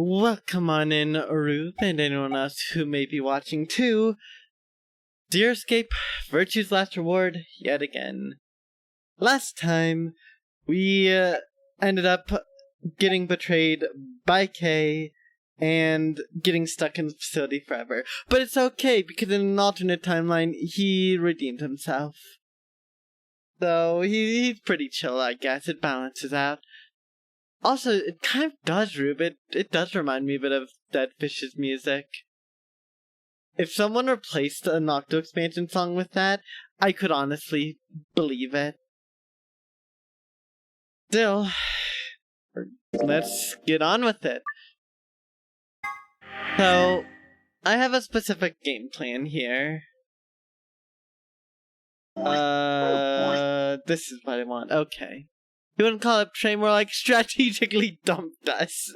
Welcome on in, Rube, and anyone else who may be watching too. Dear Escape, Virtue's Last Reward, yet again. Last time, we ended up getting betrayed by Kay and getting stuck in the facility forever. But it's okay, because in an alternate timeline, he redeemed himself. So, he's pretty chill, I guess. It balances out. Also, it kind of does, Rube. It does remind me a bit of Dead Fish's music. If someone replaced a Nocto expansion song with that, I could honestly believe it. Still, let's get on with it. So, I have a specific game plan here. This is what I want. Okay. You wouldn't call it betrayal, more like strategically dumped us.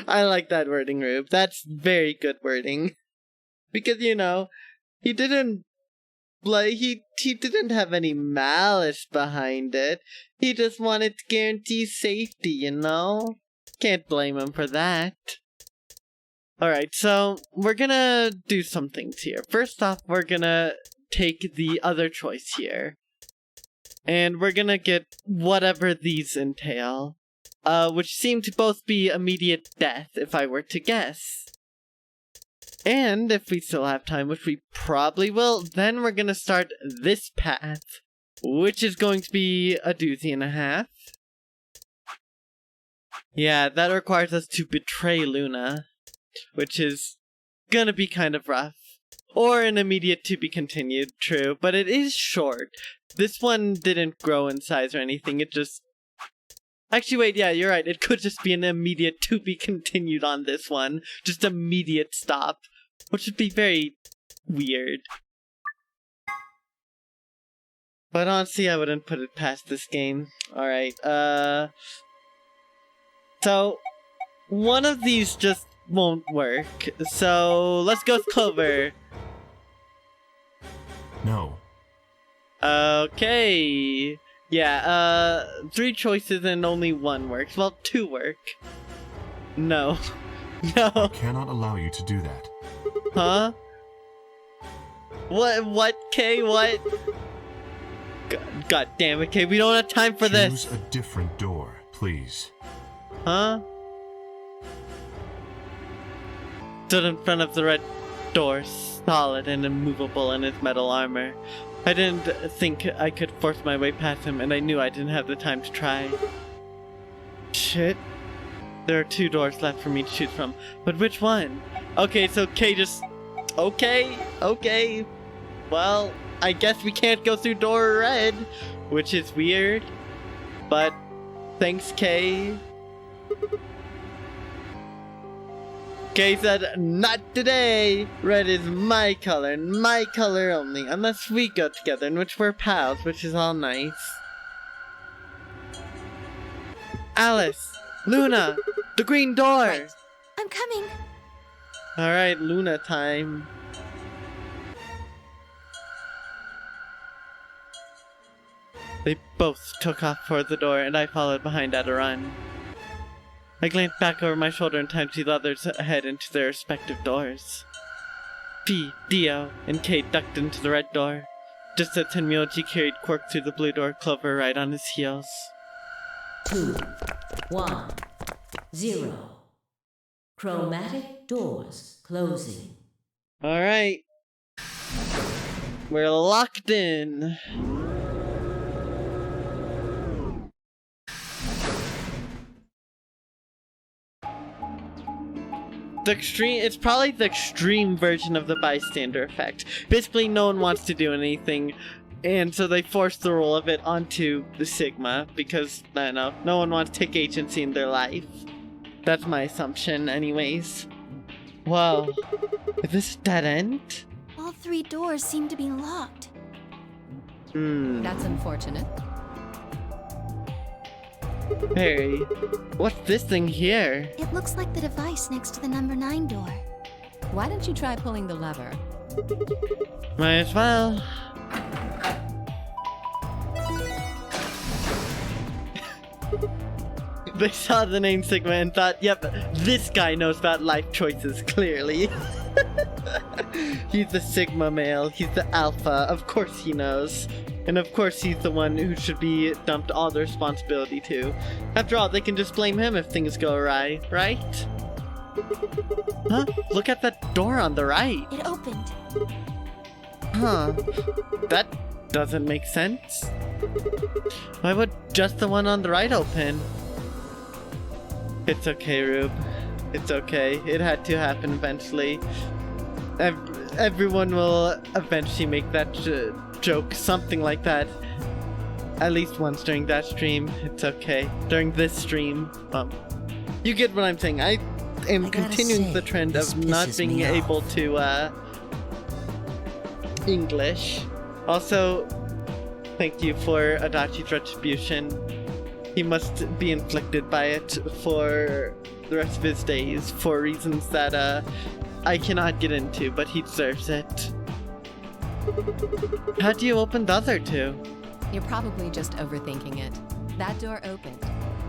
I like that wording, Rube. That's very good wording. Because, you know, he didn't have any malice behind it. He just wanted to guarantee safety, you know? Can't blame him for that. Alright, so we're gonna do some things here. First off, we're gonna take the other choice here. And we're gonna get whatever these entail. Which seem to both be immediate death, if I were to guess. And if we still have time, which we probably will, then we're gonna start this path, which is going to be a doozy and a half. Yeah, that requires us to betray Luna, which is gonna be kind of rough. Or an immediate to be continued, true, but it is short. This one didn't grow in size or anything, it just... Actually, wait, yeah, you're right, it could just be an immediate to be continued on this one. Just immediate stop, which would be very weird. But honestly, I wouldn't put it past this game. Alright, so, one of these just won't work, so let's go with Clover. No. Okay. Yeah, 3 choices and only 1 works. Well, 2 work. No. No. I cannot allow you to do that. Huh? What, Kay, what? God damn it, Kay, we don't have time for this. Choose a different door, please. Huh? Stood in front of the red door, solid and immovable in his metal armor. I didn't think I could force my way past him, and I knew I didn't have the time to try. Shit. There are 2 doors left for me to choose from, but which one? Okay, so Kay just... Okay. Well, I guess we can't go through door red, which is weird. But, thanks, Kay. Kay said, not today! Red is my color, and my color only, unless we go together, in which we're pals, which is all nice. Alice! Luna! The green door! Right. I'm coming! Alright, Luna time. They both took off for the door, and I followed behind at a run. I glanced back over my shoulder in time to see the others head into their respective doors. Fi, Dio, and Kate ducked into the red door. Just as Tenmyoji carried Quirk through the blue door, Clover right on his heels. 2, 1, 0. Chromatic doors closing. Alright. We're locked in. It's probably the extreme version of the bystander effect. Basically, no one wants to do anything, and so they force the role of it onto the Sigma, because, I don't know, no one wants to take agency in their life. That's my assumption, anyways. Whoa. Is this a dead end? All 3 doors seem to be locked. That's unfortunate. Harry, what's this thing here? It looks like the device next to the number 9 door. Why don't you try pulling the lever? Might as well. They saw the name Sigma and thought, yep, this guy knows about life choices, clearly. He's the Sigma male, he's the alpha, of course he knows. And of course he's the one who should be dumped all the responsibility to. After all, they can just blame him if things go awry, right? Huh? Look at that door on the right. It opened. Huh. That doesn't make sense. Why would just the one on the right open? It's okay, Rube. It's okay. It had to happen eventually. Everyone will eventually make that joke, something like that. At least once during that stream. It's okay. During this stream. You get what I'm saying. I am I gotta continuing say, the trend this of not pisses being me able off. to, English. Also, thank you for Adachi's retribution. He must be inflicted by it for the rest of his days for reasons that I cannot get into, but he deserves it. How do you open the other two? You're probably just overthinking it. That door opened.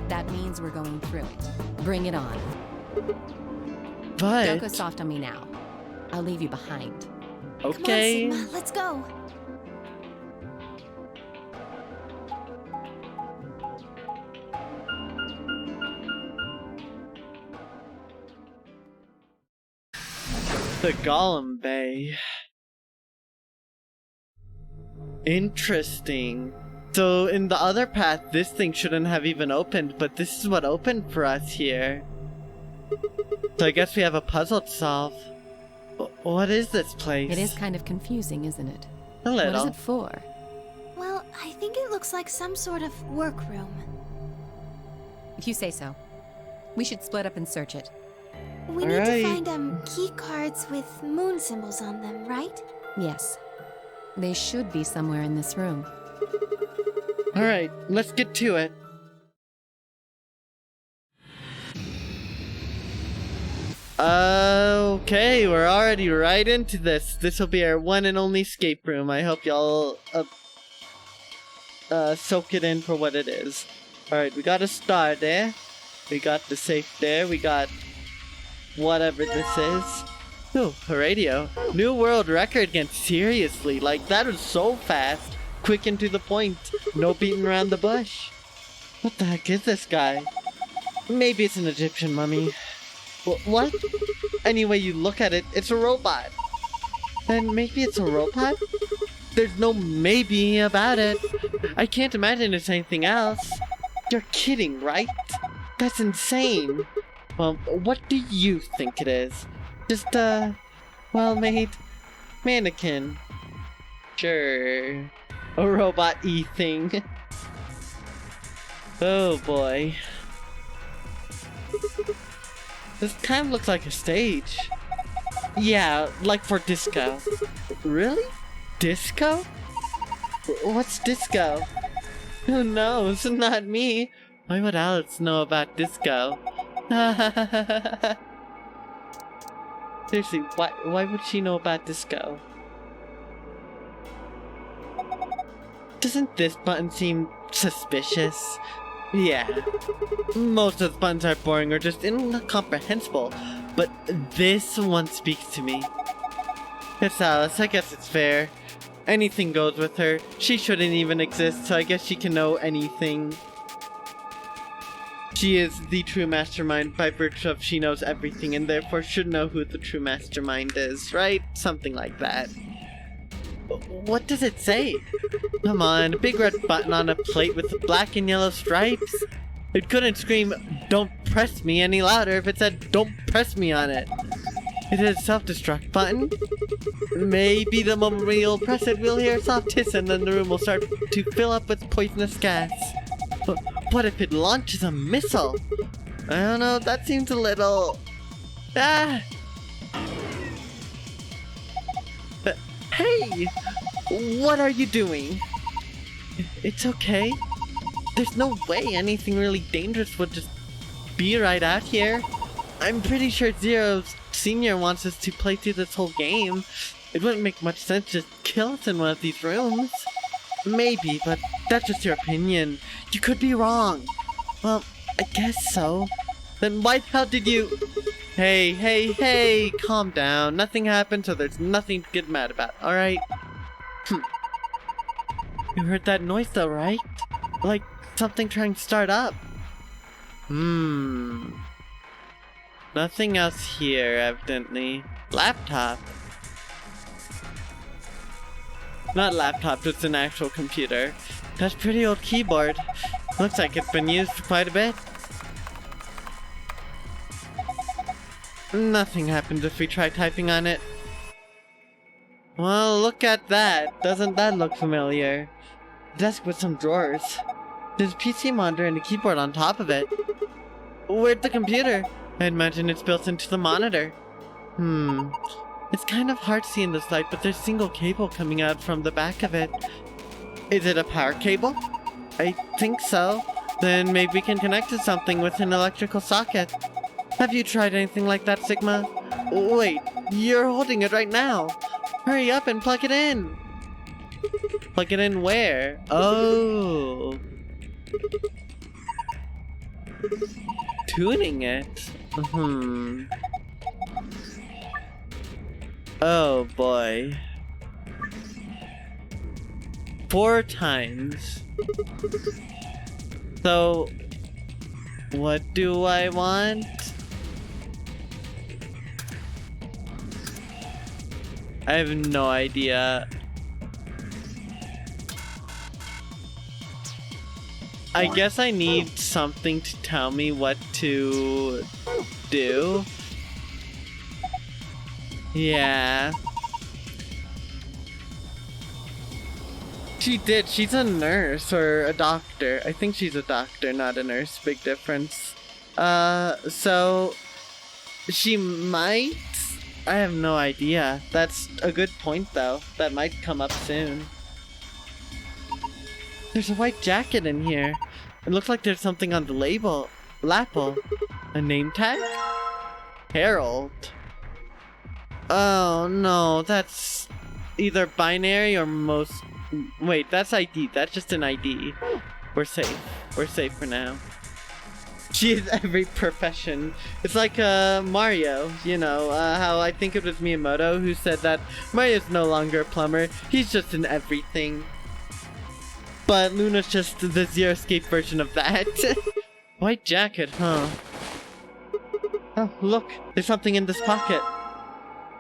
That means we're going through it. Bring it on. Don't go But soft on me now. I'll leave you behind. okay. Come on, Sigma, let's go. The Golem Bay. Interesting. So in the other path, this thing shouldn't have even opened, but this is what opened for us here. So I guess we have a puzzle to solve. What is this place? It is kind of confusing, isn't it? A What is little. it for? Well, I think it looks like some sort of workroom. If you say so. We should split up and search it. We need Alright. to find key cards with moon symbols on them, right? Yes. They should be somewhere in this room. Alright, let's get to it. Okay, we're already right into this. This will be our one and only escape room. I hope y'all soak it in for what it is. Alright, we got a star there. We got the safe there. We got whatever this is. Ooh, a radio. New world record again. Seriously, like that was so fast. Quick and to the point. No beating around the bush. What the heck is this guy? Maybe it's an Egyptian mummy. What? Any way you look at it, it's a robot. Then maybe it's a robot? There's no maybe about it. I can't imagine it's anything else. You're kidding, right? That's insane. Well, what do you think it is? Just well-made mannequin. Sure. A robot-y thing. Oh boy. This kind of looks like a stage. Yeah, like for disco. Really? Disco? What's disco? Who knows? Not me. Why would Alex know about disco? Seriously, why would she know about disco? Doesn't this button seem suspicious? Yeah. Most of the buttons are boring or just incomprehensible, but this one speaks to me. It's Alice, I guess it's fair. Anything goes with her. She shouldn't even exist, so I guess she can know anything. She is the true mastermind by virtue of she knows everything and therefore should know who the true mastermind is, right? Something like that. What does it say? Come on, a big red button on a plate with black and yellow stripes? It couldn't scream, "Don't press me" any louder if it said, "Don't press me" on it. Is it a self-destruct button? Maybe the moment we'll press it, we'll hear a soft hiss and then the room will start to fill up with poisonous gas. But what if it launches a missile? I don't know, that seems a little... Ah! Hey! What are you doing? It's okay. There's no way anything really dangerous would just be right out here. I'm pretty sure Zero Senior wants us to play through this whole game. It wouldn't make much sense to just kill us in one of these rooms. Maybe, but that's just your opinion. You could be wrong. Well, I guess so. Then why the hell did you... Hey, calm down. Nothing happened, so there's nothing to get mad about, alright? You heard that noise though, right? Like something trying to start up. Nothing else here, evidently. Laptop. Not laptop, it's an actual computer. That's pretty old keyboard. Looks like it's been used for quite a bit. Nothing happens if we try typing on it. Well, look at that. Doesn't that look familiar? Desk with some drawers. There's a PC monitor and a keyboard on top of it. Where'd the computer? I imagine it's built into the monitor. It's kind of hard to see in this light, but there's a single cable coming out from the back of it. Is it a power cable? I think so. Then maybe we can connect to something with an electrical socket. Have you tried anything like that, Sigma? Wait, you're holding it right now. Hurry up and plug it in. Plug it in where? Oh. Tuning it? Oh boy. 4 times. So, what do I want? I have no idea. I guess I need something to tell me what to do. Yeah. She did. She's a nurse or a doctor. I think she's a doctor, not a nurse. Big difference. So she might. I have no idea. That's a good point, though. That might come up soon. There's a white jacket in here. It looks like there's something on the lapel. A name tag? Harold. Oh no, that's either binary or most... Wait, that's ID. That's just an ID. We're safe. We're safe for now. She is every profession. It's like Mario, you know, how I think it was Miyamoto who said that Mario's no longer a plumber, he's just an everything. But Luna's just the Zero Escape version of that. White jacket, huh? Oh, look, there's something in this pocket.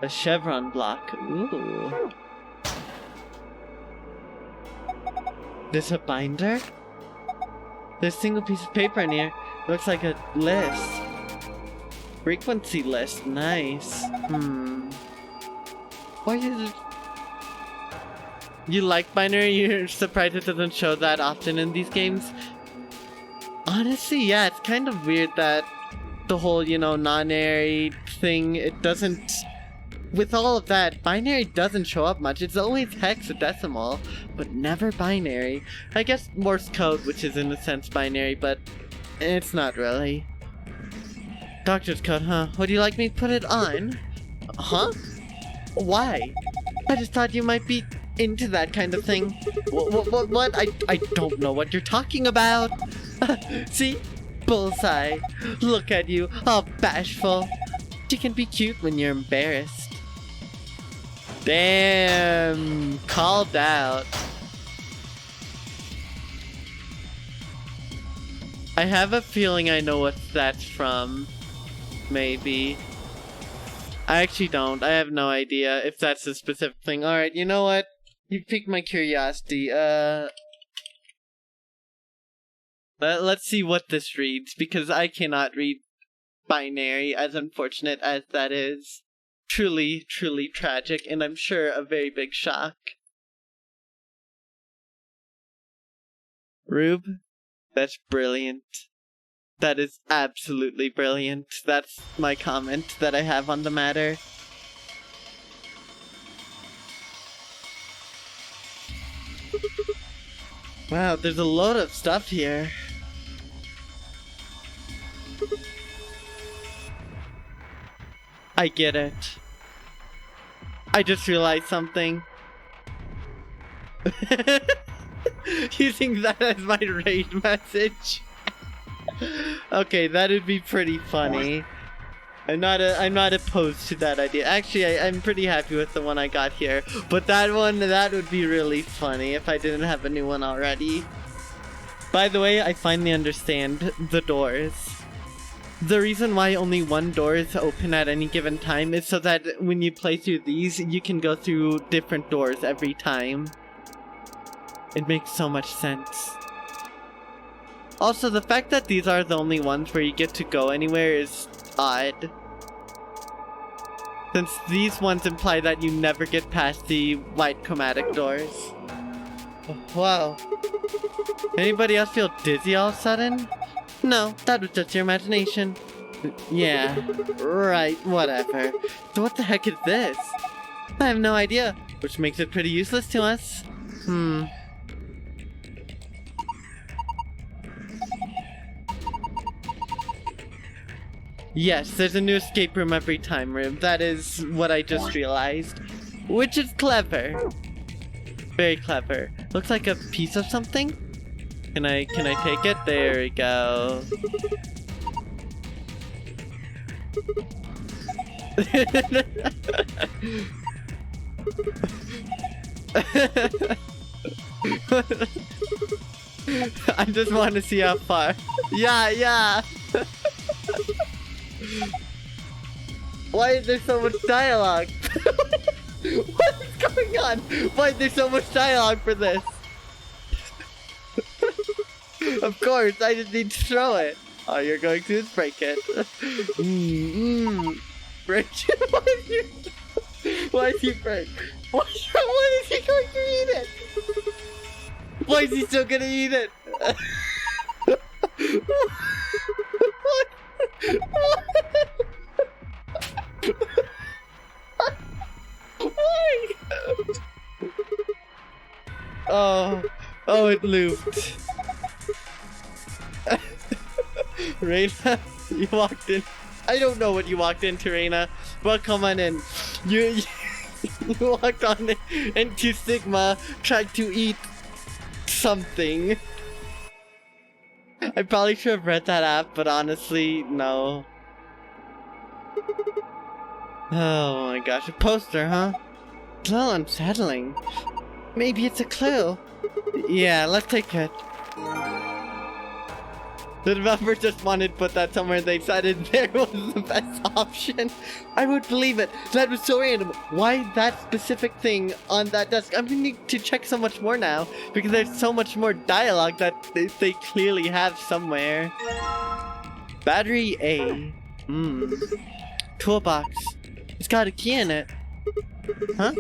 A chevron block. Ooh. This a binder? There's a single piece of paper in here. Looks like a list. Frequency list. Nice. Why is it... You like binary? You're surprised it doesn't show that often in these games? Honestly, yeah, it's kind of weird that the whole, you know, non-binary thing, it doesn't... With all of that, binary doesn't show up much. It's always hexadecimal, but never binary. I guess Morse code, which is in a sense binary, but it's not really. Doctor's code, huh? Would you like me to put it on? Huh? Why? I just thought you might be into that kind of thing. What? I don't know what you're talking about. See? Bullseye. Look at you, all bashful. You can be cute when you're embarrassed. Damn, called out. I have a feeling I know what that's from. Maybe. I actually don't. I have no idea if that's a specific thing. Alright, you know what? You piqued my curiosity. Let's see what this reads, because I cannot read binary, as unfortunate as that is. Truly, truly tragic, and I'm sure a very big shock. Rube, that's brilliant. That is absolutely brilliant. That's my comment that I have on the matter. Wow, there's a load of stuff here. I get it. I just realized something. Using that as my raid message. Okay, that would be pretty funny. I'm not opposed to that idea. Actually, I'm pretty happy with the one I got here. But that would be really funny if I didn't have a new one already. By the way, I finally understand the doors. The reason why only one door is open at any given time is so that when you play through these, you can go through different doors every time. It makes so much sense. Also, the fact that these are the only ones where you get to go anywhere is odd. Since these ones imply that you never get past the white chromatic doors. Wow. Anybody else feel dizzy all of a sudden? No, that was just your imagination. Yeah, right, whatever. So what the heck is this? I have no idea, which makes it pretty useless to us. Yes, there's a new escape room every time room. That is what I just realized. Which is clever. Very clever. Looks like a piece of something? Can I take it? There we go. I just want to see how far. Yeah. Why is there so much dialogue? What is going on? Why is there so much dialogue for this? Of course, I just need to throw it. All you're going to is break it. Break it? Why is he break? Why is he going to eat it? Why is he still gonna eat it? Why? Oh, it looped. Reina, you walked in. I don't know what you walked into, Reina. Well, come on in. You walked on into Sigma, tried to eat something. I probably should have read that app, but honestly, no. Oh my gosh, a poster, huh? It's a little unsettling. Maybe it's a clue. Yeah, let's take it. The developer just wanted to put that somewhere. They decided there was the best option. I would believe it. That was so random. Why that specific thing on that desk? I'm gonna need to check so much more now because there's so much more dialogue that they clearly have somewhere. Battery A. Toolbox. It's got a key in it. Huh?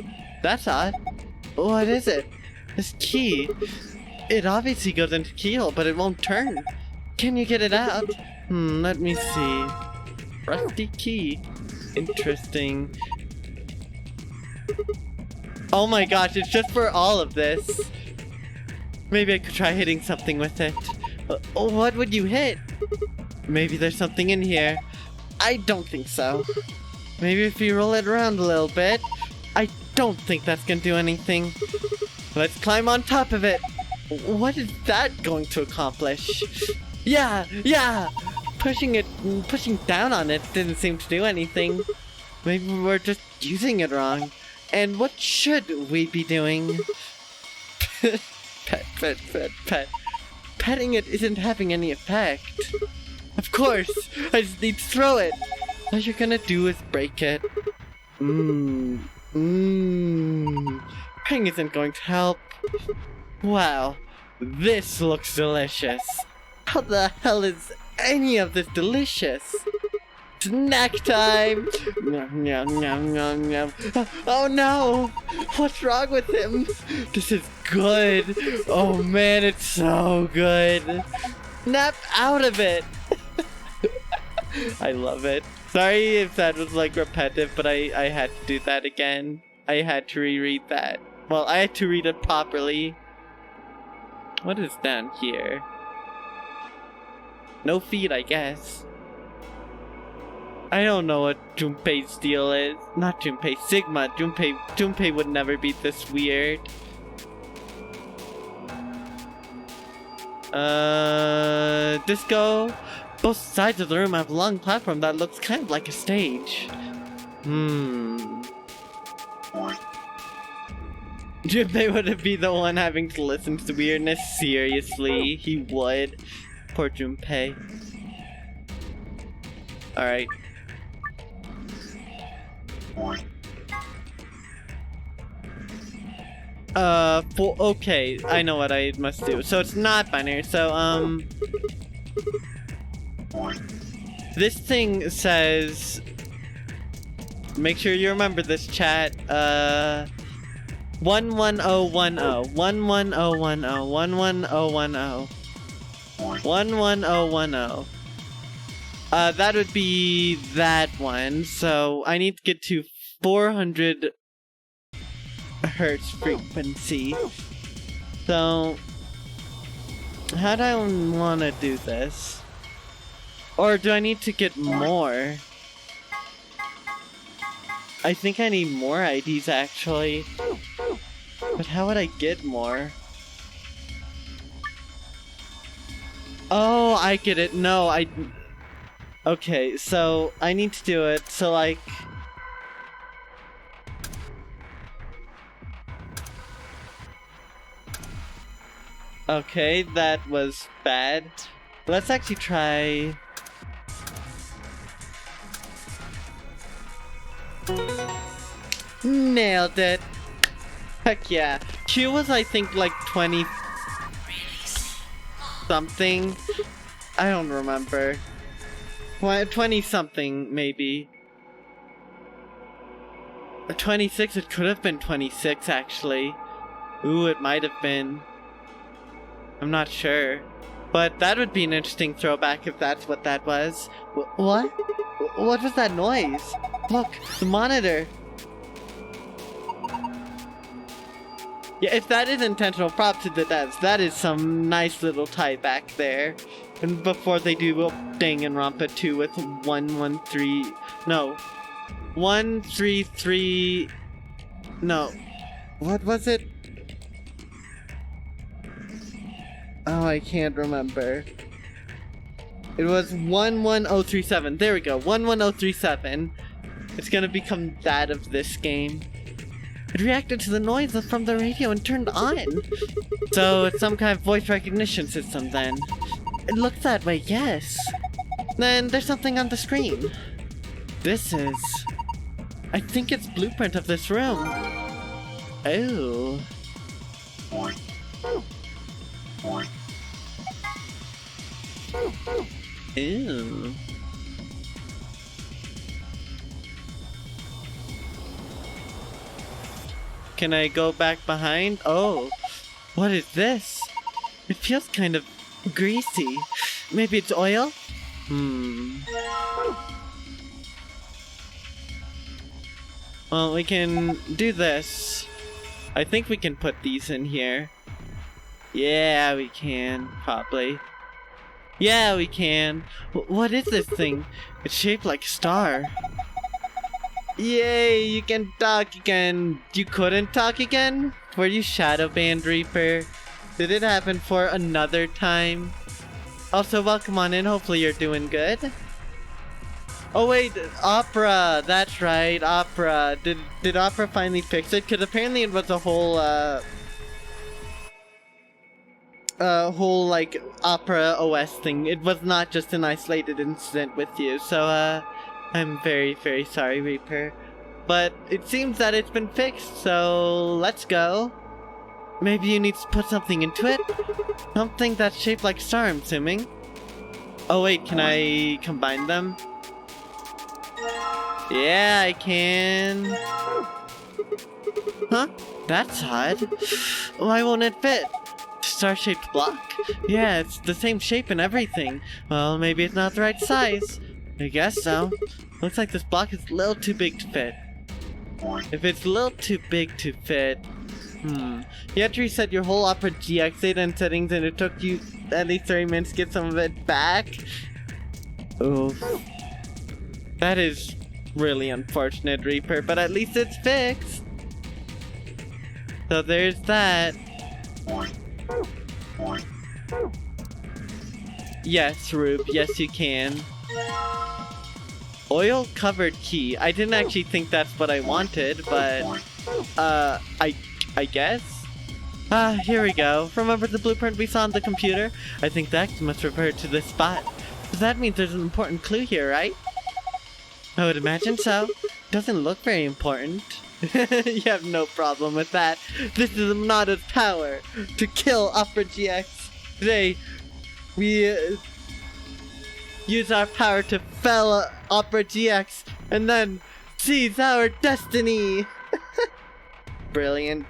That's odd. What is it? This key. It obviously goes into keyhole, but it won't turn. Can you get it out? Let me see. Rusty key. Interesting. Oh my gosh, it's just for all of this. Maybe I could try hitting something with it. What would you hit? Maybe there's something in here. I don't think so. Maybe if you roll it around a little bit. I don't think that's gonna do anything. Let's climb on top of it. What is that going to accomplish? Yeah! Pushing down on it didn't seem to do anything. Maybe we're just using it wrong. And what should we be doing? Pet. Petting it isn't having any effect. Of course, I just need to throw it. All you're gonna do is break it. Petting isn't going to help. Wow, this looks delicious. How the hell is any of this delicious? Snack time! Oh no! What's wrong with him? This is good! Oh man, it's so good! Snap out of it! I love it. Sorry if that was like repetitive, but I had to do that again. I had to reread that. Well, I had to read it properly. What is down here? No feet, I guess. I don't know what Junpei's deal is. Not Junpei, Sigma. Junpei would never be this weird. Disco. Both sides of the room have a long platform that looks kind of like a stage. Junpei would be the one having to listen to weirdness. Seriously, he would. Poor Junpei. Alright. Okay, I know what I must do. So it's not binary, so, this thing says... Make sure you remember this, chat. 11010. 11010. 11010. 11010. That would be that one. So I need to get to 400 hertz frequency. So how do I want to do this? Or do I need to get more? I think I need more IDs actually. But how would I get more? Oh, I get it. No, okay, so I need to do it. So like... Okay, that was bad. Let's actually try... Nailed it. Heck yeah. Q was, I think, like 20 something. I don't remember. 20 something, maybe. 26, it could have been 26 actually. Ooh, it might have been. I'm not sure. But that would be an interesting throwback if that's what that was. What? What was that noise? Look, the monitor. Yeah, if that is intentional, props to the devs. That is some nice little tie back there. And before they do Danganronpa 2 with 113... No. 133... No. What was it? Oh, I can't remember. It was 11037. There we go. 11037. It's gonna become that of this game. It reacted to the noise from the radio and turned on. So it's some kind of voice recognition system then. It looks that way, yes. Then there's something on the screen. This is... I think it's blueprint of this room. Oh. Ew. Can I go back behind? Oh, what is this? It feels kind of greasy. Maybe it's oil? Well, we can do this. I think we can put these in here. Yeah, we can, probably. Yeah, we can. What is this thing? It's shaped like a star. Yay, you can talk again. You couldn't talk again? Were you Shadow Band Reaper? Did it happen for another time? Also, welcome on in. Hopefully you're doing good. Oh wait, Opera. That's right, Opera. Did Opera finally fix it? Because apparently it was a whole like Opera OS thing. It was not just an isolated incident with you. So I'm very, very sorry, Reaper. But it seems that it's been fixed, so let's go. Maybe you need to put something into it? Something that's shaped like a star, I'm assuming. Oh wait, can I combine them? Yeah, I can. Huh? That's odd. Why won't it fit? Star-shaped block? Yeah, it's the same shape and everything. Well, maybe it's not the right size. I guess so. Looks like this block is a little too big to fit. If it's a little too big to fit... You had to reset your whole Opera GX data and settings and it took you at least 30 minutes to get some of it back? Oof. That is really unfortunate, Reaper, but at least it's fixed. So there's that. Yes, Rube, yes you can. Oil covered key. I didn't actually think that's what I wanted, but I guess. Here we go. Remember the blueprint we saw on the computer? I think that must refer to this spot. Does that mean there's an important clue here, right? I would imagine so. Doesn't look very important. You have no problem with that. This is Aminata's power to kill Opera GX. Today, we use our power to fell Opera GX and then seize our destiny. Brilliant.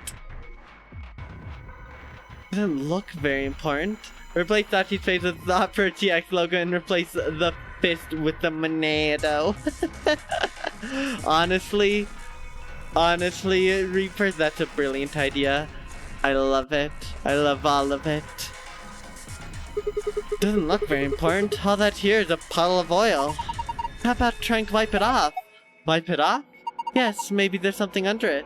Doesn't look very important. Replace Dachi's face with the Opera GX logo and replace the fist with the Monado. Honestly, Reaper, that's a brilliant idea. I love it. I love all of it. Doesn't look very important. All that here is a puddle of oil. How about trying to wipe it off? Wipe it off? Yes, maybe there's something under it.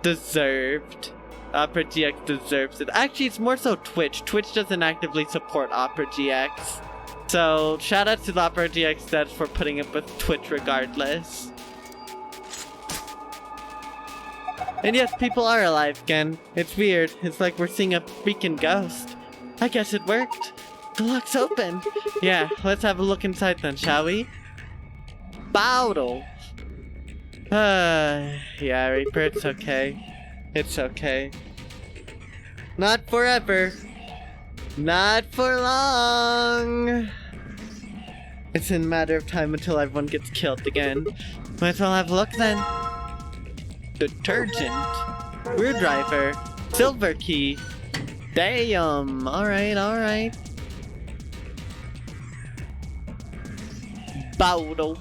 Deserved. Opera GX deserves it. Actually, it's more so Twitch. Twitch doesn't actively support Opera GX. So, shout out to the Opera GX devs for putting up with Twitch regardless. And yes, people are alive again. It's weird. It's like we're seeing a freaking ghost. I guess it worked. The lock's open. Yeah, let's have a look inside then, shall we? Bottle. Yeah, Reaper, it's okay. It's okay. Not forever. Not for long. It's a matter of time until everyone gets killed again. Might as well have a look then. Detergent. Screwdriver. Silver key. Damn. Alright. Bottle.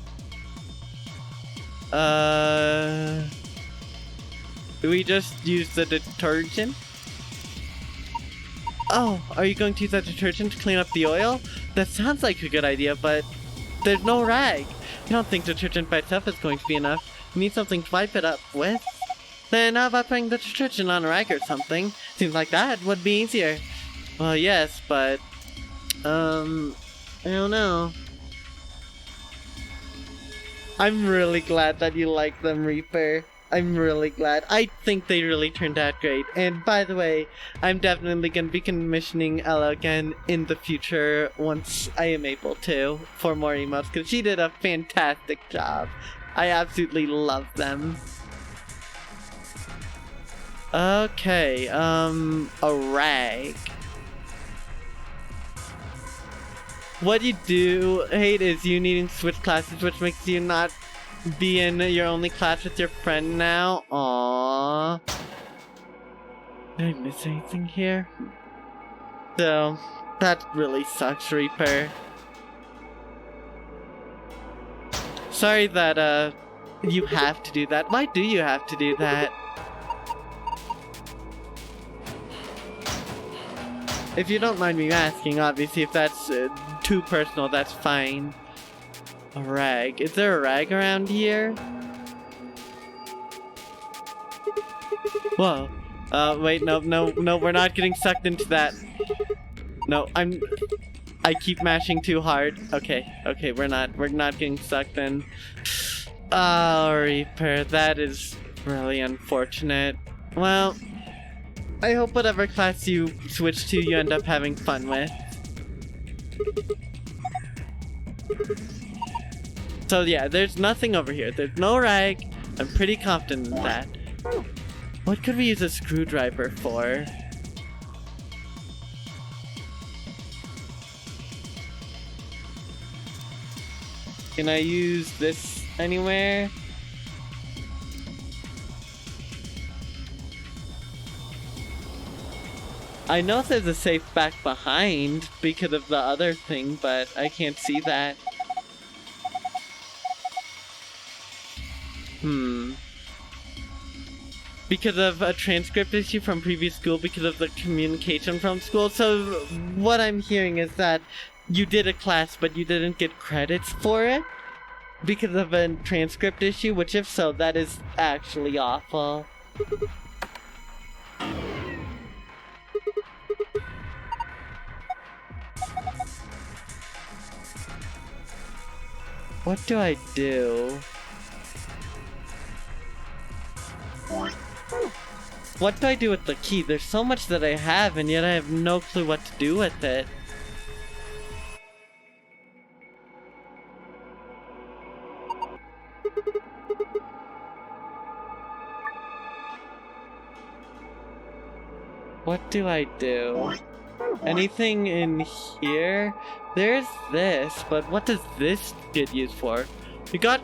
Do we just use the detergent? Oh, are you going to use that detergent to clean up the oil? That sounds like a good idea, but there's no rag. I don't think detergent by itself is going to be enough. You need something to wipe it up with. Then how about putting the detergent on a rag or something? Seems like that would be easier. Well, yes, but I don't know. I'm really glad that you like them, Reaper. I'm really glad. I think they really turned out great. And by the way, I'm definitely going to be commissioning Ella again in the future once I am able to for more emotes, because she did a fantastic job. I absolutely love them. Okay, a rag. What you hate is you needing to switch classes, which makes you not be in your only class with your friend now. Aww. Did I miss anything here? So, that really sucks, Reaper. Sorry that, you have to do that. Why do you have to do that? If you don't mind me asking, obviously, if that's too personal, that's fine. A rag. Is there a rag around here? Whoa. Wait, no, we're not getting sucked into that. No, I keep mashing too hard. Okay, we're not getting sucked in. Oh, Reaper, that is really unfortunate. Well, I hope whatever class you switch to, you end up having fun with. So yeah, there's nothing over here. There's no rag. I'm pretty confident in that. What could we use a screwdriver for? Can I use this anywhere? I know there's a safe back behind because of the other thing, but I can't see that. Because of a transcript issue from previous school, because of the communication from school. So what I'm hearing is that you did a class, but you didn't get credits for it because of a transcript issue, which if so, that is actually awful. What do I do? What do I do with the key? There's so much that I have, and yet I have no clue what to do with it. What do I do? Anything in here? There's this, but what does this get used for? You got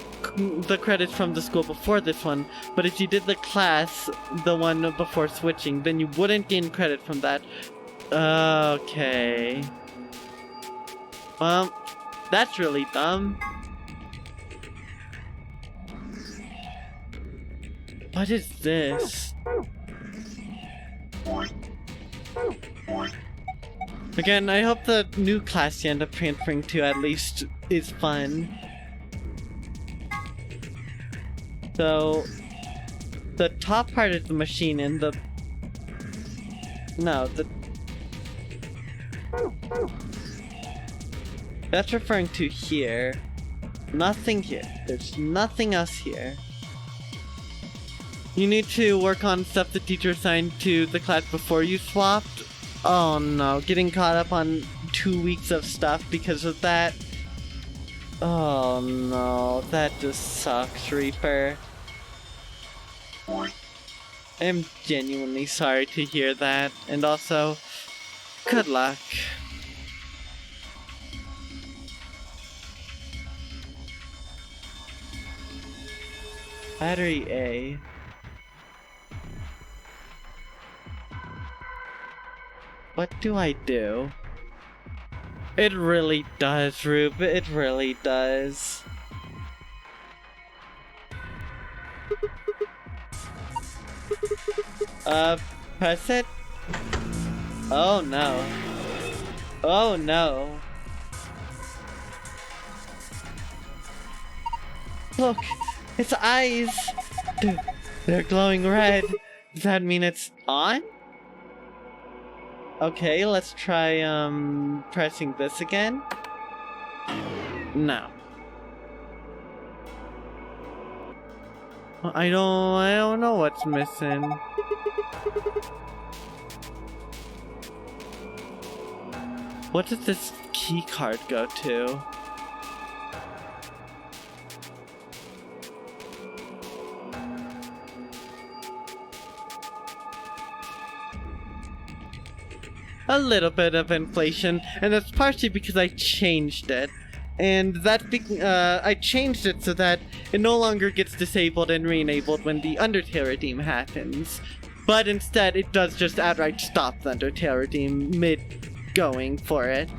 the credits from the school before this one, but if you did the class, the one before switching, then you wouldn't gain credit from that. Okay. Well, that's really dumb. What is this? Again, I hope the new class you end up transferring to at least is fun. So, the top part is the machine and the... No, the... That's referring to here. Nothing here. There's nothing else here. You need to work on stuff the teacher assigned to the class before you swapped. Oh no, getting caught up on 2 weeks of stuff because of that. Oh no, that just sucks, Reaper. I'm genuinely sorry to hear that, and also, good luck. Battery A. What do I do? It really does, Rube. It really does. Press it? Oh no. Oh no. Look! Its eyes! They're glowing red. Does that mean it's on? Okay, let's try, pressing this again. No. I don't know what's missing. What does this key card go to? A little bit of inflation, and that's partially because I changed it. And that I changed it so that it no longer gets disabled and re-enabled when the Undertale redeem happens. But instead, it does just outright stop the Undertale redeem mid-going for it.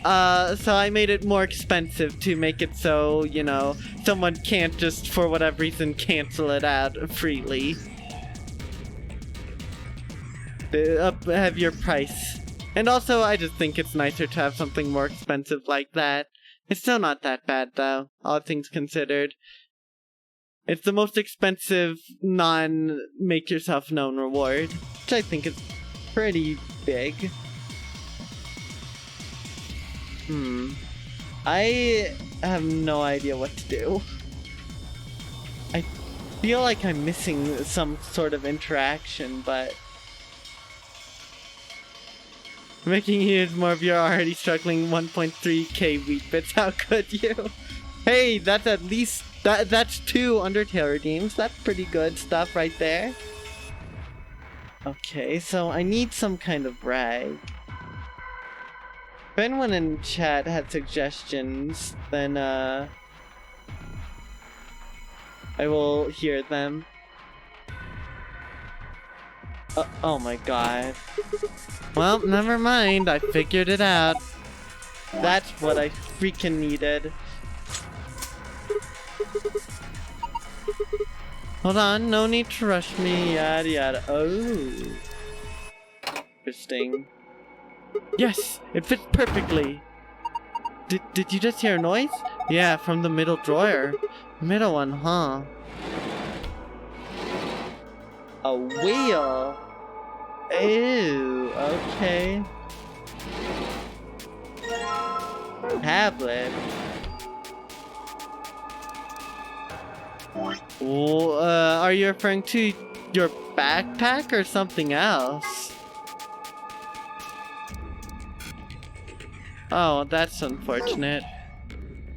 So I made it more expensive to make it so, you know, someone can't just, for whatever reason, cancel it out freely. A heavier price. And also, I just think it's nicer to have something more expensive like that. It's still not that bad, though, all things considered. It's the most expensive non-make-yourself-known reward, which I think is pretty big. I have no idea what to do. I feel like I'm missing some sort of interaction, but... Making you use more of your already struggling 1.3k weak bits. How could you? Hey, that's at least that's 2 Undertale redeems. That's pretty good stuff right there. Okay, so I need some kind of rag. If anyone in chat had suggestions, then I will hear them. Oh my god. Well, never mind. I figured it out. That's what I freaking needed. Hold on, no need to rush me, yada yada. Oh. Interesting. Yes, it fits perfectly. Did you just hear a noise? Yeah, from the middle drawer. Middle one, huh? A wheel? Ew, okay. Tablet. Are you referring to your backpack or something else? Oh, that's unfortunate.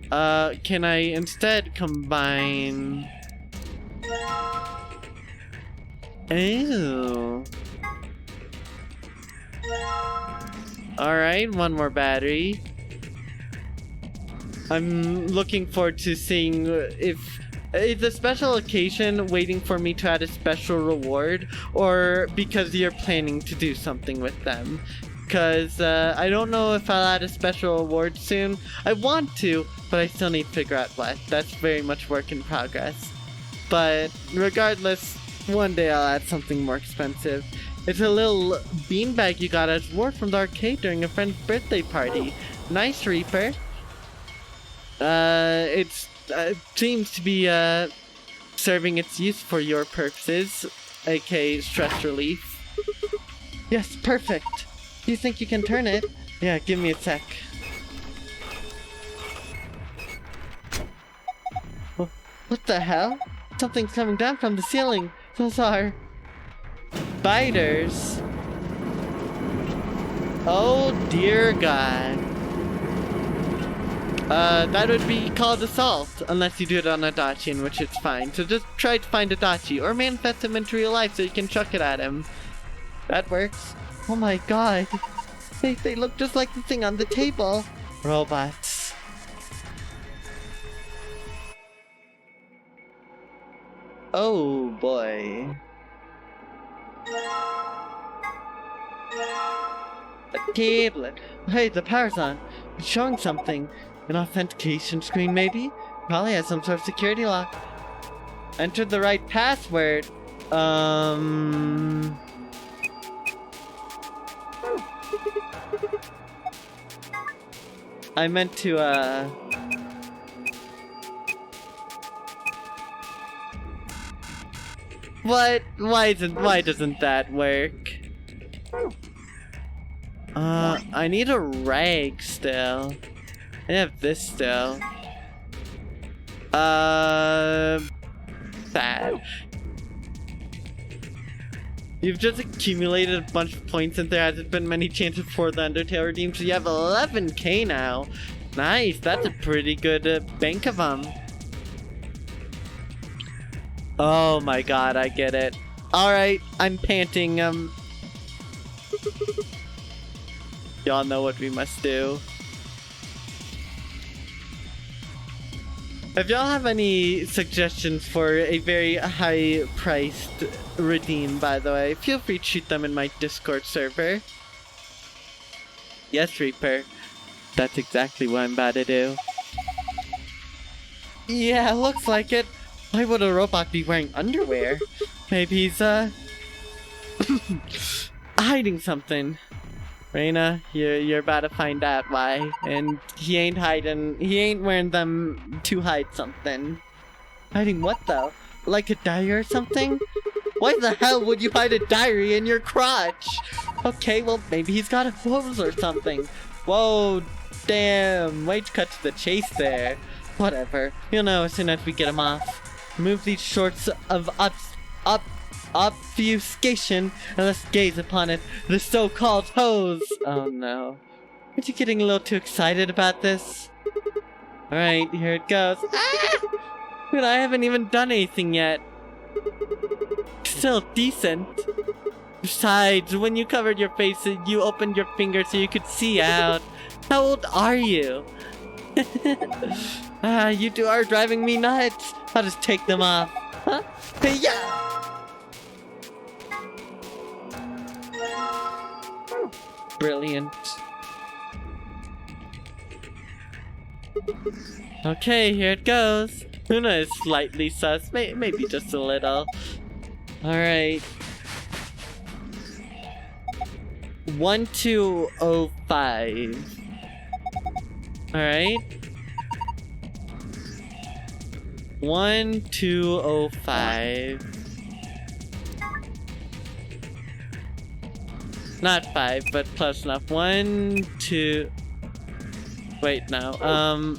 Can I instead combine... Ew. Alright, one more battery. I'm looking forward to seeing if it's a special occasion waiting for me to add a special reward, or because you're planning to do something with them. Because I don't know if I'll add a special reward soon. I want to, but I still need to figure out what. That's very much work in progress. But regardless, one day I'll add something more expensive. It's a little beanbag you got as reward from the arcade during a friend's birthday party. Nice, Reaper. It seems to be serving its use for your purposes, aka stress relief. Yes, perfect. You think you can turn it? Yeah, give me a sec. What the hell? Something's coming down from the ceiling. Those are... spiders. Oh dear God. That would be called assault, unless you do it on Adachi, in which it's fine. So just try to find Adachi, or manifest him into real life so you can chuck it at him. That works. Oh my God. They look just like the thing on the table. Robots. Oh boy. A tablet. Hey, the power's on. It's showing something. An authentication screen, maybe? Probably has some sort of security lock. Entered the right password. I meant to, What? Why doesn't that work? I need a rag still. I have this still. Sad. You've just accumulated a bunch of points and there hasn't been many chances for the Undertale redeem, so you have 11k now. Nice, that's a pretty good bank of them. Oh my God, I get it. Alright, I'm panting, Y'all know what we must do. If y'all have any suggestions for a very high-priced redeem, by the way, feel free to shoot them in my Discord server. Yes, Reaper. That's exactly what I'm about to do. Yeah, looks like it. Why would a robot be wearing underwear? Maybe he's, hiding something. Reina, you're about to find out why. And he ain't wearing them to hide something. Hiding what though? Like a diary or something? Why the hell would you hide a diary in your crotch? Okay, well maybe he's got a hose or something. Whoa, damn, way to cut to the chase there. Whatever, you'll know as soon as we get him off. Remove these shorts of obfuscation and let's gaze upon it, the so-called hose. Oh no. Aren't you getting a little too excited about this? Alright, here it goes. Ah! Dude, I haven't even done anything yet. Still decent. Besides, when you covered your face, you opened your finger so you could see out. How old are you? You two are driving me nuts. I'll just take them off. Huh? Hey, yeah! Brilliant. Okay, here it goes. Huna is slightly sus, maybe just a little. Alright. 1205. Alright. 1205. Not 5, but close enough. 1, 2. Wait, no.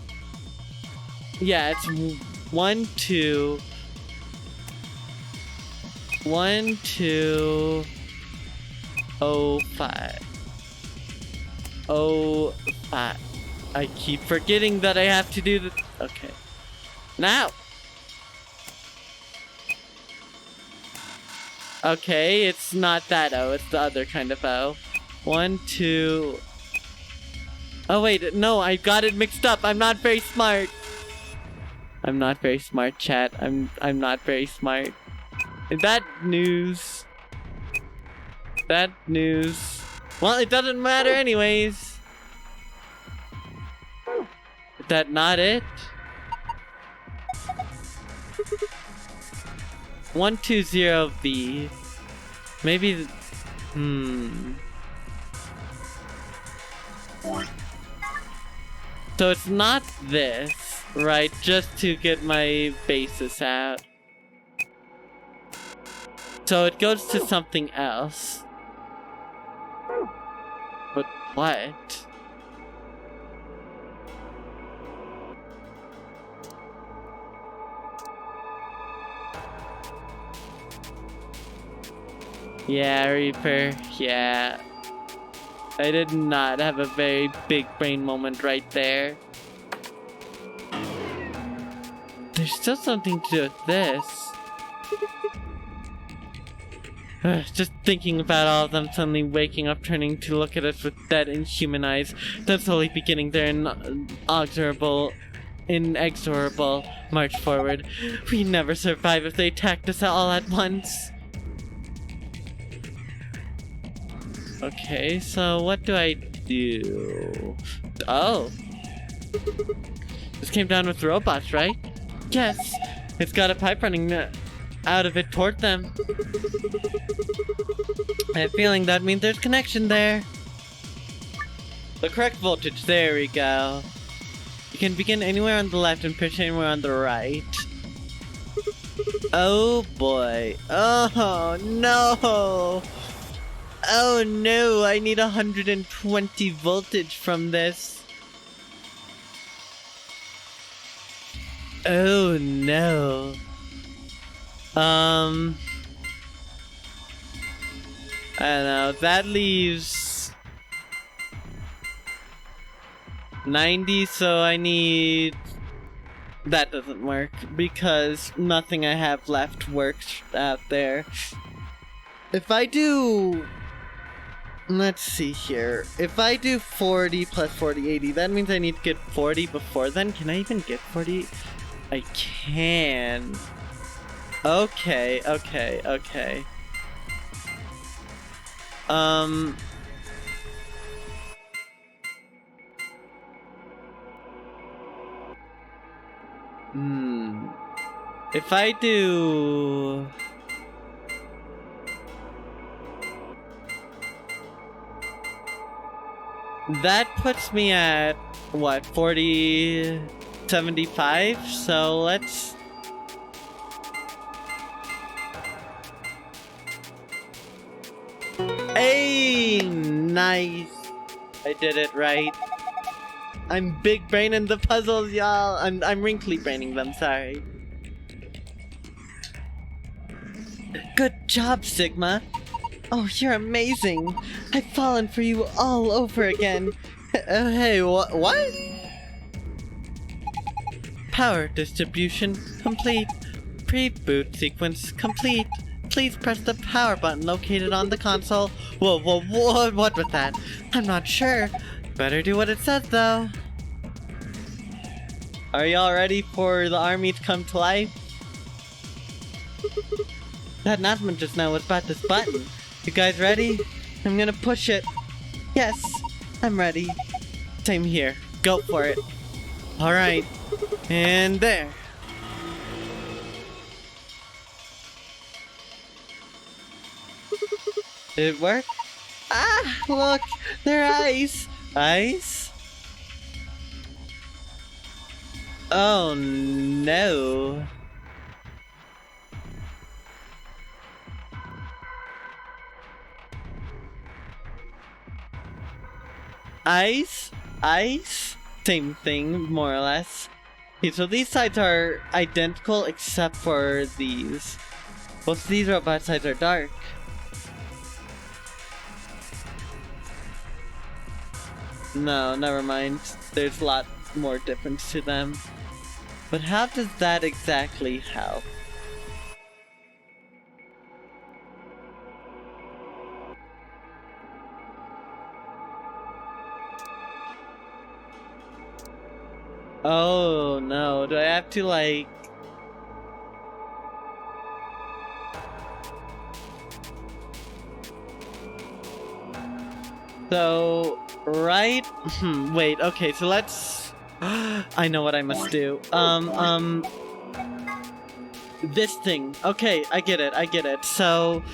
Yeah, it's 1, 2, 1205. 05. I keep forgetting that I have to do the. Okay. Now! Okay, it's not that O, it's the other kind of O. 1, 2. Oh wait, no, I got it mixed up. I'm not very smart. I'm not very smart, chat. I'm not very smart. That news. That news. Well, it doesn't matter anyways. Is that not it? 120V. Maybe. So it's not this, right? Just to get my basis out. So it goes to something else. But what? Yeah, Reaper, yeah. I did not have a very big brain moment right there. There's still something to do with this. Just thinking about all of them suddenly waking up, turning to look at us with dead, inhuman eyes, then slowly beginning their inexorable march forward. We'd never survive if they attacked us all at once. Okay, so what do I do? Oh. This came down with robots, right? Yes. It's got a pipe running out of it toward them. I have a feeling that means there's connection there. The correct voltage, there we go. You can begin anywhere on the left and push anywhere on the right. Oh boy. Oh no! Oh no, I need 120 voltage from this. Oh no. I don't know, that leaves 90, so I need... That doesn't work, because nothing I have left works out there. If I do... Let's see here. If I do 40 plus 40, 80, that means I need to get 40 before then. Can I even get 40? I can. Okay, okay, okay. If I do... That puts me at, what, 40... 75? So let's... Hey, nice. I did it right. I'm big braining the puzzles, y'all. I'm wrinkly braining them, sorry. Good job, Sigma. Oh, you're amazing. I've fallen for you all over again. Hey, what? Power distribution complete. Pre-boot sequence complete. Please press the power button located on the console. Whoa, what was that? I'm not sure. Better do what it says, though. Are y'all ready for the army to come to life? That announcement just now was about this button. You guys ready? I'm gonna push it. Yes, I'm ready. Same here. Go for it. Alright. And there. Did it work? Ah, look! They're ice! Ice? Oh no. Ice? Ice? Same thing, more or less. Okay, so these sides are identical except for these. Both of these robot sides are dark. No, never mind. There's a lot more difference to them. But how does that exactly help? Oh no, do I have to like... So, right? Wait, okay, so let's... I know what I must do. This thing. Okay, I get it. So,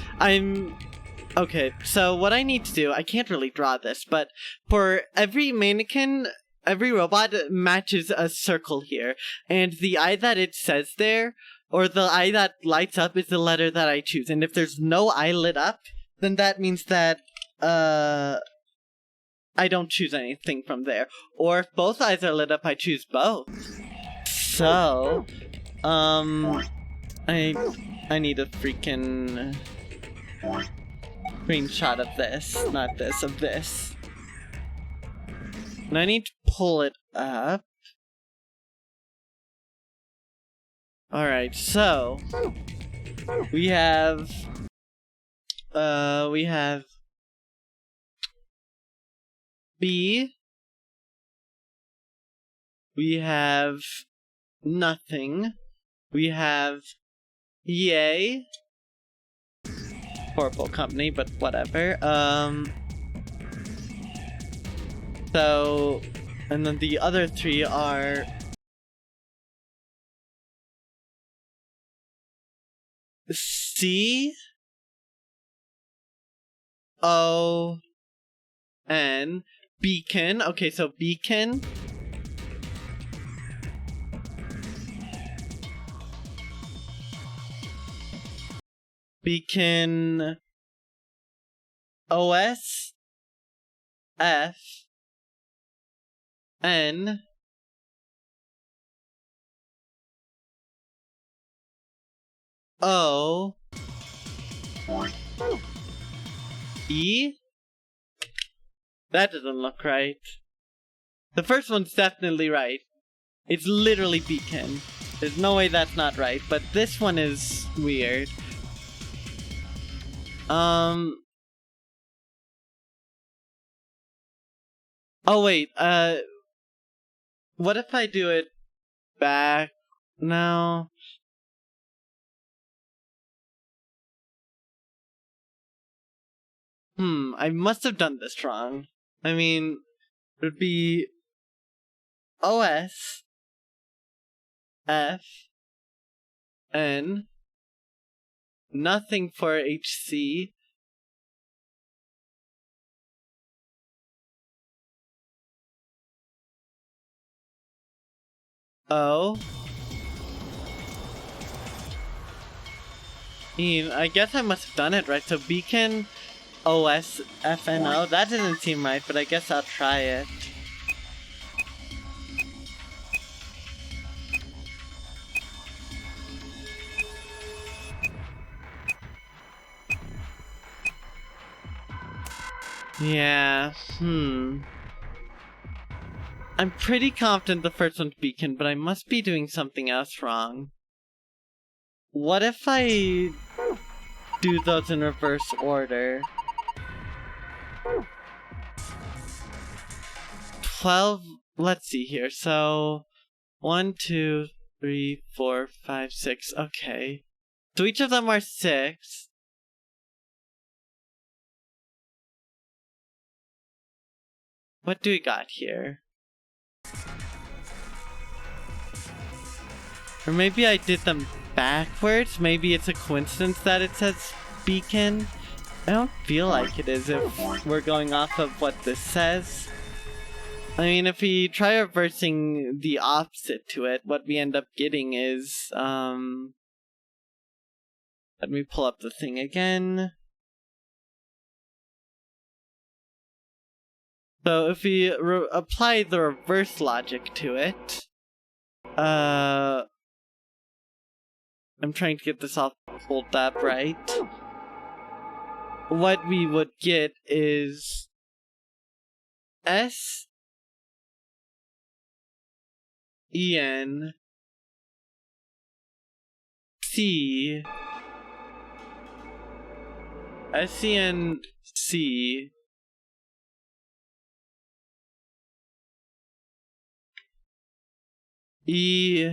okay, so what I need to do, I can't really draw this, but for every mannequin, every robot matches a circle here, and the eye that it says there, or the eye that lights up, is the letter that I choose, and if there's no eye lit up, then that means that, I don't choose anything from there. Or if both eyes are lit up, I choose both. So, I need a freaking screenshot of this, not this, of this. And I need to pull it up. Alright, so we have B, we have nothing, we have EA, horrible company, but whatever. So, and then the other three are C, O, N, Beacon. Okay, so Beacon. Beacon, OS, F, N, O, E? That doesn't look right. The first one's definitely right. It's literally Beacon. There's no way that's not right, but this one is weird. Oh wait, what if I do it back now? I must have done this wrong. I mean, it would be OS, F, N, nothing for HC, O. I guess I must have done it right. So Beacon, OS, FNO. That doesn't seem right, but I guess I'll try it. Yeah, I'm pretty confident the first one's Beacon, but I must be doing something else wrong. What if I do those in reverse order? 12, let's see here, so 1, 2, 3, 4, 5, 6, okay. So each of them are 6. What do we got here? Or maybe I did them backwards? Maybe it's a coincidence that it says Beacon? I don't feel like it is if we're going off of what this says. I mean, if we try reversing the opposite to it, what we end up getting is, let me pull up the thing again. So if we apply the reverse logic to it, I'm trying to get this all hold that right, what we would get is S E N C SCNC E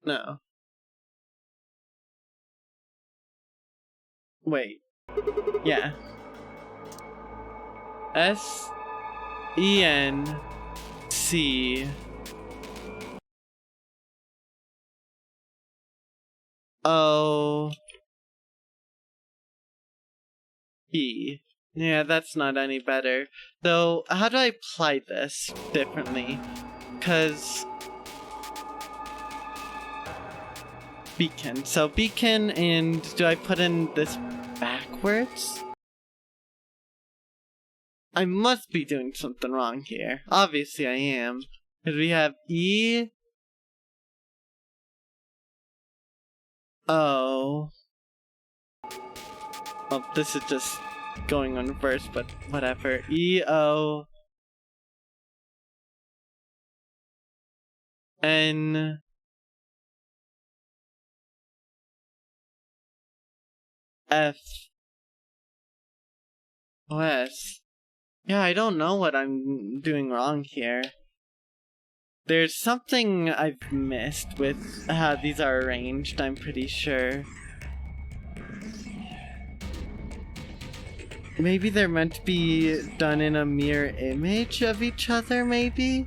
no. Wait. Yeah. SENC O E. Yeah, that's not any better. Though, how do I apply this differently? Because beacon. So beacon, and do I put in this backwards? I must be doing something wrong here. Obviously I am. Because we have E O. Oh, this is just going on reverse, but whatever. E O N F O S. Yeah, I don't know what I'm doing wrong here. There's something I've missed with how these are arranged, I'm pretty sure. Maybe they're meant to be done in a mirror image of each other, maybe?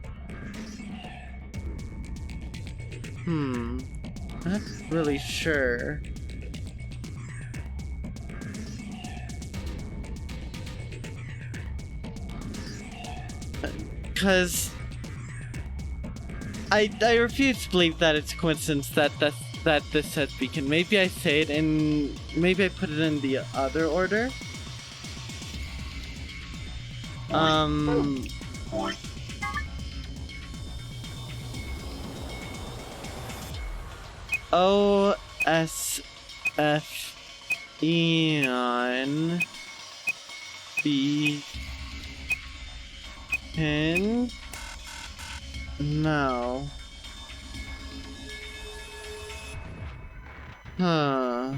Not really sure. Because I refuse to believe that it's a coincidence that this says beacon. Maybe I say it in, maybe I put it in the other order. O S F Eon B N. No. Huh.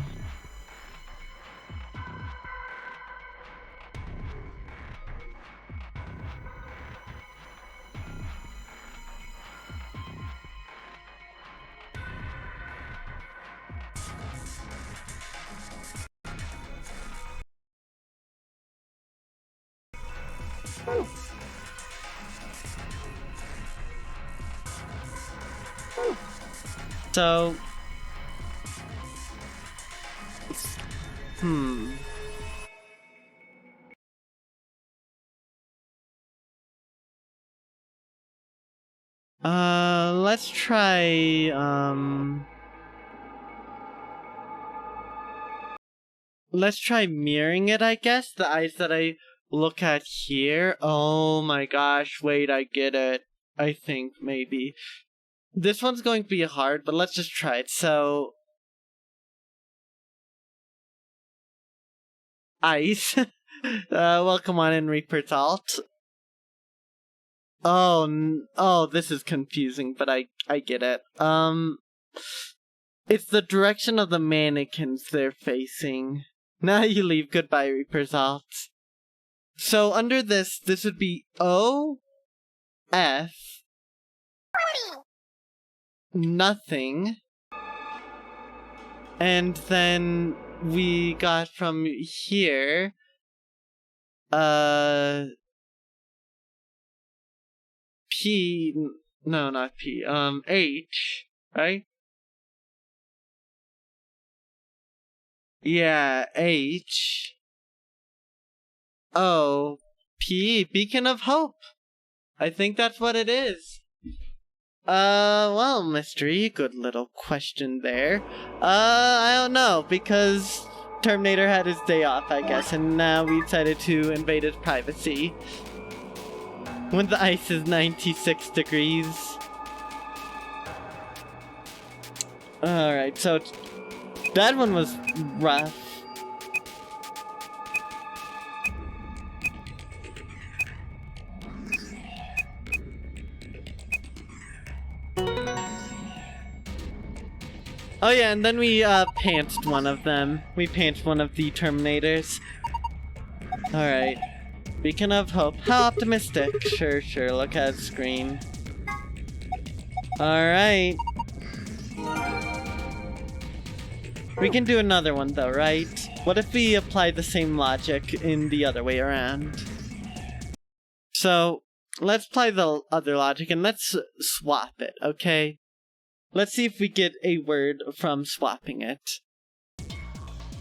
So, let's try, let's try mirroring it, I guess. The eyes that I look at here. Oh my gosh, wait, I get it. I think, maybe. This one's going to be hard, but let's just try it. So, ice. Welcome on in, Reaper's Alt. Oh, this is confusing, but I get it. It's the direction of the mannequins they're facing. Now you leave. Goodbye, Reaper's Alt. So under this would be O, F, nothing, and then we got from here, P, no, not P, H, right? Yeah, H, O, P, Beacon of Hope. I think that's what it is. Well, mystery, good little question there. I don't know, because Terminator had his day off, I guess, and now we decided to invade his privacy. When the ice is 96 degrees. Alright, so That one was rough. Oh yeah, and then we pantsed one of them. We pantsed one of the Terminators. Alright. Beacon of hope. How optimistic. Sure, look at the screen. Alright. We can do another one though, right? What if we apply the same logic in the other way around? So, let's apply the other logic and let's swap it, okay? Let's see if we get a word from swapping it.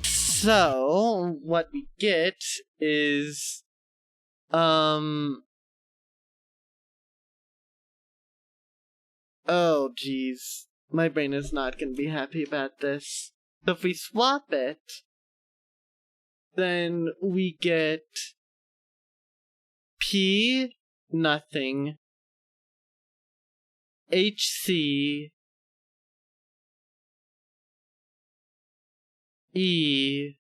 So, what we get is... Oh, jeez. My brain is not gonna be happy about this. So if we swap it, then we get P nothing HC E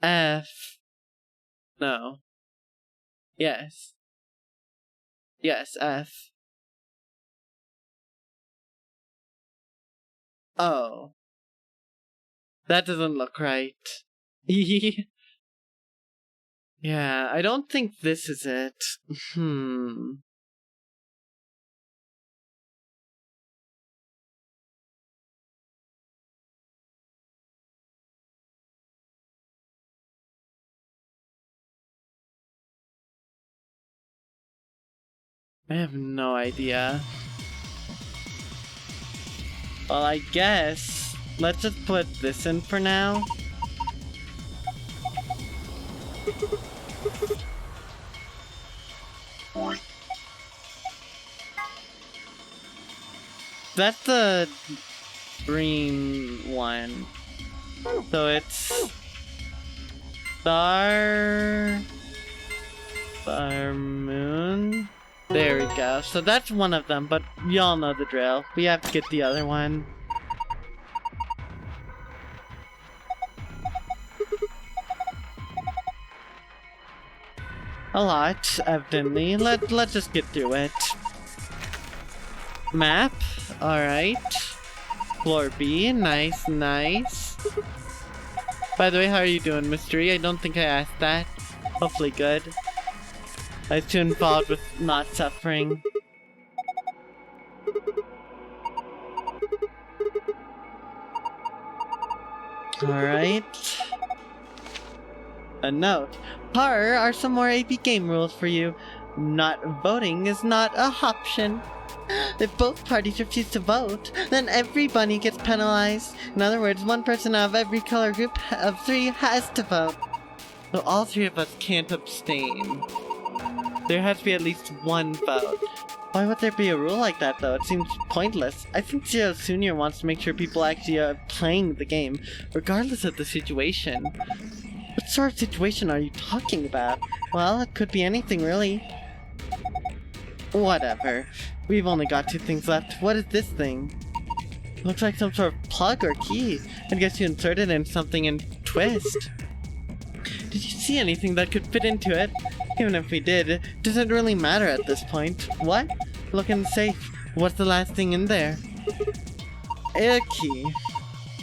F. No. Yes. Yes, F. Oh. That doesn't look right. Yeah, I don't think this is it. I have no idea. Well, I guess let's just put this in for now. That's the green one. So it's Star Moon. There we go. So that's one of them, but y'all know the drill. We have to get the other one. A lot, evidently. Let's just get through it. Map. Alright. Floor B. Nice. By the way, how are you doing, Mystery? I don't think I asked that. Hopefully good. I was too involved with not suffering. Alright. A note. Here are some more AP game rules for you. Not voting is not a option. If both parties refuse to vote, then every bunny gets penalized. In other words, one person out of every color group of 3 has to vote. So all 3 of us can't abstain. There has to be at least one vote. Why would there be a rule like that, though? It seems pointless. I think Zero Senior wants to make sure people actually are playing the game, regardless of the situation. What sort of situation are you talking about? Well, it could be anything, really. Whatever. We've only got 2 things left. What is this thing? Looks like some sort of plug or key. I guess you insert it in something and twist. Did you see anything that could fit into it? Even if we did, it doesn't really matter at this point. What? Look in the safe. What's the last thing in there? A key.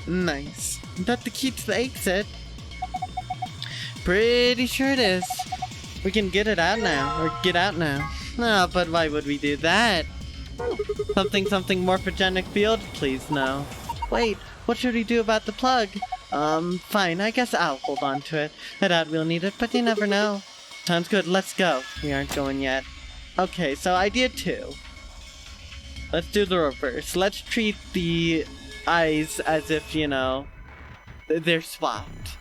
Nice. Is that the key to the exit? Pretty sure it is. We can get it out now, or get out now. No, but why would we do that? Something morphogenic field? Please no. Wait, what should we do about the plug? Fine, I guess I'll hold on to it. I doubt we'll need it, but you never know. Sounds good, let's go. We aren't going yet. Okay, so idea 2. Let's do the reverse. Let's treat the eyes as if, you know, they're swapped.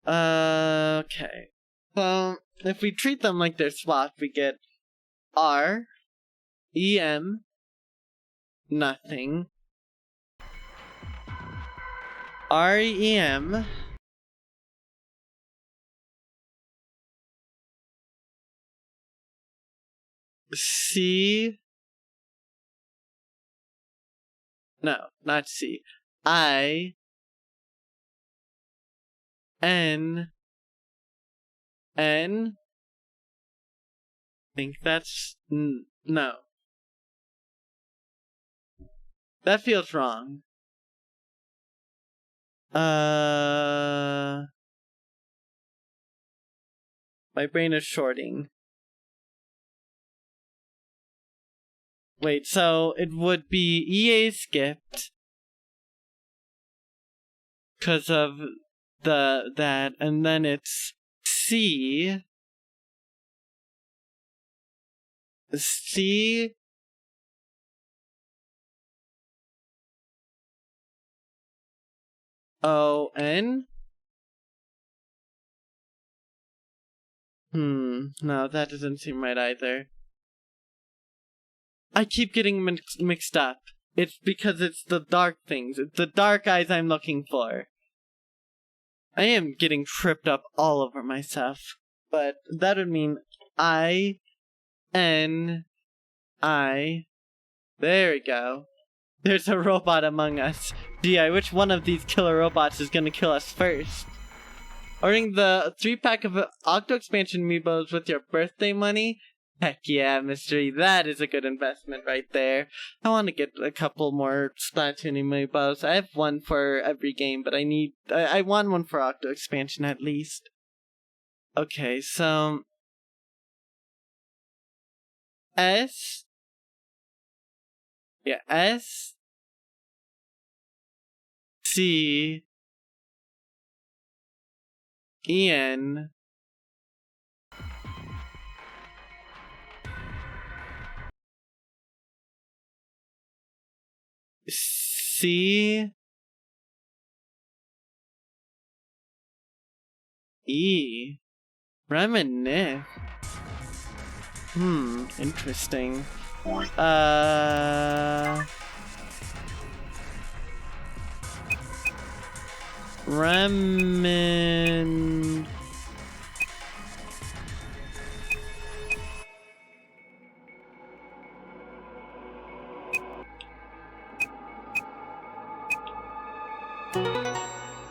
Okay. So, if we treat them like they're swapped, we get R, EM, nothing, REM, C. No, not C. I. N. N. Think that's no. That feels wrong. My brain is shorting. Wait, so it would be EA skipped because of that, and then it's C. C. O. N. No, that doesn't seem right either. I keep getting mixed up. It's because it's the dark things. It's the dark eyes I'm looking for. I am getting tripped up all over myself. But that would mean I. N. I. There we go. There's a robot among us. Gee, which one of these killer robots is gonna kill us first? Ordering the 3-pack of Octo Expansion amiibos with your birthday money? Heck yeah, Mystery. That is a good investment right there. I want to get a couple more Splatoon amiibos. I have one for every game, but I want one for Octo Expansion at least. Okay, so S. Yeah, S. C. En. C. E. Reminisce. Interesting. Remin.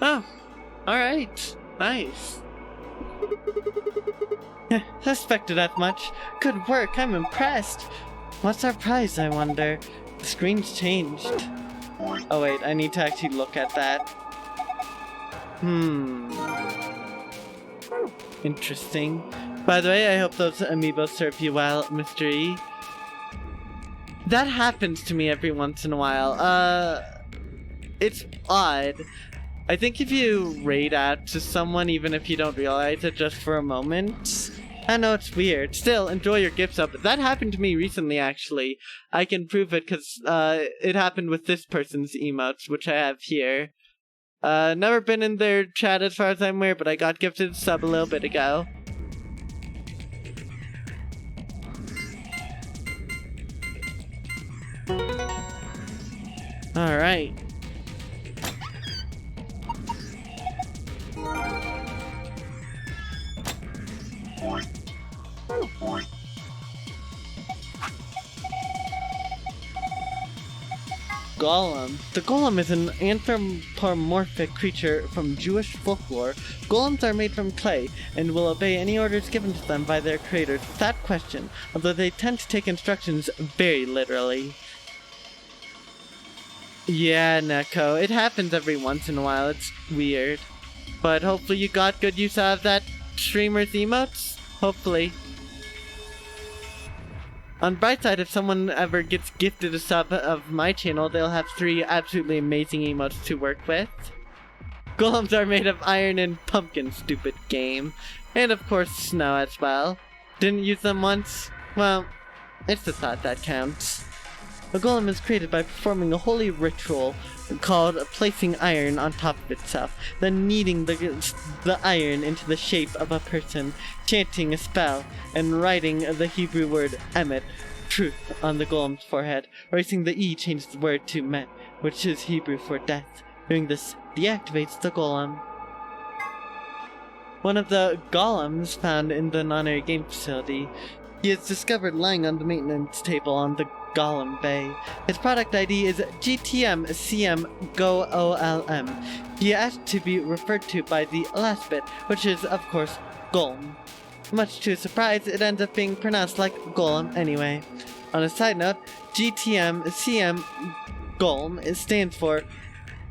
Oh, alright. Nice. Suspected as much. Good work, I'm impressed. What's our prize, I wonder? The screen's changed. Oh wait, I need to actually look at that. Interesting. By the way, I hope those amiibos serve you well, Mr. E. That happens to me every once in a while. It's odd. I think if you raid out to someone, even if you don't realize it just for a moment, I know it's weird. Still, enjoy your gift sub. That happened to me recently, actually. I can prove it because it happened with this person's emotes, which I have here. Never been in their chat as far as I'm aware, but I got gifted a sub a little bit ago. Alright. Golem. The golem is an anthropomorphic creature from Jewish folklore. Golems are made from clay and will obey any orders given to them by their creators without question, although they tend to take instructions very literally. Yeah, Neko, it happens every once in a while. It's weird. But hopefully you got good use out of that streamer's emotes? Hopefully. On the bright side, if someone ever gets gifted a sub of my channel, they'll have 3 absolutely amazing emotes to work with. Golems are made of iron and pumpkin, stupid game. And of course, snow as well. Didn't use them once? Well, it's the thought that counts. A golem is created by performing a holy ritual called placing iron on top of itself, then kneading the iron into the shape of a person, chanting a spell, and writing the Hebrew word emet, truth, on the golem's forehead. Erasing the E changes the word to met, which is Hebrew for death. Doing this deactivates the golem. One of the golems found in the non-area game facility he is discovered lying on the maintenance table on the Golem Bay. His product ID is GTM-CM-GOOLM. He asked to be referred to by the last bit, which is, of course, Golem. Much to his surprise, it ends up being pronounced like Golem anyway. On a side note, GTM-CM-GOLM stands for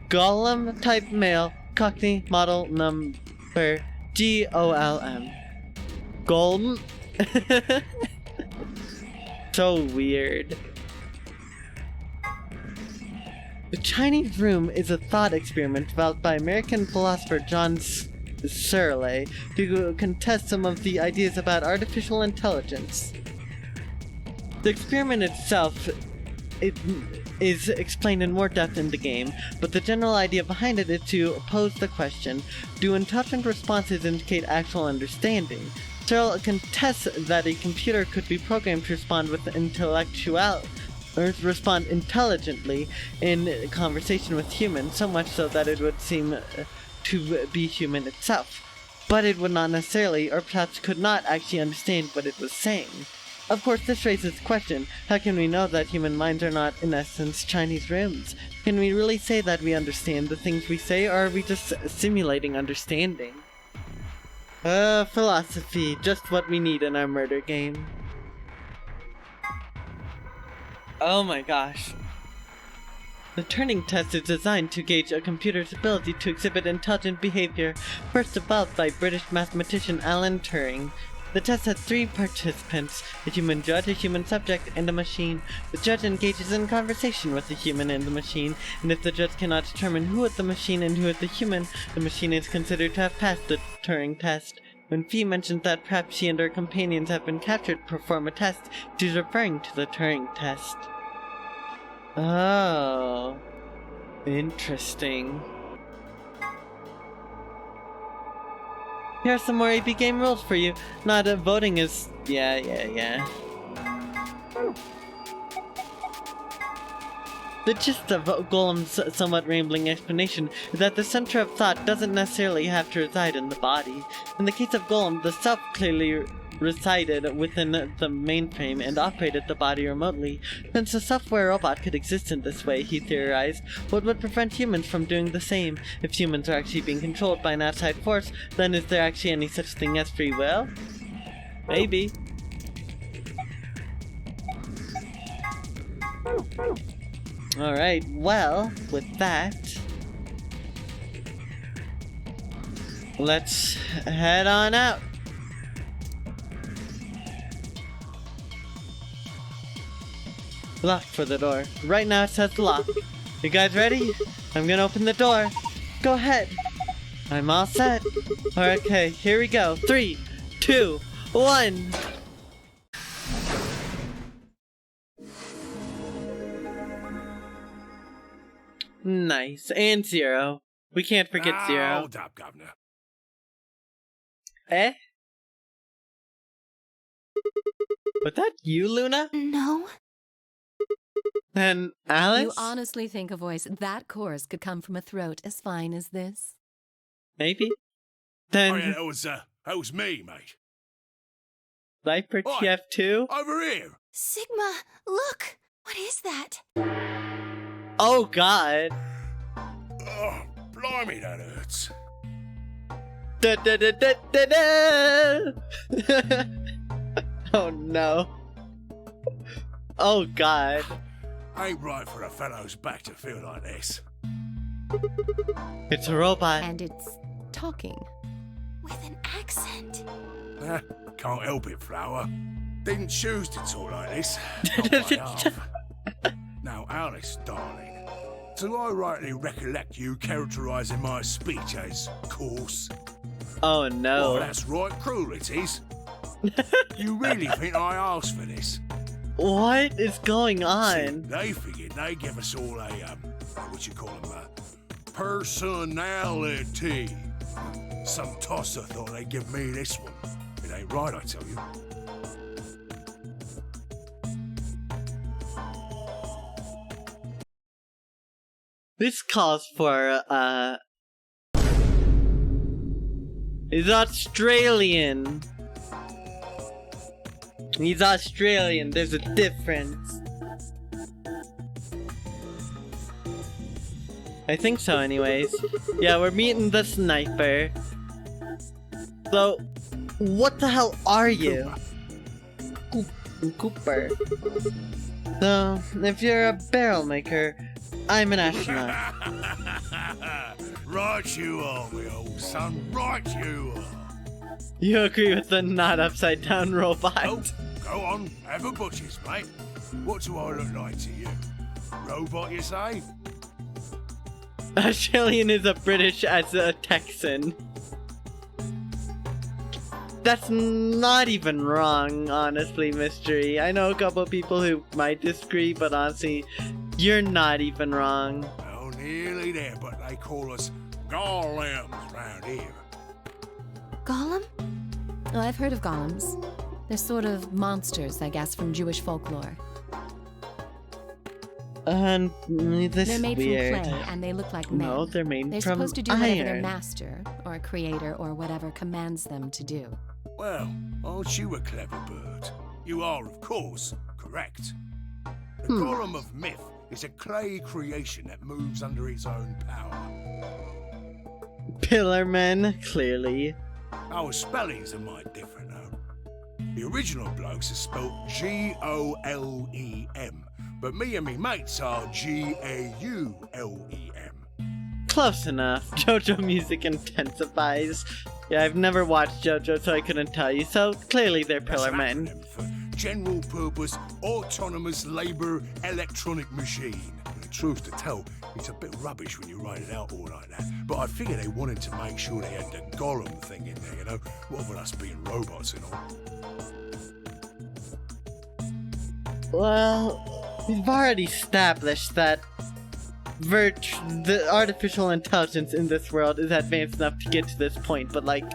Golem Type Male Cockney Model Number GOLM. Golem? So weird. The Chinese Room is a thought experiment developed by American philosopher John Searle to contest some of the ideas about artificial intelligence. The experiment itself is explained in more depth in the game, but the general idea behind it is to pose the question, do intelligent responses indicate actual understanding? Searle contests that a computer could be programmed to respond with respond intelligently in conversation with humans, so much so that it would seem to be human itself. But it would not necessarily, or perhaps could not actually understand what it was saying. Of course, this raises the question, how can we know that human minds are not, in essence, Chinese rooms? Can we really say that we understand the things we say, or are we just simulating understanding? Philosophy, just what we need in our murder game. Oh my gosh. The Turing test is designed to gauge a computer's ability to exhibit intelligent behavior, first developed by British mathematician Alan Turing. The test has 3 participants, a human judge, a human subject, and a machine. The judge engages in conversation with the human and the machine, and if the judge cannot determine who is the machine and who is the human, the machine is considered to have passed the Turing test. When Fee mentions that perhaps she and her companions have been captured to perform a test, she's referring to the Turing test. Oh. Interesting. Here are some more AP game rules for you. Not voting is... Yeah. The gist of Golem's somewhat rambling explanation is that the center of thought doesn't necessarily have to reside in the body. In the case of Golem, the self clearly resided within the mainframe and operated the body remotely. Since a software robot could exist in this way, he theorized, what would prevent humans from doing the same? If humans are actually being controlled by an outside force, then is there actually any such thing as free will? Maybe. Alright, well, with that, let's head on out. Lock for the door. Right now it says lock. You guys ready? I'm gonna open the door. Go ahead. I'm all set. Okay, here we go. 3, 2, 1. Nice. And Zero. We can't forget Zero. Hold up, Governor. Eh? Was that you, Luna? No. And Alice? You honestly think a voice that coarse could come from a throat as fine as this? Maybe. Then Oh, yeah, that was me, mate. Viper Oi. TF2? Over here. Sigma, look! What is that? Oh god. Oh, blimey, that hurts. Da, da, da, da, da, da. Oh no. Oh god. Ain't right for a fellow's back to feel like this. It's a robot. And it's talking. With an accent. Can't help it, Flower. Didn't choose to talk like this. Not by half. Now, Alice, darling, do I rightly recollect you characterising my speech as coarse? Oh no. Well, that's right, cruel it is. You really think I asked for this? What is going See, on? they figured they'd give us all a, what you call them, personality. Some tosser thought they'd give me this one. It ain't right, I tell you. This calls for, is Australian. He's Australian, there's a difference. I think so anyways. Yeah, we're meeting the sniper. So, what the hell are you? Cooper. So, if you're a barrel maker, I'm an astronaut. Right you are, me old son. Right you are. You agree with the not upside down robot? Oh, go on. Have a butchers, mate. What do I look like to you? Robot, you say? Australian is a British as a Texan. That's not even wrong, honestly, Mystery. I know a couple people who might disagree, but honestly, you're not even wrong. Oh, nearly there, but they call us golems round here. Gollum? Oh, I've heard of golems. They're sort of monsters, I guess, from Jewish folklore. This They're made weird. from clay, and they look like men. No, they're made They're from supposed to do whatever their iron. master, or creator, or whatever commands them to do. Well, aren't you a clever bird? You are, of course, correct. The Golem of Myth is a clay creation that moves under its own power. Pillarmen, clearly. Our spellings are might different, though. The original blokes are spelt Golem, but me and me mates are Gaulem. Close enough. JoJo music intensifies. Yeah, I've never watched JoJo, so I couldn't tell you. So clearly they're That's an Pillarmen. acronym for General Purpose Autonomous Labour Electronic Machine. And the truth to tell, it's a bit rubbish when you write it out all like that. But I figure they wanted to make sure they had the Golem thing in there, you know? What with us being robots and all. Well, we've already established that the artificial intelligence in this world is advanced enough to get to this point, but like,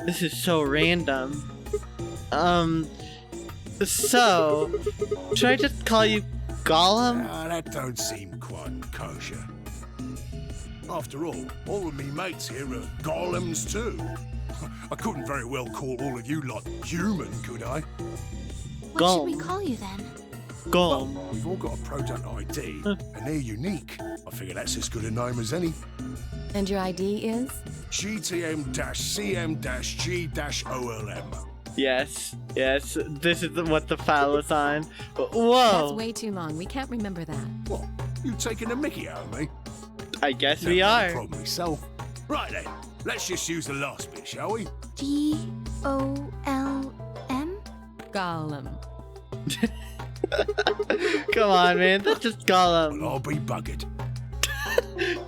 this is so random. So, should I just call you Gollum? That don't seem quite kosher. After all of me mates here are golems too. I couldn't very well call all of you lot human, could I? What should we Gollum. call you then? Gollum. We've all got a product ID, and they're unique. I figure that's as good a name as any. And your ID is? GTM-CM-G-OLM. Yes, this is what the file is on. That's Whoa! way too long. We can't remember that. What? You taking a mickey out of me? I guess No, we not a are. problem myself. Right then, let's just use the last bit, shall we? Golm? Gollum. Come on, man, that's just Gollum. Well, I'll be buggered.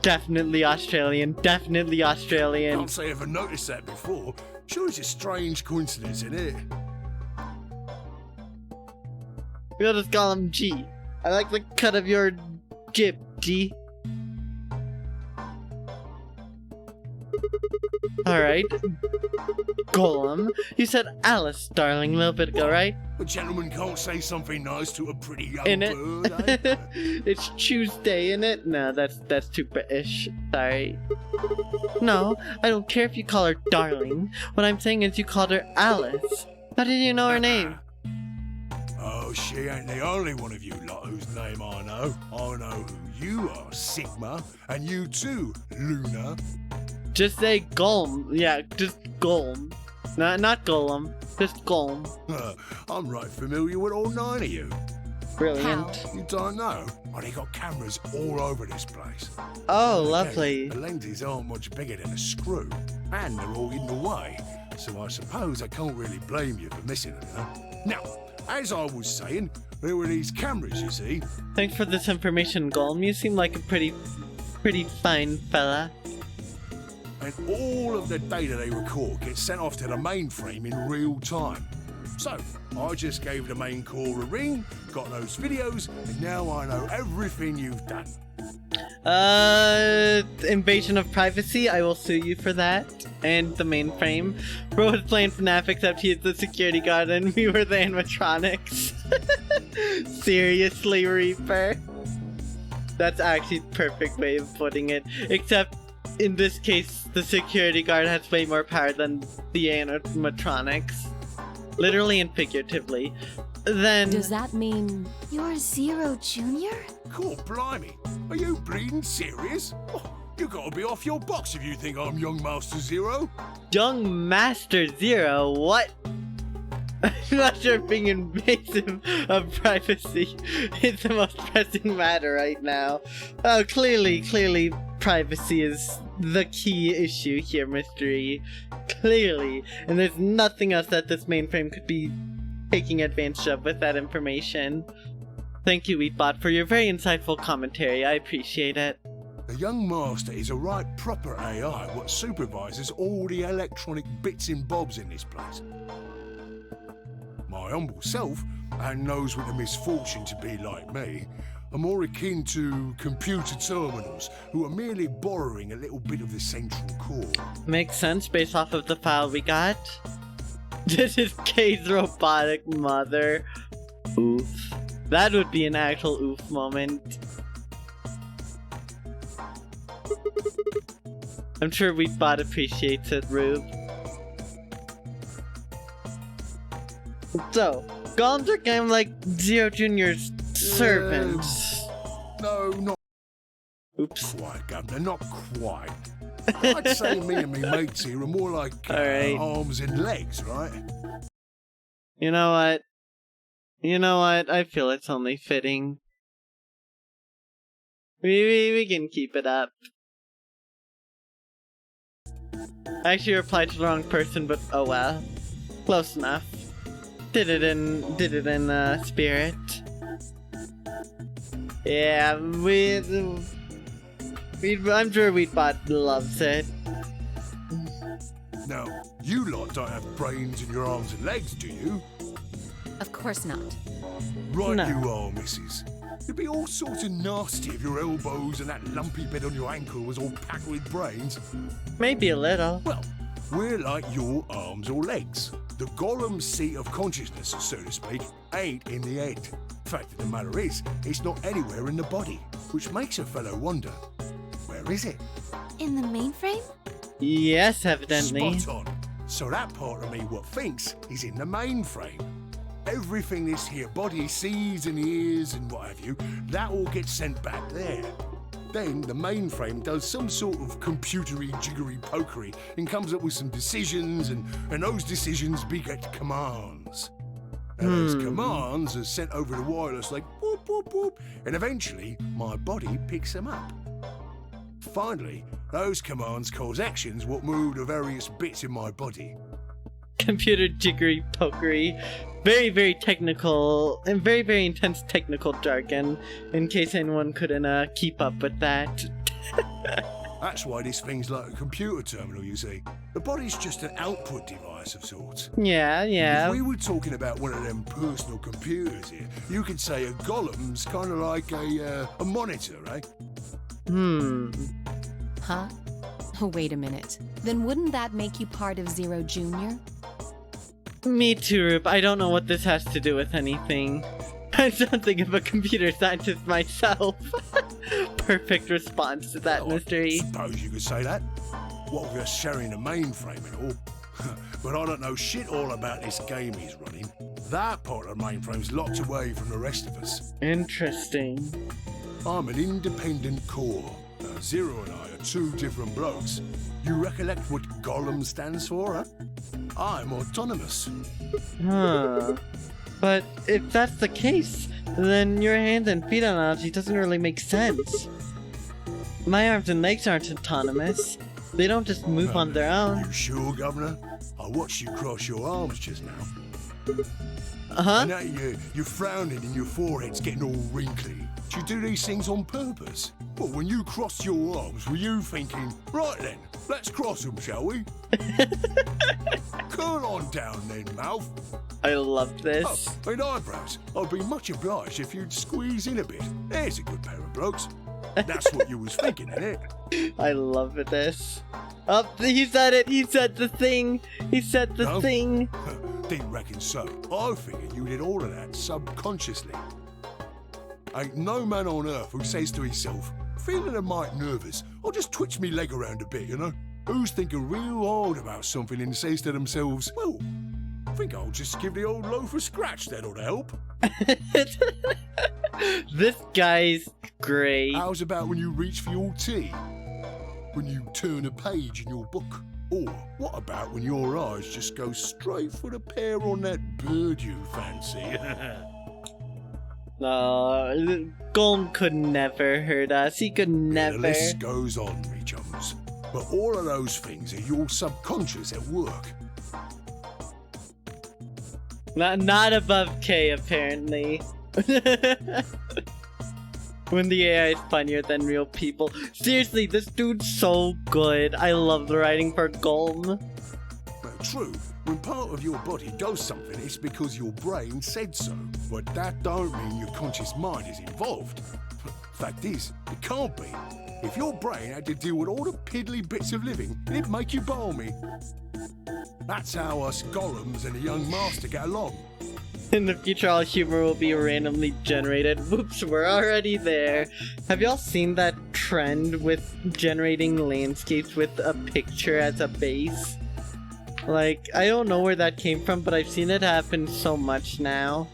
Definitely Australian, definitely Australian. Can't say I've ever noticed that before. Sure, it's a strange coincidence, isn't it? We'll just call him G. I like the cut of your jib, G. Alright. Golem. You said Alice, darling, a little bit ago, right? A gentleman can't say something nice to a pretty young In it. bird, eh? It's Tuesday, in it? No, that's too British. Sorry. No, I don't care if you call her darling. What I'm saying is you called her Alice. How did you know her name? Oh, she ain't the only one of you lot whose name I know. I know who you are, Sigma, and you too, Luna. Just say Golem. Yeah, just Golem. Not Golem. Just Golem. I'm right familiar with all 9 of you. Brilliant. You don't know? Oh, they got cameras all over this place. Oh, Again, lovely. The lenses aren't much bigger than a screw, and they're all in the way. So I suppose I can't really blame you for missing them, you know? Now, as I was saying, there were these cameras, you see. Thanks for this information, Golem. You seem like a pretty fine fella. And all of the data they record gets sent off to the mainframe in real time. So, I just gave the main core a ring, got those videos, and now I know everything you've done. Invasion of privacy, I will sue you for that. And the mainframe. Bro was playing FNAF except he's the security guard and we were the animatronics. Seriously, Reaper? That's actually a perfect way of putting it. Except, in this case, the security guard has way more power than the animatronics. literally and figuratively, then Does that mean You're Zero Junior? Cool, blimey. Are you bleeding serious? Oh, you gotta be off your box if you think I'm young Master Zero. Young Master Zero, what? I'm not sure if being invasive of privacy is the most pressing matter right now. Oh, clearly, privacy is the key issue here, Mystery. Clearly. And there's nothing else that this mainframe could be taking advantage of with that information. Thank you, Wheatbot, for your very insightful commentary. I appreciate it. The young master is a right proper AI what supervises all the electronic bits and bobs in this place. My humble self, and those with the misfortune to be like me, are more akin to computer terminals who are merely borrowing a little bit of the central core. Makes sense based off of the file we got. This is Kay's robotic mother. Oof. That would be an actual oof moment. I'm sure Wheatbot appreciates it, Rube. So, golems are kind of like Zero Jr.'s servants. No, not Oops. quite, Governor, not quite. I'd say me and me mates here are more like Alright. arms and legs, right? You know what? I feel it's only fitting. We can keep it up. I actually replied to the wrong person, but oh well. Close enough. Did it in spirit. Yeah, I'm sure Wheatbot loves it. Now, you lot don't have brains in your arms and legs, do you? Of course not. Right No. you are, missus. It'd be all sorts of nasty if your elbows and that lumpy bit on your ankle was all packed with brains. Maybe a little. Well, we're like your arms or legs. The golem's seat of consciousness, so to speak, ain't in the head. Fact of the matter is, it's not anywhere in the body, which makes a fellow wonder, where is it? In the mainframe? Yes, evidently. Spot on. So that part of me what thinks is in the mainframe. Everything this here body sees and hears and what have you, that all gets sent back there. Then the mainframe does some sort of computery jiggery pokery and comes up with some decisions, and those decisions beget commands. And those commands are sent over the wireless like whoop whoop whoop, and eventually my body picks them up. Finally, those commands cause actions what move the various bits in my body. Computer jiggery pokery. Very, very technical and very, very intense technical jargon, in case anyone couldn't keep up with that. That's why this thing's like a computer terminal, you see. The body's just an output device of sorts. Yeah, yeah. If we were talking about one of them personal computers here, you could say a golem's kind of like a monitor, eh? Huh? Oh, wait a minute. Then wouldn't that make you part of Zero Junior? Me too, Rube. I don't know what this has to do with anything. I'm something of a computer scientist myself. Perfect response to that mystery. I suppose you could say that. What with us sharing a mainframe and all. But I don't know shit all about this game he's running. That part of the mainframe's locked away from the rest of us. Interesting. I'm an independent core. Zero and I are two different blokes. You recollect what Golem stands for, huh? I'm autonomous. Huh. But if that's the case, then your hands and feet analogy doesn't really make sense. My arms and legs aren't autonomous. They don't just move on their own. You sure, Governor? I watched you cross your arms just now. Uh-huh. And now you're frowning and your forehead's getting all wrinkly. Do you do these things on purpose? Well, when you crossed your arms, were you thinking, right then, let's cross them, shall we? Curl on down then, mouth. I love this. Oh, and eyebrows. I'd be much obliged if you'd squeeze in a bit. There's a good pair of blokes. That's what you was thinking, innit? I love this. Oh, he said it. He said the thing. He said the No? thing. Didn't reckon so. I figured you did all of that subconsciously. Ain't no man on earth who says to himself, feeling a mite nervous, I'll just twitch me leg around a bit, you know? Who's thinking real hard about something and says to themselves, well, Think I'll just give the old loaf a scratch, that'll help. This guy's great. How's about when you reach for your tea? When you turn a page in your book? Or what about when your eyes just go straight for the pear on that bird you fancy? No, Golem could never hurt us. He could The never. list goes on, me chums. But all of those things are your subconscious at work. Not above K, apparently. When the AI is funnier than real people. Seriously, this dude's so good. I love the writing for Golem. But true, when part of your body does something, it's because your brain said so. But that don't mean your conscious mind is involved. Fact is, it can't be. If your brain had to deal with all the piddly bits of living, it'd make you balmy. That's how us golems and the young master get along. In the future, all humor will be randomly generated. Whoops, we're already there. Have y'all seen that trend with generating landscapes with a picture as a base? Like, I don't know where that came from, but I've seen it happen so much now.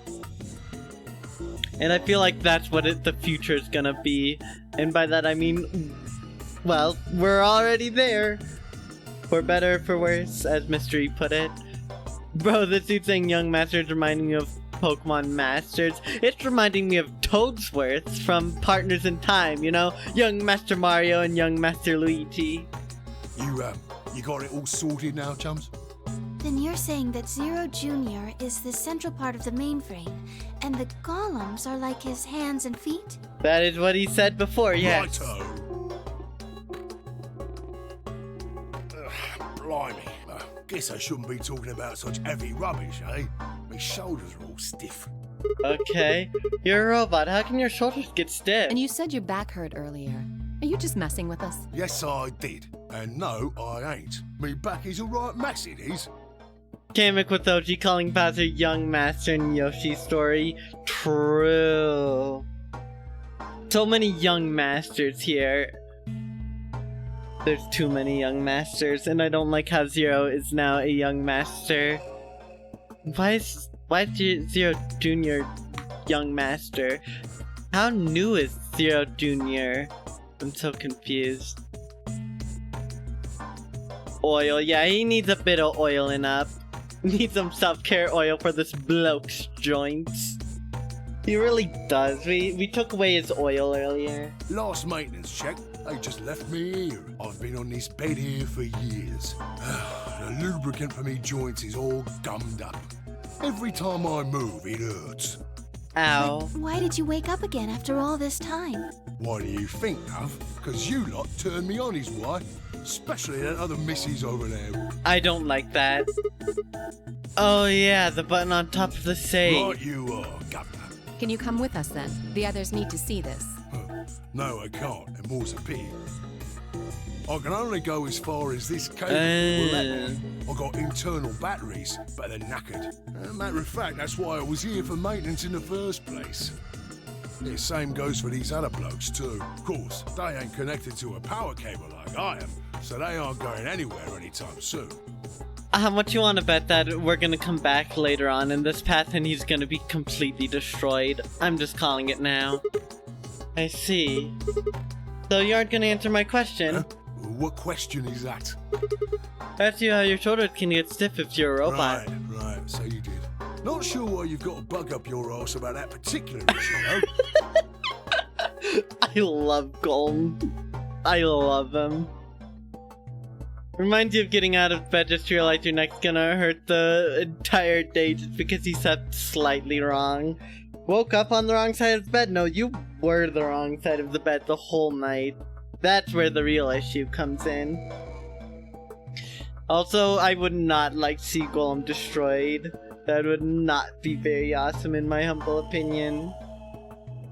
And I feel like that's what the future is gonna be. And by that I mean, well, we're already there. For better or for worse, as Mystery put it. Bro, this dude saying Young Masters reminding me of Pokemon Masters. It's reminding me of Toadsworth from Partners in Time, you know? Young Master Mario and Young Master Luigi. You got it all sorted now, chums? Then you're saying that Zero Jr. is the central part of the mainframe, and the golems are like his hands and feet? That is what he said before, yes. Righto. Blimey. Guess I shouldn't be talking about such heavy rubbish, eh? My shoulders are all stiff. Okay. You're a robot. How can your shoulders get stiff? And you said your back hurt earlier. Are you just messing with us? Yes, I did. And no, I ain't. Me back is a right mess, it is. Kamek with OG calling Bowser Young Master in Yoshi's story. True. So many young masters here. There's too many young masters, and I don't like how Zero is now a young master. Why is Zero Jr. young master? How new is Zero Jr.? I'm so confused. Oil, yeah, he needs a bit of oiling up. Needs some self-care oil for this bloke's joints. He really does. We took away his oil earlier. Last maintenance check, they just left me here. I've been on this bed here for years. The lubricant for me joints is all gummed up. Every time I move, it hurts. Ow. Why did you wake up again after all this time? Why do you think, Huff? Because you lot turned me on is why. Especially that other missus over there. I don't like that. Oh yeah, the button on top of the save. Right you are, Governor. Can you come with us then? The others need to see this. No, I can't, and more's a pity. I can only go as far as this cable will let me. I've got internal batteries, but they're knackered. Matter of fact, that's why I was here for maintenance in the first place. The same goes for these other blokes too. Of course, they ain't connected to a power cable like I am, so they aren't going anywhere anytime soon. How much you want to bet that we're gonna come back later on in this path and he's gonna be completely destroyed? I'm just calling it now. I see. So you aren't gonna answer my question? Huh? What question is that? Ask you how your shoulders can get stiff if you're a robot. Right, so you did. Not sure why you've got a bug up your arse about that particular issue, though. I love Golem. I love him. Reminds you of getting out of bed just to realize your neck's gonna hurt the entire day just because you slept slightly wrong. Woke up on the wrong side of the bed. No, you were the wrong side of the bed the whole night. That's where the real issue comes in. Also, I would not like to see Golem destroyed. That would not be very awesome in my humble opinion.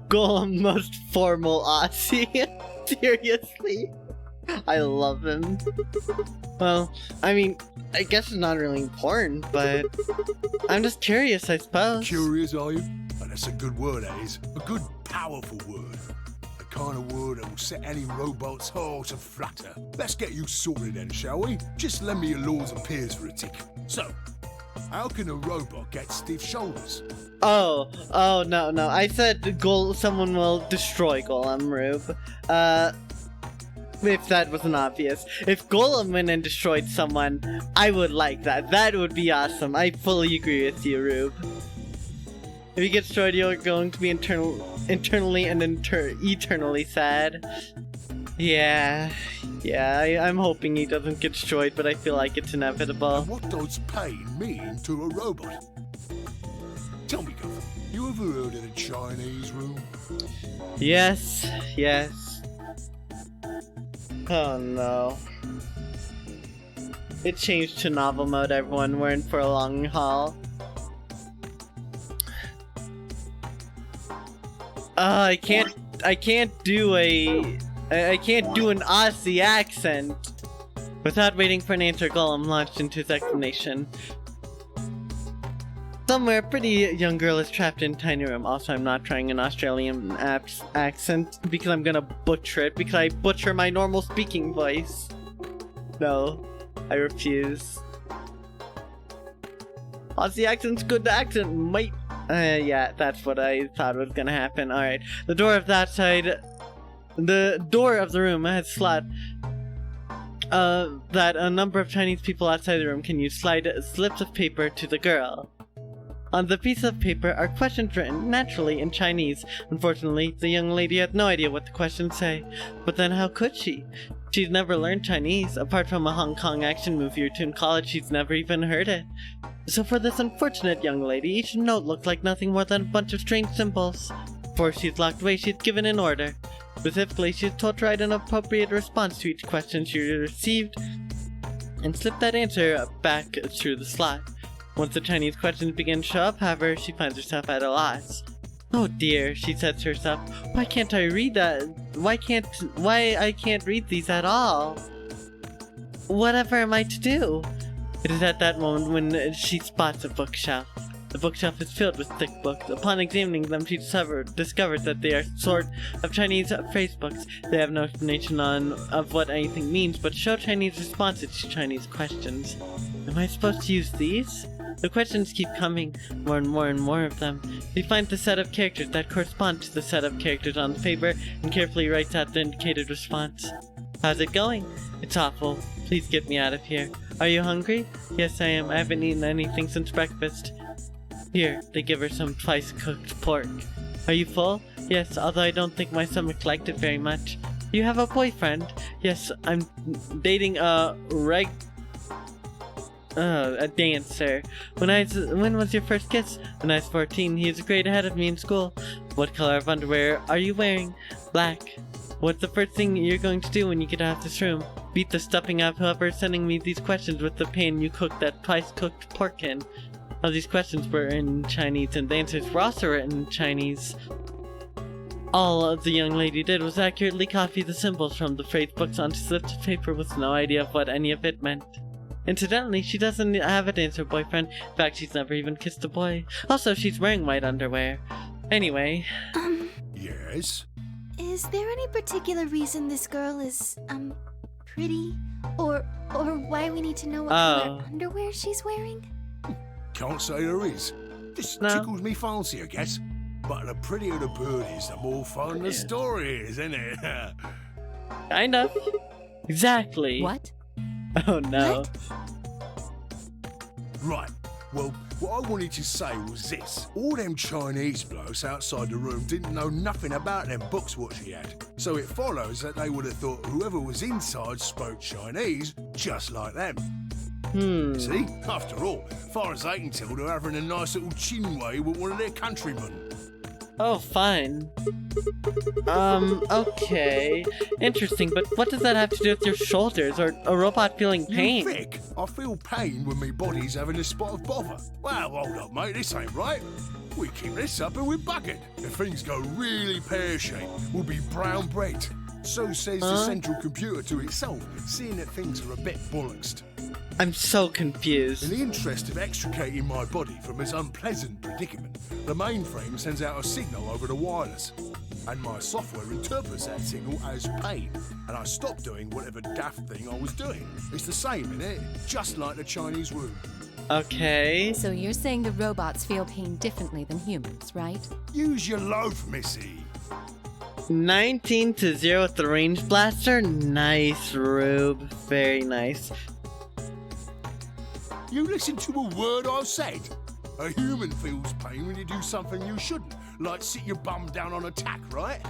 Golem, most formal Aussie. Seriously. I love him. Well, I mean, I guess it's not really important, but I'm just curious, I suppose. Curious, are you? Oh, that's a good word, that is. A good, powerful word. The kind of word that will set any robot's heart to flutter. Let's get you sorted then, shall we? Just lend me your lords and peers for a tick. So, How can a robot get stiff shoulders? Oh, no. I said someone will destroy Golem, Rube. If that wasn't obvious. If Golem went and destroyed someone, I would like that. That would be awesome. I fully agree with you, Rube. If he gets destroyed, you're going to be internally and eternally sad. Yeah, I'm hoping he doesn't get destroyed, but I feel like it's inevitable. And what does pain mean to a robot? Tell me, Governor, you ever heard of the Chinese room? Yes. Oh no. It changed to novel mode, everyone. We're in for a long haul. I can't do an Aussie accent without waiting for an answer. Golem launched into his explanation. Somewhere, a pretty young girl is trapped in a tiny room. Also, I'm not trying an Australian accent because I'm gonna butcher it, because I butcher my normal speaking voice. No, I refuse. Aussie accent's good accent, mate. Yeah, that's what I thought was gonna happen. Alright, the door of the room has slot that a number of Chinese people outside the room can use. Slide slips of paper to the girl. On the piece of paper are questions written naturally in Chinese. Unfortunately, the young lady had no idea what the questions say. But then how could she? She's never learned Chinese. Apart from a Hong Kong action movie or two in college, she's never even heard it. So for this unfortunate young lady, each note looked like nothing more than a bunch of strange symbols. Before she's locked away, she's given an order. Specifically, she's told to write an appropriate response to each question she received and slip that answer back through the slot. Once the Chinese questions begin to show up, however, she finds herself at a loss. Oh dear, she says to herself, why can't I read that? Why I can't read these at all? Whatever am I to do? It is at that moment when she spots a bookshelf. The bookshelf is filled with thick books. Upon examining them, she discovers that they are sort of Chinese phrase books. They have no explanation of what anything means, but show Chinese responses to Chinese questions. Am I supposed to use these? The questions keep coming, more and more of them. She finds the set of characters that correspond to the set of characters on the paper and carefully writes out the indicated response. How's it going? It's awful. Please get me out of here. Are you hungry? Yes, I am. I haven't eaten anything since breakfast. Here, they give her some twice-cooked pork. Are you full? Yes, although I don't think my stomach liked it very much. You have a boyfriend? Yes, I'm dating a dancer. When was your first kiss? When I was 14. He is a grade ahead of me in school. What color of underwear are you wearing? Black. What's the first thing you're going to do when you get out of this room? Beat the stuffing out of whoever is sending me these questions with the pan you cooked that twice-cooked pork in. All these questions were in Chinese, and the answers were also written in Chinese. All the young lady did was accurately copy the symbols from the phrase books onto slips of paper with no idea of what any of it meant. Incidentally, she doesn't have a dancer boyfriend. In fact, she's never even kissed a boy. Also, she's wearing white underwear. Anyway. Yes? Is there any particular reason this girl is, pretty? Or why we need to know what color underwear she's wearing? Can't say there is. This tickles me fancy, I guess. But the prettier the bird is, the more fun the story is, isn't it? Kind of. Exactly. What? Oh no. Right. Well, what I wanted to say was this. All them Chinese blokes outside the room didn't know nothing about them books what she had. So it follows that they would have thought whoever was inside spoke Chinese just like them. See? After all, far as they can tell, they're having a nice little chinway with one of their countrymen. Oh, fine. Okay. Interesting, but what does that have to do with your shoulders or a robot feeling pain? You think I feel pain when my body's having a spot of bother? Well, hold up, mate, this ain't right. We keep this up and we're buggered. If things go really pear-shaped, we'll be brown bread. So says the central computer to itself, seeing that things are a bit bollocksed. I'm so confused. In the interest of extricating my body from this unpleasant predicament, the mainframe sends out a signal over the wireless. and my software interprets that signal as pain, and I stop doing whatever daft thing I was doing. It's the same, innit? Just like the Chinese room. Okay. So you're saying the robots feel pain differently than humans, right? Use your loaf, missy. 19 to 0 with the range blaster. Nice, Rube. Very nice. You listen to a word I said. A human feels pain when you do something you shouldn't, like sit your bum down on a tack, right?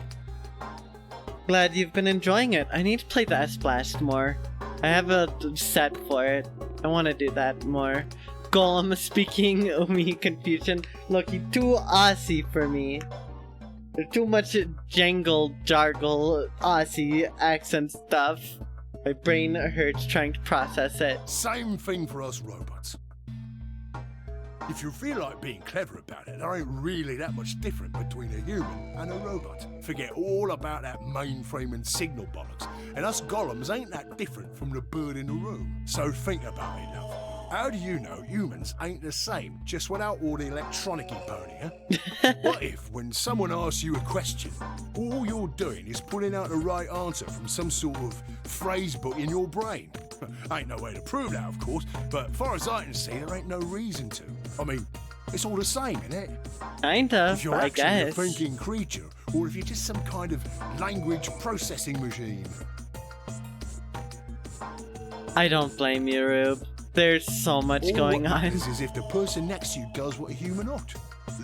Glad you've been enjoying it. I need to play the S-Blast more. I have a set for it. I want to do that more. Golem speaking Umi confusion. Loki, too Aussie for me. There's too much jangle, jargle, Aussie accent stuff. My brain hurts trying to process it. Same thing for us robots. If you feel like being clever about it, there ain't really that much different between a human and a robot. Forget all about that mainframe and signal bollocks. And us golems ain't that different from the bird in the room. So think about it, love. How do you know humans ain't the same, just without all the electronic-y pony, huh? What if, when someone asks you a question, all you're doing is pulling out the right answer from some sort of phrase book in your brain? Ain't no way to prove that, of course, but far as I can see, there ain't no reason to. I mean, it's all the same, innit? Kind of, If you're I actually guess. a thinking creature, or if you're just some kind of language processing machine. I don't blame you, Rube. There's so much All going what on. matters is if the person next to you does what a human ought.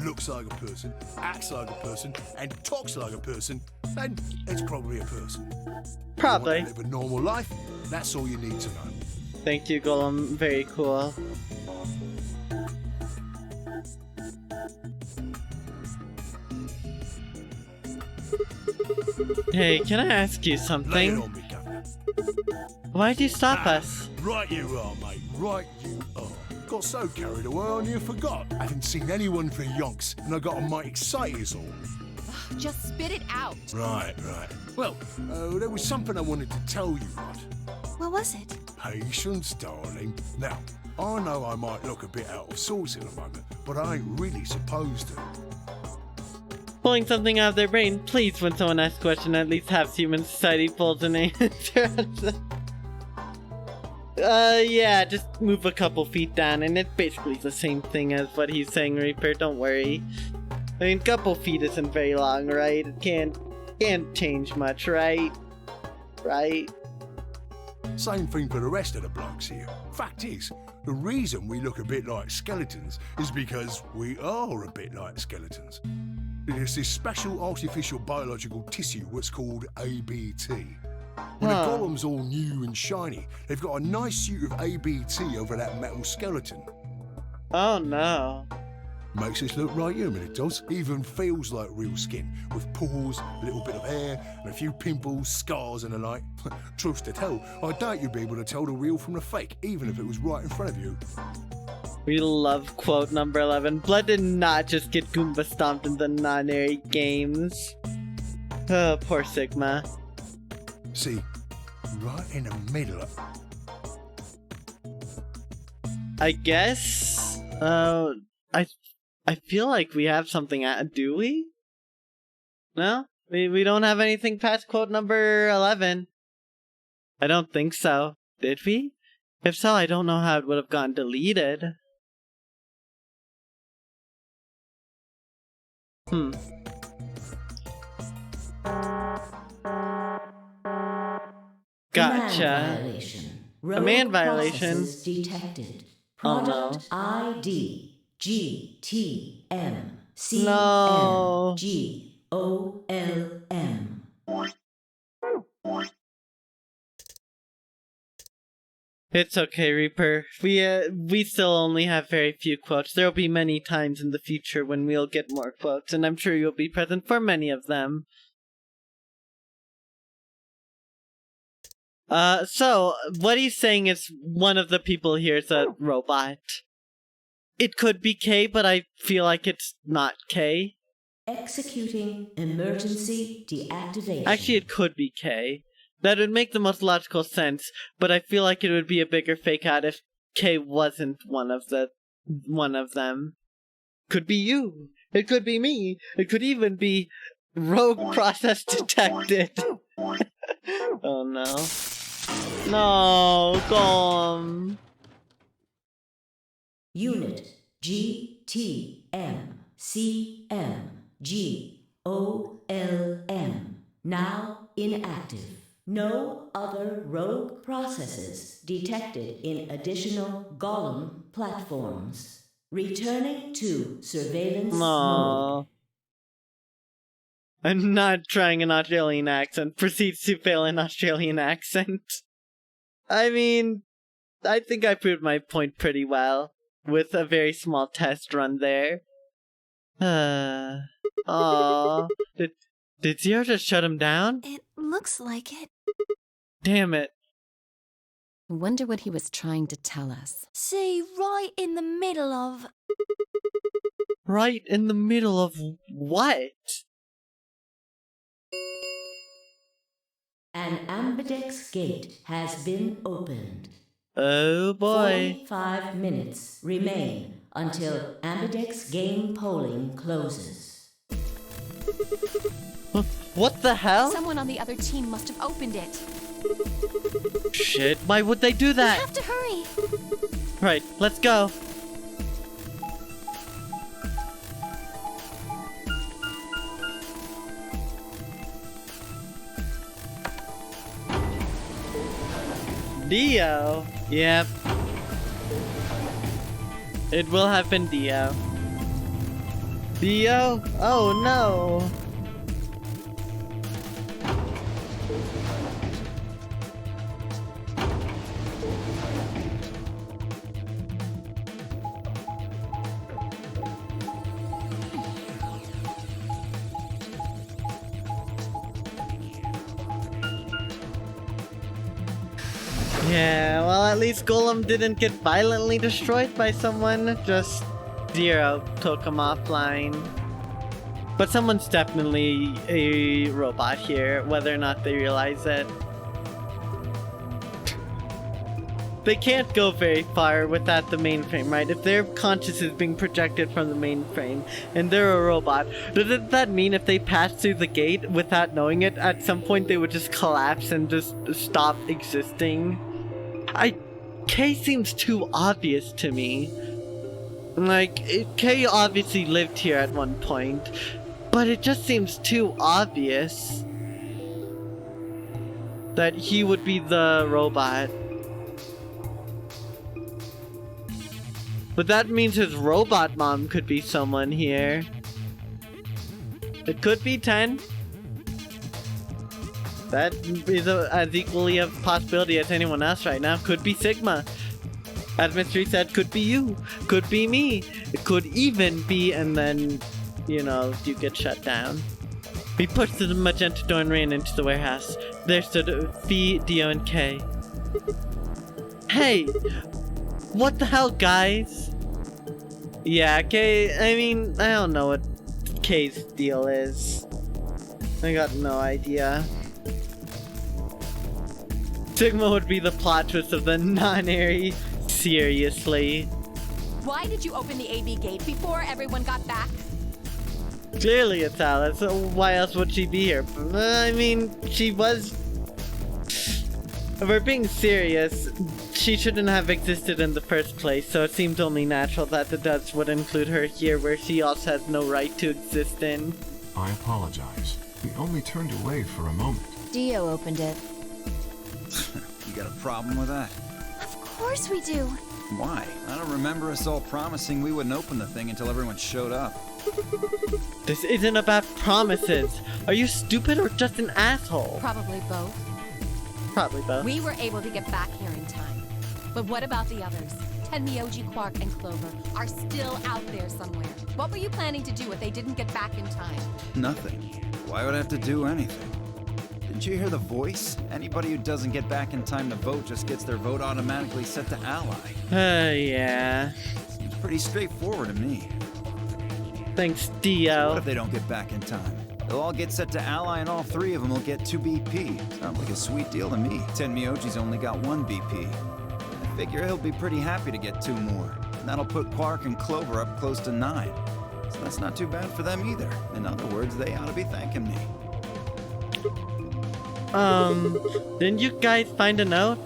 Looks like a person, acts like a person, and talks like a person, then it's probably a person. Probably. You want to live a normal life? That's all you need to know. Thank you, Golem. Very cool. Hey, can I ask you Lay it something? on me, Governor. Why'd you stop us? Right you are, mate. Right you are. Got so carried away I near forgot. I haven't seen anyone for yonks, and I got a mite excited is all. Just spit it out. Right. Well, there was something I wanted to tell you, Rod. What was it? Patience, darling. Now, I know I might look a bit out of sorts in a moment, but I ain't really supposed to. Pulling something out of their brain. Please, when someone asks a question, at least have human society pulls an answer. Yeah, just move a couple feet down, and it's basically the same thing as what he's saying, Reaper. Don't worry. I mean, couple feet isn't very long, right? It can't change much, right? Right? Same thing for the rest of the blokes here. Fact is, the reason we look a bit like skeletons is because we are a bit like skeletons. There's this special artificial biological tissue what's called ABT. When a golem's all new and shiny, they've got a nice suit of ABT over that metal skeleton. Oh no. Makes us look right human, it does. Even feels like real skin, with pores, a little bit of hair, and a few pimples, scars and the like. Truth to tell, I doubt you'd be able to tell the real from the fake, even if it was right in front of you. We love quote number 11. Blood did not just get Goomba stomped in the non-airy games. Oh, poor Sigma. See, right in the middle of... I guess, I feel like we have something do we? No? We don't have anything past quote number 11. I don't think so. Did we? If so, I don't know how it would have gotten deleted. Gotcha. Command violation. Command violation. Processes detected. Oh, no. Product ID GTM No. CMGOLM. It's okay, Reaper. We still only have very few quotes. There'll be many times in the future when we'll get more quotes, and I'm sure you'll be present for many of them. So, what he's saying is one of the people here is a robot. It could be K, but I feel like it's not K. Executing emergency deactivation. Actually, it could be K. That would make the most logical sense, but I feel like it would be a bigger fake out if K wasn't one of them. Could be you. It could be me. It could even be Rogue process detected. Oh no. No, Golem. Unit GTMCMGOLM now inactive. No other rogue processes detected in additional Golem platforms. Returning to surveillance mode. Aww. I'm not trying an Australian accent. Proceeds to fail an Australian accent. I mean, I think I proved my point pretty well with a very small test run there. Aww. Did Zero just shut him down? It looks like it. Damn it. I wonder what he was trying to tell us. See, right in the middle of... Right in the middle of what? An Ambidex gate has been opened. Oh boy. 45 minutes remain until Ambidex game polling closes. What the hell? Someone on the other team must have opened it. Shit, why would they do We that? have to hurry. Right, let's go. Dio. Yep. It will have been Dio. Dio? Oh no. Yeah, well, at least Golem didn't get violently destroyed by someone. Just Zero took him offline. But someone's definitely a robot here, whether or not they realize it. They can't go very far without the mainframe, right? If their conscious is being projected from the mainframe and they're a robot, doesn't that mean if they pass through the gate without knowing it, at some point they would just collapse and just stop existing? K seems too obvious to me. Like, K obviously lived here at one point, but it just seems too obvious that he would be the robot. But that means his robot mom could be someone here. It could be 10. That is as equally a possibility as anyone else right now. Could be Sigma. As Mystery said, could be you. Could be me. It could even be, and then, you know, you get shut down. We pushed the magenta door and ran into the warehouse. There stood Phi, Dio, and K. Hey! What the hell, guys? Yeah, K, I mean, I don't know what K's deal is. I got no idea. Sigma would be the plot twist of the non-airy. Seriously. Why did you open the AV gate before everyone got back? Clearly it's Alice. So why else would she be here? I mean, she was... If we're being serious, she shouldn't have existed in the first place, so it seemed only natural that the Duds would include her here where she also has no right to exist in. I apologize. We only turned away for a moment. Dio opened it. You got a problem with that? Of course we do. Why? I don't remember us all promising we wouldn't open the thing until everyone showed up. This isn't about promises. Are you stupid or just an asshole? Probably both. Probably both. We were able to get back here in time. But what about the others? Tenmyoji, Quark, and Clover are still out there somewhere. What were you planning to do if they didn't get back in time? Nothing. Why would I have to do anything? Didn't you hear the voice? Anybody who doesn't get back in time to vote just gets their vote automatically set to ally. Yeah. Seems pretty straightforward to me. Thanks, What Dio. if they don't get back in time? They'll all get set to ally and all three of them will get 2 BP. Sounds like a sweet deal to me. Tenmyoji's only got 1 BP. I figure he'll be pretty happy to get 2 more. And that'll put Quark and Clover up close to 9. So that's not too bad for them either. In other words, they ought to be thanking me. Didn't you guys find a note?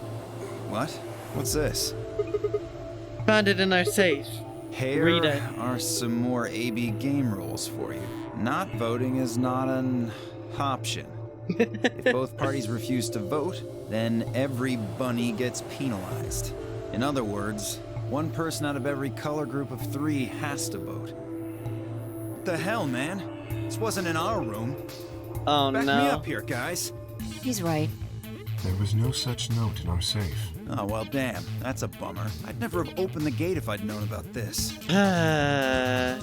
What? What's this? Found it in our safe. Here Read it. are some more AB game rules for you. Not voting is not an option. If both parties refuse to vote, then every bunny gets penalized. In other words, one person out of every color group of 3 has to vote. What the hell, man? This wasn't in our room. Oh Back no. me up here, guys. He's right. There was no such note in our safe. Oh, well, damn. That's a bummer. I'd never have opened the gate if I'd known about this.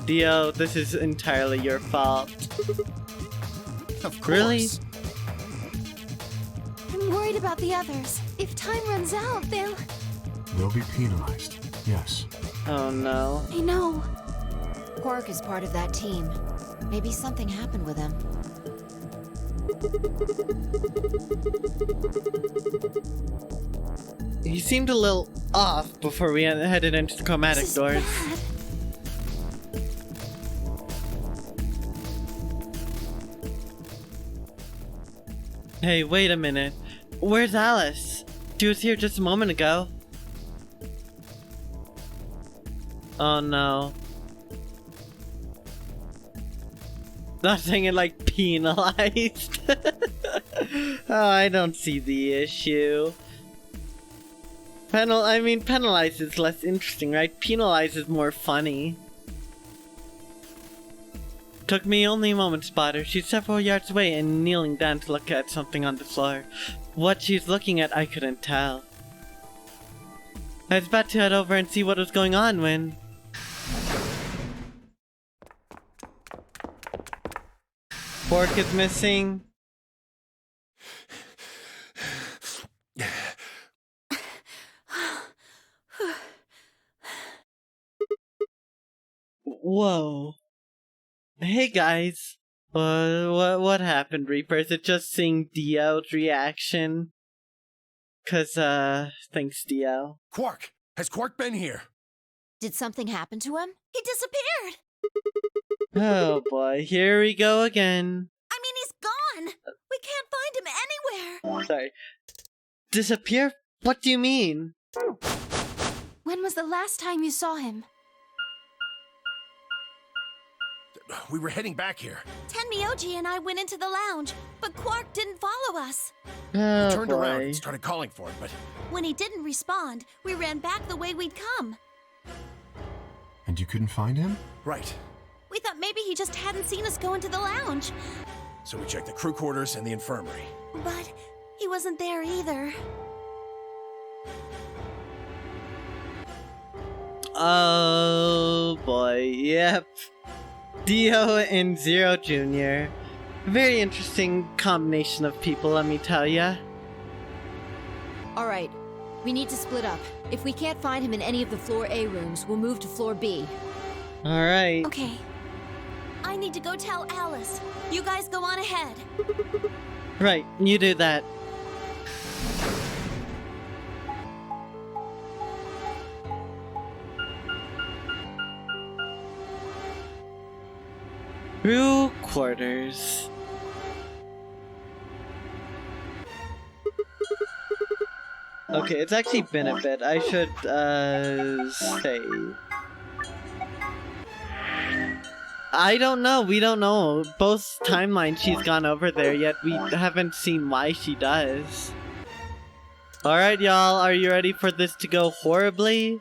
Dio, this is entirely your fault. Of course. Really? I'm worried about the others. If time runs out, They'll be penalized. Yes. Oh no. I know. Quark is part of that team. Maybe something happened with him. He seemed a little off before we headed into the chromatic This is doors. bad. Hey, wait a minute. Where's Alice? She was here just a moment ago. Oh no. Not saying it like penalized. Oh, I don't see the issue. Penalize is less interesting, right? Penalize is more funny. Took me only a moment to spot her. She's several yards away and kneeling down to look at something on the floor. What she's looking at, I couldn't tell. I was about to head over and see what was going on when... Quark is missing. Whoa. Hey guys. What happened, Reaper? Is it just seeing Dio's reaction? Cause, thanks, Dio. Quark! Has Quark been here? Did something happen to him? He disappeared. Oh boy, here we go again. I mean, he's gone. We can't find him anywhere. Sorry. Disappear? What do you mean? When was the last time you saw him? We were heading back here. Tenmyoji and I went into the lounge, but Quark didn't follow us. Oh We turned boy. around and started calling for him, but When he didn't respond, we ran back the way we'd come. And you couldn't find him? right. We thought maybe he just hadn't seen us go into the lounge. So we checked the crew quarters and the infirmary. But he wasn't there either. Oh boy, yep. Dio and Zero Jr. Very interesting combination of people, let me tell ya. Alright, we need to split up. If we can't find him in any of the Floor A rooms, we'll move to Floor B. Alright. Okay. I need to go tell Alice. You guys go on ahead. Right, you do that. Crew quarters. Okay, it's actually been a bit. I should, say. I don't know. We don't know. Both timelines she's gone over there, yet we haven't seen why she does. Alright, y'all. Are you ready for this to go horribly?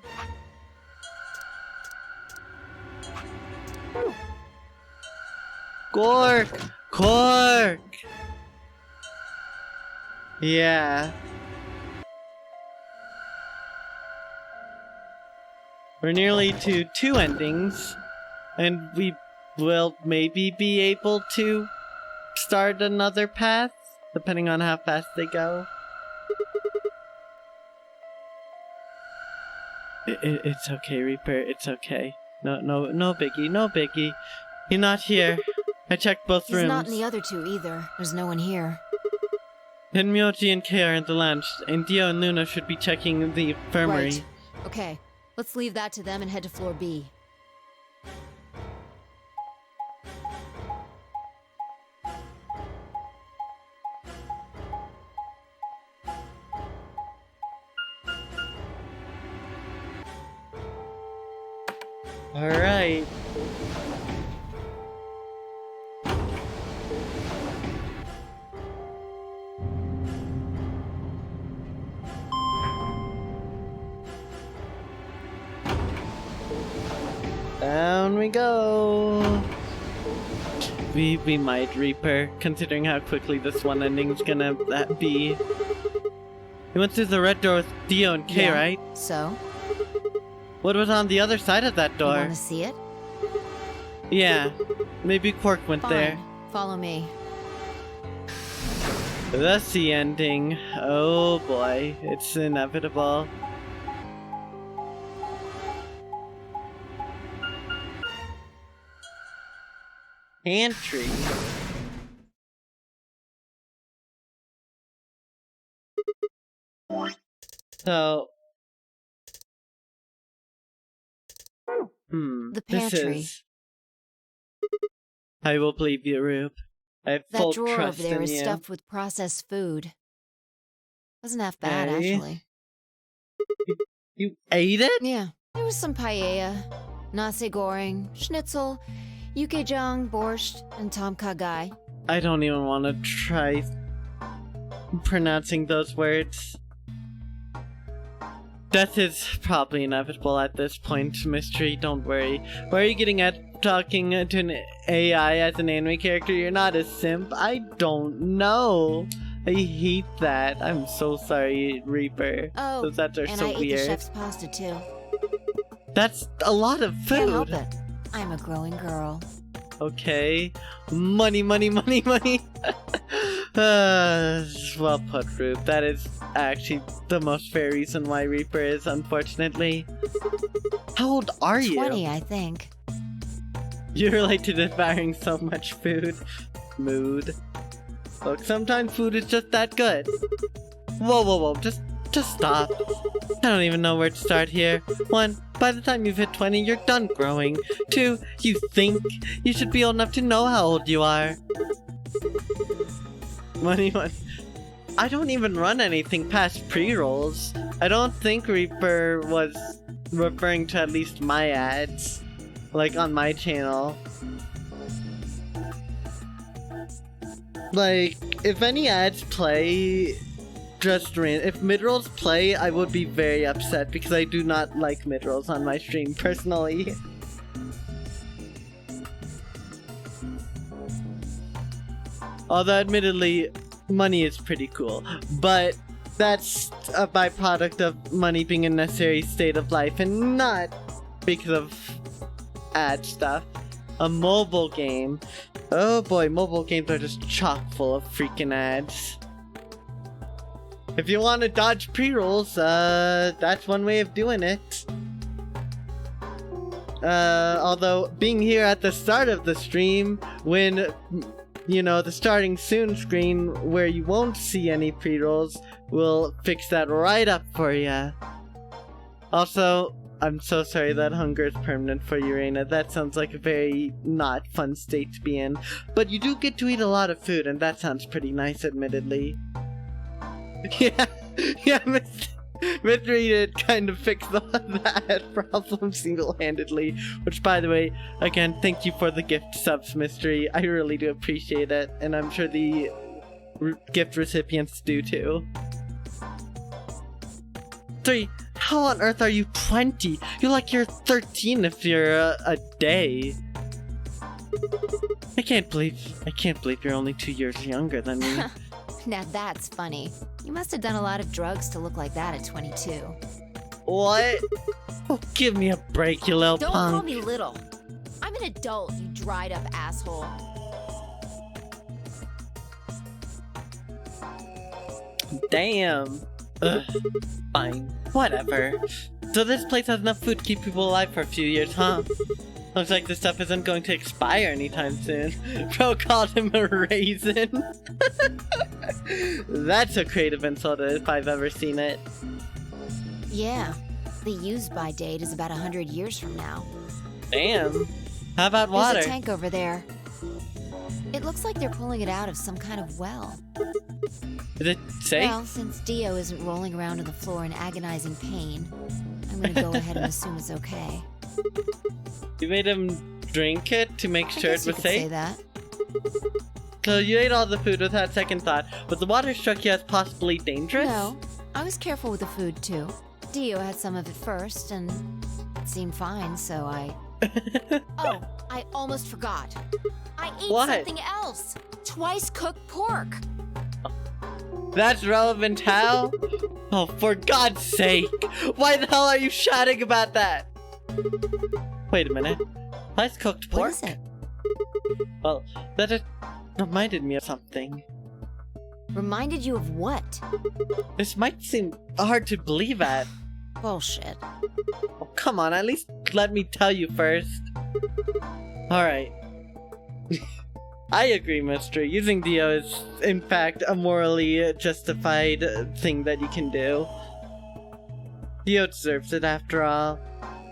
Quark! Quark! Yeah. We're nearly to 2 endings, and we will maybe be able to start another path, depending on how fast they go. It's okay, Reaper. It's okay. No biggie. No biggie. You're not here. I checked both He's rooms. not in the other two either. There's no one here. Tenmyoji and Kei are in the lounge, and Dio and Luna should be checking the infirmary. Right. Okay, let's leave that to them and head to Floor B. Alright. Down we go. We might Reaper, considering how quickly this one ending's gonna be. We went through the red door with Dio and Kay, Yeah. right? So, What was on the other side of that you door? want to see it? Yeah, maybe Quark went there. Fine. Follow me. The sea ending. Oh boy, it's inevitable. Pantry. So, The this pantry. is. I will believe you, Rube. I have That full drawer trust over there in is you. stuffed with processed food. Wasn't half bad, Hey. actually. You ate it? Yeah, there was some paella, nasi goreng, schnitzel, yukejang, borscht, and tom kha gai. I don't even want to try pronouncing those words. Death is probably inevitable at this point, Mystery, don't worry. Why are you getting at talking to an AI as an anime character? You're not a simp. I don't know. I hate that. I'm so sorry, Reaper. Oh, Those ads are and so I ate the weird. chef's pasta too. That's a lot of Can't help food. it. I'm a growing girl. Okay. Money, money, money, money. Well put, Rube. That is actually the most fair reason why Reaper is, unfortunately. How old are you? 20, I think. You relate to devouring so much food. Mood. Look, sometimes food is just that good. Whoa, whoa, whoa. Just stop. I don't even know where to start here. 1, by the time you've hit 20, you're done growing. 2, you think you should be old enough to know how old you are. Money. I don't even run anything past pre-rolls. I don't think Reaper was referring to at least my ads. Like, on my channel. Like, if any ads play, if mid-rolls play, I would be very upset because I do not like mid-rolls on my stream, personally. Although, admittedly, money is pretty cool, but that's a byproduct of money being a necessary state of life and not because of ad stuff. A mobile game. Oh boy, mobile games are just chock full of freaking ads. If you want to dodge pre-rolls, that's one way of doing it. Although, being here at the start of the stream, when, you know, the starting soon screen where you won't see any pre-rolls, will fix that right up for ya. Also, I'm so sorry that hunger is permanent for you, Reina. That sounds like a very not fun state to be in. But you do get to eat a lot of food, and that sounds pretty nice, admittedly. Yeah, Mystery did kind of fix that problem single-handedly. Which, by the way, again, thank you for the gift subs, Mystery. I really do appreciate it, and I'm sure the gift recipients do too. 3. How on earth are you 20? You're like you're 13 if you're a day. I can't believe you're only 2 years younger than me. Now that's funny. You must have done a lot of drugs to look like that at 22. What? Oh, give me a break, you little Don't punk. call me little. I'm an adult, you dried up asshole. Damn. Ugh. Fine. Whatever. So this place has enough food to keep people alive for a few years, huh? Looks like this stuff isn't going to expire anytime soon. Bro called him a raisin. That's a creative insult if I've ever seen it. Yeah, the use-by date is about 100 years from now. Damn. How about water? There's a tank over there. It looks like they're pulling it out of some kind of well. Is it safe? Well, since Dio isn't rolling around on the floor in agonizing pain, I'm gonna go ahead and assume it's okay. You made him drink it to make sure it was Say safe? that. So you ate all the food without second thought, but the water struck you as possibly dangerous? No, I was careful with the food too. Dio had some of it first, and it seemed fine, so I... Oh, I almost forgot. I ate What? something else. Twice cooked pork. That's relevant how? Oh, for God's sake! Why the hell are you shouting about that? Wait a minute. Twice cooked pork? What is it? Well, that just reminded me of something. Reminded you of what? This might seem hard to believe at. Bullshit. Oh, come on, at least let me tell you first. Alright. I agree, Mister. Using Dio is, in fact, a morally justified thing that you can do. Dio deserves it, after all.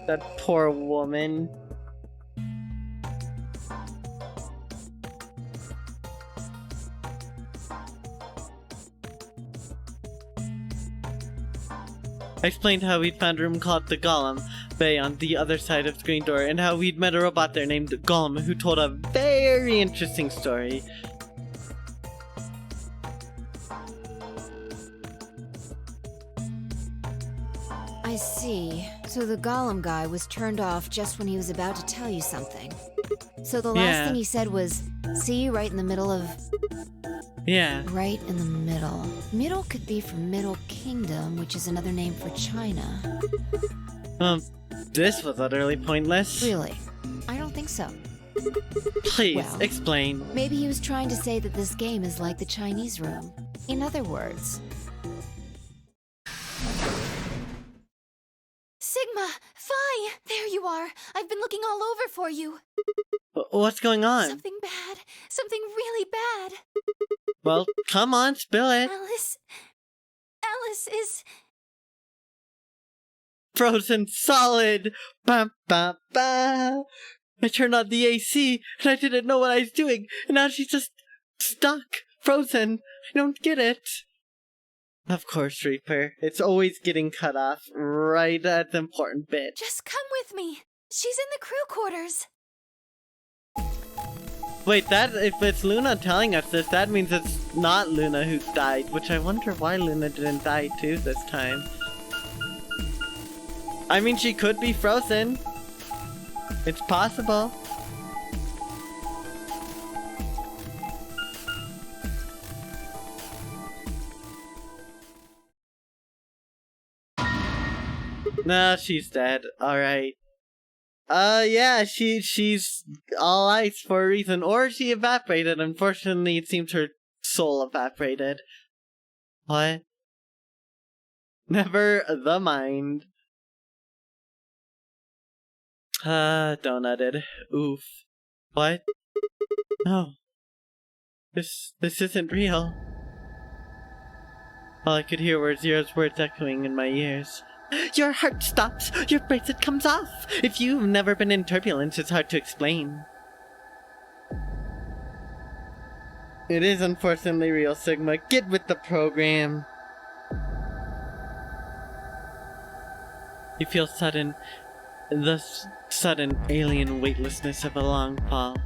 That poor woman. I explained how we'd found a room called the Golem Bay on the other side of the screen door, and how we'd met a robot there named Golem who told a very interesting story. I see. So the Golem guy was turned off just when he was about to tell you something. So the last Yeah. thing he said was, see you right in the middle of... Yeah. Right in the middle. Middle could be from Middle Kingdom, which is another name for China. This was utterly pointless. Really? I don't think so. Please, Well. explain. Maybe he was trying to say that this game is like the Chinese room. In other words, Sigma, Phi, there you are. I've been looking all over for you. What's going on? Something bad. Something really bad. Well, come on, spill it. Alice is... Frozen solid! Ba ba ba! I turned on the AC, and I didn't know what I was doing, and now she's just stuck, frozen. I don't get it. Of course, Reaper. It's always getting cut off right at the important bit. Just come with me. She's in the crew quarters. Wait, that if it's Luna telling us this, that means it's not Luna who died, which I wonder why Luna didn't die too this time. I mean, she could be frozen. It's possible. No, she's dead. Alright. Yeah, she's all ice for a reason. Or she evaporated. Unfortunately, it seems her soul evaporated. What? Never the mind. Donutted. Oof. What? No. This isn't real. All I could hear were Zero's words echoing in my ears. Your heart stops! Your bracelet comes off! If you've never been in turbulence, it's hard to explain. It is unfortunately real, Sigma. Get with the program. You feel the sudden alien weightlessness of a long fall.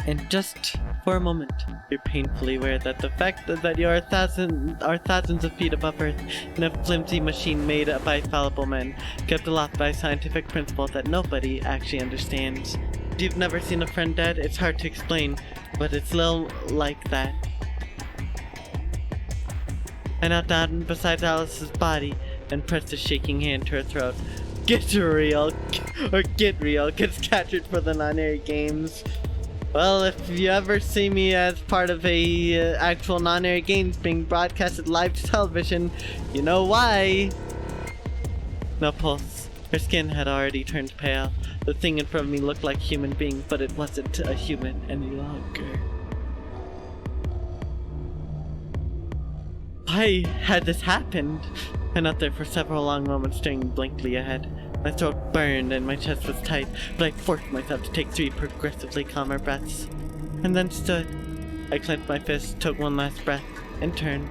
And just for a moment, you're painfully aware that the fact that you are thousands of feet above Earth in a flimsy machine made by fallible men, kept aloft by a scientific principle that nobody actually understands. If you've never seen a friend dead, it's hard to explain, but it's a little like that. I knelt down beside Alice's body and pressed a shaking hand to her throat. Get real, or get real, gets captured for the non-airy games. Well, if you ever see me as part of a actual non-airy games being broadcasted live to television, you know why. No pulse. Her skin had already turned pale. The thing in front of me looked like a human being, but it wasn't a human any longer. Why had this happened? I knelt there for several long moments, staring blankly ahead. My throat burned and my chest was tight, but I forced myself to take 3 progressively calmer breaths. And then stood. I clenched my fist, took one last breath, and turned.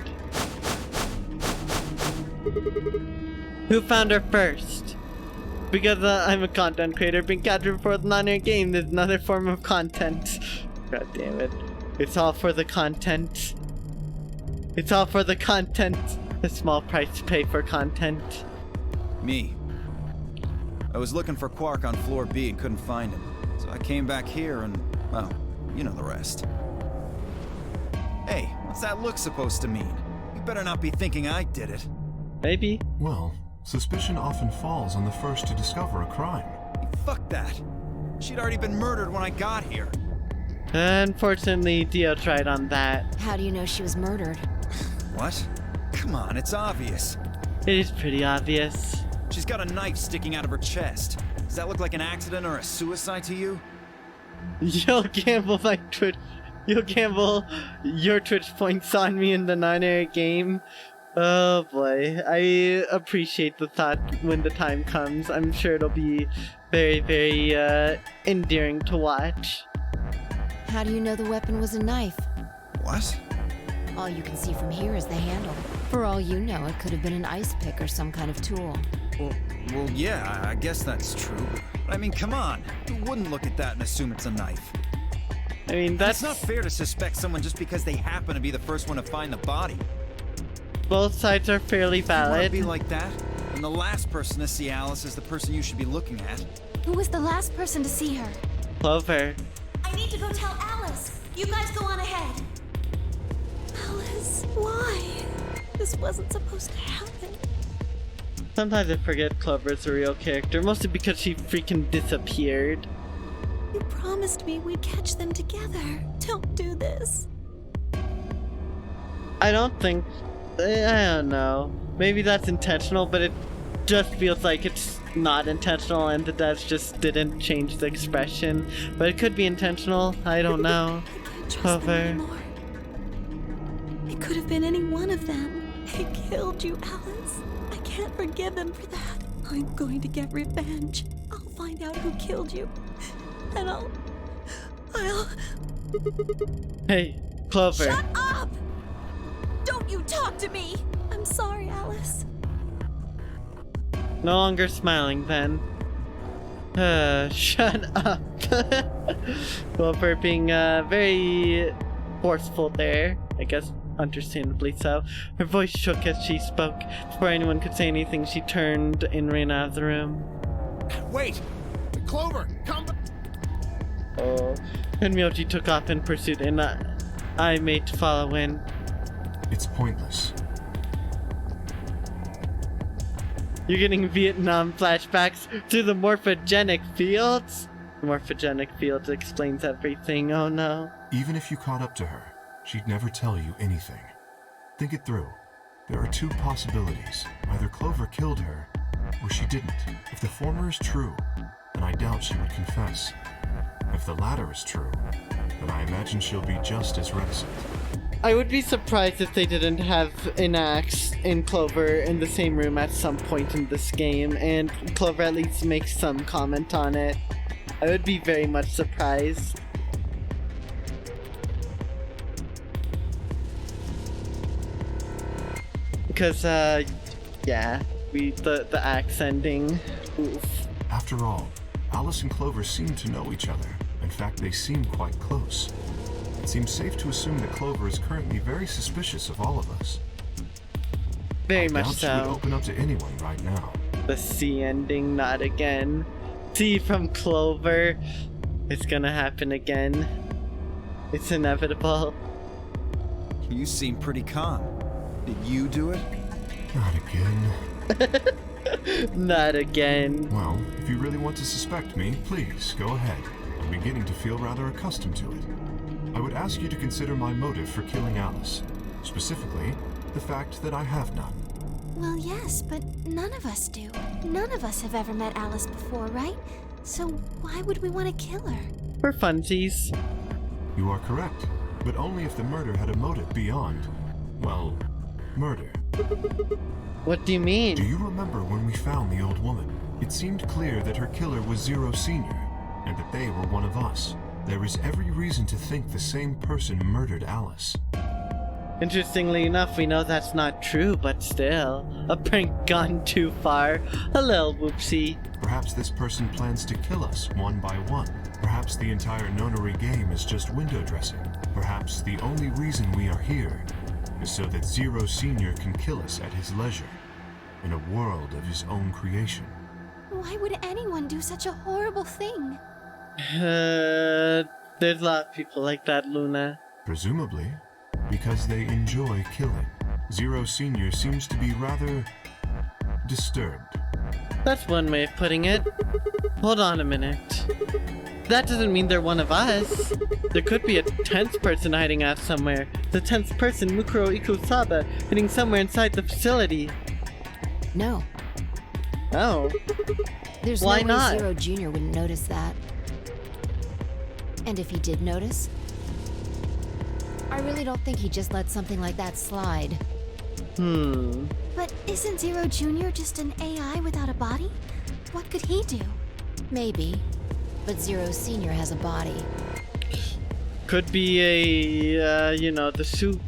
Who found her first? because I'm a content creator being captured for the non-air game. There's another form of content. God damn it. It's all for the content. It's all for the content. A small price to pay for content. Me. I was looking for Quark on floor B and couldn't find him. So I came back here and, well, you know the rest. Hey, what's that look supposed to mean? You better not be thinking I did it. Maybe. Well, suspicion often falls on the first to discover a crime. Fuck that. She'd already been murdered when I got here. Unfortunately, Dio tried on that. How do you know she was murdered? What? Come on, it's obvious. It is pretty obvious. She's got a knife sticking out of her chest. Does that look like an accident or a suicide to you? You'll gamble my Twitch. You'll gamble your Twitch points on me in the non-air game. Oh boy, I appreciate the thought when the time comes. I'm sure it'll be very, very endearing to watch. How do you know the weapon was a knife? What? All you can see from here is the handle. For all you know, it could have been an ice pick or some kind of tool. Well, yeah, I guess that's true. But I mean, come on. Who wouldn't look at that and assume it's a knife? I mean, That's not fair to suspect someone just because they happen to be the first one to find the body. Both sides are fairly If you want to valid. be like that, then the last person to see Alice is the person you should be looking at. Who was the last person to see her? Clover. I need to go tell Alice. You guys go on ahead. Alice, why? This wasn't supposed to happen. Sometimes I forget Clover's a real character, mostly because she freaking disappeared. You promised me we'd catch them together. Don't do this. I don't think. I don't know. Maybe that's intentional, but it just feels like it's not intentional and the devs just didn't change the expression. But it could be intentional. I don't know. I can't trust Clover. them anymore. It could have been any one of them. They killed you, Alice. I can't forgive them for that. I'm going to get revenge. I'll find out who killed you. And I'll... Hey, Clover. Shut up! Don't you talk to me! I'm sorry, Alice. No longer smiling then. Shut up. Clover being very forceful there. I guess understandably so. Her voice shook as she spoke. Before anyone could say anything, she turned and ran out of the room. Wait! Clover, come back! Oh. And Myoji took off in pursuit, and I made to follow in. It's pointless. You're getting Vietnam flashbacks to the morphogenic fields? Morphogenic fields explains everything, oh no. Even if you caught up to her, she'd never tell you anything. Think it through. There are two possibilities. Either Clover killed her, or she didn't. If the former is true, then I doubt she would confess. If the latter is true, then I imagine she'll be just as reticent. I would be surprised if they didn't have an axe and Clover in the same room at some point in this game, and Clover at least makes some comment on it. I would be very much surprised. Because, yeah, the axe ending, oof. After all, Alice and Clover seem to know each other. In fact, they seem quite close. It seems safe to assume that Clover is currently very suspicious of all of us. Very I much doubt she would so. open up to anyone right now. The C ending, not again. C from Clover. It's gonna happen again. It's inevitable. You seem pretty calm. Did you do it? Not again. Not again. Well, if you really want to suspect me, please, go ahead. I'm beginning to feel rather accustomed to it. I would ask you to consider my motive for killing Alice. Specifically, the fact that I have none. Well, yes, but none of us do. None of us have ever met Alice before, right? So why would we want to kill her? For funsies. You are correct, but only if the murder had a motive beyond, well, murder. What do you Do mean? you remember when we found the old woman? It seemed clear that her killer was Zero Senior, and that they were one of us. There is every reason to think the same person murdered Alice. Interestingly enough, we know that's not true, but still. A prank gone too far. A little whoopsie. Perhaps this person plans to kill us one by one. Perhaps the entire nonary game is just window dressing. Perhaps the only reason we are here is so that Zero Senior can kill us at his leisure, in a world of his own creation. Why would anyone do such a horrible thing? There's a lot of people like that, Luna. Presumably, because they enjoy killing. Zero Senior seems to be rather disturbed. That's one way of putting it. Hold on a minute. That doesn't mean they're one of us. There could be a 10th person hiding out somewhere. The 10th person, Mukuro Ikusaba, hiding somewhere inside the facility. No. Oh. There's Why no way not? Zero Jr. wouldn't notice that. And if he did notice, I really don't think he'd just let something like that slide. But isn't Zero Jr. just an AI without a body? What could he do? Maybe. But Zero Senior has a body. Could be a, the suit.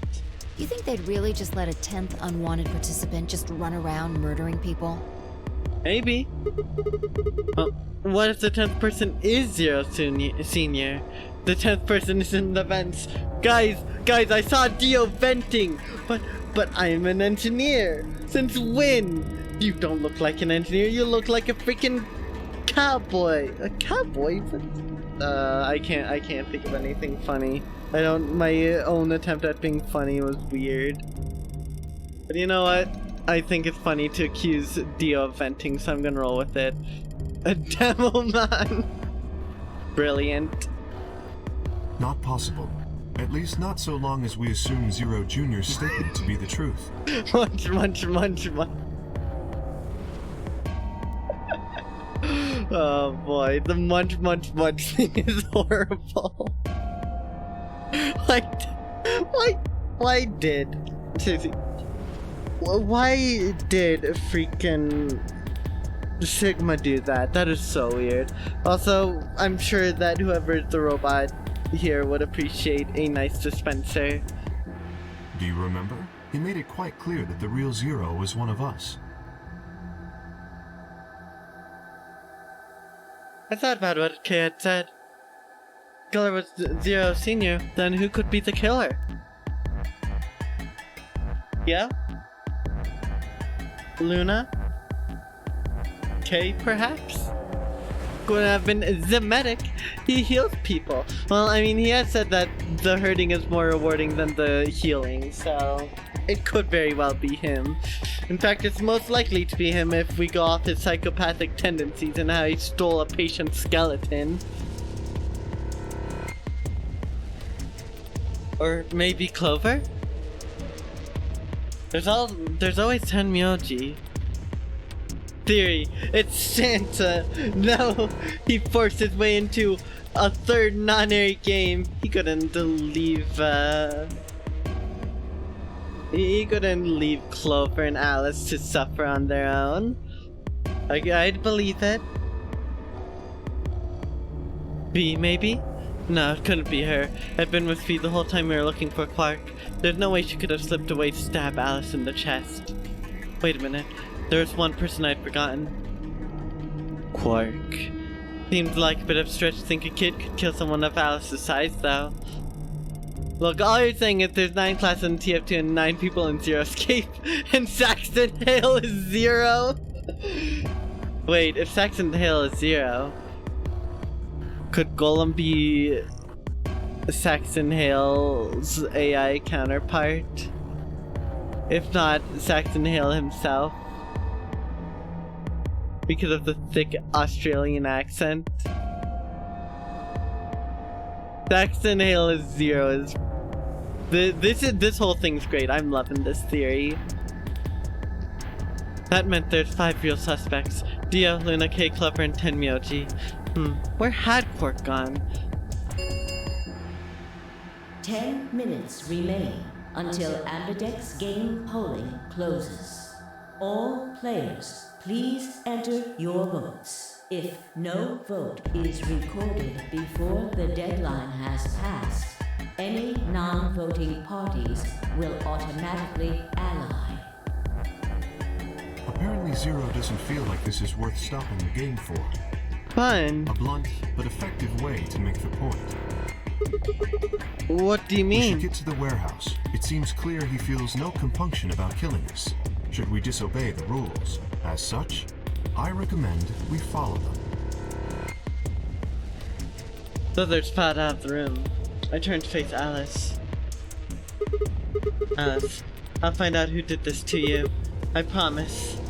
You think they'd really just let a 10th unwanted participant just run around murdering people? Maybe. Well, what if the 10th person is Zero Senior? The 10th person is in the vents. Guys, I saw Dio venting! But I'm an engineer! Since when? You don't look like an engineer, you look like a freaking cowboy! A cowboy? I can't think of anything funny. My own attempt at being funny was weird. But you know what? I think it's funny to accuse Dio of venting, so I'm gonna roll with it. A demo man! Brilliant. Not possible. At least not so long as we assume Zero Jr.'s statement to be the truth. Munch. Oh boy, the munch thing is horrible. Why did freaking Sigma do that? That is so weird. Also, I'm sure that whoever's the robot here would appreciate a nice dispenser. Do you remember? He made it quite clear that the real Zero was one of us. I thought about what Kay had said. Killer was Zero Senior, then who could be the killer? Yeah? Luna? Kay, perhaps? Could have been Zemetic. He heals people. Well, I mean, he has said that the hurting is more rewarding than the healing, so it could very well be him. In fact, it's most likely to be him if we go off his psychopathic tendencies and how he stole a patient's skeleton. Or maybe Clover? There's always Tenmyoji. Theory, it's Santa. No, he forced his way into a third non-airy game. He couldn't leave Clover and Alice to suffer on their own. I'd believe it. B, maybe? No, it couldn't be her. I've been with V the whole time we were looking for Clark. There's no way she could have slipped away to stab Alice in the chest. Wait a minute. There's one person I'd forgotten. Quark. Seems like a bit of a stretch to think a kid could kill someone of Alice's size, though. Look, all you're saying is there's 9 classes in TF2 and 9 people in Zero Escape, and Saxon Hale is 0? Wait, if Saxon Hale is 0, could Golem be Saxon Hale's AI counterpart? If not, Saxon Hale himself? Because of the thick Australian accent. Saxon Hale is 0. This whole thing's great. I'm loving this theory. That meant there's 5 real suspects: Dio, Luna, Kay, Clover, and Tenmyoji. Where had Quark gone? 10 minutes remain until Ambidex game polling closes. All players, please enter your votes. If no vote is recorded before the deadline has passed, any non-voting parties will automatically ally. Apparently Zero doesn't feel like this is worth stopping the game for. Fun. A blunt but effective way to make the point. What do you We should mean? get to the warehouse. It seems clear he feels no compunction about killing us. Should we disobey the rules? As such, I recommend we follow them. So there's Spot out of the room. I turn to face Alice. Alice, I'll find out who did this to you. I promise.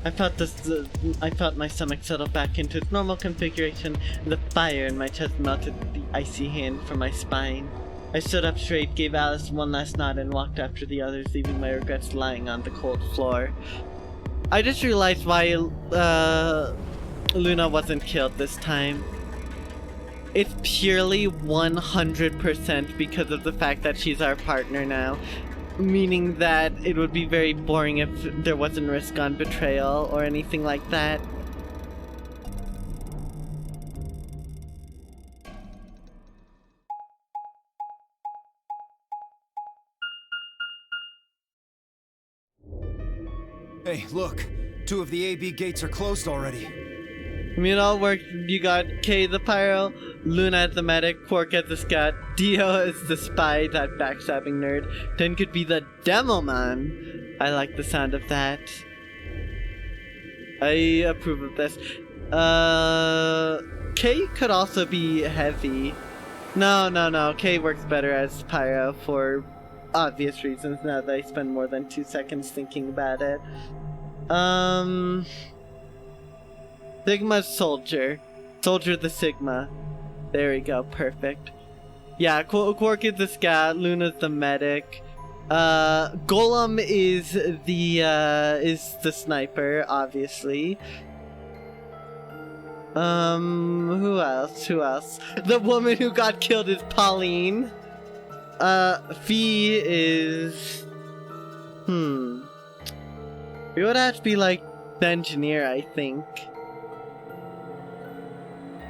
I felt my stomach settle back into its normal configuration, and the fire in my chest melted the icy hand from my spine. I stood up straight, gave Alice one last nod, and walked after the others, leaving my regrets lying on the cold floor. I just realized why Luna wasn't killed this time. It's purely 100% because of the fact that she's our partner now. Meaning that it would be very boring if there wasn't risk on betrayal or anything like that. Hey, look. 2 of the AB gates are closed already. I mean, it all worked. You got Kay the Pyro, Luna as the medic, Quark as the scout, Dio as the spy, that backstabbing nerd. Then could be the Demo Man. I like the sound of that. I approve of this. Kay could also be heavy. No. Kay works better as Pyro for obvious reasons now that I spend more than 2 seconds thinking about it. Sigma's Soldier. Soldier the Sigma. There we go, perfect. Yeah, Quark is the scout, Luna's the medic. Golem is the sniper, obviously. Who else? The woman who got killed is Pauline. Fee is... We would have to be like the engineer, I think.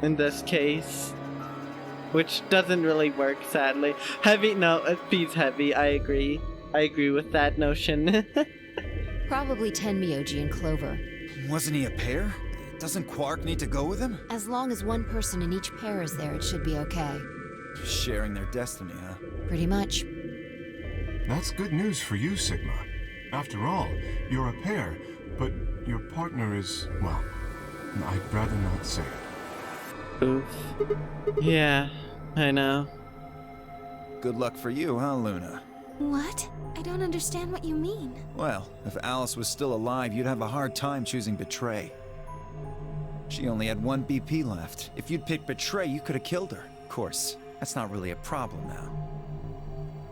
In this case. Which doesn't really work, sadly. Heavy, no, Fee's heavy, I agree. I agree with that notion. Probably Tenmyoji and Clover. Wasn't he a pair? Doesn't Quark need to go with him? As long as one person in each pair is there, it should be okay. Sharing their destiny, huh? Pretty much. That's good news for you, Sigma. After all, you're a pair, but your partner is, well, I'd rather not say it. Oof. Yeah, I know. Good luck for you, huh, Luna? What? I don't understand what you mean. Well, if Alice was still alive, you'd have a hard time choosing Betray. She only had 1 BP left. If you'd picked Betray, you could have killed her. Of course, that's not really a problem now.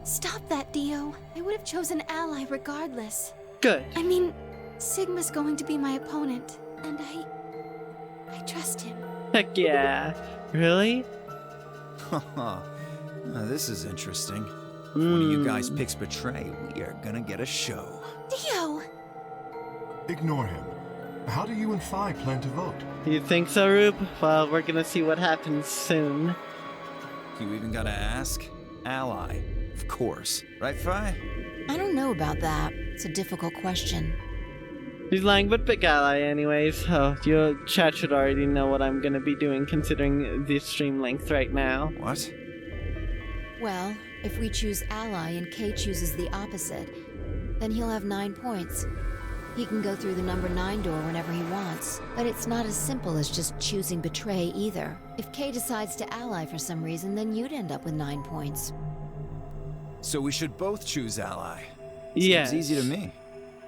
Stop that, Dio. I would have chosen Ally regardless. Good. I mean, Sigma's going to be my opponent, and I trust him. Heck yeah. Really? Haha. Now this is interesting. If one of you guys picks Betray, we are gonna get a show. Dio! Ignore him. How do you and Phi plan to vote? You think so, Rube? Well, we're gonna see what happens soon. You even gotta ask? Ally. Of course. Right, Phi? I don't know about that. It's a difficult question. He's lying, but big ally anyways. Oh, your chat should already know what I'm gonna be doing considering the stream length right now. What? Well, if we choose Ally and Kay chooses the opposite, then he'll have 9 points. He can go through the number 9 door whenever he wants. But it's not as simple as just choosing Betray either. If Kay decides to ally for some reason, then you'd end up with 9 points. So we should both choose Ally. Yes. Seems easy to me.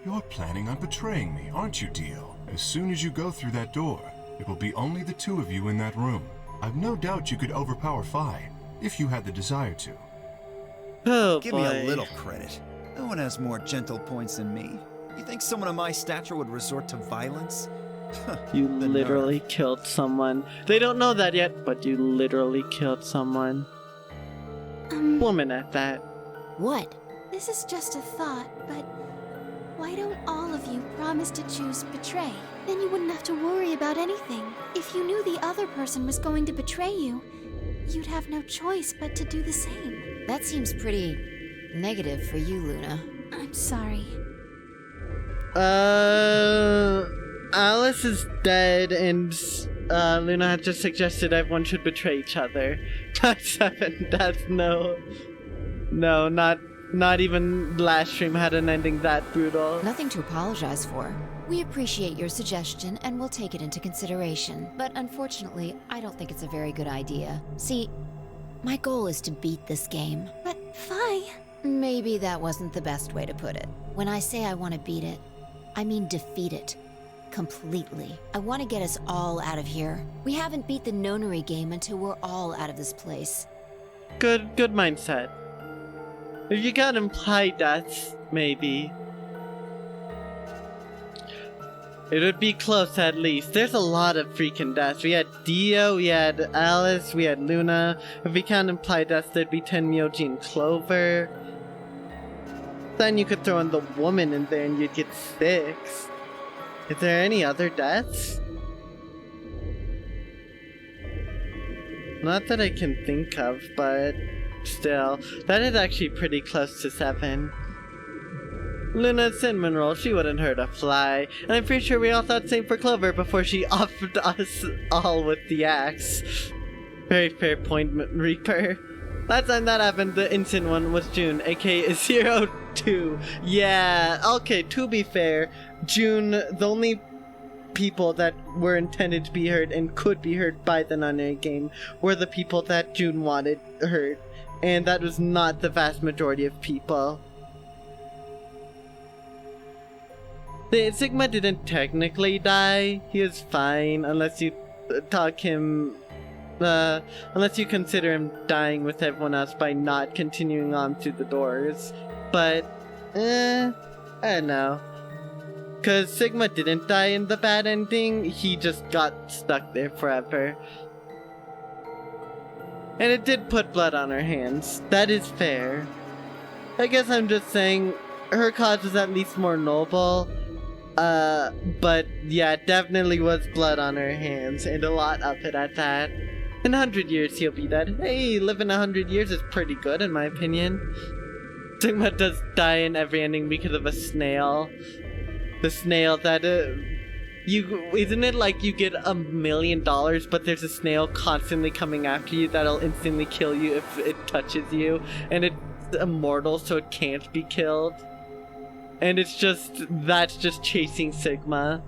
You're planning on betraying me, aren't you, Dio? As soon as you go through that door, it will be only the 2 of you in that room. I've no doubt you could overpower Phi, if you had the desire to. Oh, Give boy. me a little credit. No one has more gentle points than me. You think someone of my stature would resort to violence? You The literally nerve. killed someone. They don't know that yet, but you literally killed someone. Woman at that. What? This is just a thought, but why don't all of you promise to choose Betray? Then you wouldn't have to worry about anything. If you knew the other person was going to betray you, you'd have no choice but to do the same. That seems pretty negative for you, Luna. I'm sorry. Alice is dead, and Luna had just suggested everyone should betray each other. That's 7. That's no, not even last stream had an ending that brutal. Nothing to apologize for. We appreciate your suggestion and we'll take it into consideration. But unfortunately, I don't think it's a very good idea. See, my goal is to beat this game. But, Vi... Maybe that wasn't the best way to put it. When I say I want to beat it, I mean defeat it. Completely. I want to get us all out of here. We haven't beat the Nonary game until we're all out of this place. Good mindset. If you got implied deaths, maybe. It would be close at least. There's a lot of freaking deaths. We had Dio, we had Alice, we had Luna. If we count implied deaths, there'd be Tenmyoji and Clover. Then you could throw in the woman in there and you'd get 6. Is there any other deaths? Not that I can think of, but still. That is actually pretty close to 7. Luna's cinnamon roll, she wouldn't hurt a fly. And I'm pretty sure we all thought same for Clover before she offed us all with the axe. Very fair point, Reaper. Last time that happened, the instant one was June, aka 02. Yeah, okay, to be fair, June, the only people that were intended to be hurt and could be hurt by the Nonary game were the people that June wanted hurt. And that was not the vast majority of people. Sigma didn't technically die. He is fine unless you unless you consider him dying with everyone else by not continuing on through the doors. But, I don't know. Cause Sigma didn't die in the bad ending, he just got stuck there forever. And it did put blood on her hands. That is fair. I guess I'm just saying, her cause was at least more noble. But yeah, definitely was blood on her hands, and a lot of it at that. In 100 years he'll be dead. Hey, living 100 years is pretty good in my opinion. Sigma does die in every ending because of a snail. The snail that, isn't it like you get $1 million, but there's a snail constantly coming after you that'll instantly kill you if it touches you, and it's immortal so it can't be killed? And that's just chasing Sigma.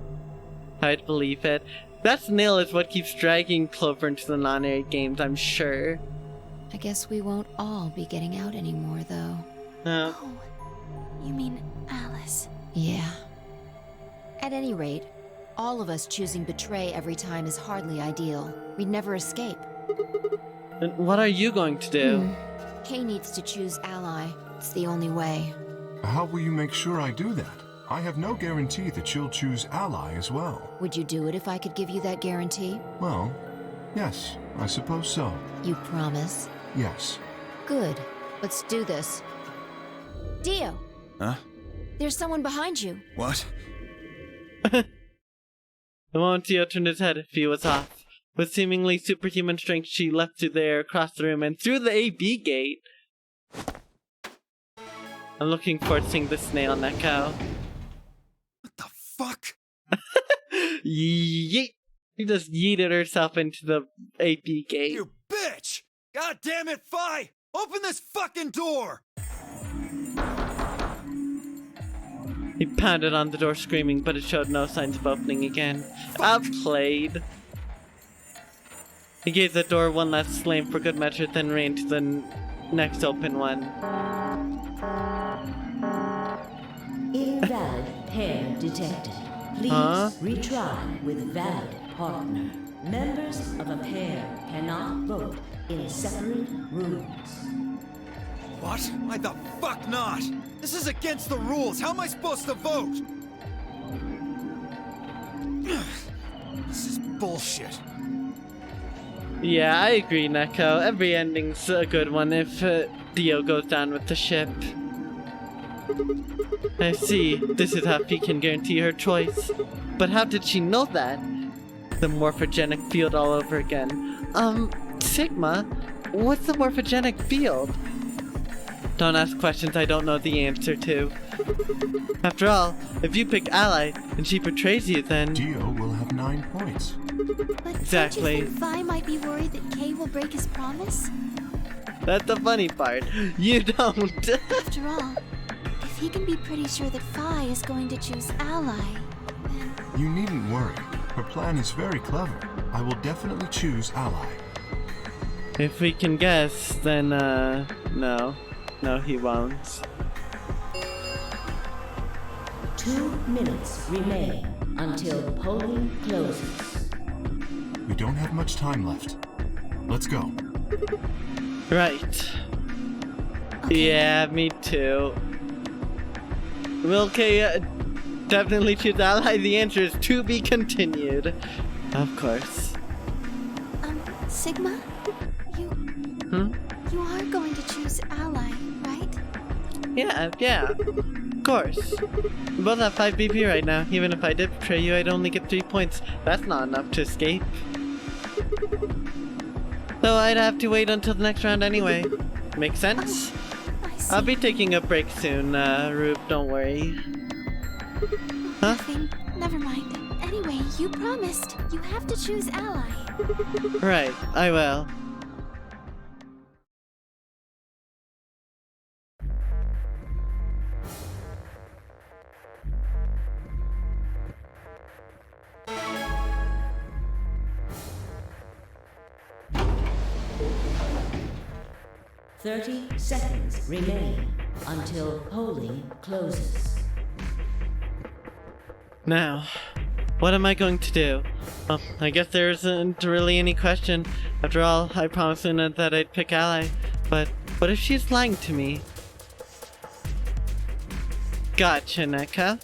I'd believe it. That snail is what keeps dragging Clover into the Nonary games, I'm sure. I guess we won't all be getting out anymore, though. No. Oh, you mean Alice? Yeah. At any rate, all of us choosing betray every time is hardly ideal. We'd never escape. And what are you going to do? Kay needs to choose ally. It's the only way. How will you make sure I do that? I have no guarantee that she'll choose ally as well. Would you do it if I could give you that guarantee? Well, yes, I suppose so. You promise? Yes. Good. Let's do this. Dio! Huh? There's someone behind you. What? The moment Dio turned his head, Fee was off. With seemingly superhuman strength, she leapt through the air, across the room, and through the AB gate. I'm looking forward to seeing the snail Neko. What the fuck? Yeet! She just yeeted herself into the AB gate. You bitch! God damn it, Fi! Open this fucking door! He pounded on the door screaming, but it showed no signs of opening again. Outplayed. He gave the door one last slam for good measure, then ran to the next open one. Invalid pair detected. Please retry with valid partner. Members of a pair cannot vote in separate rooms. What? Why the fuck not? This is against the rules. How am I supposed to vote? This is bullshit. Yeah, I agree, Neko. Every ending's a good one if Dio goes down with the ship. I see. This is how Fee can guarantee her choice. But how did she know that? The morphogenic field all over again. Sigma? What's the morphogenic field? Don't ask questions I don't know the answer to. After all, if you pick Ally and she betrays you, then... Dio will have 9 points. But Exactly. don't you think Vi might be worried that Kay will break his promise? That's the funny part. You don't. After all, if he can be pretty sure that Vi is going to choose Ally, then... You needn't worry. Her plan is very clever. I will definitely choose Ally. If we can guess, then, no. No, he won't. 2 minutes remain until polling closes. We don't have much time left. Let's go. Right. Yeah, me too. Will Kay definitely choose Ally? The answer is to be continued. Of course. Sigma? You are going to choose Ally, right? Yeah. Of course. We both have 5 BP right now. Even if I did betray you, I'd only get 3 points. That's not enough to escape. So I'd have to wait until the next round anyway. Makes sense? I see. I'll be taking a break soon, Rube, don't worry. Huh? Nothing. Never mind. Anyway, you promised. You have to choose Ally. Right, I will. Thirty seconds remain until polling closes. Now, what am I going to do? Well, I guess there isn't really any question. After all, I promised Luna that I'd pick Ally. But what if she's lying to me? Gotcha, Neko.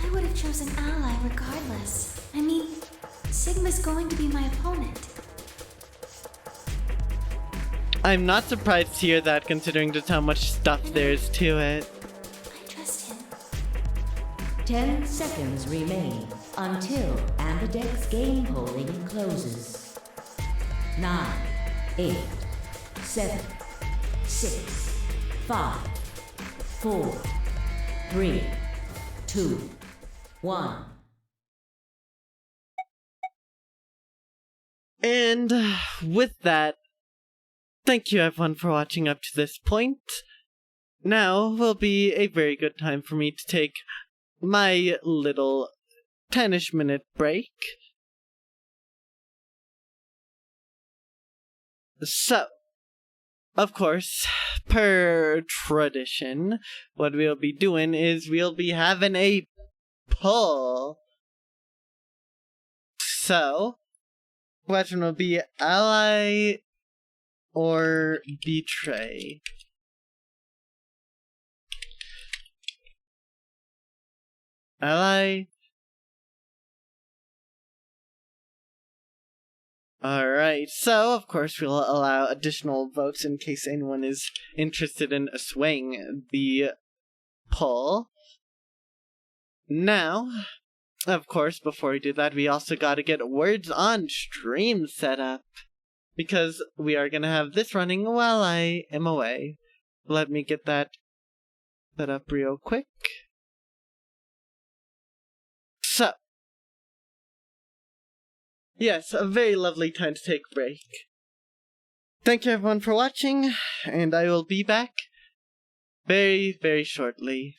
I would have chosen Ally regardless. I mean, Sigma's going to be my opponent. I'm not surprised to hear that, considering just how much stuff there is to it. I trust him. 10 seconds remain until Ambidex game polling closes. 9, 8, 7, 6, 5, 4, 3, 2, 1. And with that, thank you everyone for watching up to this point. Now will be a very good time for me to take my little 10-ish minute break. So, of course, per tradition, what we'll be doing is we'll be having a poll. So, question will be Ally or betray. Ally. Alright, so of course we'll allow additional votes in case anyone is interested in swaying the poll. Now, of course, before we do that, we also gotta get words on stream set up. Because we are gonna have this running while I am away. Let me get that set up real quick. So, yes, a very lovely time to take a break. Thank you everyone for watching, and I will be back very, very shortly.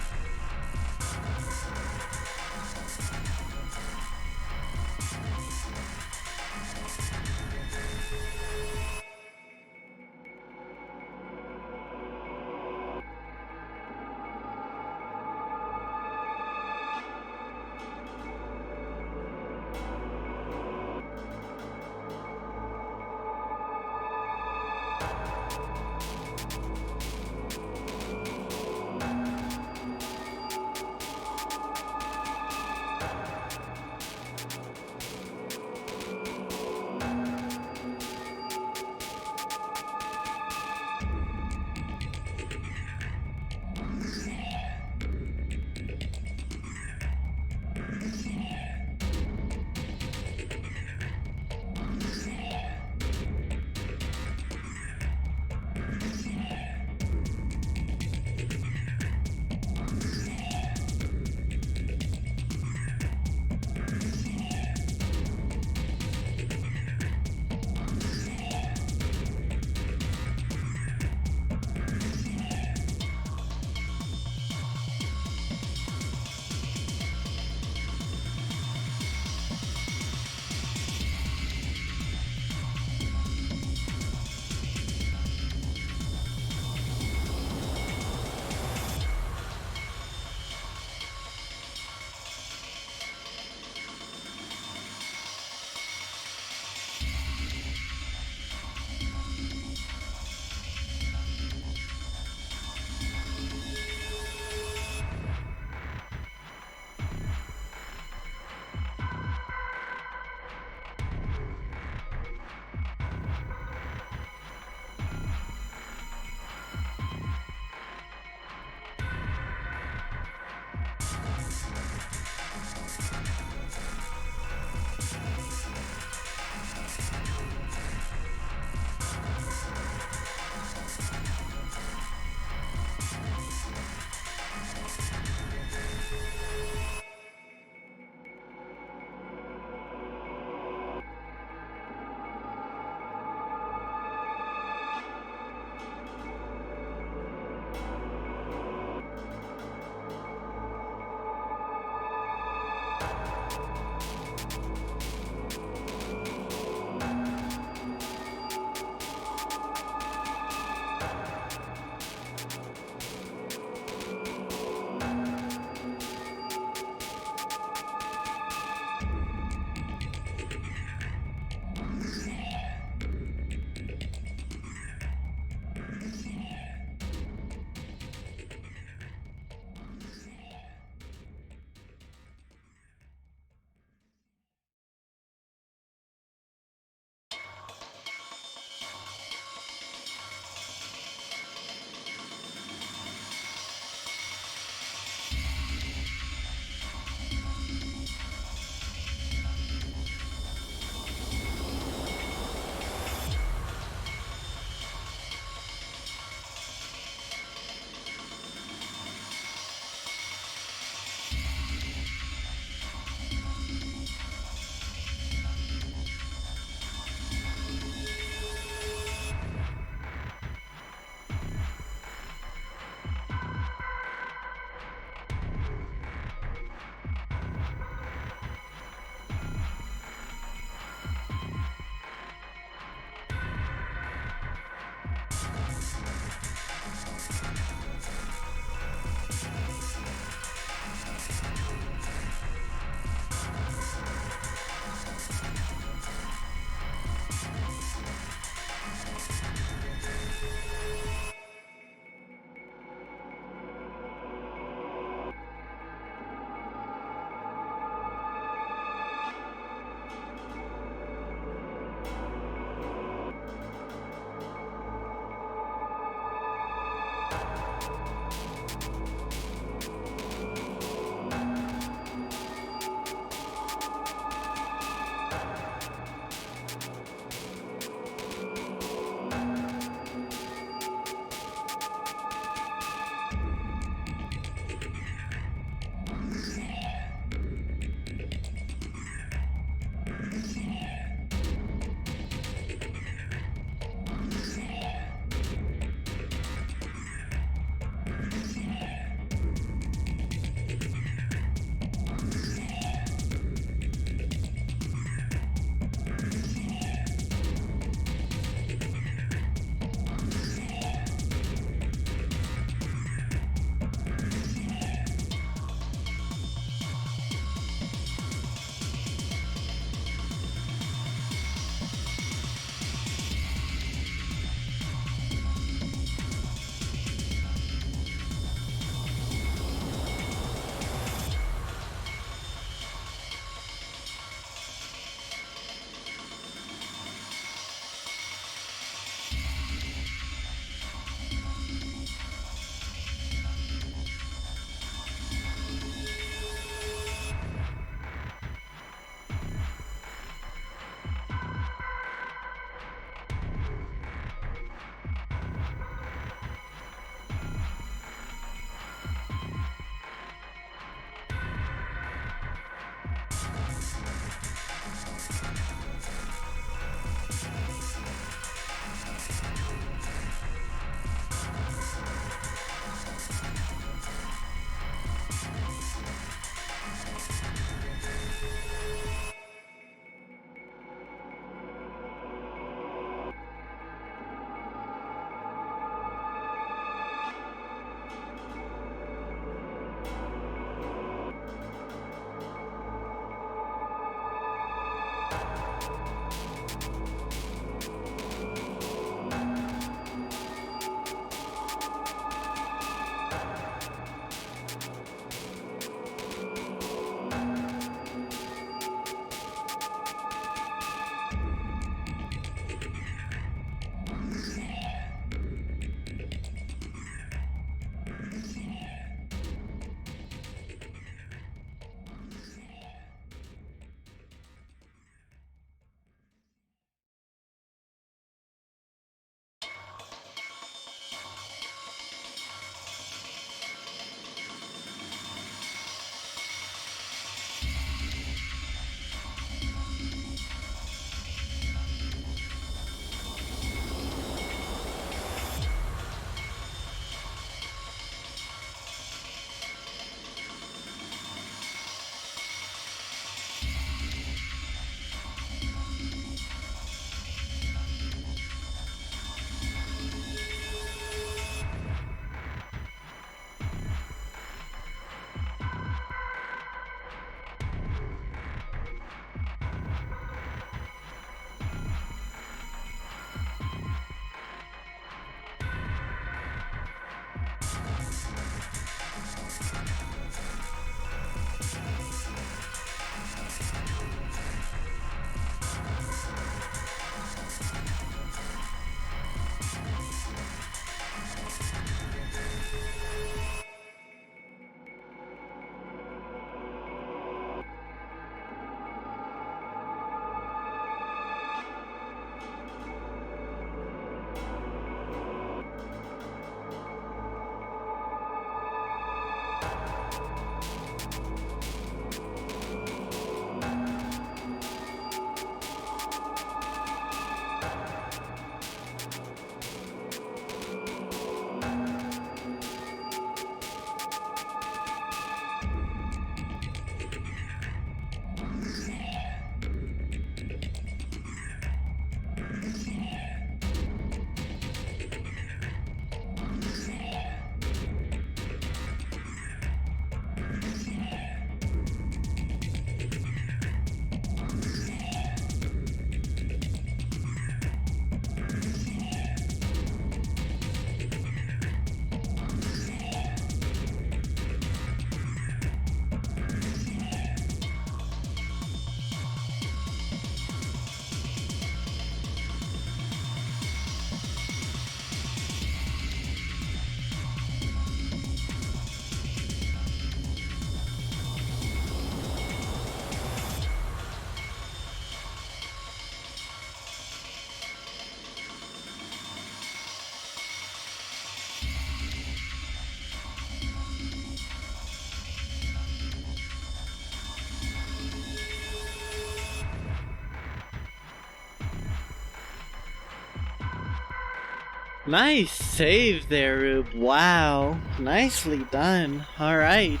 Nice save there, Rube. Wow. Nicely done. Alright.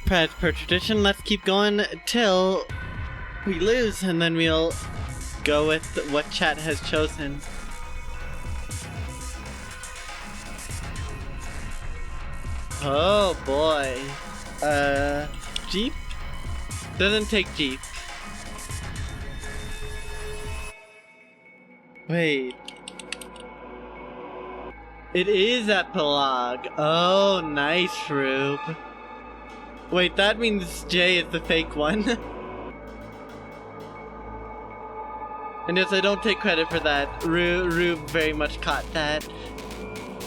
As per tradition, let's keep going till we lose, and then we'll go with what chat has chosen. Oh boy. Jeep? Doesn't take Jeep. Wait. It is epilogue. Oh, nice, Rube. Wait, that means Jay is the fake one. And yes, I don't take credit for that. Rube very much caught that.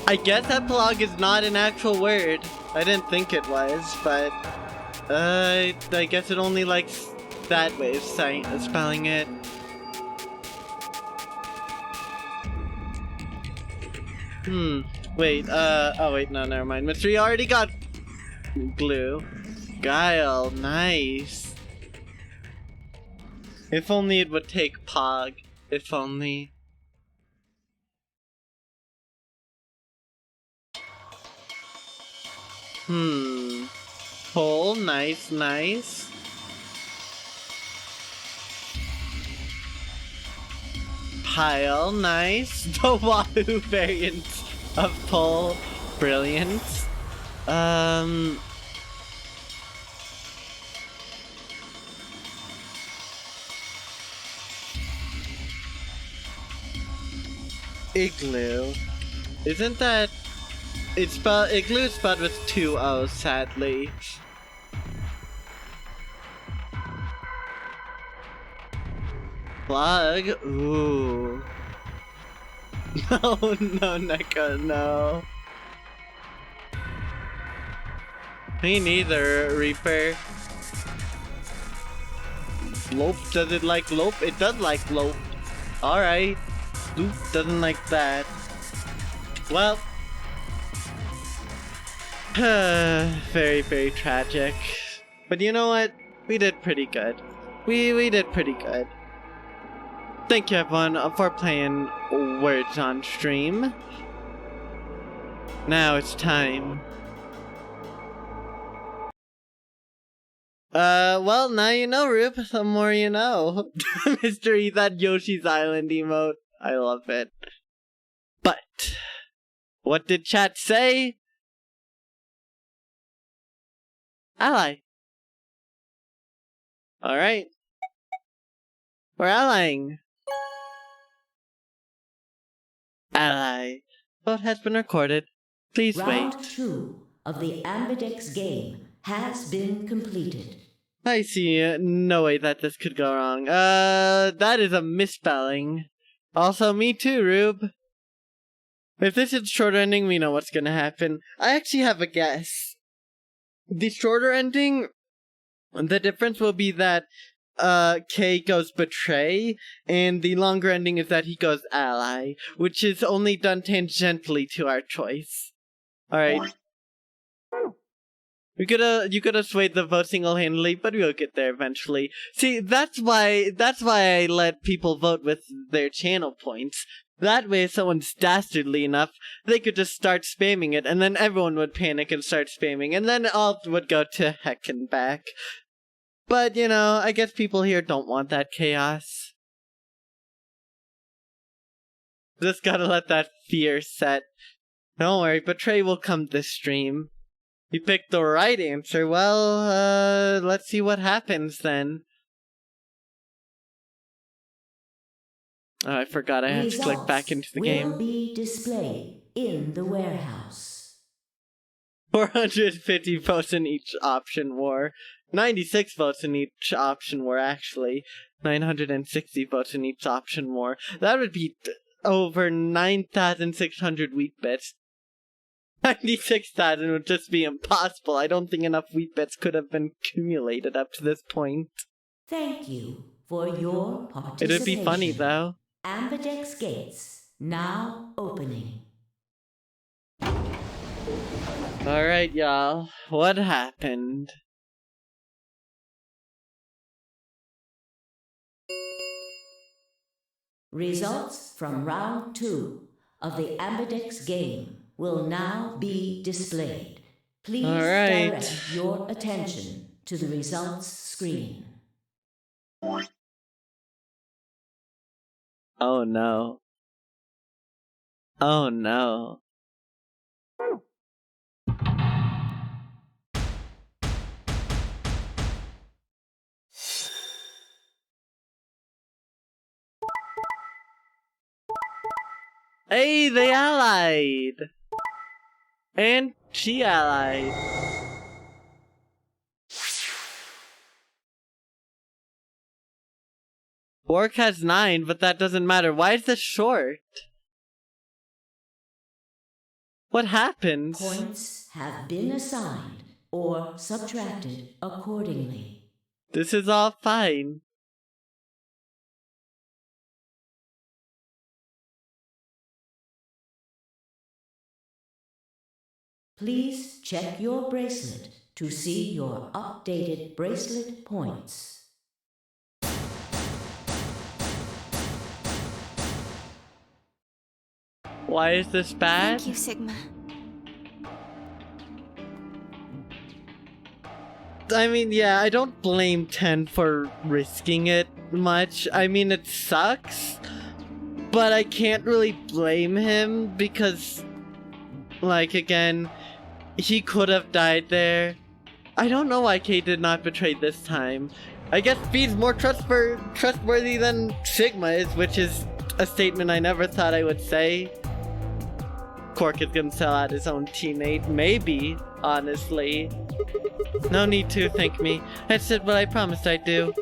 I guess epilogue is not an actual word. I didn't think it was, but I guess it only likes that way of spelling it. Wait, oh wait, no, never mind. Mystery already got glue. Guile, nice. If only it would take Pog. If only. Hole, nice, nice. Pile, nice. The Wahoo variant of pole, brilliant. Igloo. Isn't that... It's spelled... Igloo is spelled with 2 O's, sadly. Plug? Ooh. No, no, Neko, no. Me neither, Reaper. Lope, does it like Lope? It does like Lope. Alright. Loop doesn't like that. Well. Very, very tragic. But you know what? We did pretty good. We did pretty good. Thank you everyone for playing Words on stream. Now it's time. Well, now you know, Rube. The more you know. Mystery, that Yoshi's Island emote. I love it. But, what did chat say? Ally. Alright. We're allying. Ally. Vote has been recorded. Please Round wait. 2 of the Ambidex game has been completed. I see no way that this could go wrong. That is a misspelling. Also, me too, Rube. If this is shorter ending, we know what's gonna happen. I actually have a guess. The shorter ending, the difference will be that K goes betray, and the longer ending is that he goes ally, which is only done tangentially to our choice. Alright. You could have swayed the vote single-handedly, but we'll get there eventually. See, that's why I let people vote with their channel points. That way, if someone's dastardly enough, they could just start spamming it, and then everyone would panic and start spamming, and then it all would go to heck and back. But, you know, I guess people here don't want that chaos. Just gotta let that fear set. Don't worry, Betray will come this stream. You picked the right answer. Well, let's see what happens then. Oh, I forgot I had to click back into the game. Will be displayed in the warehouse. 450 votes in each option war. 96 votes in each option war, actually. 960 votes in each option war. That would be over 9,600 wheat bits. 96,000 would just be impossible. I don't think enough wheat bits could have been accumulated up to this point. Thank you for your participation. It would be funny, though. Ambidex gates now opening. Alright, y'all. What happened? Results from round 2 of the Ambidex game will now be displayed. Please direct your attention to the results screen. Oh no. Oh no. Hey, they allied! And she allied. Bork has 9, but that doesn't matter. Why is this short? What happened? Points have been assigned or subtracted accordingly. This is all fine. Please check your bracelet to see your updated bracelet points. Why is this bad? Thank you, Sigma. I mean, yeah, I don't blame 10 for risking it much. I mean, it sucks, but I can't really blame him because, like, again, he could have died there. I don't know why Kate did not betray this time. I guess V's more trustworthy than Sigma is, which is a statement I never thought I would say. Quark is gonna sell out his own teammate, maybe, honestly. No need to thank me. I did what I promised I'd do.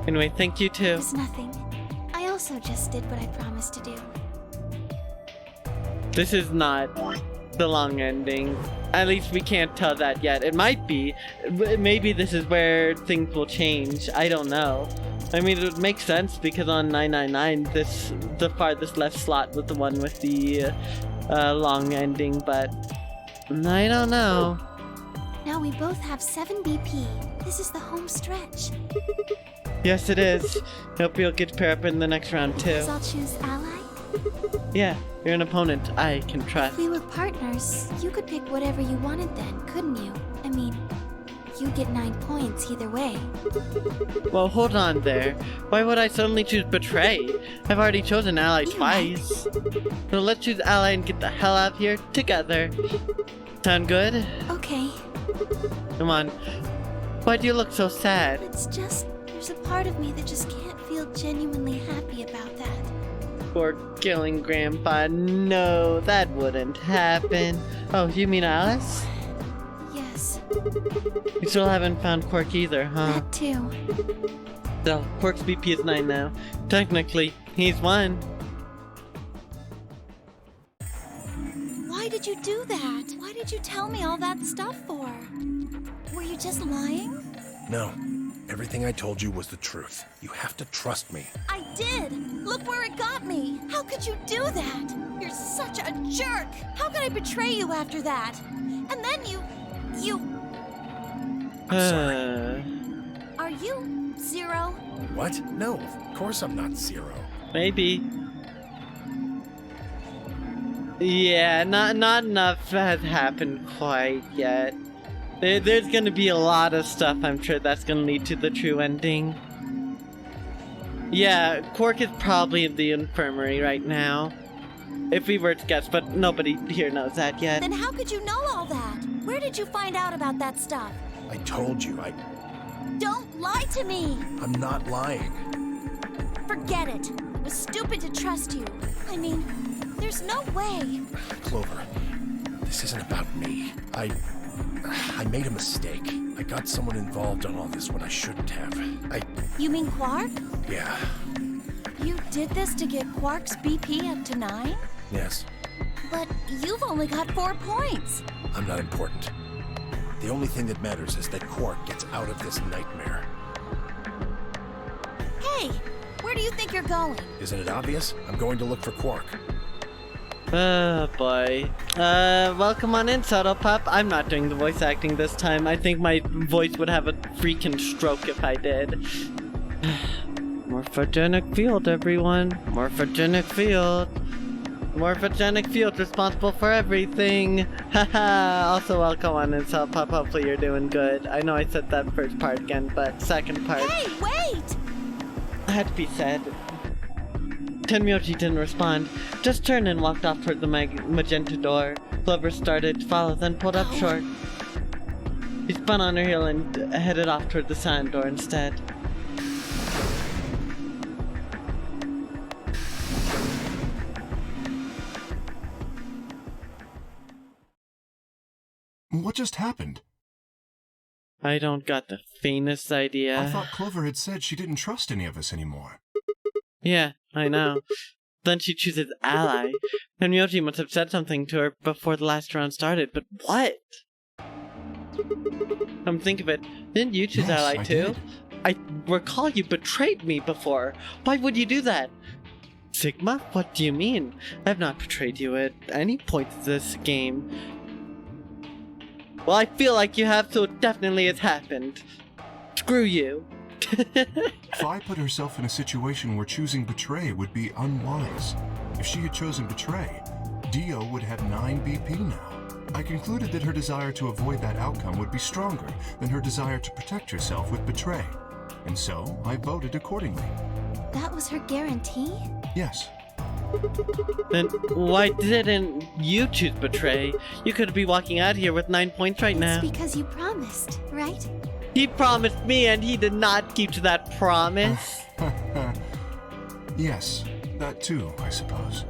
Anyway, thank you It too. was nothing. I also just did what I promised to do. This is not the long ending. At least we can't tell that yet. It might be. Maybe this is where things will change. I don't know. I mean, it would make sense because on 999, the farthest left slot was the one with the long ending, but I don't know. Now we both have 7 BP. This is the home stretch. Yes, it is. Hope you'll get to pair up in the next round too. So I'll choose ally? Yeah, you're an opponent I can trust. If we were partners, you could pick whatever you wanted then, couldn't you? I mean, you get 9 points either way. Well, hold on there. Why would I suddenly choose Betray? I've already chosen Ally twice. So let's choose Ally and get the hell out of here together. Sound good? Okay, Come on. Why do you look so sad? it's just, there's a part of me that just can't feel genuinely happy about that. For killing Grandpa. No, that wouldn't happen. Oh, you mean Alice? Yes, You still haven't found Quark either, huh? that too. So, Quark's BP is 9 now. Technically, he's 1. Why did you do that? Why did you tell me all that stuff for? Were you just lying? No. Everything I told you was the truth. You have to trust me. I did! Look where it got me! How could you do that? You're such a jerk! How could I betray you after that? And then you... Are you Zero? What? No, of course I'm not Zero. Maybe. Yeah, not enough has happened quite yet. There's gonna be a lot of stuff, I'm sure, that's gonna lead to the true ending. Yeah, Quark is probably in the infirmary right now. If we were to guess, but nobody here knows that yet. Then how could you know all that? Where did you find out about that stuff? I told you, Don't lie to me! I'm not lying. Forget it. It was stupid to trust you. I mean, there's no way. Clover, this isn't about me. I made a mistake. I got someone involved on all this when I shouldn't have. You mean Quark? Yeah, You did this to get Quark's BP up to 9? yes, But you've only got 4 points. I'm not important. The only thing that matters is that Quark gets out of this nightmare. Hey, where do you think you're going? Isn't it obvious? I'm going to look for Quark. Oh boy. Welcome on in, Subtle Pup. I'm not doing the voice acting this time. I think my voice would have a freaking stroke if I did. Morphogenic field, everyone. Morphogenic field. Morphogenic field responsible for everything. Haha. Also, welcome on in, Subtle Pup. Hopefully you're doing good. I know I said that first part again, but second part Hey, wait! had to be said. Tenmyoji didn't respond, just turned and walked off toward the magenta door. Clover started to follow, then pulled up short. He spun on her heel and headed off toward the sand door instead. What just happened? I don't got the faintest idea. I thought Clover had said she didn't trust any of us anymore. Yeah, I know. Then she chooses Ally. Tenmyoji must have said something to her before the last round started, but what? Come think of it, didn't you choose Yes, Ally I too? did. I recall you betrayed me before. Why would you do that? Sigma? What do you mean? I have not betrayed you at any point in this game. Well, I feel like you have, so it definitely has happened. Screw you. Phi put herself in a situation where choosing Betray would be unwise. If she had chosen Betray, Dio would have 9 BP now. I concluded that her desire to avoid that outcome would be stronger than her desire to protect herself with betray. And so, I voted accordingly. That was her guarantee? Yes. Then why didn't you choose betray? You could be walking out here with 9 points right now. It's because you promised, right? He promised me and he did not keep to that promise. Yes, that too, I suppose.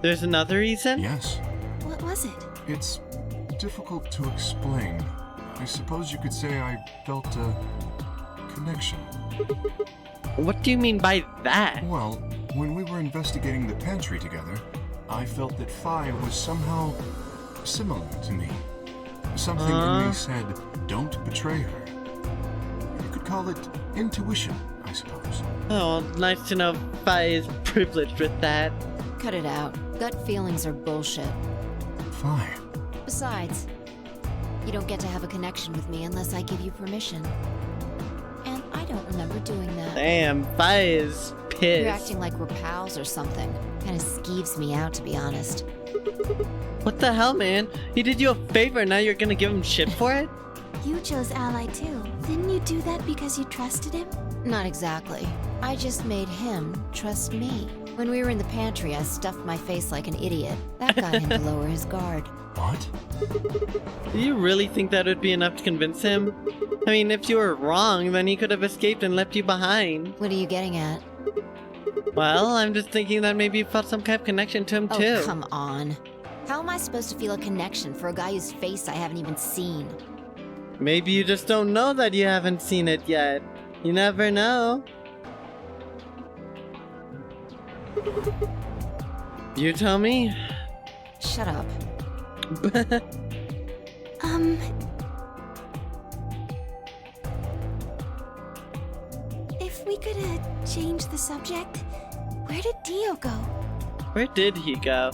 There's another reason? Yes. What was it? It's difficult to explain. I suppose you could say I felt a connection. What do you mean by that? Well, when we were investigating the pantry together, I felt that Fi was somehow similar to me. Something in me said, don't betray her. You could call it intuition, I suppose. Oh, nice to know Fi is privileged with that. Cut it out. Gut feelings are bullshit. Fi. Besides, you don't get to have a connection with me unless I give you permission. And I don't remember doing that. Damn, Fi is pissed. You're acting like we're pals or something. Kinda skeeves me out, to be honest. What the hell, man? He did you a favor, now you're gonna give him shit for it? You chose Ally too. Didn't you do that because you trusted him? Not exactly. I just made him trust me. When we were in the pantry, I stuffed my face like an idiot. That got him to lower his guard. What? Do you really think that would be enough to convince him? I mean, if you were wrong, then he could have escaped and left you behind. What are you getting at? Well, I'm just thinking that maybe you felt some kind of connection to him too. Oh, come on. How am I supposed to feel a connection for a guy whose face I haven't even seen? Maybe you just don't know that you haven't seen it yet. You never know. You tell me. Shut up. If we could change the subject, where did Dio go? Where did he go?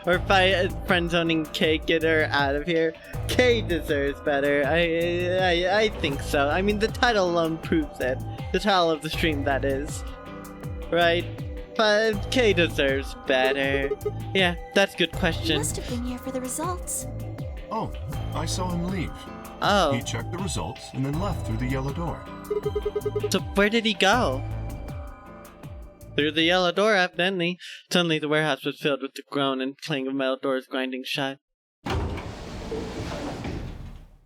By friend-zoning Kay, get her out of here. Kay deserves better. I think so. I mean, the title alone proves it. The title of the stream, that is. Right? But Kay deserves better. Yeah, that's a good He question. must have been here for the results. Oh, I saw him leave. Oh, He checked the results and then left through the yellow door. so where did he go? Through the yellow door, evidently. Suddenly the warehouse was filled with the groan and clang of metal doors grinding shut.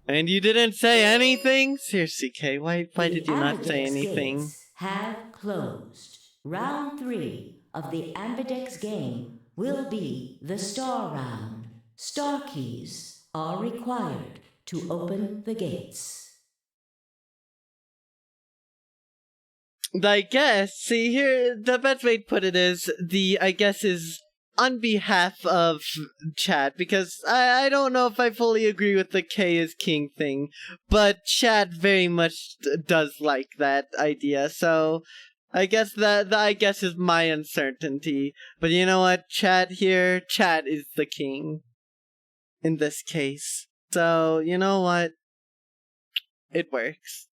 And you didn't say anything? Seriously, Kay, why did you not say Ambidex anything? gates have closed. Round 3 of the Ambidex game will be the Star Round. Star keys are required to open the gates. I guess, see here, the best way to put it is, I guess is on behalf of chat, because I don't know if I fully agree with the K is king thing, but chat very much does like that idea, so I guess that I guess is my uncertainty. But you know what, chat is the king in this case. So, you know what? It works.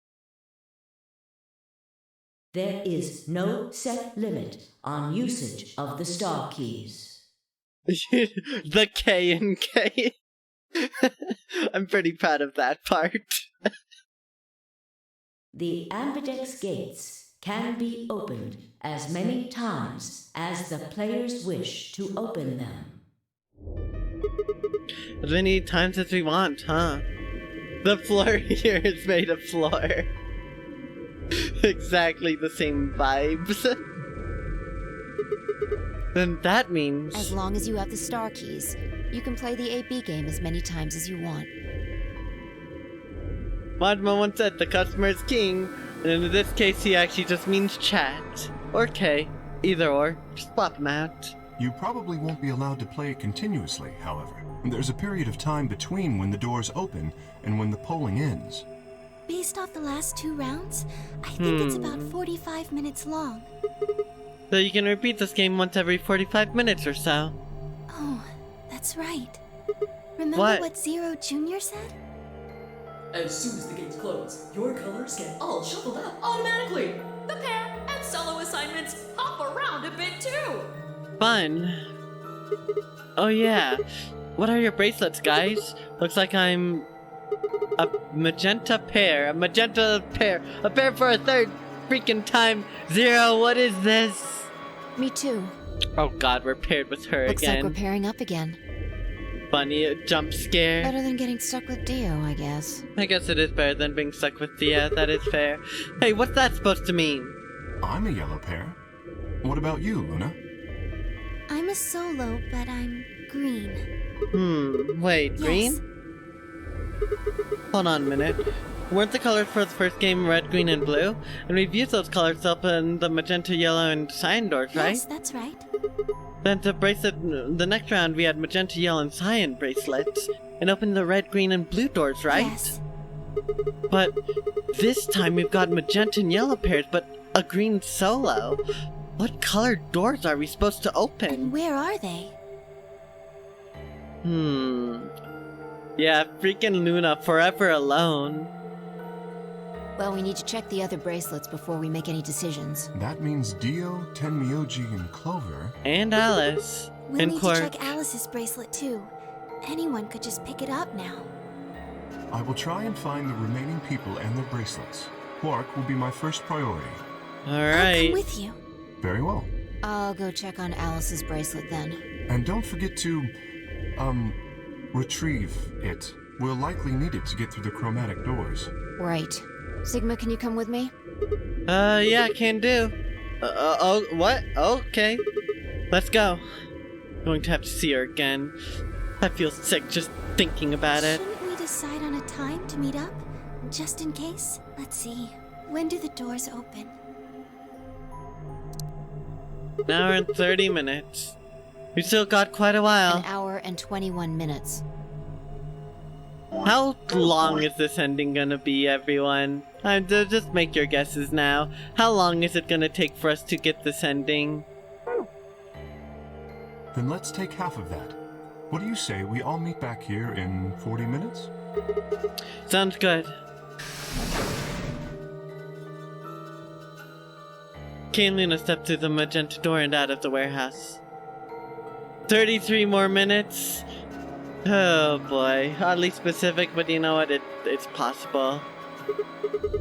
There is no set limit on usage of the Star keys. The K and K. I'm pretty proud of that part. The Ambidex gates can be opened as many times as the players wish to open them. As many times as we want, huh? The floor here is made of floor. Exactly the same vibes. Then that means... As long as you have the star keys, you can play the AB game as many times as you want. Majima once said the customer is king, and in this case he actually just means chat. Or K. Either or. Just swap them out. You probably won't be allowed to play it continuously, however. There's a period of time between when the doors open and when the polling ends. Based off the last 2 rounds, I think it's about 45 minutes long. So you can repeat this game once every 45 minutes or so. Oh, that's right. Remember What? what Zero Jr. said? As soon as the gates close, your colors get all shuffled out automatically. The pair and solo assignments hop around a bit too. Fun. Oh yeah. What are your bracelets, guys? Looks like I'm a magenta pair. A magenta pair. A pair for a third freaking time. Zero, what is this? Me too. Oh god, we're paired with her Looks again. like we're pairing up again. Funny jump scare. Better than getting stuck with Dio, I guess. I guess it is better than being stuck with Thea. That is fair. Hey, what's that supposed to mean? I'm a yellow pair. What about you, Luna? I'm a solo, but I'm green. Wait, green? Yes. Hold on a minute. Weren't the colors for the first game red, green, and blue? And we've used those colors to open the magenta, yellow, and cyan doors, right? Yes, that's right. Then the next round we had magenta, yellow, and cyan bracelets, and opened the red, green, and blue doors, right? Yes. But this time we've got magenta and yellow pairs, but a green solo. What colored doors are we supposed to open? And where are they? Yeah, freaking Luna, forever alone. Well, we need to check the other bracelets before we make any decisions. That means Dio, Tenmyoji, and Clover. And Alice. We'll and need Quark. to check Alice's bracelet too. Anyone could just pick it up now. I will try and find the remaining people and their bracelets. Quark will be my first priority. I'll Alright. come with you. Very well. I'll go check on Alice's bracelet then. And don't forget to, retrieve it. We'll likely need it to get through the chromatic doors. Right. Sigma, can you come with me? Yeah, can do. Oh, what? Okay. Let's go. Going to have to see her again. I feel sick just thinking about it. Shouldn't we decide on a time to meet up? Just in case? Let's see. When do the doors open? An hour and 30 minutes. We still got quite a while. An hour and 21 minutes. How long is this ending gonna be, everyone? Just make your guesses now. How long is it gonna take for us to get this ending? Then let's take half of that. What do you say we all meet back here in 40 minutes? Sounds good. Kay and Luna stepped through the magenta door and out of the warehouse. 33 more minutes. Oh boy, oddly specific, but you know what? It's possible.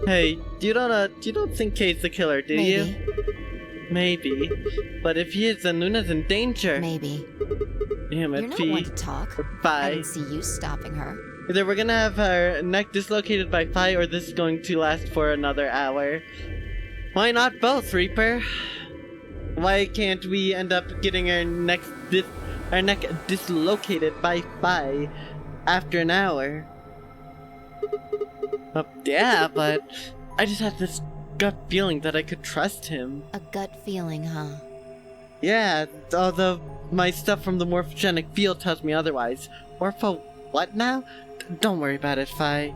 Hey, you don't think Kay's the killer, do you? Maybe. But if he is, then Luna's in danger. Maybe. Damn it, You're not P. one to talk. I Bye. didn't see you stopping her. Either we're gonna have her neck dislocated by Phi, or this is going to last for another hour. Why not both, Reaper? Why can't we end up getting our neck dislocated by Phi after an hour? Yeah, but I just had this gut feeling that I could trust him. A gut feeling, huh? Yeah, although my stuff from the morphogenic field tells me otherwise. Morpho what now? Don't worry about it, Phi.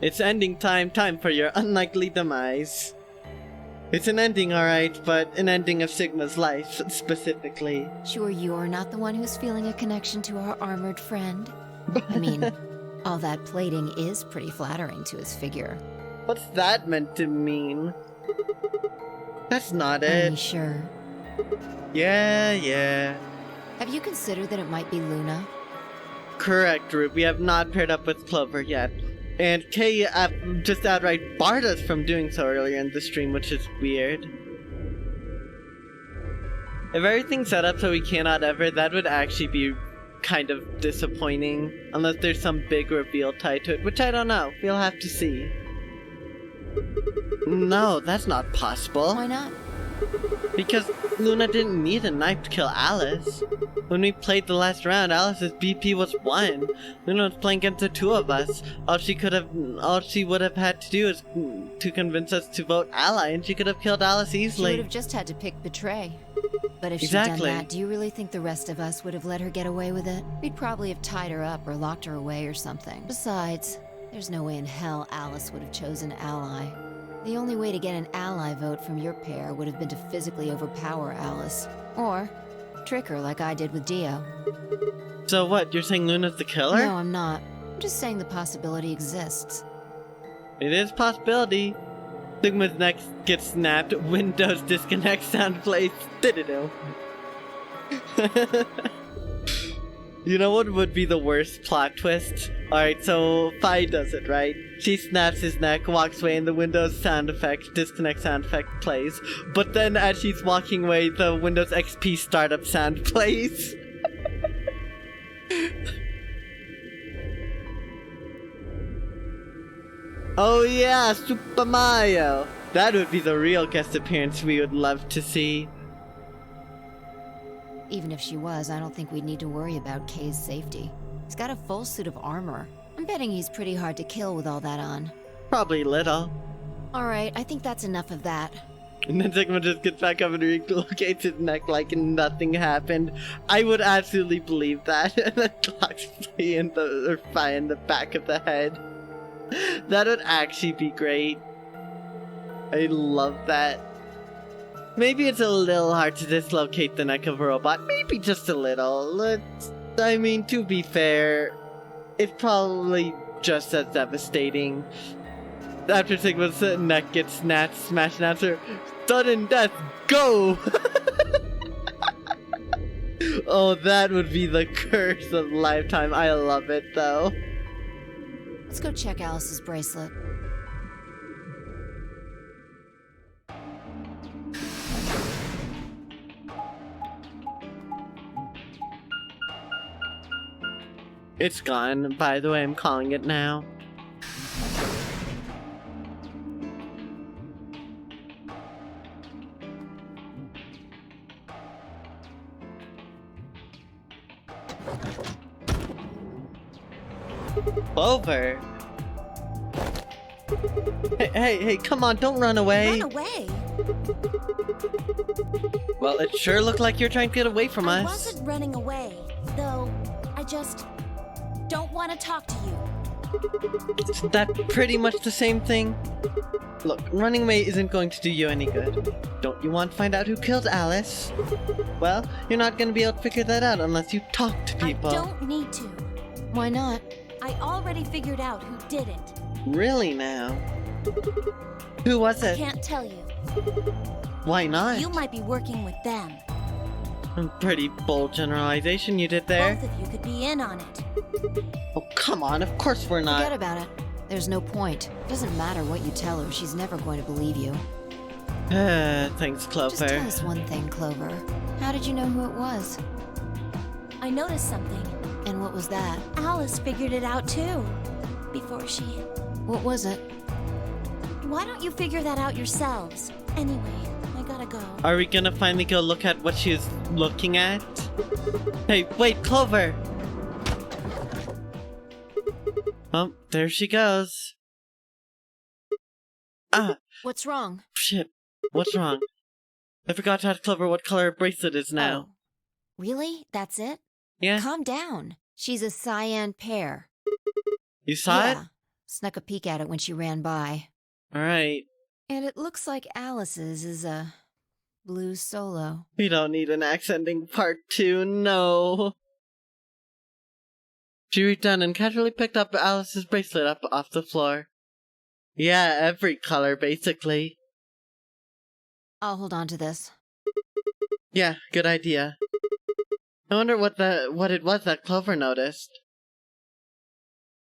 It's ending time for your unlikely demise. It's an ending, alright, but an ending of Sigma's life, specifically. Sure you're not the one who's feeling a connection to our armored friend? I mean, all that plating is pretty flattering to his figure. What's that meant to mean? That's not Are it. you sure? Yeah. Have you considered that it might be Luna? Correct, Rube. We have not paired up with Clover yet. And Kay just outright barred us from doing so earlier in the stream, which is weird. If everything's set up so we cannot ever, that would actually be kind of disappointing. Unless there's some big reveal tied to it, which I don't know. We'll have to see. No, that's not possible. Why not? Because Luna didn't need a knife to kill Alice. When we played the last round, Alice's BP was 1. Luna was playing against the two of us. All she would have had to do is to convince us to vote ally, and she could have killed Alice She easily. would have just had to pick betray. But if Exactly. she'd done that, do you really think the rest of us would have let her get away with it? We'd probably have tied her up or locked her away or something. Besides, there's no way in hell Alice would have chosen ally. The only way to get an ally vote from your pair would have been to physically overpower Alice. Or trick her like I did with Dio. So what, you're saying Luna's the killer? No, I'm not. I'm just saying the possibility exists. It is a possibility. Sigma's neck gets snapped, Windows disconnect, sound plays, diddle. You know what would be the worst plot twist? Alright, so Fi does it, right? She snaps his neck, walks away, and the Windows sound effect, disconnect sound effect plays. But then as she's walking away, the Windows XP startup sound plays. Oh yeah, Super Mario! That would be the real guest appearance we would love to see. Even if she was, I don't think we'd need to worry about Kay's safety. He's got a full suit of armor. I'm betting he's pretty hard to kill with all that on. Probably little. Alright, I think that's enough of that. And then Sigma just gets back up and relocates his neck like nothing happened. I would absolutely believe that. And then clocks Fi in the back of the head. That would actually be great. I love that. Maybe it's a little hard to dislocate the neck of a robot. Maybe just a little. I mean, to be fair, it's probably just as devastating. After Sigma's neck gets snatched, smashed, and after sudden death, go! Oh, that would be the curse of a lifetime. I love it, though. Let's go check Alice's bracelet. It's gone. By the way, I'm calling it now. Clover. Hey, come on, don't run away. Run away? Well, it sure looked like you're trying to get away from I us. wasn't running away, though I just don't want to talk to you. Isn't that pretty much the same thing? Look, running away isn't going to do you any good. Don't you want to find out who killed Alice? Well, you're not going to be able to figure that out unless you talk to people. I don't need to. Why not? I already figured out who did it. Really now? Who was I it? can't tell you. Why not? You might be working with them. Pretty bold generalization you did there. Both of you could be in on it. Oh, come on, of course we're not. Forget about it. There's no point. It doesn't matter what you tell her, she's never going to believe you. Thanks, Clover. Just tell us one thing, Clover. How did you know who it was? I noticed something. And what was that? Alice figured it out too. Before she... What was it? Why don't you figure that out yourselves? Anyway, I gotta go. Are we gonna finally go look at what she's looking at? Hey, wait, Clover! Oh, there she goes. Ah, What's wrong? shit. What's wrong? I forgot to ask Clover what color her bracelet is now. Oh. Really? That's it? Yeah? Calm down. She's a cyan pear. You saw it? Yeah. Snuck a peek at it when she ran by. Alright. And it looks like Alice's is a blue solo. We don't need an accenting part 2, no. She reached down and casually picked up Alice's bracelet up off the floor. Yeah, every color, basically. I'll hold on to this. Yeah, good idea. I wonder what it was that Clover noticed.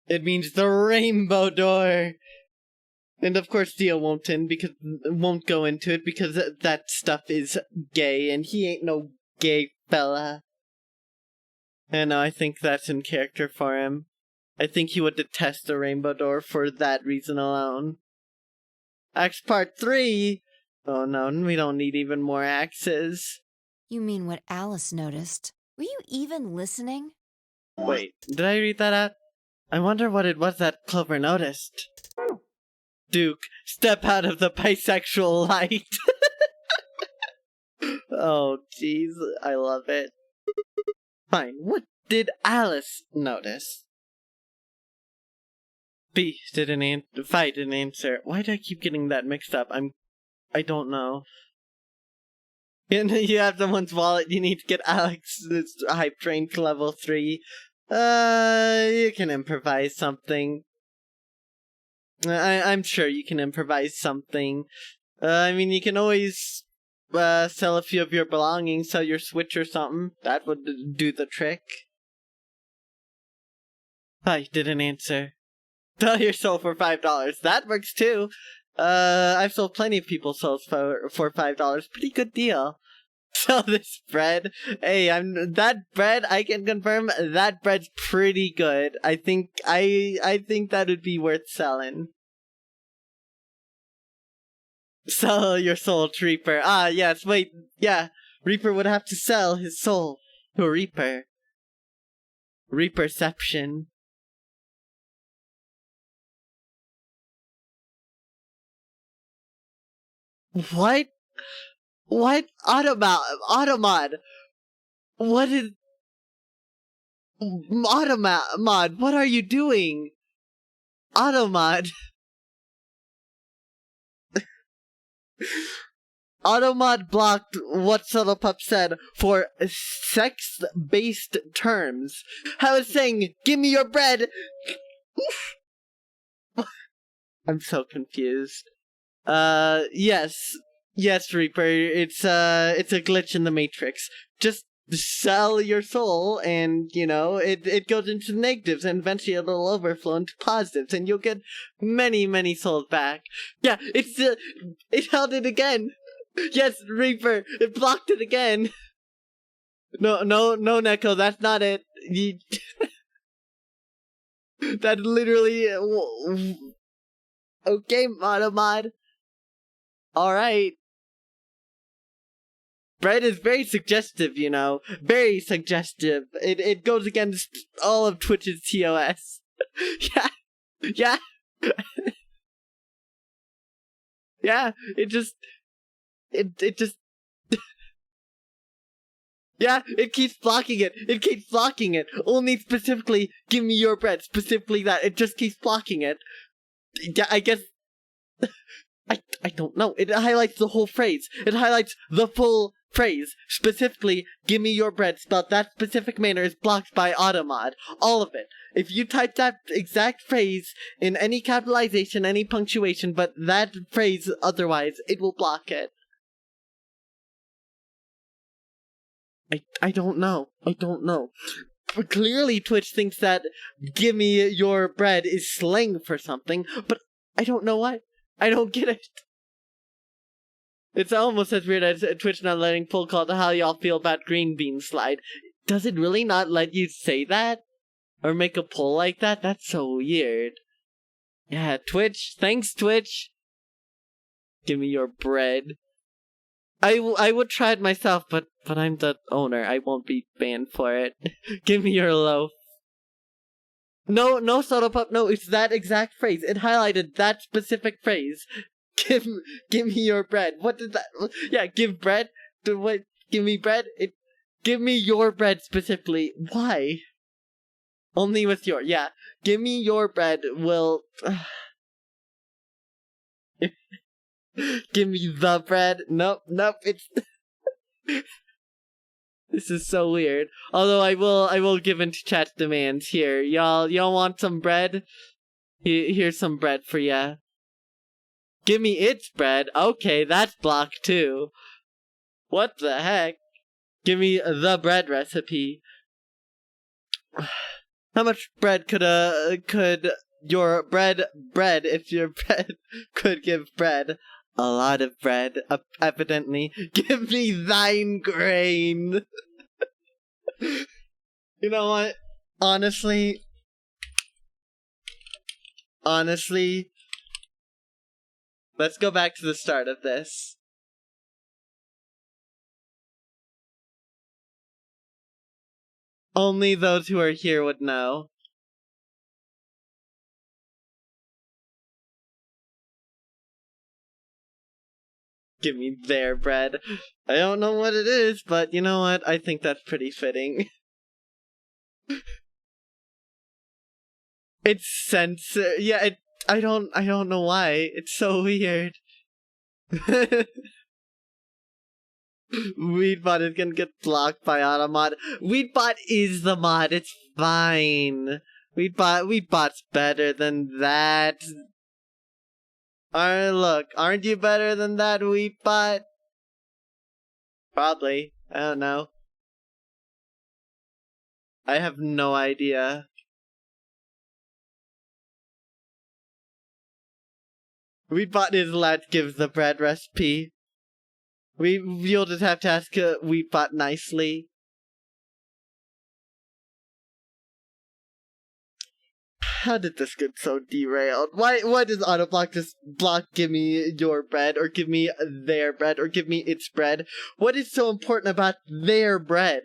It means the rainbow door! And of course Dio won't go into it because that stuff is gay, and he ain't no gay fella. And I think that's in character for him. I think he would detest the rainbow door for that reason alone. Axe part 3! Oh no, we don't need even more axes. You mean what Alice noticed? Were you even listening? Wait, did I read that out? I wonder what it was that Clover noticed. Duke, step out of the bisexual light. Oh, jeez, I love it. Fine, what did Alice notice? B didn't answer. Why do I keep getting that mixed up? I don't know. You have someone's wallet, you need to get Alex's hype train to level 3. You can improvise something. I'm sure you can improvise something. I mean, you can always sell a few of your belongings, sell your Switch or something. That would do the trick. I didn't answer. Sell your soul for $5. That works too. I've sold plenty of people's souls for $5. Pretty good deal. Sell this bread. Hey, that bread. I can confirm that bread's pretty good. I think that would be worth selling. Sell your soul to Reaper. Ah, yes. Wait, yeah. Reaper would have to sell his soul to a Reaper. Reperception. What? What? Automod! What is... Automod, what are you doing? Automod. Automod blocked what Subtlepup said for sex-based terms. I was saying, give me your bread! I'm so confused. Yes. Yes, Reaper, it's a glitch in the Matrix. Just sell your soul and, you know, it goes into negatives and eventually it'll overflow into positives and you'll get many, many souls back. Yeah, it held it again. Yes, Reaper, it blocked it again. No, Neko, that's not it. That literally... Okay, Automod. Alright. Bread is very suggestive, you know. Very suggestive. It goes against all of Twitch's TOS. Yeah. Yeah. Yeah, it just... Yeah, it keeps blocking it. It keeps blocking it. Only specifically, give me your bread. Specifically that. It just keeps blocking it. Yeah, I guess... I don't know. It highlights the whole phrase. It highlights the full phrase. Specifically, give me your bread spelled that specific manner is blocked by Automod. All of it. If you type that exact phrase in any capitalization, any punctuation, but that phrase otherwise, it will block it. I don't know. I don't know. But clearly Twitch thinks that give me your bread is slang for something, but I don't know why. I don't get it. It's almost as weird as Twitch not letting pull call to how y'all feel about green bean slide. Does it really not let you say that? Or make a poll like that? That's so weird. Yeah, Twitch. Thanks, Twitch. Give me your bread. I would try it myself, but I'm the owner. I won't be banned for it. Give me your loaf. No, Subtlepup, no, it's that exact phrase. It highlighted that specific phrase. Give me your bread. What did that... Yeah, give bread? What? Give me bread? Give me your bread specifically. Why? Only with your... Yeah, give me your bread will... Give me the bread. Nope, it's... This is so weird. Although I will give in to chat's demands here. Y'all want some bread? Here's some bread for ya. Give me its bread. Okay, that's blocked too. What the heck? Give me the bread recipe. How much bread could your bread if your bread could give bread? A lot of bread, evidently. Give me thine grain. You know what? Honestly, let's go back to the start of this. Only those who are here would know. Give me their bread. I don't know what it is, but you know what? I think that's pretty fitting. It's censor. Yeah, I don't know why. It's so weird. Weedbot is gonna get blocked by Automod. Weedbot is the mod. It's fine. Weedbot's better than that. Look, aren't you better than that, Weedbot? Probably. I don't know. I have no idea. Wheatbot is allowed to give the bread recipe. You'll just have to ask Wheatbot nicely. How did this get so derailed? Why does Autoblock just block give me your bread, or give me their bread, or give me its bread? What is so important about their bread?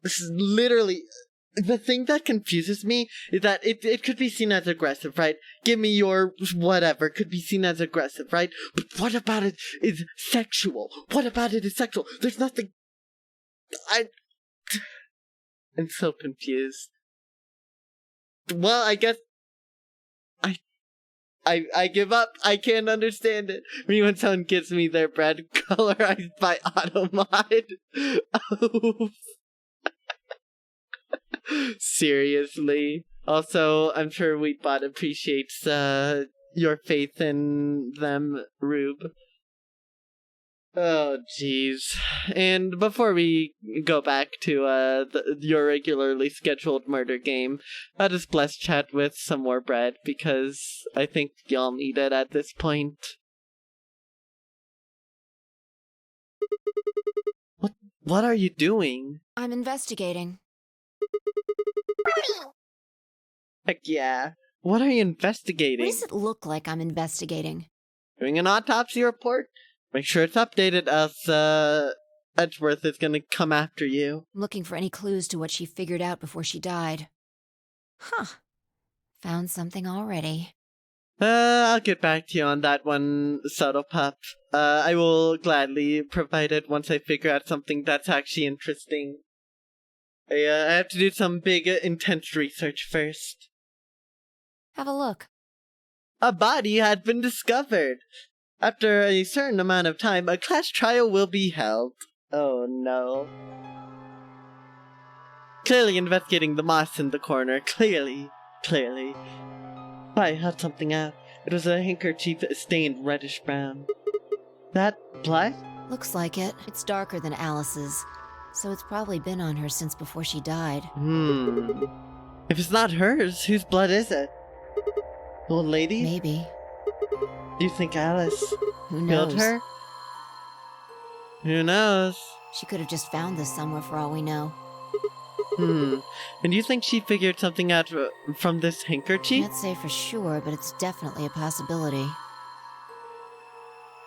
This is literally... The thing that confuses me is that it could be seen as aggressive, right? Give me your whatever could be seen as aggressive, right? But what about it is sexual? What about it is sexual? There's nothing... I'm so confused. Well, I guess I give up. I can't understand it. When someone gives me their bread colorized by Automod. Oh. Seriously. Also, I'm sure Wheatbot appreciates your faith in them, Rube. Oh, jeez. And before we go back to your regularly scheduled murder game, I'll just bless chat with some more bread, because I think y'all need it at this point. What are you doing? I'm investigating. Heck yeah. What are you investigating? What does it look like I'm investigating? Doing an autopsy report? Make sure it's updated, else, Edgeworth is gonna come after you. I'm looking for any clues to what she figured out before she died. Huh. Found something already. I'll get back to you on that one, Subtle Pup. I will gladly provide it once I figure out something that's actually interesting. I have to do some big, intense research first. Have a look. A body had been discovered. After a certain amount of time, a class trial will be held. Oh no. Clearly investigating the moss in the corner. Clearly. I had something out. It was a handkerchief stained reddish brown. That blood? Looks like it. It's darker than Alice's, so it's probably been on her since before she died. If it's not hers, whose blood is it? The old lady? Maybe. Do you think Alice Who knows? killed her? Who knows? She could have just found this somewhere for all we know. And do you think she figured something out from this handkerchief? Can't say for sure, but it's definitely a possibility.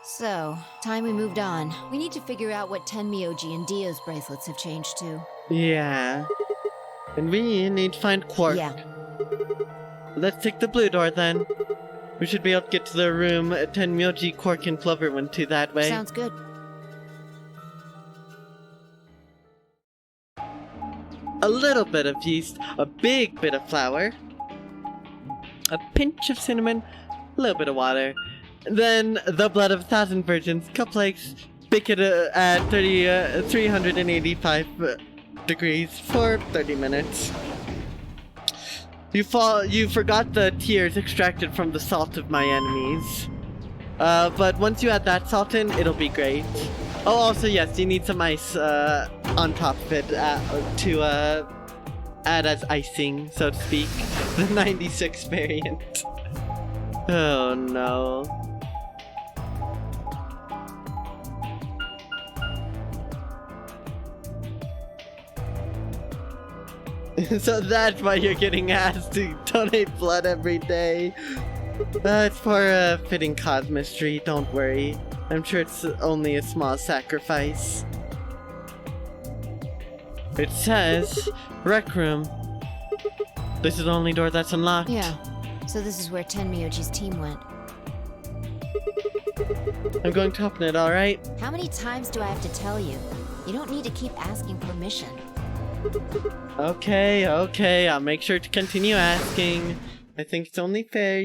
So, time we moved on. We need to figure out what Tenmyoji and Dio's bracelets have changed to. Yeah. And we need to find Quark. Yeah. Let's take the blue door then. We should be able to get to the room Tenmyoji, Quark, and Clover went to that way. Sounds good. A little bit of yeast, a big bit of flour, a pinch of cinnamon, a little bit of water, then the blood of 1,000 virgins, couple eggs, bake it at 385 degrees for 30 minutes. You forgot the tears extracted from the salt of my enemies. But once you add that salt in, it'll be great. Oh, also, yes, you need some ice on top of it to add as icing, so to speak. The 96 variant. Oh, no. So that's why you're getting asked to donate blood every day. It's for a fitting cause, mystery, don't worry. I'm sure it's only a small sacrifice. It says, Rec Room. This is the only door that's unlocked. Yeah, so this is where Tenmyoji's team went. I'm going to open it, alright? How many times do I have to tell you? You don't need to keep asking permission. Okay, I'll make sure to continue asking. I think it's only fair.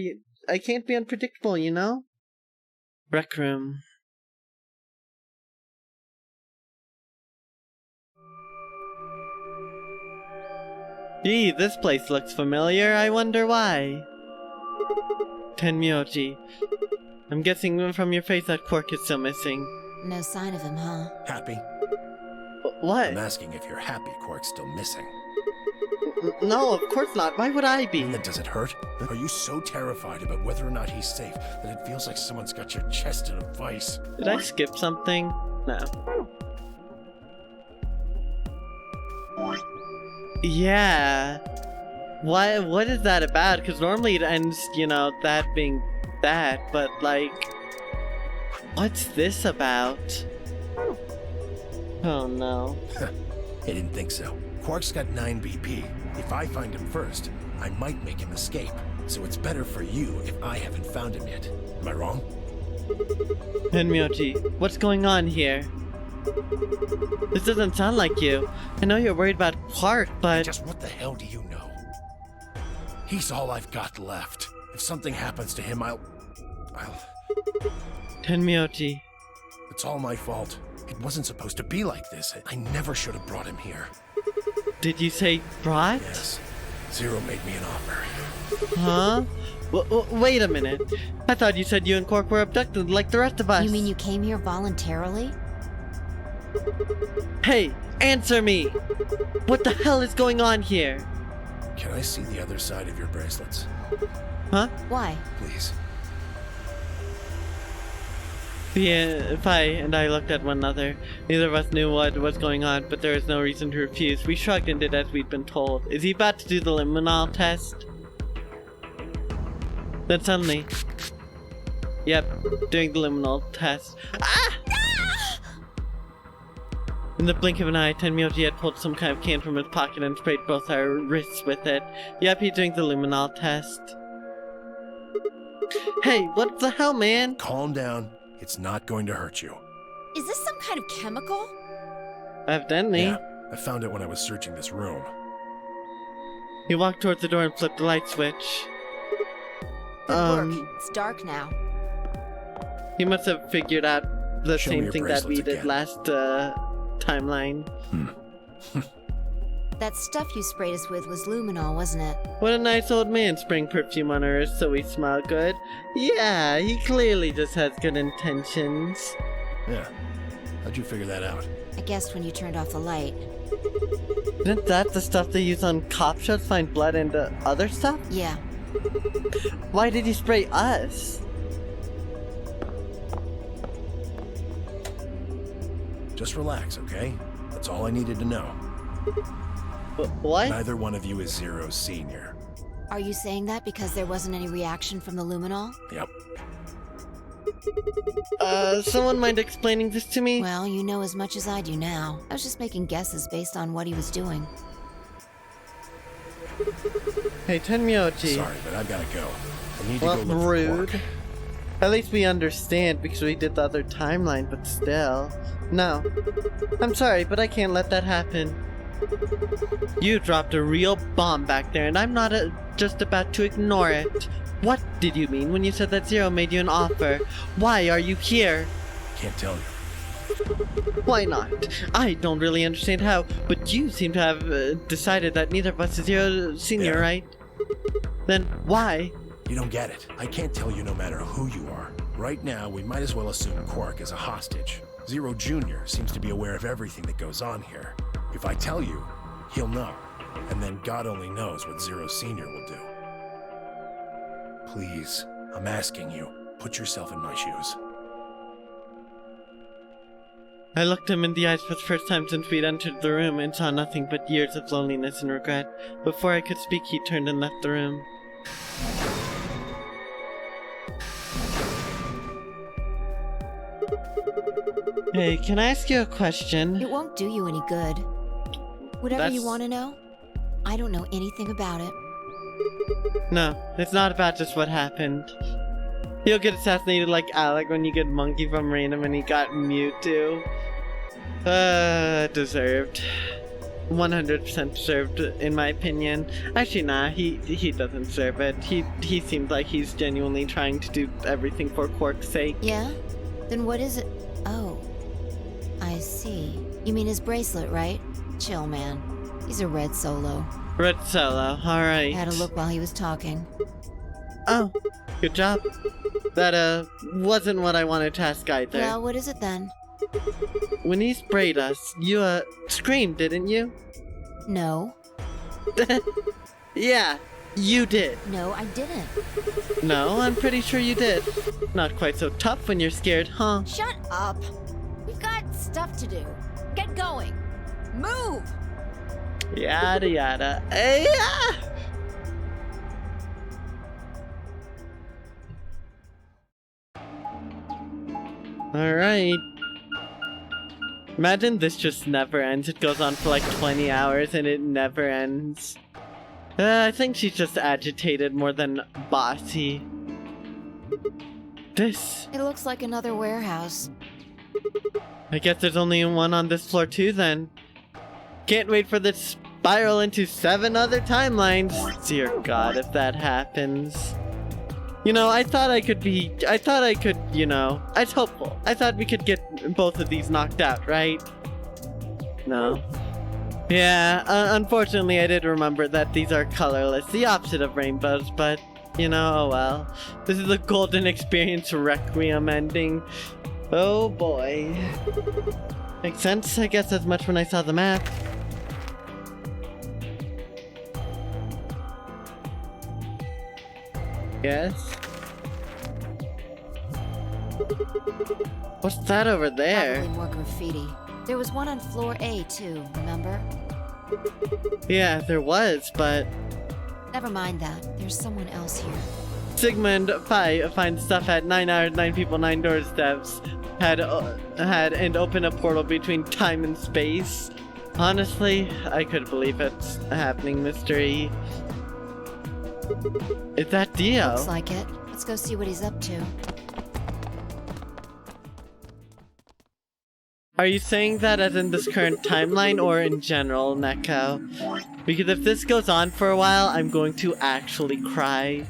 I can't be unpredictable, you know? Rec Room. Gee, this place looks familiar. I wonder why. Tenmyoji. I'm guessing from your face that Quark is still missing. No sign of him, huh? Happy? What? I'm asking if you're happy Quark's still missing. No, of course not. Why would I be? And does it hurt? Are you so terrified about whether or not he's safe that it feels like someone's got your chest in a vice? Did I skip something? No. Yeah. What is that about? Because normally it ends, that being that, but like, what's this about? Oh no. I didn't think so. Quark's got 9 BP. If I find him first, I might make him escape. So it's better for you if I haven't found him yet. Am I wrong? Tenmyoji, what's going on here? This doesn't sound like you. I know you're worried about Quark, but... Just what the hell do you know? He's all I've got left. If something happens to him, I'll... Tenmyoji. It's all my fault. It wasn't supposed to be like this. I never should have brought him here. Did you say brought? Yes. Zero made me an offer. Huh? Wait a minute. I thought you said you and Quark were abducted like the rest of us. You mean you came here voluntarily? Hey, answer me! What the hell is going on here? Can I see the other side of your bracelets? Huh? Why? Please. Fi and I looked at one another. Neither of us knew what was going on, but there was no reason to refuse. We shrugged and did as we'd been told. Is he about to do the liminal test? Then suddenly... Yep, doing the liminal test. Ah! In the blink of an eye, Tenmyoji had pulled some kind of can from his pocket and sprayed both our wrists with it. Yep, he's doing the liminal test. Hey, what the hell, man? Calm down. It's not going to hurt you. Is this some kind of chemical? Evidently. Yeah, I found it when I was searching this room. He walked towards the door and flipped the light switch. Good work. It's dark now. He must have figured out the Show me same your thing that we did bracelets last timeline. That stuff you sprayed us with was luminol, wasn't it? What a nice old man spraying perfume on her so we smell good. Yeah, he clearly just has good intentions. Yeah. How'd you figure that out? I guessed when you turned off the light. Isn't that the stuff they use on cop shows to find blood and other stuff? Yeah. Why did he spray us? Just relax, okay? That's all I needed to know. What? Neither one of you is Zero's senior. Are you saying that because there wasn't any reaction from the luminol? Yep. Someone mind explaining this to me? Well, you know as much as I do now. I was just making guesses based on what he was doing. Hey, Tenmyoji. Sorry, but I've gotta go. I need to Well, go look for rude. Quark. At least we understand because we did the other timeline, but still. No. I'm sorry, but I can't let that happen. You dropped a real bomb back there, and I'm not just about to ignore it. What did you mean when you said that Zero made you an offer? Why are you here? Can't tell you. Why not? I don't really understand how, but you seem to have decided that neither of us is Zero Senior, Yeah. right? Then why? You don't get it. I can't tell you no matter who you are. Right now, we might as well assume Quark is a hostage. Zero Jr. seems to be aware of everything that goes on here. If I tell you, he'll know. And then God only knows what Zero Sr. will do. Please, I'm asking you, put yourself in my shoes. I looked him in the eyes for the first time since we'd entered the room and saw nothing but years of loneliness and regret. Before I could speak, he turned and left the room. Hey, can I ask you a question? It won't do you any good. Whatever you That's- want to know, I don't know anything about it. No, it's not about just what happened. He'll get assassinated like Alec when you get Monkey from Random and he got Mewtwo. Deserved. 100% deserved, in my opinion. Actually, nah, he doesn't deserve it. He seems like he's genuinely trying to do everything for Quark's sake. Yeah? Then what is it? Oh. I see. You mean his bracelet, right? Chill, man. He's a red solo. Red Solo, alright. Had a look while he was talking. Oh, good job. That, wasn't what I wanted to ask either. Well, what is it then? When he sprayed us, you, screamed, didn't you? No. Yeah, you did. No, I didn't. No, I'm pretty sure you did. Not quite so tough when you're scared, huh? Shut up. We've got stuff to do. Get going. Move! Yada yada. Yeah! Alright. Imagine this just never ends. It goes on for like 20 hours and it never ends. I think she's just agitated more than bossy. This. It looks like another warehouse. I guess there's only one on this floor too then. Can't wait for this spiral into 7 other timelines. Dear God, if that happens. You know, I thought I could, you know, I was hopeful. I thought we could get both of these knocked out, right? No. Yeah, unfortunately I did remember that these are colorless, the opposite of rainbows, but, you know, oh well. This is a golden experience requiem ending. Oh boy. Makes sense, I guess, as much when I saw the map. Yes. What's that over there? Probably more graffiti. There was one on floor A too, remember? Yeah, there was, but Never mind that. There's someone else here. Sigmund Phi finds stuff at 9 hours, 9 people, 9 doorsteps. Had and opened a portal between time and space. Honestly, I couldn't believe it's happening, mystery. Is that Dio? Looks like it. Let's go see what he's up to. Are you saying that as in this current timeline or in general, Neko? Because if this goes on for a while, I'm going to actually cry.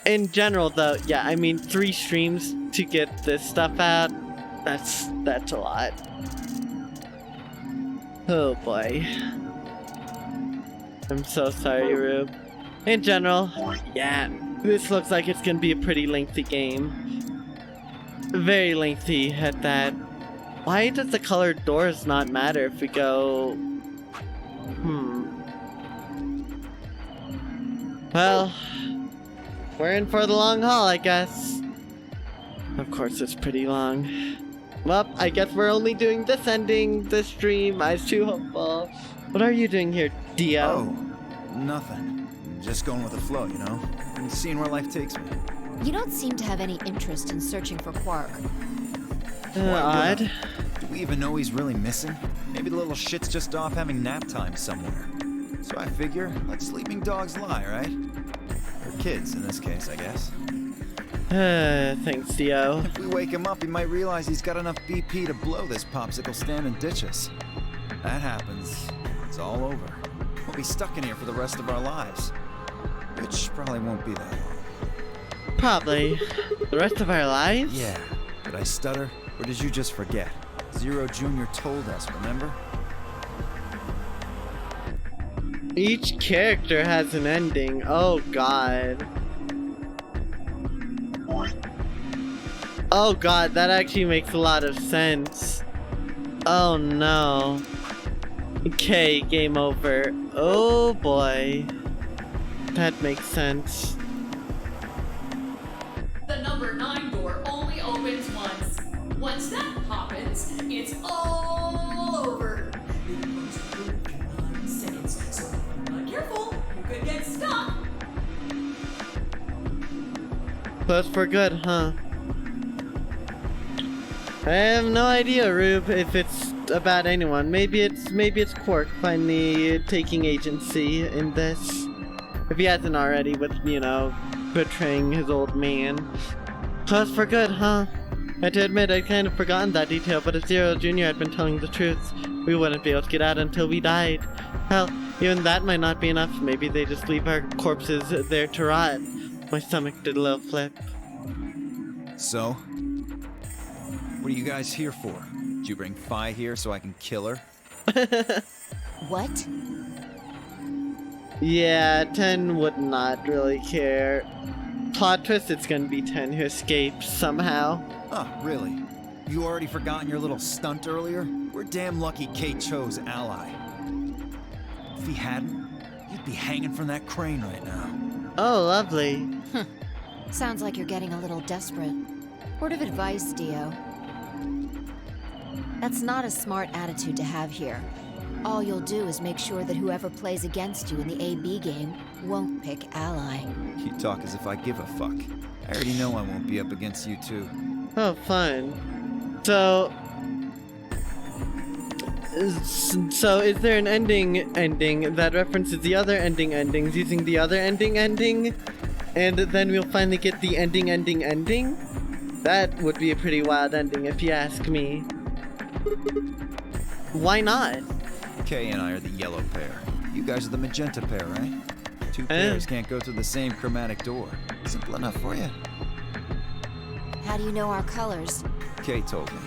In general though, yeah, I mean 3 streams to get this stuff out, that's a lot. Oh boy. I'm so sorry, Rube. In general, yeah, this looks like it's gonna be a pretty lengthy game. Very lengthy at that. Why does the colored doors not matter if we go... Well, we're in for the long haul, I guess. Of course, it's pretty long. Well, I guess we're only doing this ending, this stream. I was too hopeful. What are you doing here, Dio? Oh, nothing. Just going with the flow, you know? And seeing where life takes me. You don't seem to have any interest in searching for Quark. Odd. Do we even know he's really missing? Maybe the little shit's just off having nap time somewhere. So I figure, let sleeping dogs lie, right? Or kids, in this case, I guess. Thanks, Dio. If we wake him up, he might realize he's got enough BP to blow this popsicle stand and ditch us. That happens, it's all over. We'll be stuck in here for the rest of our lives. Which probably won't be that long. Probably. The rest of our lives? Yeah. Did I stutter? Or did you just forget? Zero Jr. told us, remember? Each character has an ending. Oh god. Oh god, that actually makes a lot of sense. Oh no. Okay, game over. Oh boy. That makes sense. The number 9 door only opens once. Once that happens, it's all over. It goes through in 9 seconds, so if you're not careful, you could get stuck. Close for good, huh? I have no idea, Rube, if it's about anyone. Maybe it's Quark finally taking agency in this. If he hasn't already with, you know, betraying his old man. Close for good, huh? I had to admit I'd kind of forgotten that detail, but if Zero Jr. had been telling the truth, we wouldn't be able to get out until we died. Hell, even that might not be enough. Maybe they just leave our corpses there to rot. My stomach did a little flip. So? What are you guys here for? Did you bring Phi here so I can kill her? What? Yeah, 10 would not really care. Plot twist, it's gonna be 10 who escapes somehow. Oh, really? You already forgotten your little stunt earlier? We're damn lucky Kate chose Ally. If he hadn't, he'd be hanging from that crane right now. Oh, lovely. Sounds like you're getting a little desperate. Word of advice, Dio. That's not a smart attitude to have here. All you'll do is make sure that whoever plays against you in the AB game won't pick Ally. You talk as if I give a fuck. I already know I won't be up against you two. Oh, fun. So is there an ending that references the other endings using the other ending, and then we'll finally get the ending? That would be a pretty wild ending if you ask me. Why not? Kay and I are the yellow pair. You guys are the magenta pair, right? Two pairs can't go through the same chromatic door. Simple enough for you. How do you know our colors? Kay told me.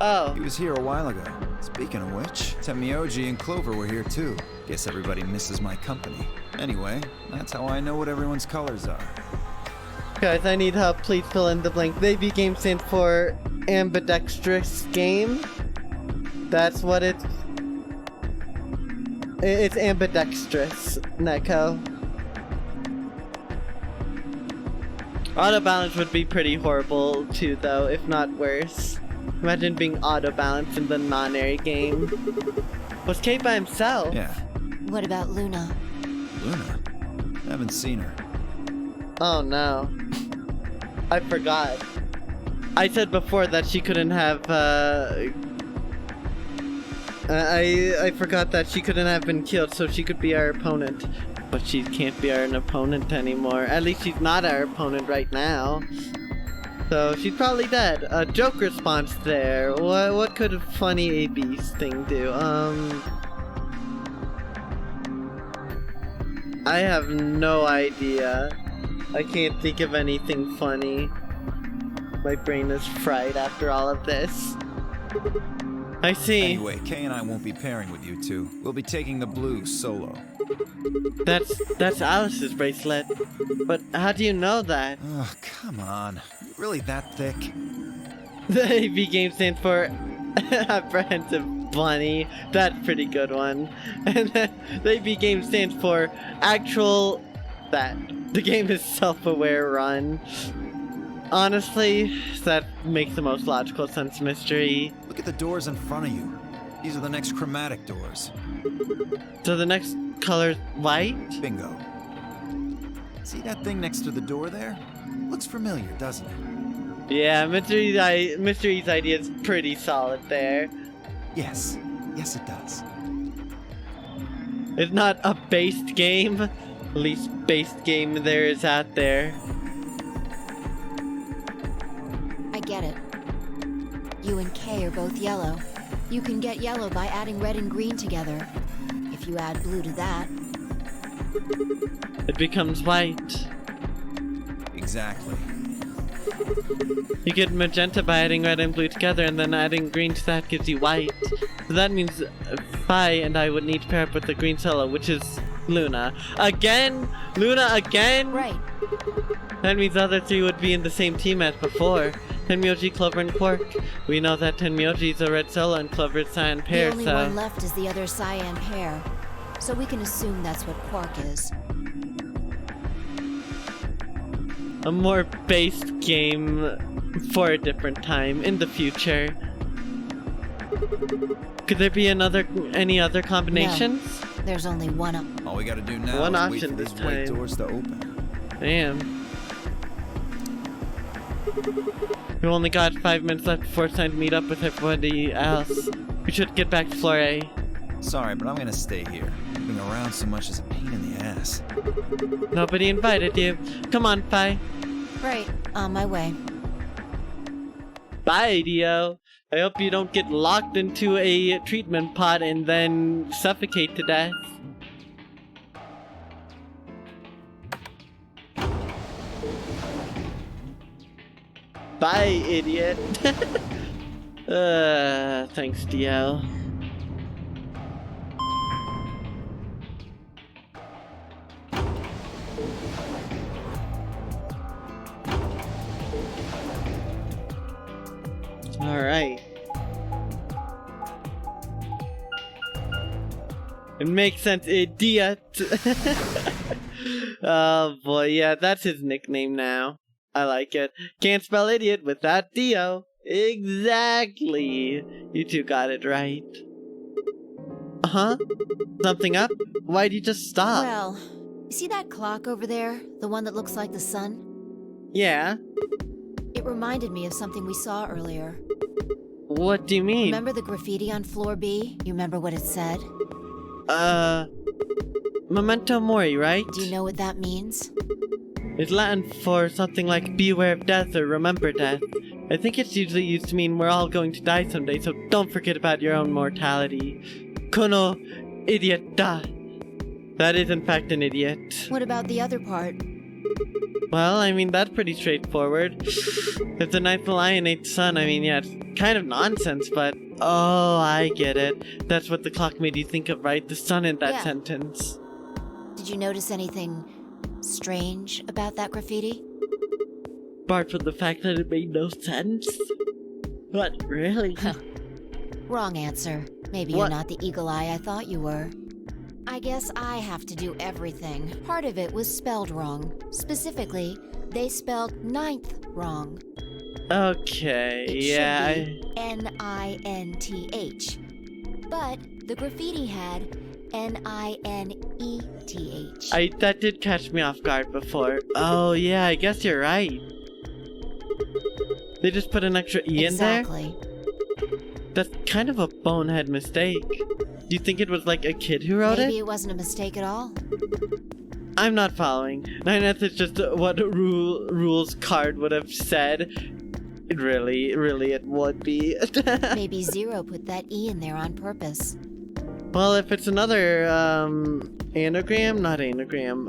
Oh. He was here a while ago. Speaking of which, Tenmyoji and Clover were here too. Guess everybody misses my company. Anyway, that's how I know what everyone's colors are. Guys, I need help. Please fill in the blank. Baby game stands for ambidextrous game. That's what it's ambidextrous, Neko. Auto balance would be pretty horrible too, though, if not worse. Imagine being auto balanced in the non-airy game. Was Kate by himself? Yeah. What about Luna? Luna? Haven't seen her. Oh no. I forgot. I said before that she couldn't have, I forgot that she couldn't have been killed so she could be our opponent. But she can't be our opponent anymore. At least she's not our opponent right now. So she's probably dead. A joke response there. What could a funny AB's thing do? I have no idea. I can't think of anything funny. My brain is fried after all of this. I see. Anyway, Kay and I won't be pairing with you two. We'll be taking the blue solo. That's Alice's bracelet. But how do you know that? Oh, come on. You really that thick? The AB game stands for Apprehensive Bunny. That's a pretty good one. And then the AB game stands for Actual That. The game is self-aware run. Honestly, that makes the most logical sense, Mystery. Look at the doors in front of you. These are the next chromatic doors. So the next color's white? Bingo. See that thing next to the door there? Looks familiar, doesn't it? Yeah, Mystery's idea is pretty solid there. Yes. Yes, it does. It's not a based game. Least based game there is out there. I get it. You and Kay are both yellow. You can get yellow by adding red and green together. If you add blue to that, it becomes white. Exactly. You get magenta by adding red and blue together, and then adding green to that gives you white. So that means Phi and I would need to pair up with the green solo, which is Luna. Again? Luna again? right. That means the other three would be in the same team as before. Tenmyoji, Clover, and Quark. We know that Tenmyoji is a red solo and Clover is cyan pair, The only so... one left is the other cyan pair. So we can assume that's what Quark is. A more based game for a different time in the future. Could there be any other combinations? No, there's only one up. All we gotta do now One is wait option for these this white time. doors to open. Damn. We only got 5 minutes left before it's time to meet up with everybody else. We should get back to floor A. Sorry, but I'm gonna stay here. Moving around so much is a pain in the ass. Nobody invited you. Come on, Phi. Right, on my way. Bye, Dio. I hope you don't get locked into a treatment pod and then suffocate to death. Bye, idiot. Thanks, Dio. Alright. It makes sense, idiot. Oh boy, yeah, that's his nickname now. I like it. Can't spell idiot without Dio. Exactly. You two got it right. Uh-huh. Something up? Why'd you just stop? Well, you see that clock over there? The one that looks like the sun? Yeah. It reminded me of something we saw earlier. What do you mean? Remember the graffiti on floor B? You remember what it said? Memento Mori, right? Do you know what that means? It's Latin for something like beware of death or remember death. I think it's usually used to mean we're all going to die someday, so don't forget about your own mortality. Kono idiota. That is in fact an idiot. What about the other part? Well, I mean, that's pretty straightforward. If the ninth lion ate the sun, I mean, yeah, it's kind of nonsense, but... Oh, I get it. That's what the clock made you think of, right? The sun in that sentence. Did you notice anything strange about that graffiti? Apart from the fact that it made no sense? What, really? Wrong answer. Maybe you're not the eagle eye I thought you were. I guess I have to do everything. Part of it was spelled wrong. Specifically, they spelled ninth wrong. Okay, It yeah. should be N-I-N-T-H. But the graffiti had N-I-N-E-T-H. That did catch me off guard before. Oh, yeah, I guess you're right. They just put an extra E in there? Exactly. That's kind of a bonehead mistake. Do you think it was like a kid who wrote Maybe it? it wasn't a mistake at all. I'm not following. 9th is just what rules card would have said. It really it would be. Maybe Zero put that E in there on purpose. Well, if it's another, anagram? Not anagram,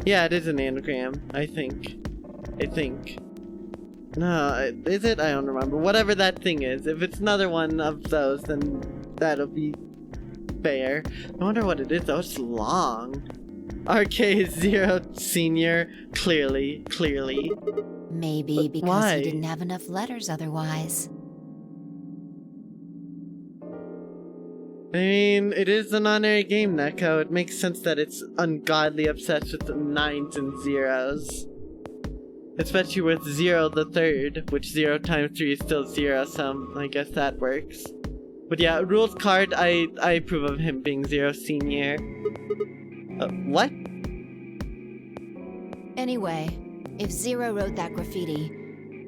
yeah, it is an anagram, I think. No, is it? I don't remember. Whatever that thing is. If it's another one of those, then that'll be fair. I wonder what it is, though. It's long. RK0 Senior. Clearly. Maybe But because why? he didn't have enough letters otherwise. I mean, it is a non-airy game, Neko. It makes sense that it's ungodly obsessed with the 9s and 0s. Especially with 0 the third, which 0 times 3 is still 0, so I guess that works. But yeah, rules card, I approve of him being 0 Senior. What? Anyway, if Zero wrote that graffiti,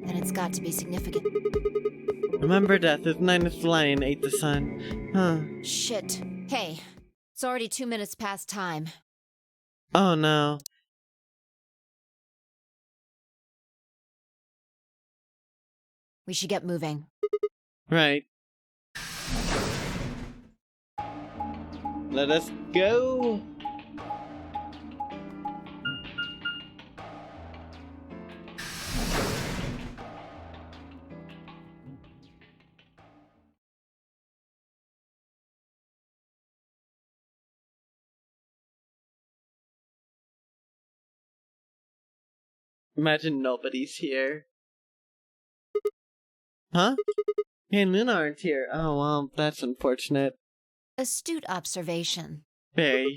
then it's got to be significant. Remember death, if 9th lion ate the sun. Huh. Shit. Hey, it's already 2 minutes past time. Oh no. We should get moving. Right. Let us go. Imagine nobody's here. Huh? Hey, and Luna aren't here. Oh, well, that's unfortunate. Astute observation. Very.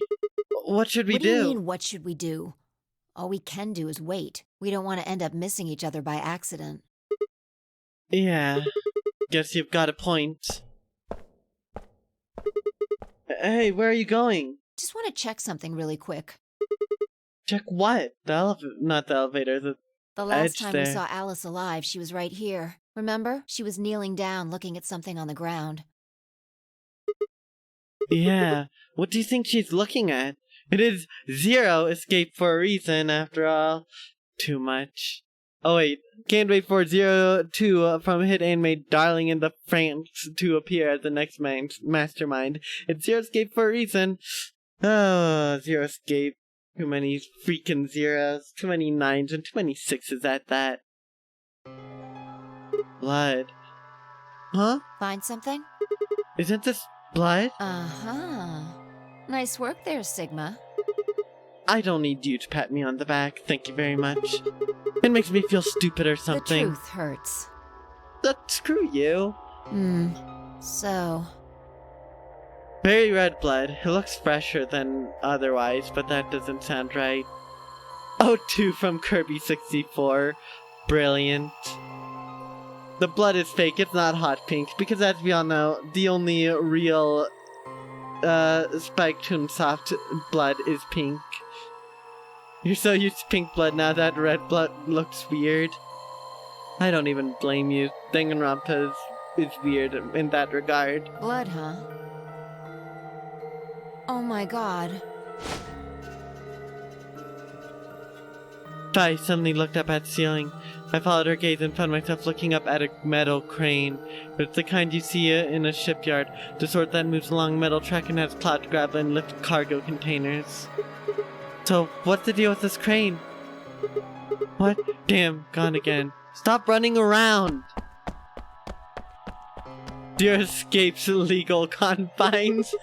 What should we What do you do? mean, what should we do? All we can do is wait. We don't want to end up missing each other by accident. Yeah. Guess you've got a point. Hey, where are you going? Just want to check something really quick. Check what? The elevator, not the elevator, the last edge time there. we saw Alice alive, she was right here. Remember? She was kneeling down looking at something on the ground. Yeah. What do you think she's looking at? It is 0 escape for a reason, after all. Too much. Oh wait, can't wait for 02 from hit anime Darling in the Franxx to appear as the next mastermind. It's 0 escape for a reason. Oh, 0 escape. Too many freaking 0s, too many 9s, and too many 6s at that. Blood. Huh? Find something? Isn't this blood? Uh-huh. Nice work there, Sigma. I don't need you to pat me on the back, thank you very much. It makes me feel stupid or something. The truth hurts. Screw you. So... Very red blood. It looks fresher than otherwise, but that doesn't sound right. O2 from Kirby64. Brilliant. The blood is fake, it's not hot pink, because as we all know, the only real Spike Chunsoft blood is pink. You're so used to pink blood now that red blood looks weird. I don't even blame you. Danganronpa is weird in that regard. Blood, huh? Oh my god. I suddenly looked up at the ceiling. I followed her gaze and found myself looking up at a metal crane. But it's the kind you see in a shipyard, the sort that moves along a metal track and has clout grab and lift cargo containers. So, what's the deal with this crane? What? Damn, gone again. Stop running around! Dear escapes legal confines.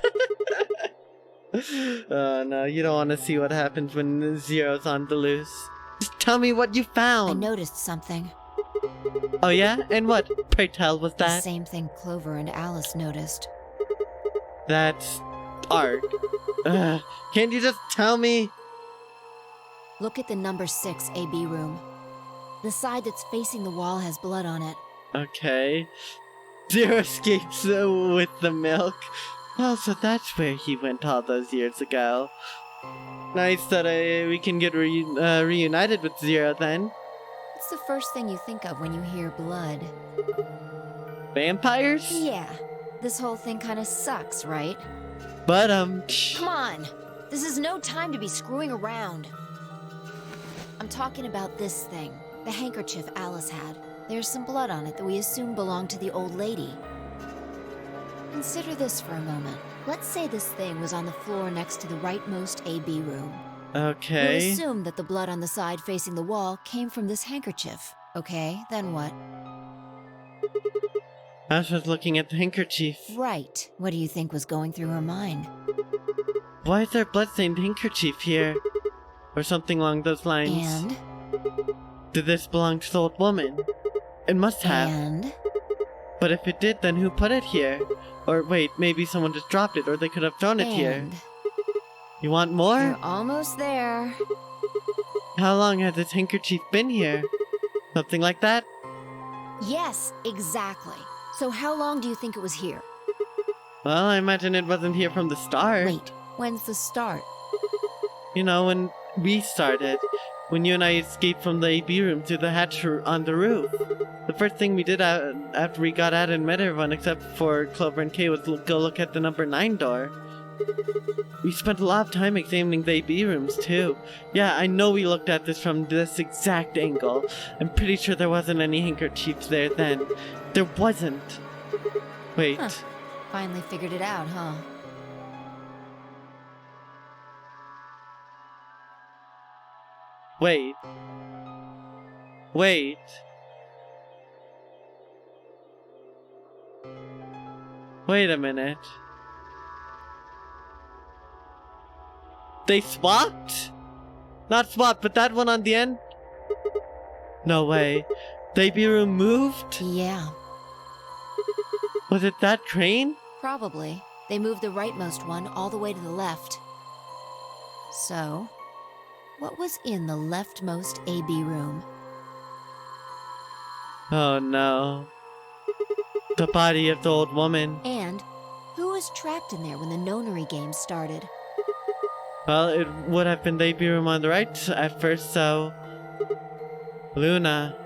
Oh no, you don't want to see what happens when Zero's on the loose. Just tell me what you I found! noticed something. Oh yeah? And what, pray tell, was The that? same thing Clover and Alice noticed. That's art. Can't you just tell me? Look at the number 6 AB room. The side that's facing the wall has blood on it. Okay. Zero escapes with the milk. Oh, so that's where he went all those years ago. Nice that we can get reunited with Zero then. What's the first thing you think of when you hear blood? Vampires? Yeah. This whole thing kinda sucks, right? But Come on! This is no time to be screwing around. I'm talking about this thing. The handkerchief Alice had. There's some blood on it that we assume belonged to the old lady. Consider this for a moment. Let's say this thing was on the floor next to the rightmost AB room. Okay. We'll assume that the blood on the side facing the wall came from this handkerchief. Okay, then what? I was just looking at the handkerchief. Right. What do you think was going through her mind? Why is there a bloodstained handkerchief here? Or something along those lines. And? Did this belong to the old woman? It must have. And? But if it did, then who put it here? Or wait, maybe someone just dropped it, or they could have thrown it here. And? You want more? You're almost there. How long has this handkerchief been here? Something like that? Yes, exactly. So how long do you think it was here? Well, I imagine it wasn't here from the start. Wait, when's the start? You know, when we started. When you and I escaped from the AB room through the hatch on the roof. The first thing we did after we got out and met everyone except for Clover and Kay was go look at the number 9 door. We spent a lot of time examining the AB rooms too. Yeah, I know we looked at this from this exact angle. I'm pretty sure there wasn't any handkerchiefs there then. There wasn't. Wait. Huh. Finally figured it out, huh? Wait. Wait. Wait a minute. They swapped? Not swapped, but that one on the end? No way. They be removed? Yeah, Was it that crane? probably. They moved the rightmost one all the way to the left. So, what was in the leftmost AB room? Oh no. The body of the old woman. And who was trapped in there when the nonary game started? Well, it would have been the AB room on the right at first, so... Luna.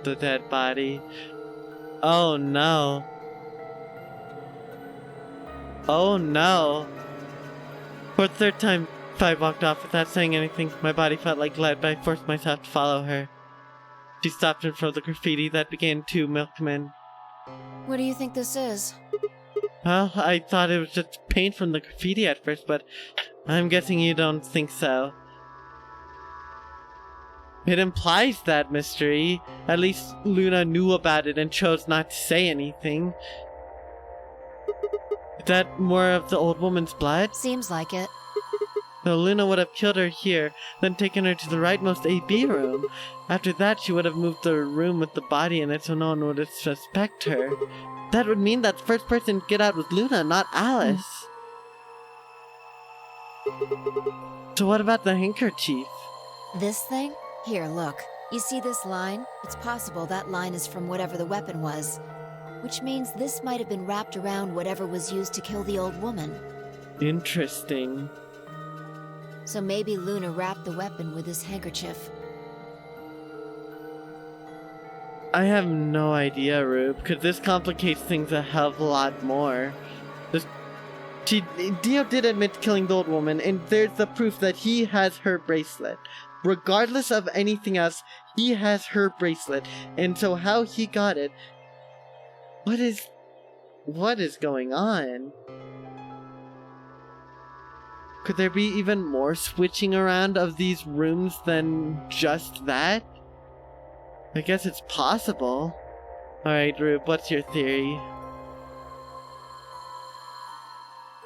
The dead body. Oh no. Oh no. For the third time, I walked off without saying anything. My body felt like lead, but I forced myself to follow her. She stopped in front of the graffiti that began to milkmen. What do you think this is? Well, I thought it was just paint from the graffiti at first, but I'm guessing you don't think so. It implies that mystery. At least Luna knew about it and chose not to say anything. Is that more of the old woman's blood? Seems like it. So Luna would have killed her here, then taken her to the rightmost AB room. After that, she would have moved the room with the body in it so no one would suspect her. That would mean that the first person to get out was Luna, not Alice. So what about the handkerchief? This thing? Here, look. You see this line? It's possible that line is from whatever the weapon was. Which means this might have been wrapped around whatever was used to kill the old woman. Interesting. So maybe Luna wrapped the weapon with this handkerchief. I have no idea, Rube, because this complicates things a hell of a lot more. Dio did admit to killing the old woman, and there's the proof that he has her bracelet. Regardless of anything else, he has her bracelet. And so how he got it... What is going on? Could there be even more switching around of these rooms than just that? I guess it's possible. Alright, Rube, what's your theory?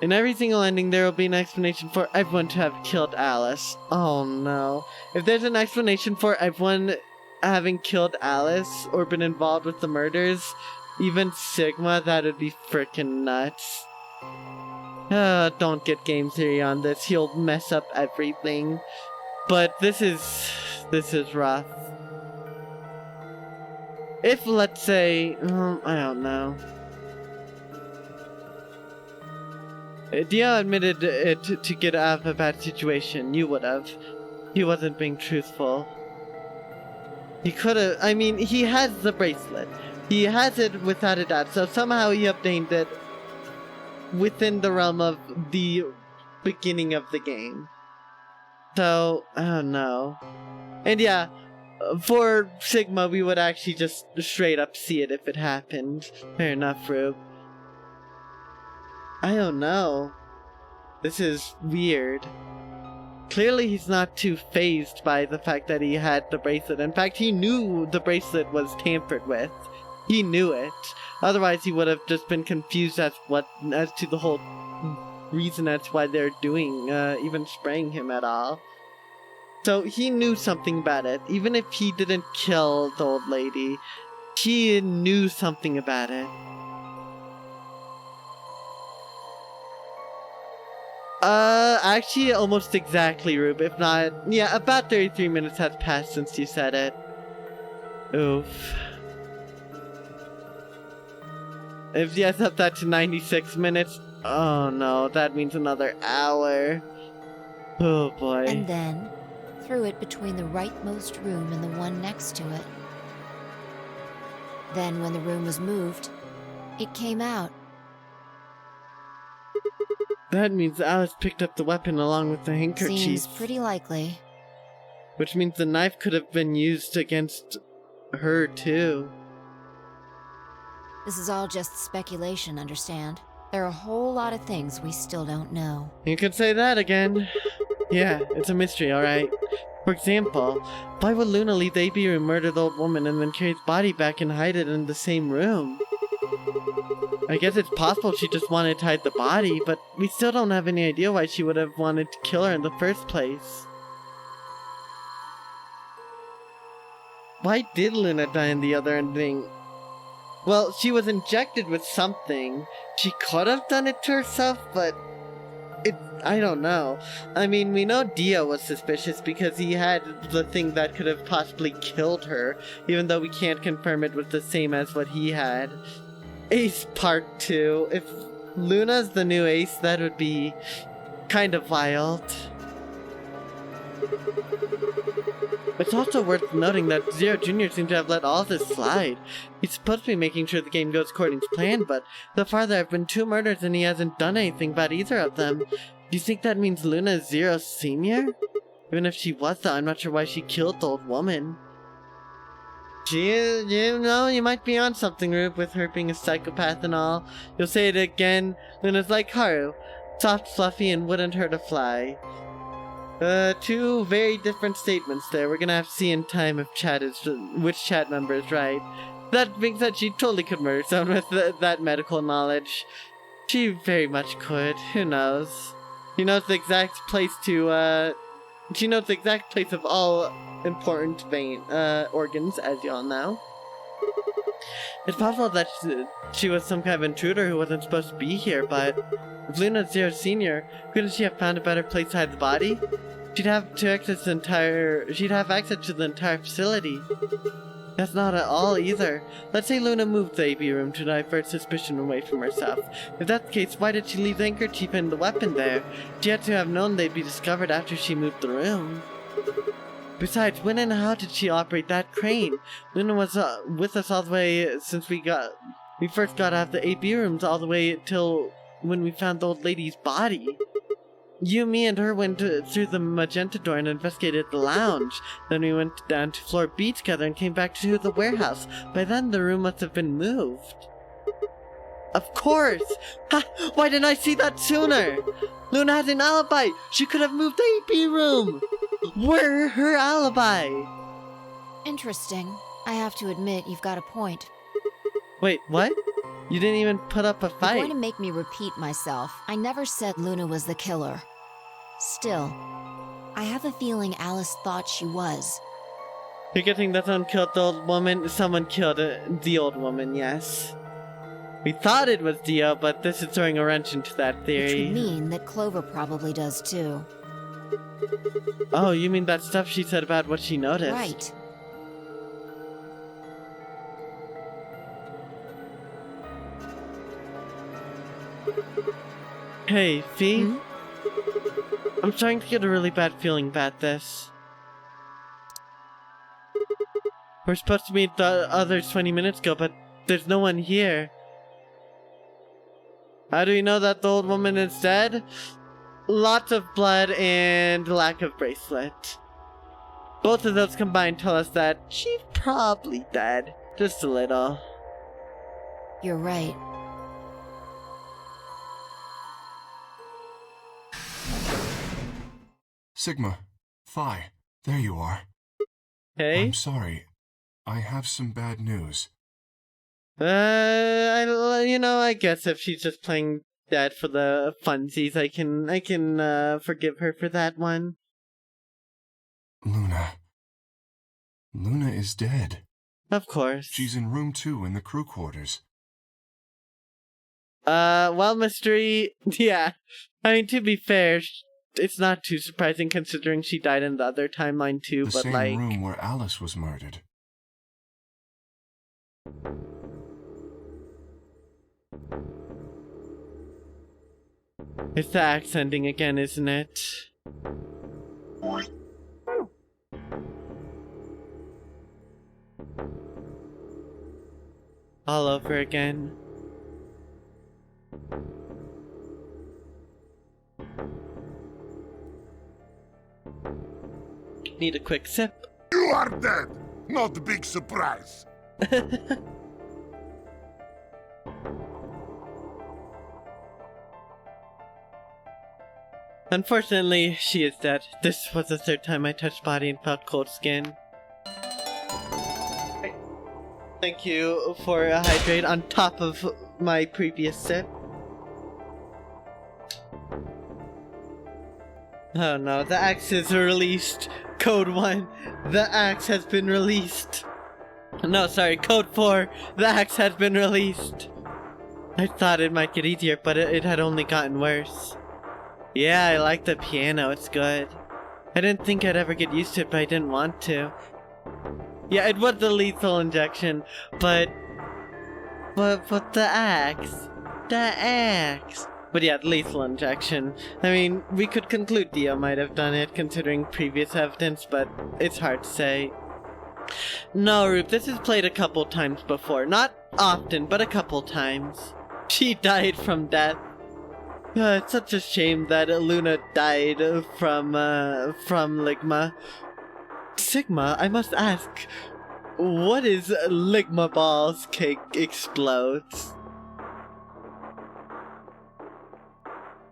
In every single ending, there will be an explanation for everyone to have killed Alice. Oh no. If there's an explanation for everyone having killed Alice or been involved with the murders, even Sigma, that would be frickin' nuts. Don't get game theory on this. He'll mess up everything. But this is rough. If, let's say, I don't know. Dio admitted to get out of a bad situation. You would have. He wasn't being truthful. He could have. I mean, he has the bracelet. He has it without a doubt. So somehow he obtained it within the realm of the beginning of the game. So, I don't know. And yeah, for Sigma, we would actually just straight up see it if it happened. Fair enough, Rube. I don't know. This is weird. Clearly he's not too fazed by the fact that he had the bracelet. In fact, he knew the bracelet was tampered with. He knew it. Otherwise, he would have just been confused as to the whole reason that's why they're doing, even spraying him at all. So he knew something about it. Even if he didn't kill the old lady, he knew something about it. Actually, almost exactly, Rube. If not, yeah, about 33 minutes has passed since you said it. Oof. If you up that to 96 minutes, oh no, that means another hour. Oh boy. And then, threw it between the rightmost room and the one next to it. Then, when the room was moved, it came out. That means Alice picked up the weapon along with the handkerchief. Seems pretty likely. Which means the knife could have been used against her too. This is all just speculation, understand? There are a whole lot of things we still don't know. You could say that again. Yeah, it's a mystery, alright. For example, why would Luna leave the AB room, murder the old woman, and then carry his body back and hide it in the same room? I guess it's possible she just wanted to hide the body, but we still don't have any idea why she would have wanted to kill her in the first place. Why did Luna die in the other ending? Well, she was injected with something. She could have done it to herself, but I don't know. I mean, we know Dio was suspicious because he had the thing that could have possibly killed her, even though we can't confirm it was the same as what he had. Ace Part 2. If Luna's the new Ace, that would be kind of wild. It's also worth noting that Zero Jr. seems to have let all this slide. He's supposed to be making sure the game goes according to plan, but so far there have been 2 murders and he hasn't done anything about either of them. Do you think that means Luna is Zero Sr.? Even if she was, though, I'm not sure why she killed the old woman. You know, you might be on something, Rube, with her being a psychopath and all. You'll say it again. Luna's like Haru. Soft, fluffy, and wouldn't hurt a fly. 2 very different statements there. We're gonna have to see in time if which chat member is right. That being said, she totally could murder someone with that medical knowledge. She very much could. Who knows? She knows the exact place to, she knows the exact place of all important organs, as y'all know. It's possible that she was some kind of intruder who wasn't supposed to be here, but if Luna Zero Senior, couldn't she have found a better place to hide the body? She'd have access to the entire facility. That's not at all either. Let's say Luna moved the AB room to divert suspicion away from herself. If that's the case, why did she leave the handkerchief and the weapon there? She had to have known they'd be discovered after she moved the room. Besides, when and how did she operate that crane? Luna was with us all the way since we first got out of the AB rooms, all the way till when we found the old lady's body. You, me, and her went through the magenta door and investigated the lounge. Then we went down to floor B together and came back to the warehouse. By then, the room must have been moved. Of course! Ha! Why didn't I see that sooner? Luna has an alibi! She could have moved the AP room! Where's her alibi? Interesting. I have to admit, you've got a point. Wait, what? You didn't even put up a fight. You're going to make me repeat myself. I never said Luna was the killer. Still, I have a feeling Alice thought she was. You're getting that someone killed the old woman? Someone killed the old woman, yes. We thought it was Dio, but this is throwing a wrench into that theory. Which would mean that Clover probably does too. Oh, you mean that stuff she said about what she noticed? Right. Hey, Fee? Hmm? I'm starting to get a really bad feeling about this. We're supposed to meet the others 20 minutes ago, but there's no one here. How do we know that the old woman is dead? Lots of blood and lack of bracelet. Both of those combined tell us that she's probably dead. Just a little. You're right. Sigma, Phi, there you are. Hey? I'm sorry. I have some bad news. I guess if she's just playing dead for the funsies, I can forgive her for that one. Luna. Luna is dead. Of course. She's in room 2 in the crew quarters. Well, Mystery, yeah. I mean, to be fair, it's not too surprising considering she died in the other timeline too, The but same room where Alice was murdered. It's the axe ending again, isn't it? All over again. Need a quick sip. You are dead! Not a big surprise. Unfortunately, she is dead. This was the third time I touched body and felt cold skin. Thank you for a hydrate on top of my previous sip. Oh no, the axe is released. Code 1, the axe has been released. No, sorry, Code 4, the axe has been released. I thought it might get easier, but it had only gotten worse. Yeah, I like the piano, it's good. I didn't think I'd ever get used to it, but I didn't want to. Yeah, it was the lethal injection, but the axe. The axe. But yeah, the lethal injection. I mean, we could conclude Dio might have done it, considering previous evidence, but it's hard to say. No, Ruth, this is played a couple times before. Not often, but a couple times. She died from death. It's such a shame that Luna died from Ligma. Sigma, I must ask, what is Ligma Balls Cake Explodes?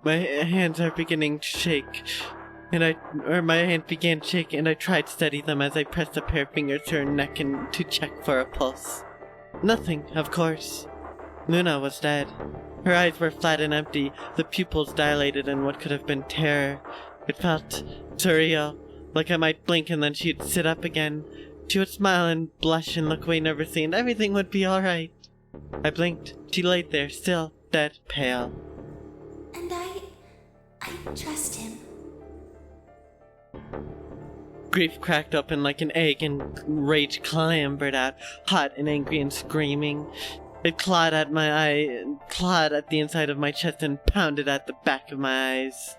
My hands are beginning to shake, my hand began to shake, and I tried to steady them as I pressed a pair of fingers to her neck and to check for a pulse. Nothing, of course. Luna was dead. Her eyes were flat and empty, the pupils dilated in what could have been terror. It felt surreal, like I might blink and then she'd sit up again. She would smile and blush and look away nervously and everything would be alright. I blinked. She laid there, still, dead pale. And I trust him. Grief cracked open like an egg and rage clambered out, hot and angry and screaming. It clawed at my eye, clawed at the inside of my chest and pounded at the back of my eyes.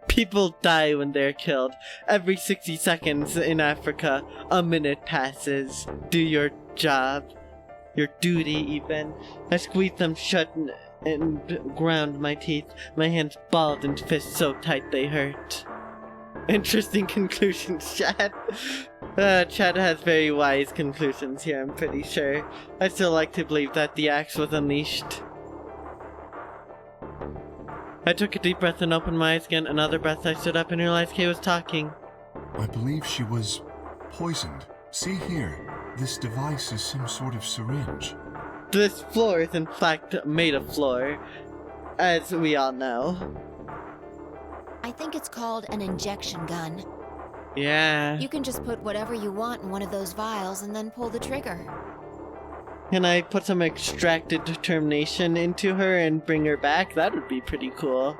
People die when they're killed. Every 60 seconds in Africa, a minute passes. Do your job. Your duty, even. I squeezed them shut and ground my teeth. My hands balled and fists so tight they hurt. Interesting conclusions, Chad. Chad has very wise conclusions here, I'm pretty sure. I still like to believe that the axe was unleashed. I took a deep breath and opened my eyes again. Another breath, I stood up and realized Kay was talking. I believe she was poisoned. See here, this device is some sort of syringe. This floor is in fact made of floor, as we all know. I think it's called an injection gun. Yeah. You can just put whatever you want in one of those vials and then pull the trigger. Can I put some extracted determination into her and bring her back? That would be pretty cool.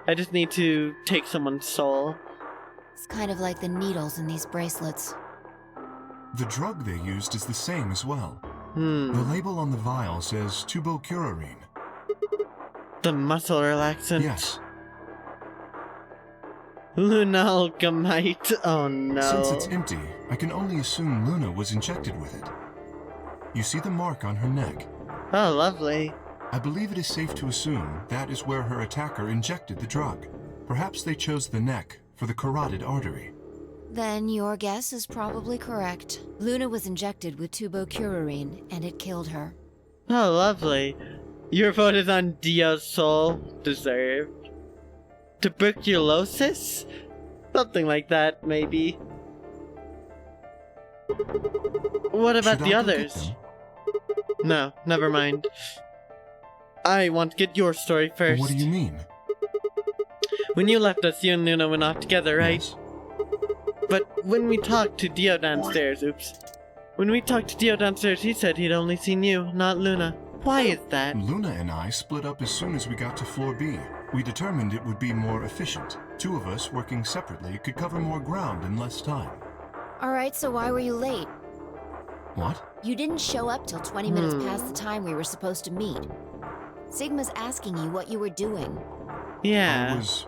I just need to take someone's soul. It's kind of like the needles in these bracelets. The drug they used is the same as well. The Hmm. label on the vial says tubocurarine. The muscle relaxant. Yes. Lunalgamite. Oh no. Since it's empty, I can only assume Luna was injected with it. You see the mark on her neck? Oh, lovely. I believe it is safe to assume that is where her attacker injected the drug. Perhaps they chose the neck for the carotid artery. Then your guess is probably correct. Luna was injected with tubocurarine, and it killed her. Oh, lovely. Your vote is on Dio's soul. Deserved. Tuberculosis? Something like that, maybe. What about Should the I go get others? them? No, never mind. I want to get your story first. What do you mean? When you left us, you and Luna went off together, right? Yes. But when we talked to Dio downstairs, When we talked to Dio downstairs, he said he'd only seen you, not Luna. Why is that? Luna and I split up as soon as we got to floor B. We determined it would be more efficient. Two of us working separately could cover more ground in less time. Alright, so why were you late? What? You didn't show up till 20 minutes past the time we were supposed to meet. Sigma's asking you what you were doing. Yeah. I was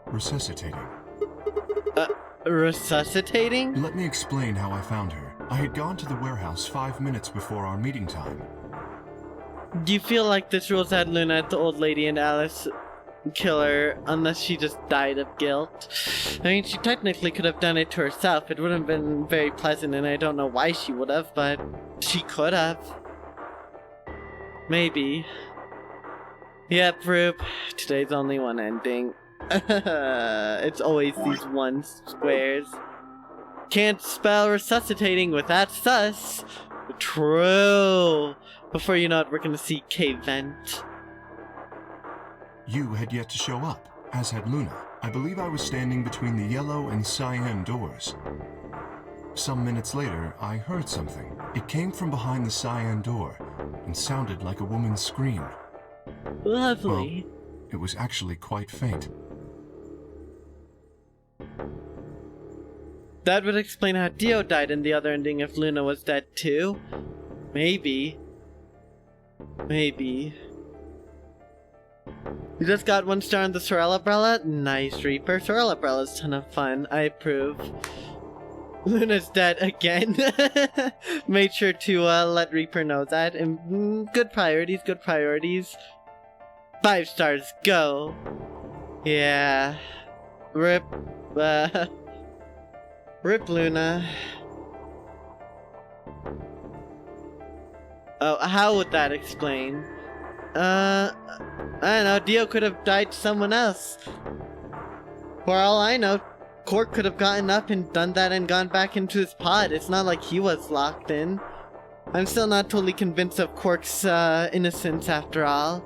resuscitating. Resuscitating? Let me explain how I found her. I had gone to the warehouse 5 minutes before our meeting time. Do you feel like this rules out Luna at the old lady and Alice killer unless she just died of guilt? I mean, she technically could have done it to herself. It would have been very pleasant, and I don't know why she would have, but she could have. Maybe. Yep, Roop. Today's only one ending. It's always these one squares. Can't spell resuscitating without sus. True. Before you know it, we're gonna see Kay vent. You had yet to show up, as had Luna. I believe I was standing between the yellow and cyan doors. Some minutes later, I heard something. It came from behind the cyan door and sounded like a woman's scream. Lovely. Well, it was actually quite faint. That would explain how Dio died in the other ending if Luna was dead too. Maybe. Maybe. You just got 1 star on the Sorrel Umbrella? Nice, Reaper. Sorrel Umbrella's a ton of fun. I approve. Luna's dead again. Made sure to let Reaper know that. And good priorities, good priorities. 5 stars, go. Yeah. Rip. Rip Luna. Oh, how would that explain? I don't know, Dio could have died to someone else. For all I know, Cork could have gotten up and done that and gone back into his pod. It's not like he was locked in. I'm still not totally convinced of Quark's innocence after all.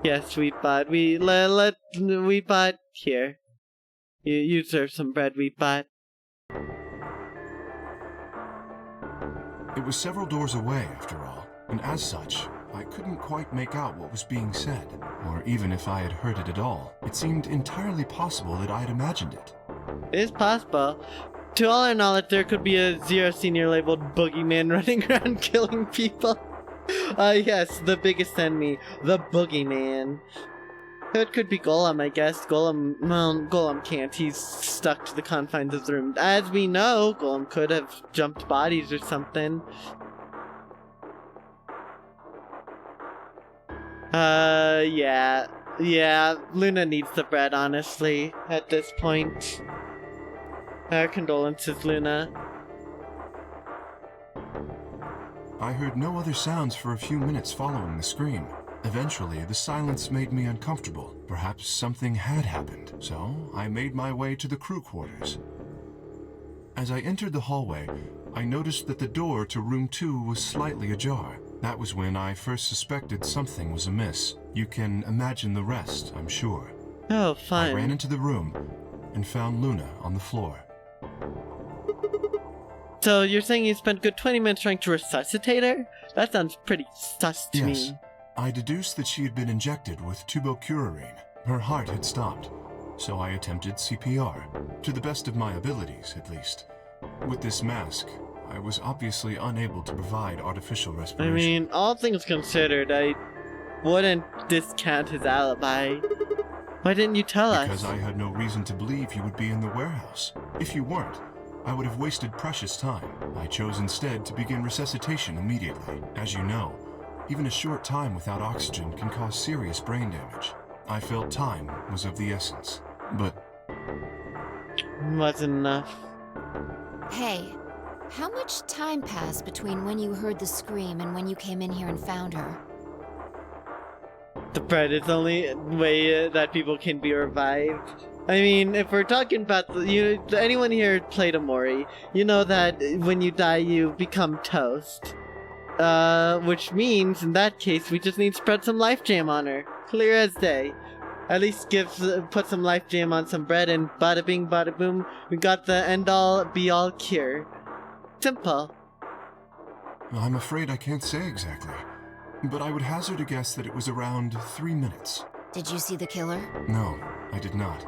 Yes, Sweetbot. Wheatbot, here. You serve some bread, Wheatbot. It was several doors away, after all, and as such, I couldn't quite make out what was being said, or even if I had heard it at all. It seemed entirely possible that I had imagined it. It is possible. To all our knowledge, there could be a Zero Senior labeled boogeyman running around killing people. Yes, the biggest enemy, the boogeyman. It could be Golem, I guess. Golem can't. He's stuck to the confines of the room. As we know, Golem could have jumped bodies or something. Yeah. Yeah, Luna needs the bread, honestly, at this point. Our condolences, Luna. I heard no other sounds for a few minutes following the scream. Eventually, the silence made me uncomfortable. Perhaps something had happened, so I made my way to the crew quarters. As I entered the hallway, I noticed that the door to room 2 was slightly ajar. That was when I first suspected something was amiss. You can imagine the rest, I'm sure. Oh, fun. I ran into the room and found Luna on the floor. So you're saying you spent a good 20 minutes trying to resuscitate her? That sounds pretty sus to Yes. me. I deduced that she had been injected with tubocurarine. Her heart had stopped, so I attempted CPR, to the best of my abilities, at least. With this mask, I was obviously unable to provide artificial I respiration. mean, all things considered, I wouldn't discount his alibi. Why didn't you tell us? Because I had no reason to believe you would be in the warehouse. If you weren't, I would have wasted precious time. I chose instead to begin resuscitation immediately. As you know, even a short time without oxygen can cause serious brain damage. I felt time was of the essence, but Wasn't enough. Hey, how much time passed between when you heard the scream and when you came in here and found her? The bread is the only way that people can be revived. I mean, if we're talking about anyone here played Omori, you know that when you die, you become toast. Which means, in that case, we just need to spread some life jam on her. Clear as day. At least put some life jam on some bread and bada bing bada boom, we got the end all be all cure. Simple. I'm afraid I can't say exactly. But I would hazard a guess that it was around 3 minutes. Did you see the killer? No, I did not.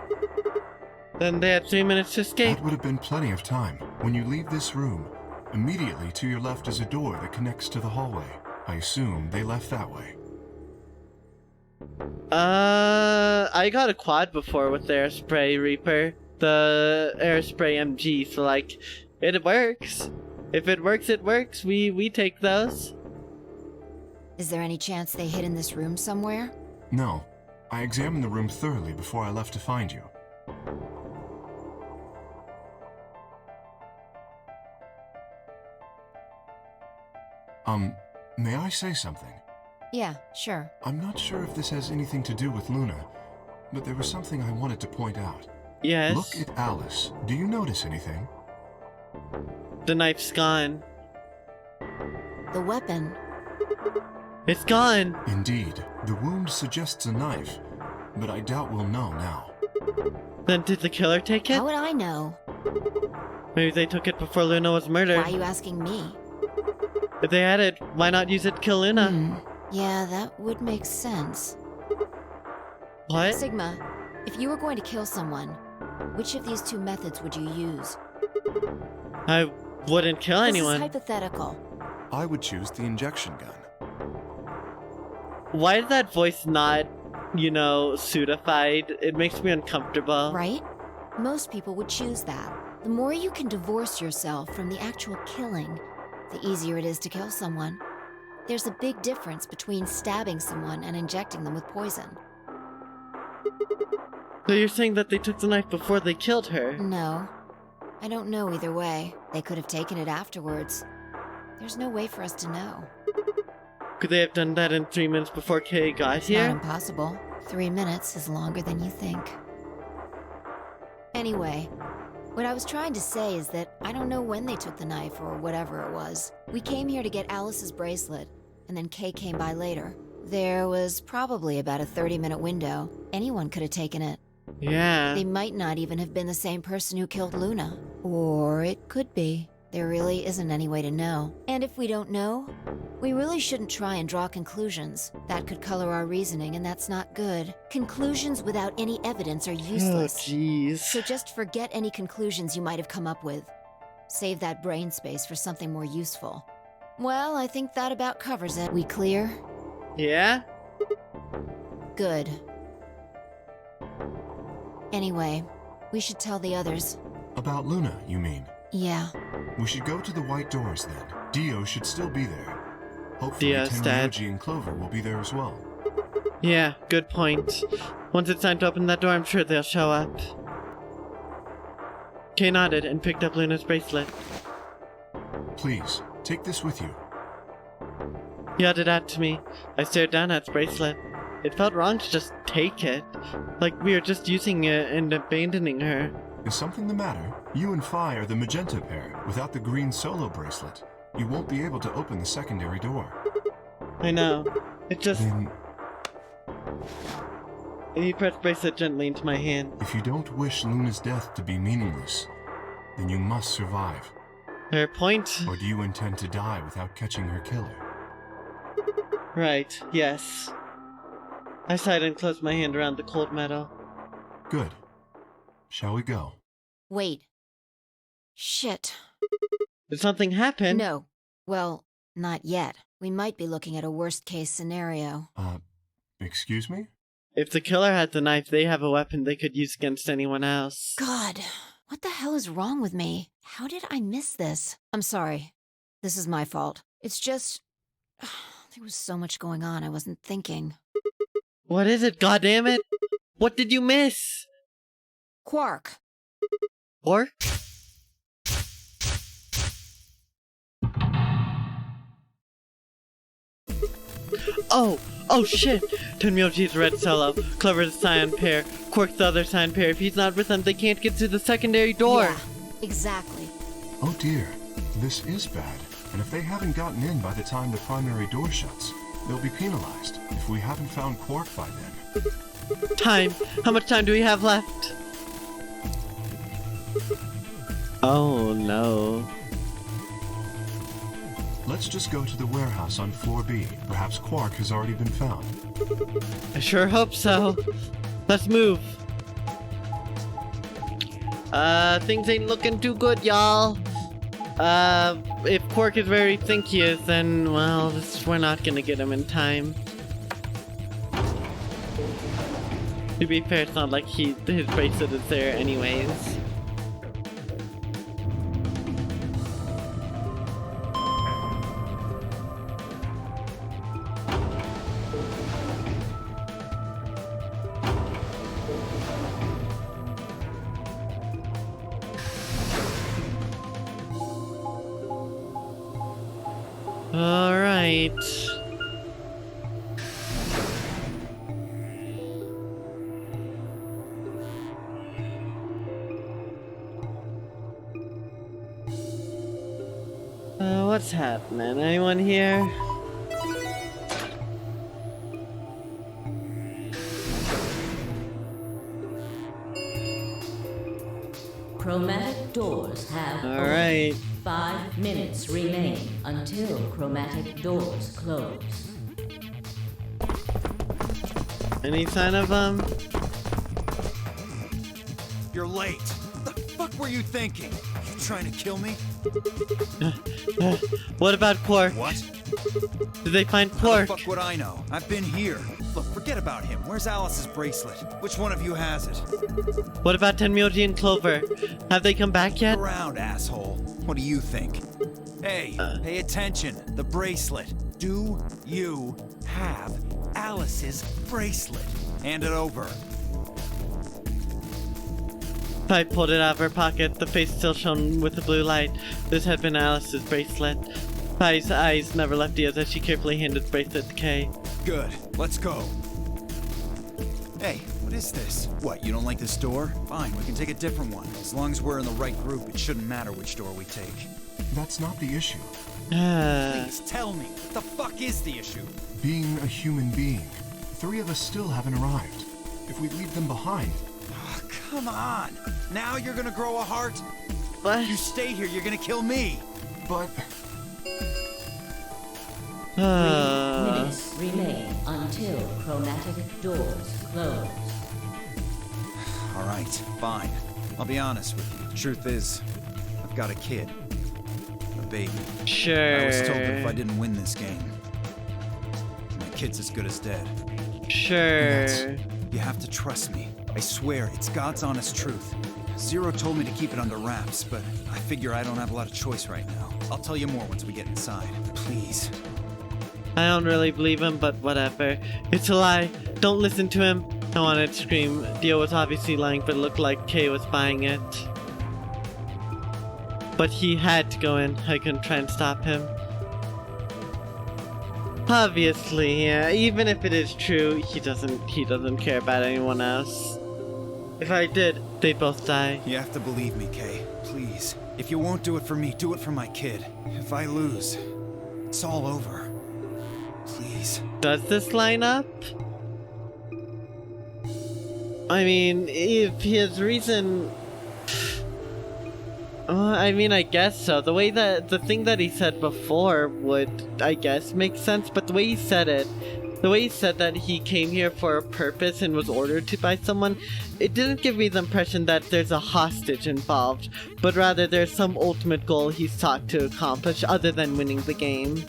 Then they had 3 minutes to escape. That would have been plenty of time. When you leave this room, immediately to your left is a door that connects to the hallway. I assume they left that way. I got a quad before with the Airspray Reaper. The Airspray MG, so like, it works. If it works, it works. We take those. Is there any chance they hid in this room somewhere? No. I examined the room thoroughly before I left to find you. May I say something? Yeah, sure. I'm not sure if this has anything to do with Luna, but there was something I wanted to point out. Yes. Look at Alice. Do you notice anything? The knife's gone. The weapon. It's gone. Indeed. The wound suggests a knife, but I doubt we'll know now. Then did the killer take it? How would I know? Maybe they took it before Luna was murdered. Why are you asking me? If they had it, why not use it to kill Luna? Yeah, that would make sense. What? Sigma, if you were going to kill someone, which of these two methods would you use? I wouldn't kill anyone. This is hypothetical. I would choose the injection gun. Why is that voice not, suitified? It makes me uncomfortable. Right? Most people would choose that. The more you can divorce yourself from the actual killing, the easier it is to kill someone. There's a big difference between stabbing someone and injecting them with poison. So you're saying that they took the knife before they killed her? No. I don't know either way. They could have taken it afterwards. There's no way for us to know. Could they have done that in 3 minutes before Kay got It's here? not impossible. 3 minutes is longer than you think. Anyway, What I was trying to say is that I don't know when they took the knife or whatever it was. We came here to get Alice's bracelet, and then Kay came by later. There was probably about a 30-minute window. Anyone could have taken it. Yeah. They might not even have been the same person who killed Luna. Or it could be. There really isn't any way to know. And if we don't know, we really shouldn't try and draw conclusions. That could color our reasoning, and that's not good. Conclusions without any evidence are Oh, useless. jeez. So just forget any conclusions you might have come up with. Save that brain space for something more useful. Well, I think that about covers it. We clear? Yeah? Good. Anyway, we should tell the others. About Luna, you mean? Yeah. We should go to the white doors then. Dio should still be there. Hopefully Dio's dead. Tenryoji and Clover will be there as well. Yeah, good point. Once it's time to open that door, I'm sure they'll show up. Kay nodded and picked up Luna's bracelet. Please, take this with you. He held it out to me. I stared down at the bracelet. It felt wrong to just take it. Like we were just using it and abandoning her. Is something the matter? You and Phi are the magenta pair. Without the green solo bracelet, you won't be able to open the secondary door. I know. It just... Then, And he pressed the bracelet gently into my hand. if you don't wish Luna's death to be meaningless, then you must survive. Fair point. Or do you intend to die without catching her killer? Right, yes. I sighed and closed my hand around the cold metal. Good. Shall we go? Wait. Shit. Did something happen? No. Well, not yet. We might be looking at a worst-case scenario. Excuse me? If the killer had the knife, they have a weapon they could use against anyone else. God, what the hell is wrong with me? How did I miss this? I'm sorry. This is my fault. It's just... there was so much going on, I wasn't thinking. What is it, goddammit? What did you miss? Quark. Or? Oh shit! Tenmyoji's red solo, Clover's the cyan pair, Quark's the other cyan pair. If he's not with them, they can't get to the secondary door. Yeah, exactly. Oh dear, this is bad. And if they haven't gotten in by the time the primary door shuts, they'll be penalized if we haven't found Quark by then. Time. How much time do we have left? Oh no. Let's just go to the warehouse on floor B. Perhaps Quark has already been found. I sure hope so. Let's move. Things ain't looking too good, y'all. If Quark is where we think he is, then, well, we're not gonna get him in time. To be fair, it's not like his bracelet is there anyways. Alright. What's happening? Anyone here? Chromatic doors have Alright. 5 minutes remain until chromatic doors close. Any sign of You're late. What the fuck were you thinking? You trying to kill me? What about Quark? What? Did they find How Quark? the fuck would I know? I've been here. Look, forget about him. Where's Alice's bracelet? Which one of you has it? What about Tenmyoji and Clover? Have they come back yet? Around, asshole. What do you think? Hey, pay attention. The bracelet. Do you have Alice's bracelet? Hand it over. Pi pulled it out of her pocket, the face still shone with the blue light. This had been Alice's bracelet. Pi's eyes never left Diaz as she carefully handed the bracelet to Kay. Good. Let's go. Hey, what is this? What, you don't like this door? Fine, we can take a different one. As long as we're in the right group, it shouldn't matter which door we take. That's not the issue. Please tell me, what the fuck is the issue? Being a human being. 3 of us still haven't arrived. If we leave them behind... Oh, come on! Now you're gonna grow a heart? What? You stay here, you're gonna kill me! But... 3 minutes remain until chromatic doors close. Alright, fine. I'll be honest with you. The truth is, I've got a kid. A baby. Sure. I was told that if I didn't win this game, my kid's as good as dead. Sure. You have to trust me. I swear, it's God's honest truth. Zero told me to keep it under wraps, but I figure I don't have a lot of choice right now. I'll tell you more once we get inside. Please. I don't really believe him, but whatever. It's a lie. Don't listen to him. I wanted to scream. Dio was obviously lying, but it looked like Kay was buying it. But he had to go in. I couldn't try and stop him. Obviously, yeah. Even if it is true, he doesn't care about anyone else. If I did, they'd both die. You have to believe me, Kay. Please. If you won't do it for me, do it for my kid. If I lose, it's all over. Please. Does this line up? I mean, if his reason... I mean, I guess so. The way that... The thing that he said before would, I guess, make sense, but the way he said it... The way he said that he came here for a purpose and was ordered to by someone, it didn't give me the impression that there's a hostage involved, but rather there's some ultimate goal he's sought to accomplish other than winning the game.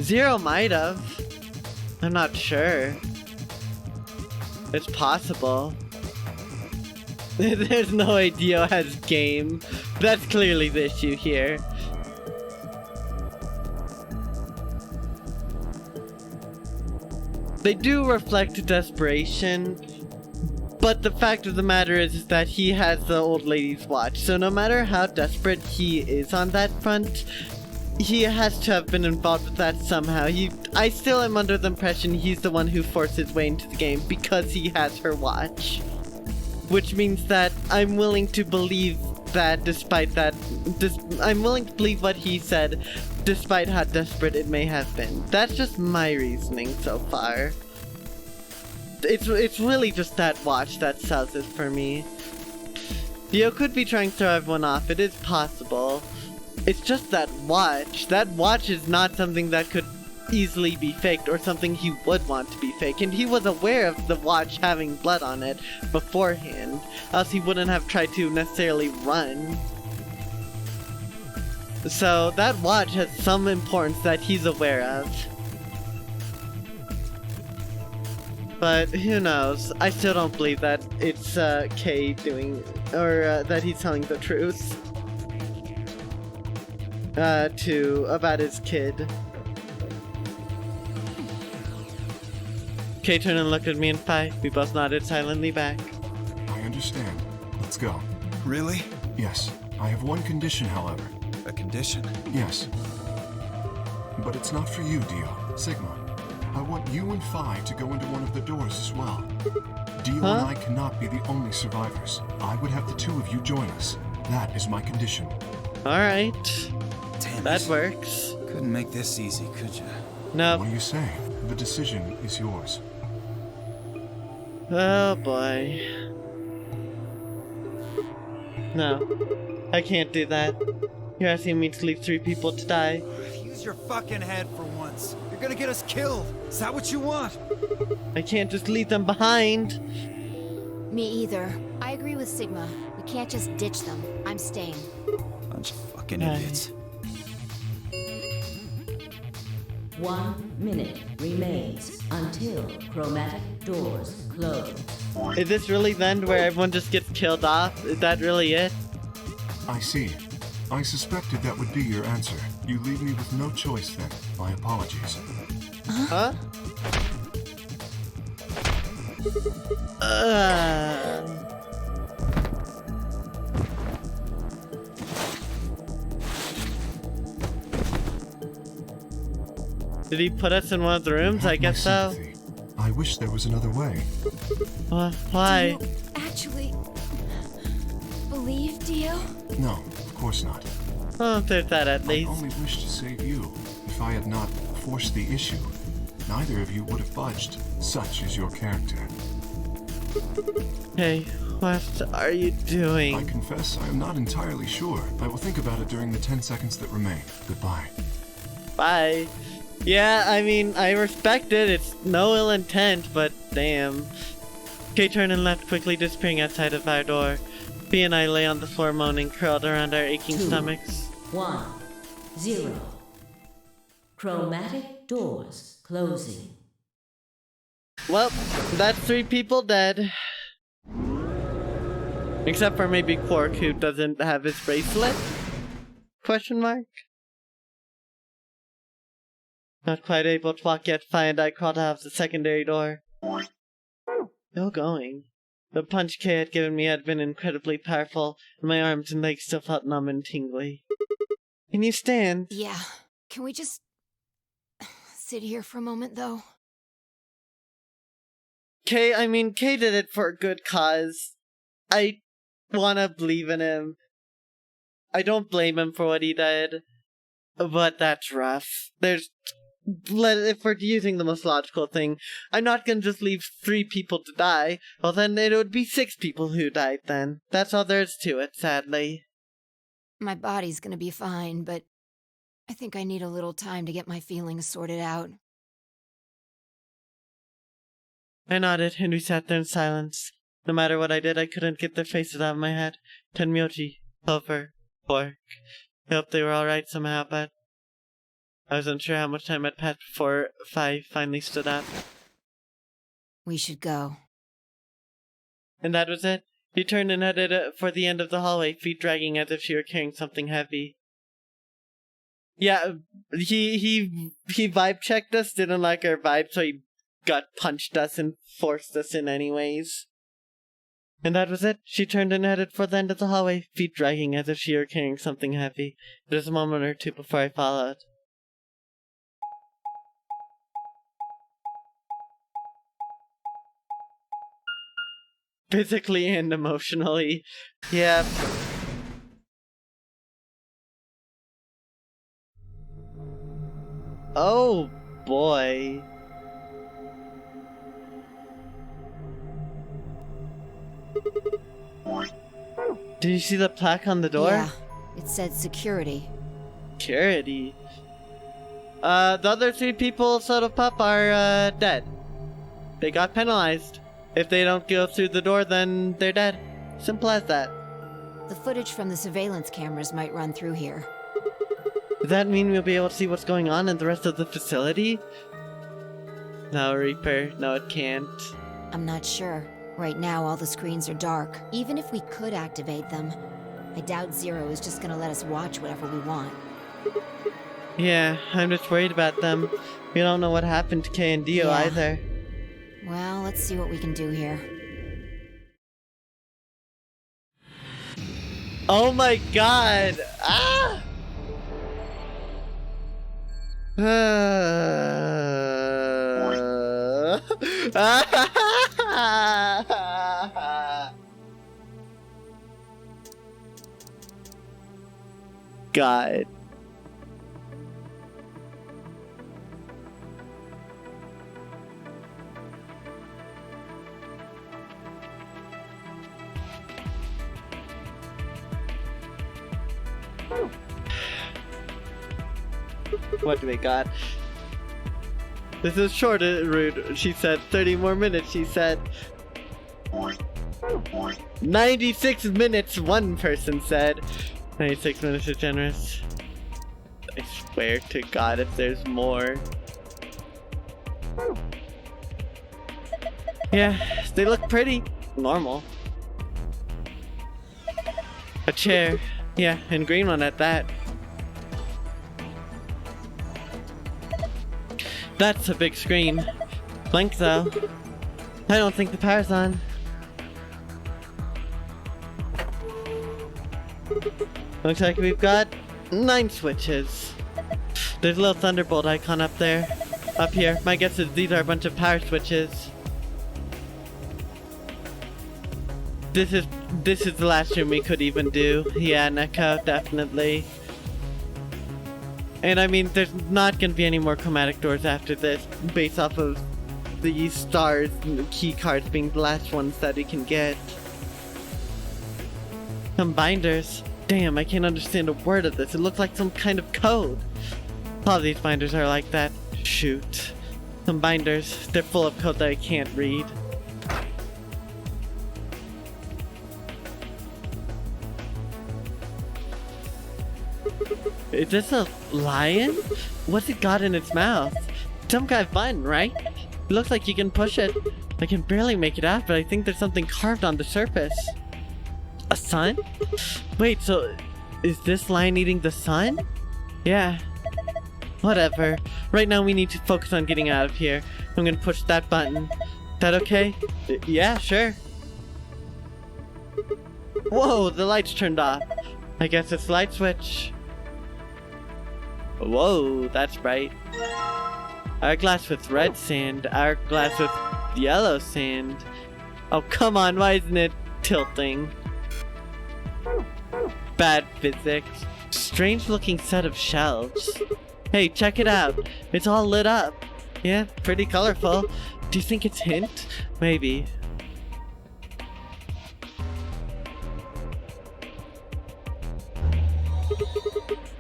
Zero might have. I'm not sure. It's possible. There's no way Dio has game. That's clearly the issue here. They do reflect desperation, but the fact of the matter is that he has the old lady's watch, so no matter how desperate he is on that front, he has to have been involved with that somehow. I still am under the impression he's the one who forced his way into the game because he has her watch. Which means that I'm willing to believe that despite that, I'm willing to believe what he said, despite how desperate it may have been. That's just my reasoning so far. It's really just that watch that sells it for me. Dio could be trying to throw everyone off, it is possible. It's just that watch. That watch is not something that could easily be faked or something he would want to be fake, and he was aware of the watch having blood on it beforehand, else he wouldn't have tried to necessarily run. So that watch has some importance that he's aware of. But who knows? I still don't believe that it's Kay doing, or that he's telling the truth about his kid. Kay turned and looked at me and Phi. We both nodded silently back. I understand. Let's go. Really? Yes. I have one condition, however. A condition? Yes. But it's not for you, Dio. Sigma. I want you and Phi to go into one of the doors as well. Dio and I cannot be the only survivors. I would have the 2 of you join us. That is my condition. Alright. Damn That it. works. Couldn't make this easy, could you? No. What do you say? The decision is yours. Oh boy. No. I can't do that. You're asking me to leave 3 people to die. Use your fucking head for once. You're gonna get us killed. Is that what you want? I can't just leave them behind. Me either. I agree with Sigma. We can't just ditch them. I'm staying. Bunch of fucking idiots. 1 minute remains until chromatic doors close. Is this really the end where everyone just gets killed off? Is that really it? I see. I suspected that would be your answer. You leave me with no choice then. My apologies. Huh? Did he put us in one of the rooms? I guess so. Sympathy. I wish there was another way. Why? Do you actually believe Dio? No, of course not. Oh, there's that at I least. only wish to save you. If I had not forced the issue, neither of you would have budged. Such is your character. Hey, what are you I doing? confess I am not entirely sure. I will think about it during the 10 seconds that remain. Goodbye. Bye. Yeah, I mean, I respect it. It's no ill intent, but damn. Kay turned and left, quickly disappearing outside of our door. Bea and I lay on the floor moaning, curled around our aching 2, stomachs. 1, 0. Chromatic doors closing. Well, that's 3 people dead. Except for maybe Quark, who doesn't have his bracelet? Question mark? Not quite able to walk yet, Fi and I crawled out of the secondary door. Still going. The punch Kay had given me had been incredibly powerful, and my arms and legs still felt numb and tingly. Can you stand? Yeah. Can we just sit here for a moment, though? Kay did it for a good cause. I wanna believe in him. I don't blame him for what he did, but that's rough. If we're using the most logical thing, I'm not gonna just leave 3 people to die. Well, then it would be 6 people who died then. That's all there is to it, sadly. My body's gonna be fine, but I think I need a little time to get my feelings sorted out. I nodded, and we sat there in silence. No matter what I did, I couldn't get their faces out of my head. Tenmyoji, Clover, Quark. I hoped they were alright somehow, but I wasn't sure how much time had passed before Fi finally stood up. We should go. And that was it. He turned and headed for the end of the hallway, feet dragging as if she were carrying something heavy. Yeah, he vibe checked us, didn't like our vibe, so he gut punched us and forced us in anyways. And that was it. She turned and headed for the end of the hallway, feet dragging as if she were carrying something heavy. There was a moment or two before I followed. Physically and emotionally. Yeah. Oh boy. Did you see the plaque on the door? Yeah, it said security. Security? The other 3 people sort of pup are dead. They got penalized. If they don't go through the door, then they're dead. Simple as that. The footage from the surveillance cameras might run through here. Does that mean we'll be able to see what's going on in the rest of the facility? No, Reaper. No, it can't. I'm not sure. Right now, all the screens are dark. Even if we could activate them, I doubt Zero is just gonna let us watch whatever we want. Yeah, I'm just worried about them. We don't know what happened to Kay and Dio Yeah. either. Well, let's see what we can do here. Oh my god! Ah! God. What do we got? This is short, Rude. She said 30 more minutes, she said. 96 minutes, one person said. 96 minutes is generous. I swear to God if there's more. Yeah, they look pretty normal. A chair. Yeah, and green one at that. That's a big screen. Blank though. I don't think the power's on. Looks like we've got 9 switches. There's a little Thunderbolt icon up there. Up here. My guess is these are a bunch of power switches. This is the last room we could even do. Yeah, Neko, definitely. And I mean, there's not gonna be any more chromatic doors after this, based off of the stars and the key cards being the last ones that we can get. Some binders. Damn, I can't understand a word of this. It looks like some kind of code. All of these binders are like that. Shoot. Some binders. They're full of code that I can't read. Is this a lion? What's it got in its mouth? Some kind of button, right? It looks like you can push it. I can barely make it out, but I think there's something carved on the surface. A sun? Wait, so is this lion eating the sun? Yeah. Whatever. Right now we need to focus on getting out of here. I'm gonna push that button. That okay? Yeah, sure. Whoa, the light's turned off. I guess it's light switch. Whoa, that's bright. Hourglass with red sand. Hourglass with yellow sand. Oh, come on, why isn't it tilting? Bad physics. Strange looking set of shelves. Hey, check it out. It's all lit up. Yeah, pretty colorful. Do you think it's hint? Maybe.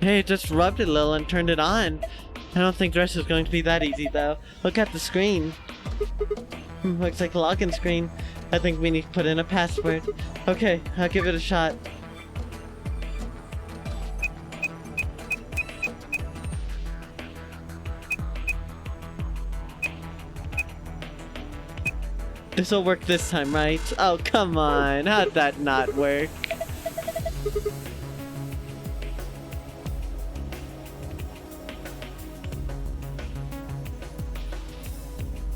Hey, it just rubbed it a little and turned it on. I don't think the rest is going to be that easy though. Look at the screen. Looks like a login screen. I think we need to put in a password. Okay, I'll give it a shot. This'll work this time, right? Oh, come on. How'd that not work?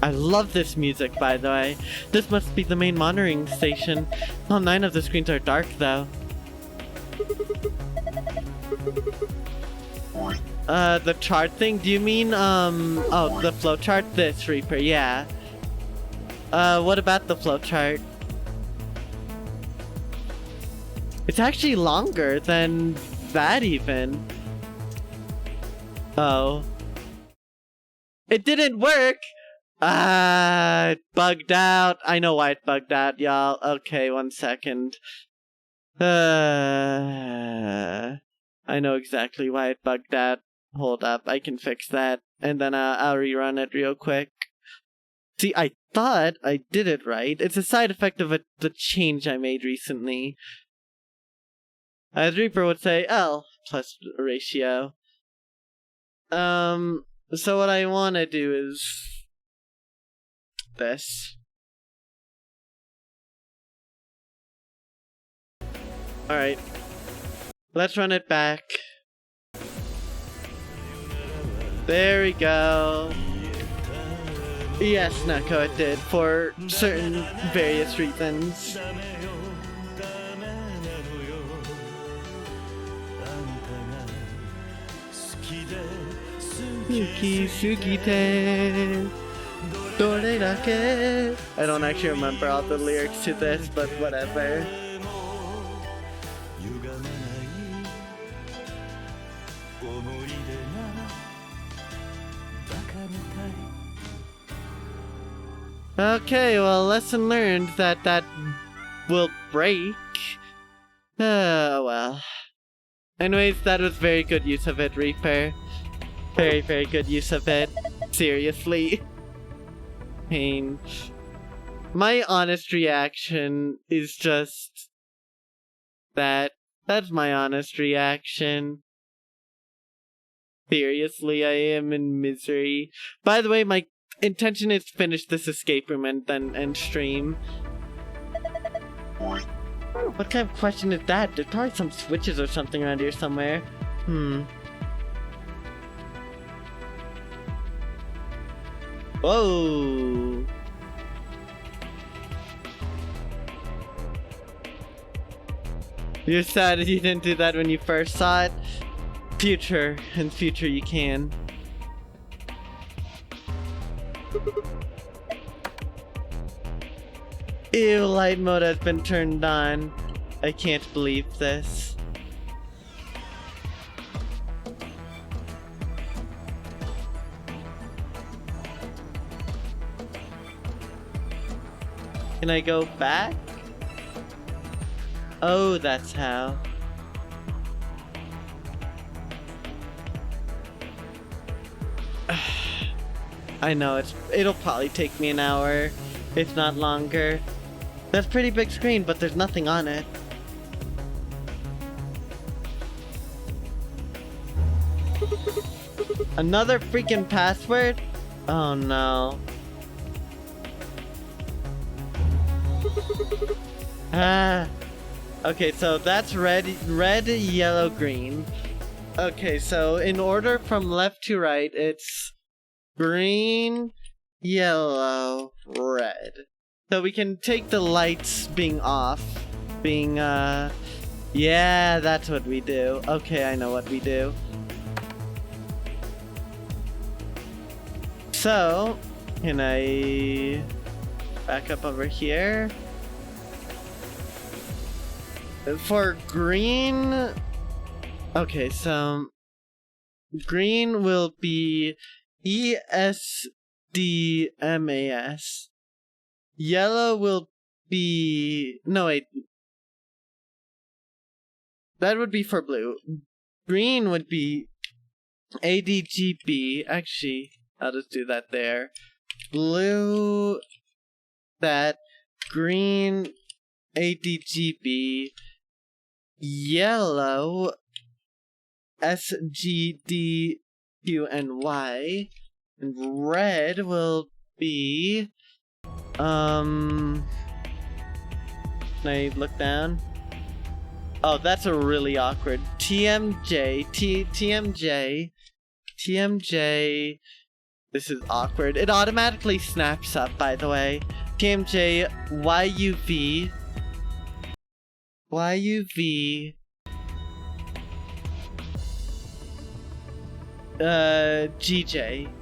I love this music, by the way. This must be the main monitoring station. All 9 of the screens are dark, though. The chart thing? Do you mean, oh, the flowchart? This, Reaper, yeah. What about the flowchart? It's actually longer than that, even. Oh. It didn't work! It bugged out. I know why it bugged out, y'all. Okay, 1 second. I know exactly why it bugged out. Hold up, I can fix that. And then I'll rerun it real quick. See, I thought I did it right. It's a side effect of the change I made recently. As Reaper would say, L plus ratio. So what I want to do is this. Alright. Let's run it back. There we go. Yes, Neko, it did, for certain various reasons. Suki Sugite Dorerake. I don't actually remember all the lyrics to this, but whatever. Okay, well, lesson learned that will break. Well. Anyways, that was very good use of it, Reaper. Very, very good use of it. Seriously. Pain. My honest reaction is just that. That's my honest reaction. Seriously, I am in misery. By the way, my intention is to finish this escape room and then stream. What kind of question is that? There's probably some switches or something around here somewhere. Whoa! You're sad you didn't do that when you first saw it? In future you can. Ew, light mode has been turned on. I can't believe this. Can I go back? Oh, that's how. I know, it'll probably take me an hour, if not longer. That's a pretty big screen, but there's nothing on it. Another freaking password? Oh no. Ah. Okay, so that's red, yellow, green. Okay, so in order from left to right, it's green, yellow, red. So we can take the lights being off, being, yeah, that's what we do. Okay, I know what we do. So, can I back up over here? For green, okay, so green will be ESDMAS. Yellow will be, no wait, that would be for blue. Green would be ADGB. Actually, I'll just do that there. Blue, that, green, ADGB. Yellow, SGDQNY, and red will be, can I look down? Oh, that's a really awkward. TMJ, this is awkward. It automatically snaps up, by the way. TMJ, YUV,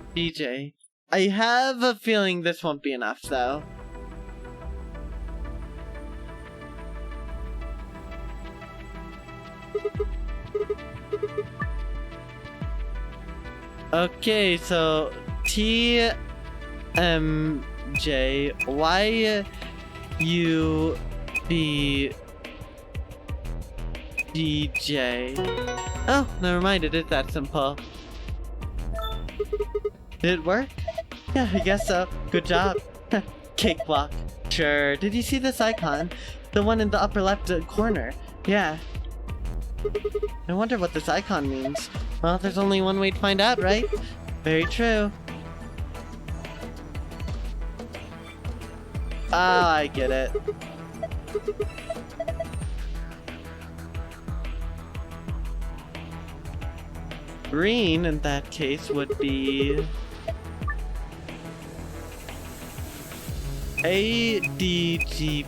GJ. I have a feeling this won't be enough, though. Okay, so TMJ, YUV, DJ. Oh, never mind, it is that simple. Did it work? Yeah, I guess so. Good job. Cakewalk. Sure. Did you see this icon? The one in the upper left corner. Yeah. I wonder what this icon means. Well, there's only one way to find out, right? Very true. Ah, I get it. Green, in that case, would be ADGB.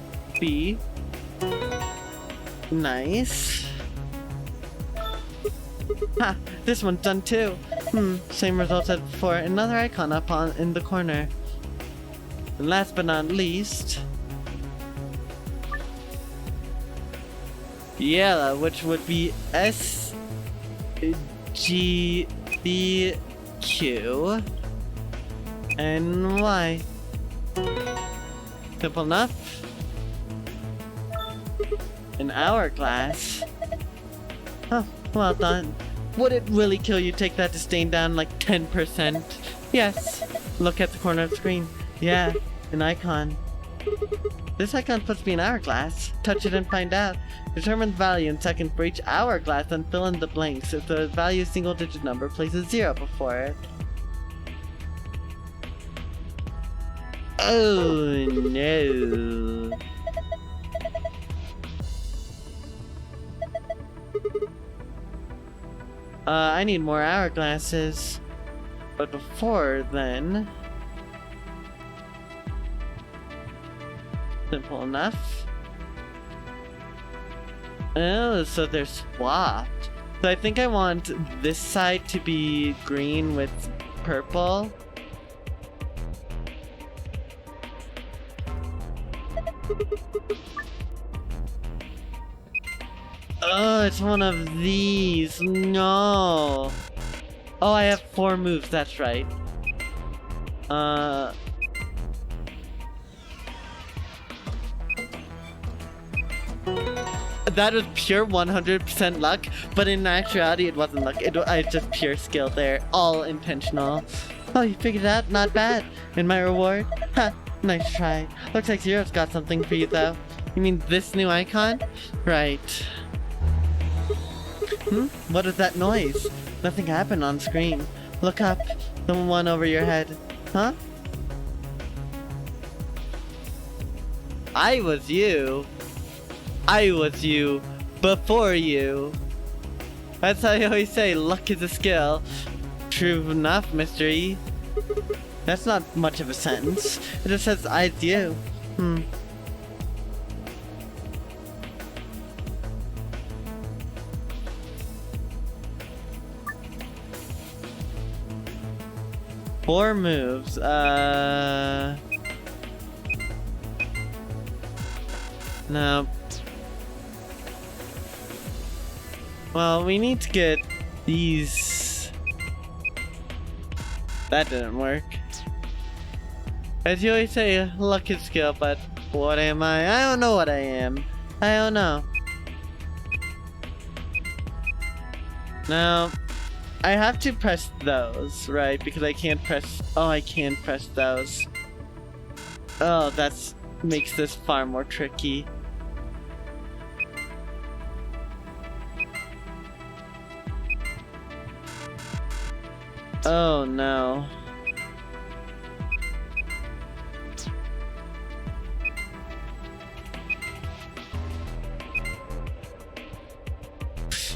Nice. Ha! This one's done too. Same result as before. Another icon up in the corner. And last but not least, yellow, which would be SGBQ and Y. Simple enough. An hourglass. Oh, well done. Would it really kill you to take that disdain down like 10%? Yes. Look at the corner of the screen. Yeah, an icon. This icon puts me in hourglass. Touch it and find out. Determine the value in seconds for each hourglass and fill in the blanks. If the value is a single digit number, place a 0 before it. Oh no. I need more hourglasses. But before then... Simple enough. Oh, so they're swapped. So I think I want this side to be green with purple. Oh, it's one of these. No. Oh, I have 4 moves. That's right. That was pure 100% luck, but in actuality it wasn't luck. It's just pure skill there. All intentional. Oh, you figured it out? Not bad. And my reward? Ha, nice try. Looks like Zero's got something for you though. You mean this new icon? Right. What is that noise? Nothing happened on screen. Look up. The one over your head. Huh? I was you. I was you before you. That's how you always say, luck is a skill. True enough, mystery. That's not much of a sentence. It just says, I's you. Four moves. No. Well, we need to get these. That didn't work. As you always say, luck is skill, but what am I? I don't know what I am. I don't know. Now, I have to press those, right? Because I can't press. Oh, I can press those. Oh, that makes this far more tricky. Oh no.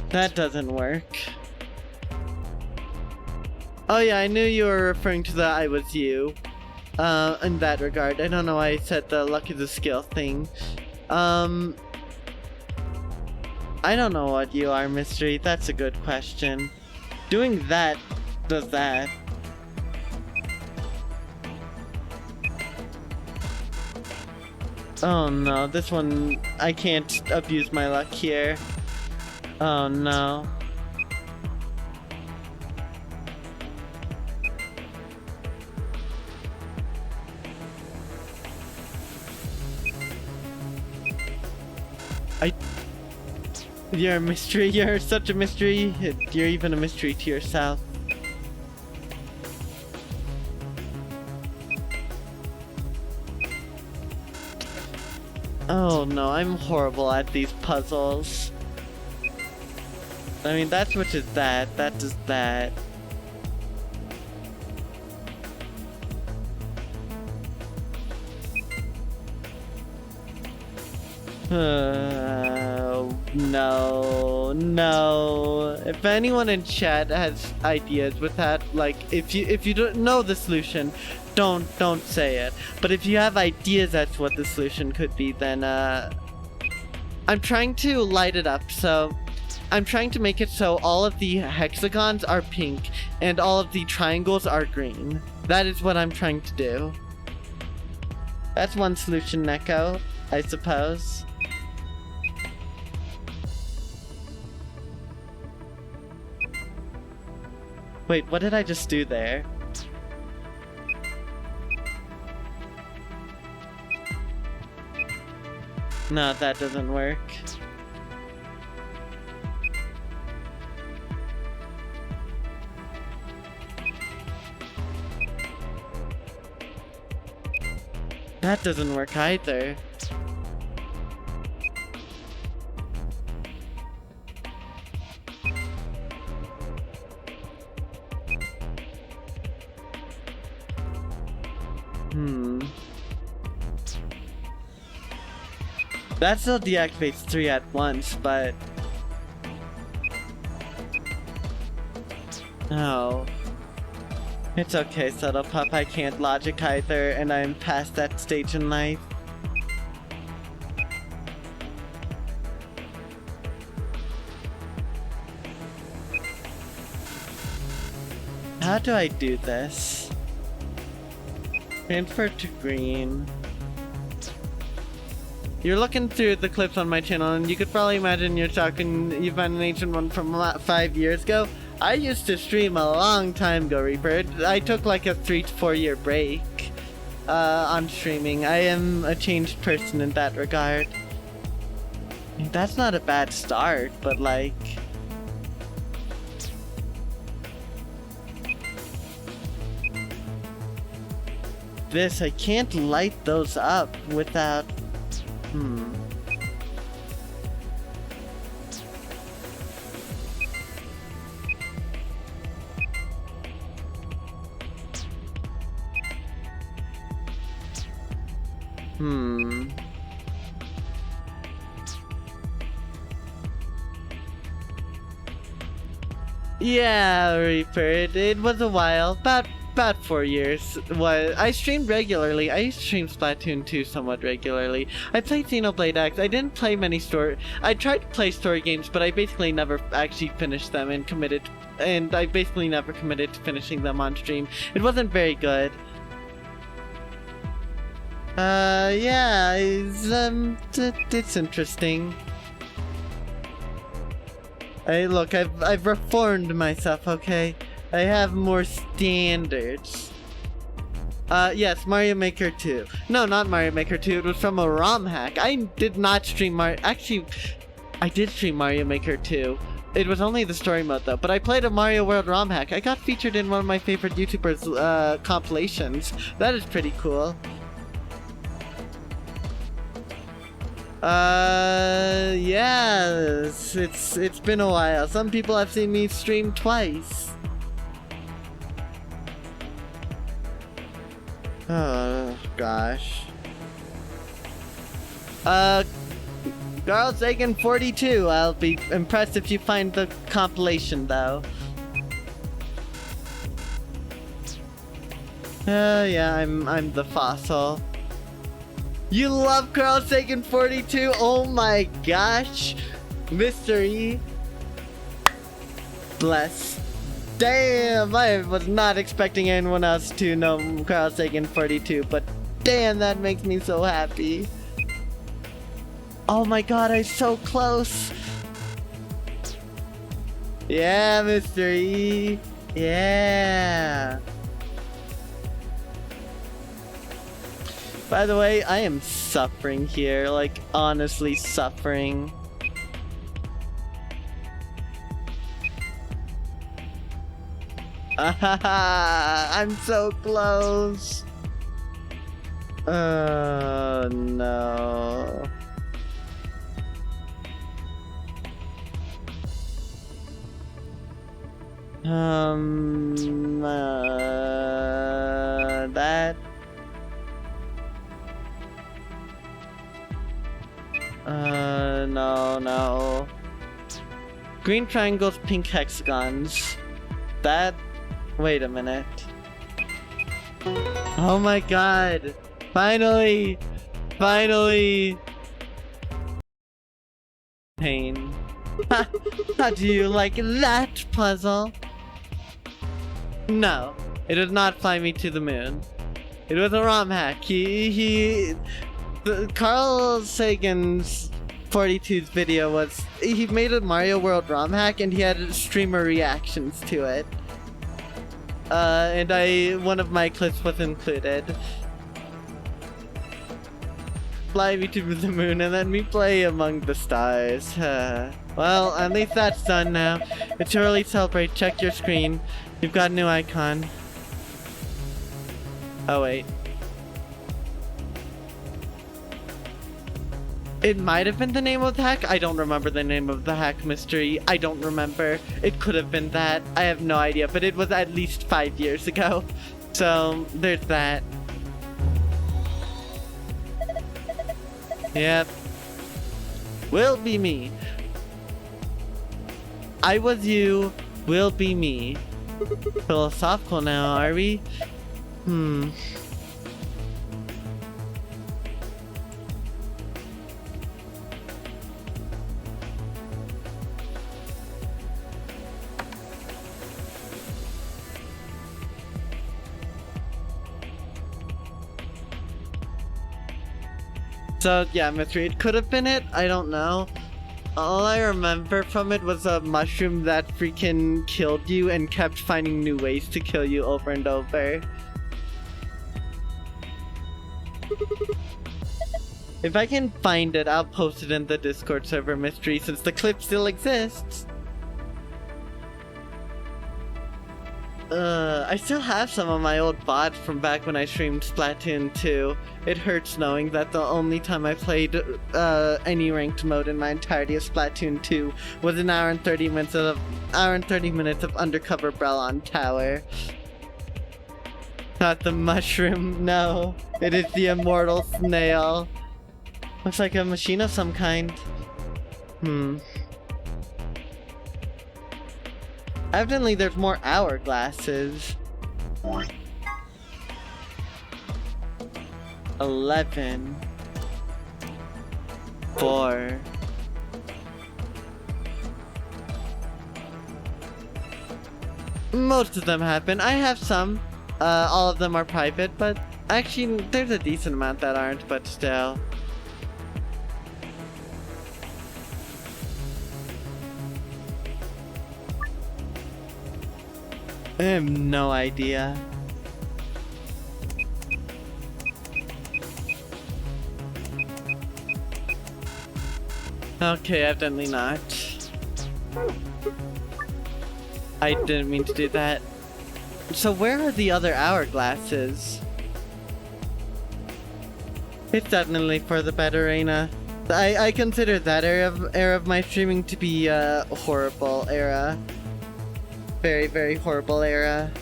That doesn't work. Oh yeah, I knew you were referring to the I was you. In that regard. I don't know why I said the luck is a skill thing. I don't know what you are, Mystery. That's a good question. Doing that does that. Oh no, this one, I can't abuse my luck here. Oh no. You're a mystery, you're such a mystery. You're even a mystery to yourself. Oh no, I'm horrible at these puzzles. I mean, that's which is that, that does that. No. If anyone in chat has ideas with that, like, if you don't know the solution, don't say it. But if you have ideas as to what the solution could be, then I'm trying to light it up. So I'm trying to make it so all of the hexagons are pink and all of the triangles are green. That is what I'm trying to do. That's one solution, Neko, I suppose. Wait, what did I just do there? No, that doesn't work. That doesn't work either. That still deactivates 3 at once, but... No. It's okay, Subtle Pup, I can't logic either, and I'm past that stage in life. How do I do this? Transfer to green. you're looking through the clips on my channel, and you could probably imagine you found an ancient one from about 5 years ago. I used to stream a long time ago, Reaper. I took like a 3 to 4 year break on streaming. I am a changed person in that regard. That's not a bad start, but like... This, I can't light those up without... Yeah, Reaper, it was a while, about 4 years. I streamed regularly. I streamed Splatoon 2 somewhat regularly. I played Xenoblade X. I didn't play many I tried to play story games, but I basically never actually finished them and I basically never committed to finishing them on stream. It wasn't very good. Yeah, it's interesting. Hey, look, I've reformed myself, okay? I have more standards. Yes, Mario Maker 2. No, not Mario Maker 2, it was from a ROM hack. I did not stream Actually, I did stream Mario Maker 2. It was only the story mode though, but I played a Mario World ROM hack. I got featured in one of my favorite YouTubers' compilations. That is pretty cool. Yes, it's been a while. Some people have seen me stream twice. Oh, gosh. Carl Sagan 42. I'll be impressed if you find the compilation, though. Yeah, I'm the fossil. You love Carl Sagan 42? Oh my gosh. Mystery. Bless. Damn, I was not expecting anyone else to know Carl Sagan 42, but damn, that makes me so happy. Oh my god, I'm so close. Yeah, Mystery. Yeah. By the way, I am suffering here, like honestly suffering. I'm so close. Oh no. That. No. Green triangles, pink hexagons. That. Wait a minute. Oh my god. Finally. Pain. How do you like that puzzle? No, it did not fly me to the moon. It was a ROM hack. Carl Sagan's 42's video was, he made a Mario World ROM hack and he had streamer reactions to it. And one of my clips was included. Fly me to the moon and then we play Among the Stars. Well, at least that's done now. It's early to celebrate. Check your screen. You've got a new icon. Oh wait. It might have been the name of the hack. I don't remember the name of the hack, Mystery. I don't remember. It could have been that. I have no idea, but it was at least 5 years ago. So, there's that. Yep. Will be me. I was you, will be me. Philosophical now, are we? So yeah, mystery. It could have been it. I don't know. All I remember from it was a mushroom that freaking killed you and kept finding new ways to kill you over and over. If I can find it, I'll post it in the Discord server mystery since the clip still exists. I still have some of my old VODs from back when I streamed Splatoon 2. It hurts knowing that the only time I played any ranked mode in my entirety of Splatoon 2 was an hour and 30 minutes of Undercover Brelon Tower. Not the mushroom, no. It is the immortal snail. Looks like a machine of some kind. Evidently there's more hourglasses. 11. 4. Most of them have been. I have some. All of them are private, but actually there's a decent amount that aren't, but still. I have no idea. Okay, evidently not. I didn't mean to do that. So where are the other hourglasses? It's definitely for the better, Reina. I consider that era of my streaming to be a horrible era. Very, very horrible era.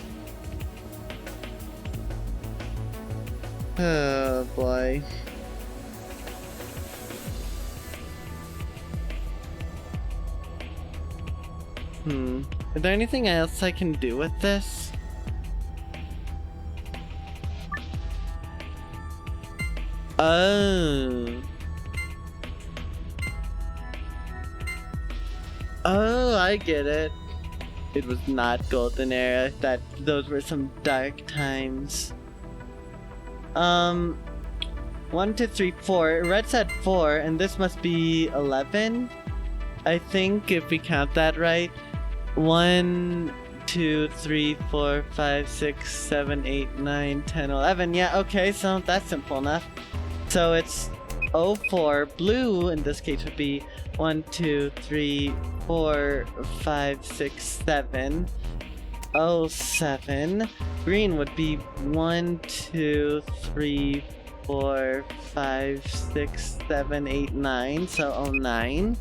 Oh boy. Is there anything else I can do with this? Oh. Oh, I get it. It was not golden era. Those were some dark times. 1, 2, 3, 4. Red said 4, and this must be 11. I think if we count that right. 1, 2, 3, 4, 5, 6, 7, 8, 9, 10, 11. Yeah, okay, so that's simple enough. So it's 04. Blue in this case would be 1, 2, 3, 4, 5, 6, 7. 07. Green would be 1, 2, 3, 4, 5, 6, 7, 8, 9. So 09.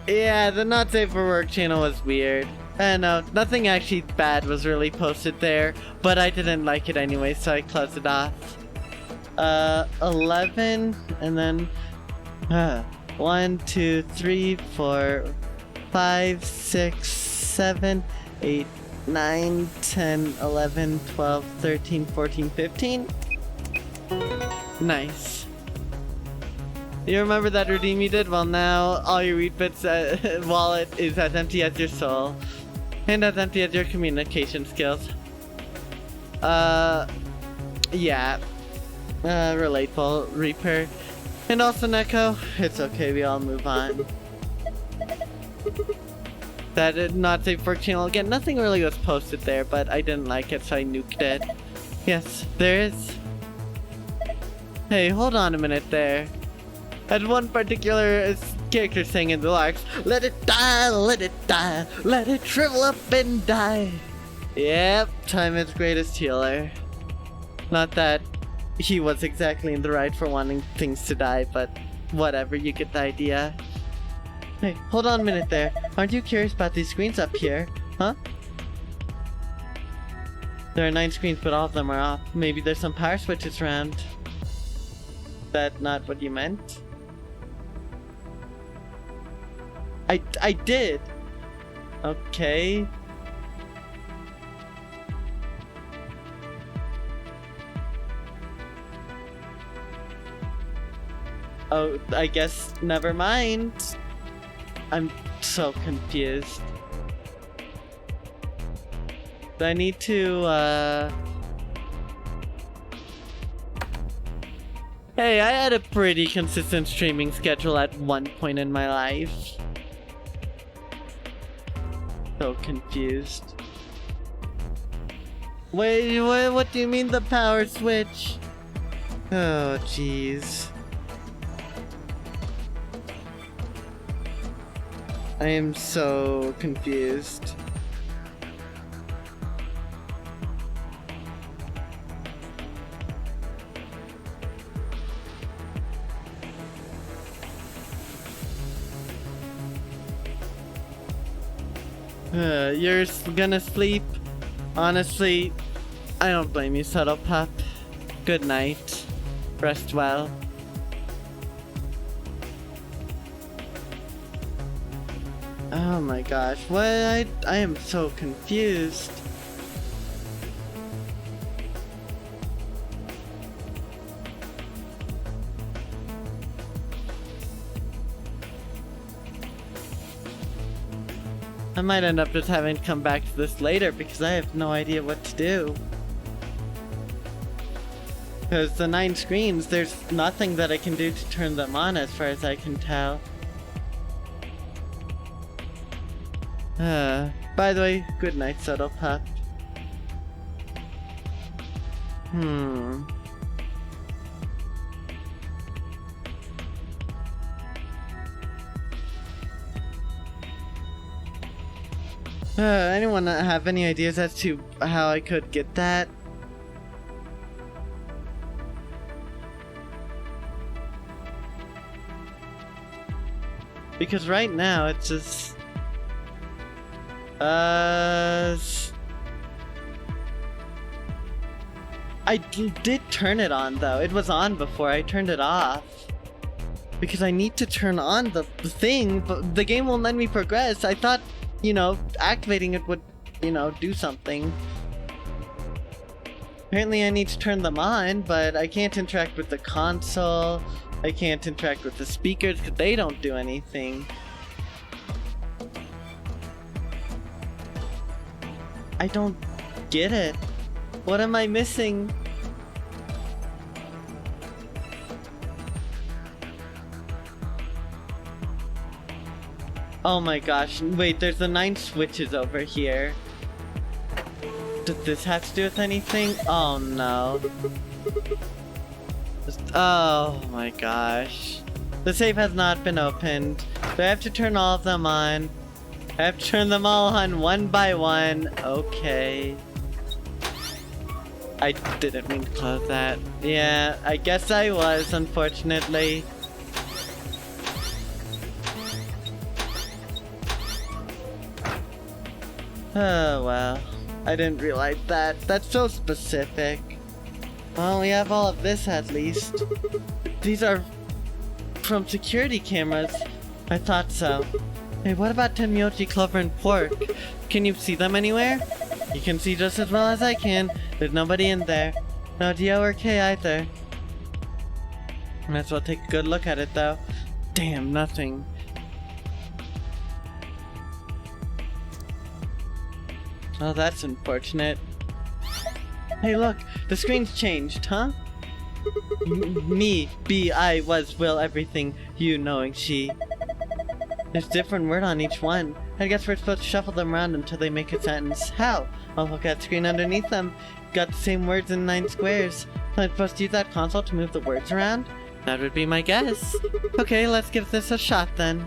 Yeah, the not safe for work channel was weird. No, nothing actually bad was really posted there, but I didn't like it anyway, so I closed it off. 11, and then 1, 2, 3, 4, 5, 6, 7, 8, 9, 10, 11, 12, 13, 14, 15. Nice. You remember that redeem you did? Well, now all your Wheatbits wallet is as empty as your soul. And as empty as your communication skills. Yeah. Relatable, Reaper. And also Neko, it's okay, we all move on. That did not safe for channel. Again, nothing really was posted there, but I didn't like it, so I nuked it. Yes, there is. Hey, hold on a minute there. Had one particular character saying in the lyrics, let it die, let it shrivel up and die. Yep, time is greatest healer. Not that he was exactly in the right for wanting things to die, but whatever, you get the idea. Hey, hold on a minute there. Aren't you curious about these screens up here? Huh? There are 9 screens, but all of them are off. Maybe there's some power switches around. That not what you meant? I did. Okay. Oh, I guess never mind. I'm so confused. Do I need to Hey, I had a pretty consistent streaming schedule at one point in my life. So confused. Wait, what do you mean the power switch? Oh, jeez. I am so confused. You're gonna sleep? Honestly, I don't blame you, Subtle Pup. Good night. Rest well. Oh my gosh, what? I am so confused. I might end up just having to come back to this later because I have no idea what to do. Because the 9 screens, there's nothing that I can do to turn them on as far as I can tell. By the way, good night, Subtle Pup. Anyone have any ideas as to how I could get that? Because right now it's just... I did turn it on though. It was on before I turned it off. Because I need to turn on the thing, but the game won't let me progress. I thought, you know, activating it would, you know, do something. Apparently I need to turn them on, but I can't interact with the console. I can't interact with the speakers because they don't do anything. I don't get it. What am I missing? Oh my gosh, wait, there's the 9 switches over here. Does this have to do with anything? Oh no. Oh my gosh. The safe has not been opened. Do I have to turn all of them on? I have to turn them all on one by one. Okay. I didn't mean to close that. Yeah, I guess I was, unfortunately. Oh well, I didn't realize that. That's so specific. Well, we have all of this at least. These are from security cameras. I thought so. Hey, what about Tenmyoji, Clover, and Pork? Can you see them anywhere? You can see just as well as I can. There's nobody in there. No Dio or Kay either. Might as well take a good look at it though. Damn, nothing. Oh, that's unfortunate. Hey look, the screen's changed, huh? Me, be, I, was, will, everything, you knowing she. There's a different word on each one. I guess we're supposed to shuffle them around until they make a sentence. How? I'll look at the screen underneath them. Got the same words in 9 squares. I'm supposed to use that console to move the words around? That would be my guess. Okay, let's give this a shot then.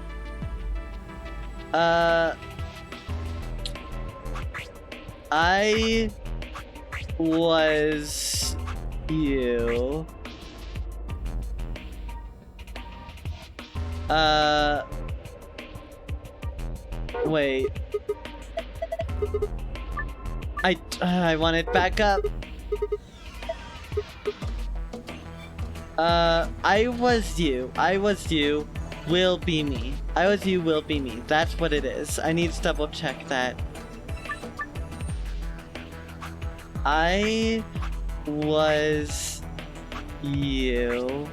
I was you. Wait. I want it back up. I was you. I was you. Will be me. I was you. Will be me. That's what it is. I need to double check that. I was you.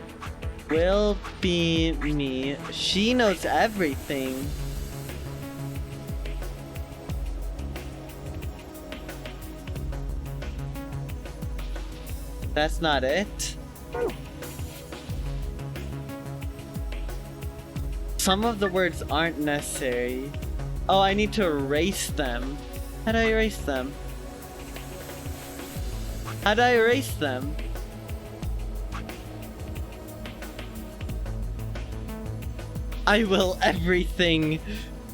Will be me. She knows everything. That's not it. Some of the words aren't necessary. Oh, I need to erase them. How do I erase them? How do I erase them? I will everything.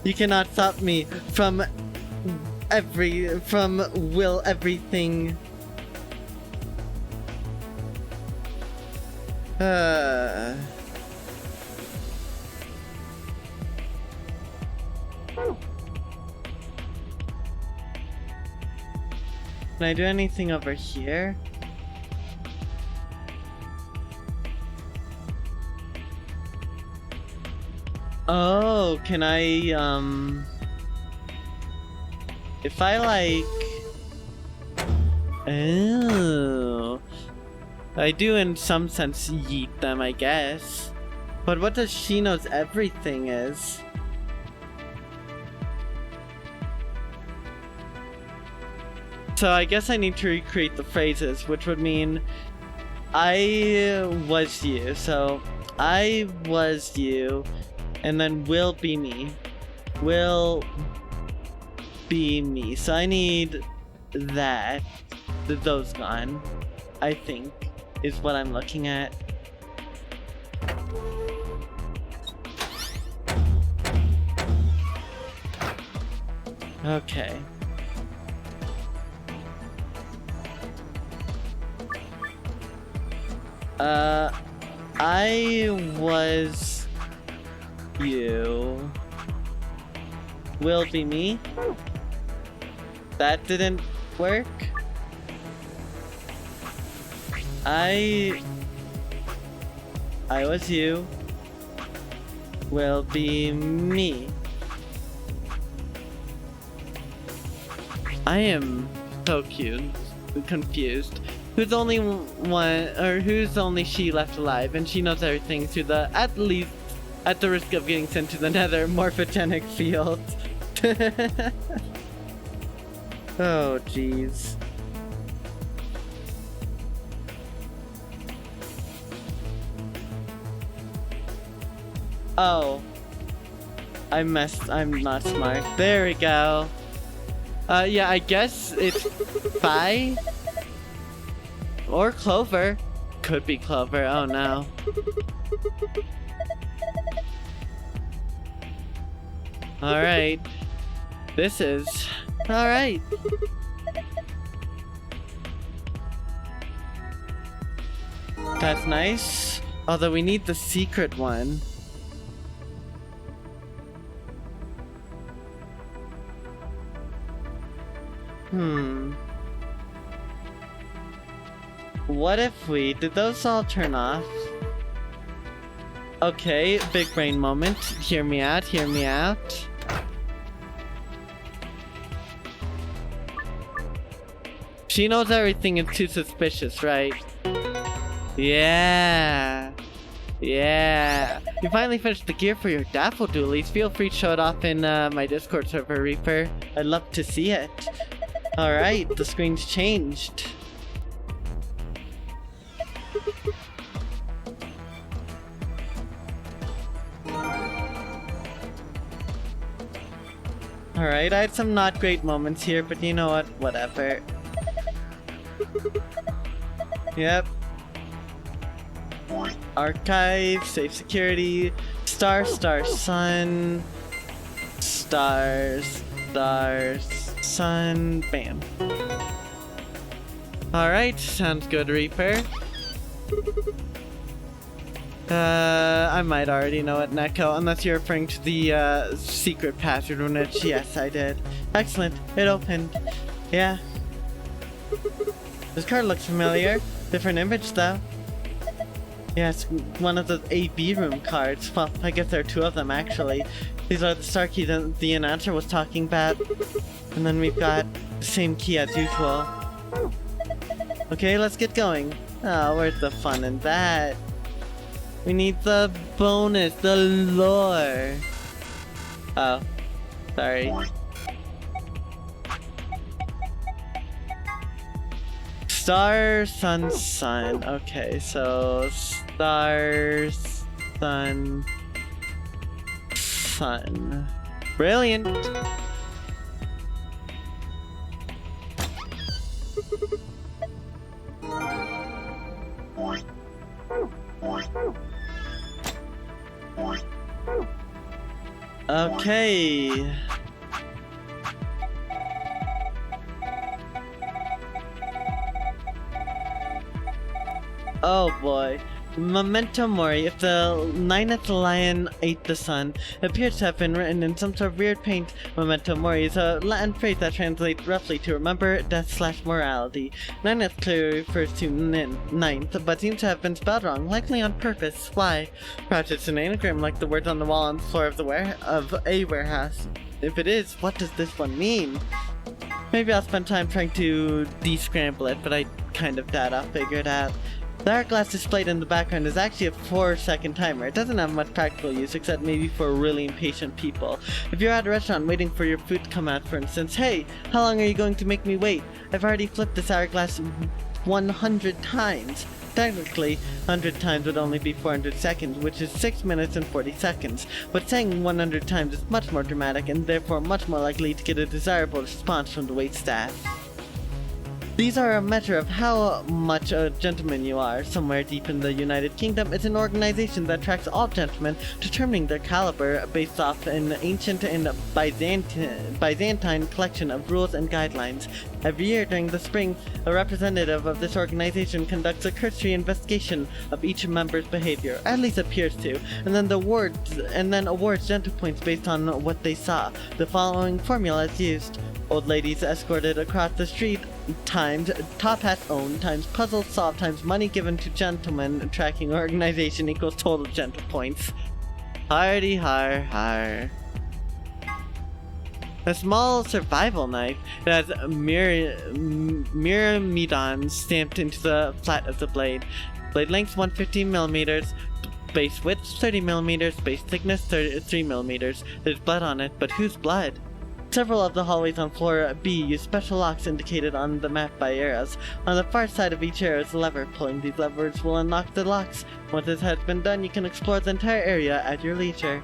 You cannot stop me from will everything. Can I do anything over here? Oh, can I, if I like... Oh... I do in some sense yeet them, I guess. But what does she knows everything is? So I guess I need to recreate the phrases, which would mean I was you. So I was you, and then will be me. Will be me. So I need that. Those gone, I think, is what I'm looking at. Okay. I was you. Will be me. That didn't work. I was you. Will be me. I am so cute, confused. Who's only one, or who's only she left alive, and she knows everything to the, at least, at the risk of getting sent to the nether morphogenic field. Oh, jeez. Oh. I'm not smart. There we go. Yeah, I guess it's Fi? Or Clover. Could be Clover, oh no. Alright. This is... Alright. That's nice. Although we need the secret one. What if we... Did those all turn off? Okay, big brain moment. Hear me out, hear me out. She knows everything is too suspicious, right? Yeah. Yeah. You finally finished the gear for your daffodilies. Feel free to show it off in my Discord server, Reaper. I'd love to see it. Alright, the screen's changed. Alright, I had some not great moments here, but you know what? Whatever. Yep. Archive, safe security, star, sun, stars, sun, bam. Alright, sounds good, Reaper. I might already know it, Neko, unless you're referring to the secret password on it. Yes, I did. Excellent, it opened. Yeah. This card looks familiar. Different image though. Yeah, it's one of the AB room cards. Well, I guess there are two of them actually. These are the star key that the announcer was talking about. And then we've got the same key as usual. Okay, let's get going. Oh, where's the fun in that? We need the bonus, the lore. Oh, sorry. Star, sun. Okay, so star, sun. sun. Brilliant. Okay. Oh boy. Memento Mori, if the ninth lion ate the sun, appears to have been written in some sort of weird paint. Memento Mori is a Latin phrase that translates roughly to remember, death / morality. Ninth clearly refers to ninth, but seems to have been spelled wrong, likely on purpose. Why? Perhaps it's an anagram like the words on the wall on the floor of a warehouse. If it is, what does this one mean? Maybe I'll spend time trying to descramble it, but I kind of doubt I'll figure it out. The hourglass displayed in the background is actually a 4-second timer. It doesn't have much practical use except maybe for really impatient people. If you're at a restaurant waiting for your food to come out, for instance, hey, how long are you going to make me wait? I've already flipped this hourglass 100 times. Technically, 100 times would only be 400 seconds, which is 6 minutes and 40 seconds. But saying 100 times is much more dramatic and therefore much more likely to get a desirable response from the waitstaff. These are a measure of how much a gentleman you are. Somewhere deep in the United Kingdom is an organization that tracks all gentlemen, determining their caliber based off an ancient and Byzantine collection of rules and guidelines. Every year during the spring, a representative of this organization conducts a cursory investigation of each member's behavior, at least appears to, and then awards gentle points based on what they saw. The following formula is used. Old ladies escorted across the street times top hat owned times puzzle solved times money given to gentlemen tracking organization equals total gentle points. Hardy har har. A small survival knife. It has Myrmidons stamped into the flat of the blade. Blade length 115mm. Base width 30mm. Base thickness 3mm. There's blood on it, but whose blood? Several of the hallways on floor B use special locks indicated on the map by arrows. On the far side of each arrow is a lever. Pulling these levers will unlock the locks. Once this has been done, you can explore the entire area at your leisure.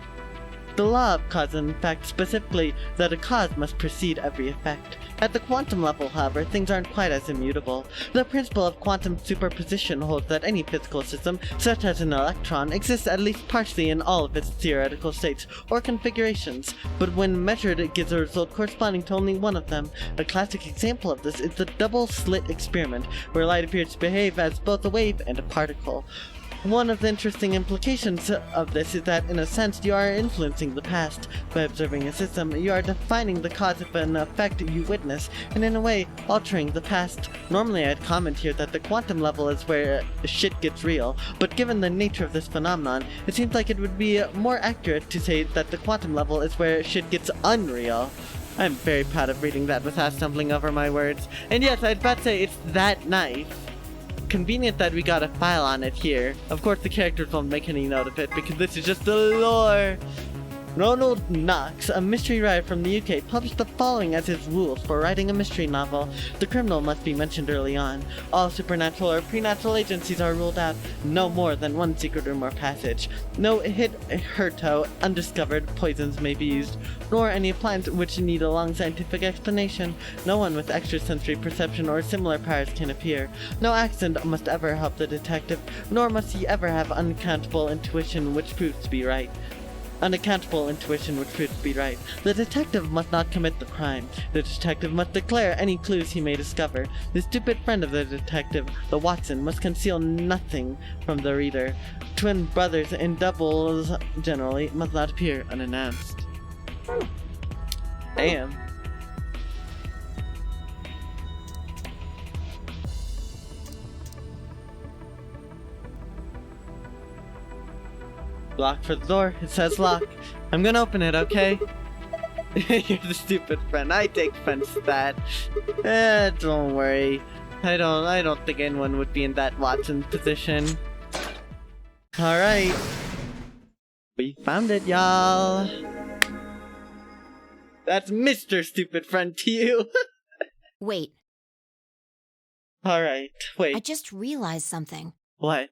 The law of cause, in fact, specifically that a cause must precede every effect. At the quantum level, however, things aren't quite as immutable. The principle of quantum superposition holds that any physical system, such as an electron, exists at least partially in all of its theoretical states or configurations, but when measured it gives a result corresponding to only one of them. A classic example of this is the double-slit experiment, where light appears to behave as both a wave and a particle. One of the interesting implications of this is that, in a sense, you are influencing the past. By observing a system, you are defining the cause of an effect you witness, and in a way, altering the past. Normally I'd comment here that the quantum level is where shit gets real, but given the nature of this phenomenon, it seems like it would be more accurate to say that the quantum level is where shit gets unreal. I'm very proud of reading that without stumbling over my words. And yes, I'd about to say it's that knife. Convenient that we got a file on it here. Of course the characters won't make any note of it because this is just the lore. Ronald Knox, a mystery writer from the UK, published the following as his rules for writing a mystery novel. The criminal must be mentioned early on. All supernatural or preternatural agencies are ruled out. No more than one secret room or passage. No hitherto undiscovered poisons may be used, nor any plants which need a long scientific explanation. No one with extrasensory perception or similar powers can appear. No accident must ever help the detective, nor must he ever have unaccountable intuition which proves to be right. The detective must not commit the crime. The detective must declare any clues he may discover. The stupid friend of the detective, the Watson, must conceal nothing from the reader. Twin brothers and doubles, generally, must not appear unannounced. Damn. Lock for the door. It says lock. I'm gonna open it, okay? You're the stupid friend. I take offense to that. Don't worry. I don't think anyone would be in that Watson position. Alright. We found it, y'all. That's Mr. Stupid Friend to you. Wait, Alright, wait. I just realized something. What?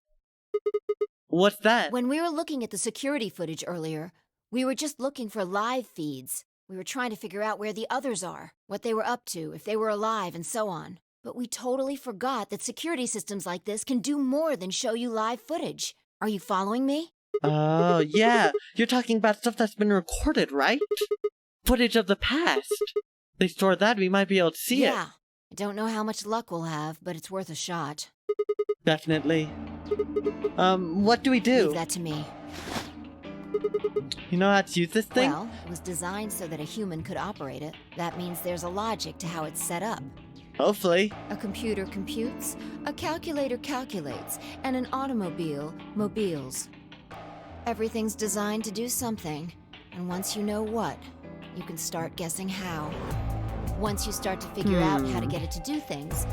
What's that? When we were looking at the security footage earlier, We were just looking for live feeds. We were trying to figure out where the others are, what they were up to, if they were alive, and so on. But we totally forgot that security systems like this can do more than show you live footage. Are you following me? Oh, yeah. You're talking about stuff that's been recorded, right? Footage of the past. They store that, we might be able to see it. Yeah. I don't know how much luck we'll have, but it's worth a shot. Definitely. What do we do? Leave that to me. You know how to use this thing? Well, it was designed so that a human could operate it. That means there's a logic to how it's set up. Hopefully. A computer computes, a calculator calculates, and an automobile mobiles. Everything's designed to do something, and once you know what, you can start guessing how. Once you start to figure out how to get it to do things,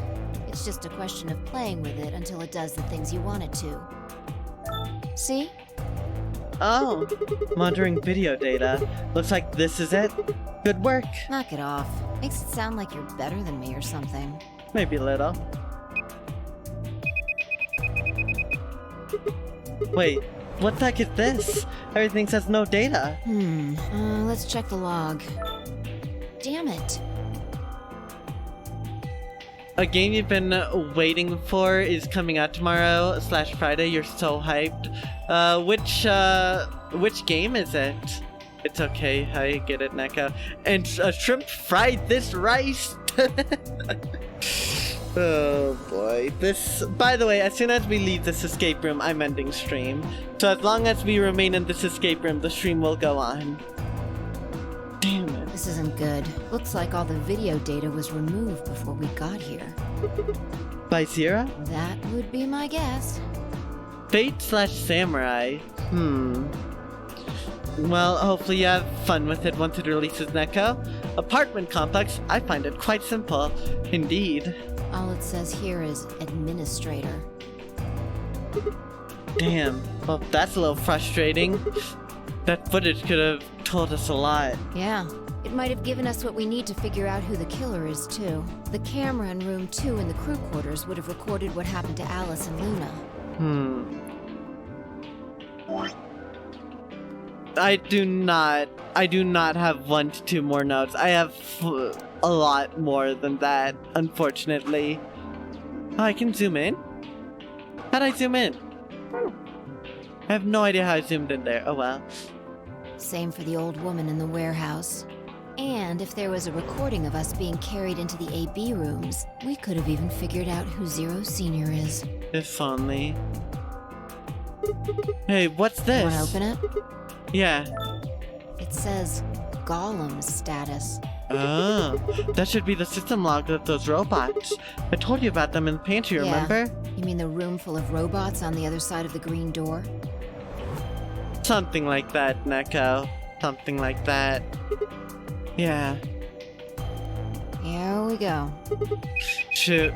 it's just a question of playing with it until it does the things you want it to. See? Oh, monitoring video data. Looks like this is it. Good work. Knock it off. Makes it sound like you're better than me or something. Maybe a little. Wait, what the heck is this? Everything says no data. Let's check the log. Damn it. A game you've been waiting for is coming out tomorrow / Friday. You're so hyped. Which game is it? It's okay, I get it, Neko. And shrimp fried this rice. Oh boy. This, by the way, as soon as we leave this escape room, I'm ending stream. So as long as we remain in this escape room, the stream will go on. Damn it. This isn't good. Looks like all the video data was removed before we got here. By Zira? That would be my guess. Fate / Samurai. Well, hopefully you have fun with it once it releases, Neko. Apartment complex, I find it quite simple. Indeed. All it says here is administrator. Damn. Well, that's a little frustrating. That footage could have told us a lot. Yeah. It might have given us what we need to figure out who the killer is, too. The camera in room 2 in the crew quarters would have recorded what happened to Alice and Luna. I do not have 1 to 2 more notes. I have a lot more than that, unfortunately. Oh, I can zoom in? How'd I zoom in? I have no idea how I zoomed in there. Oh well. Same for the old woman in the warehouse. And if there was a recording of us being carried into the AB rooms, we could have even figured out who Zero Senior is. If only. Hey, what's this? Wanna open it? Yeah. It says Golem's status. Oh, that should be the system log of those robots. I told you about them in the pantry, remember? You mean the room full of robots on the other side of the green door? Something like that, Neko. Something like that. Yeah. Here we go. Shoot.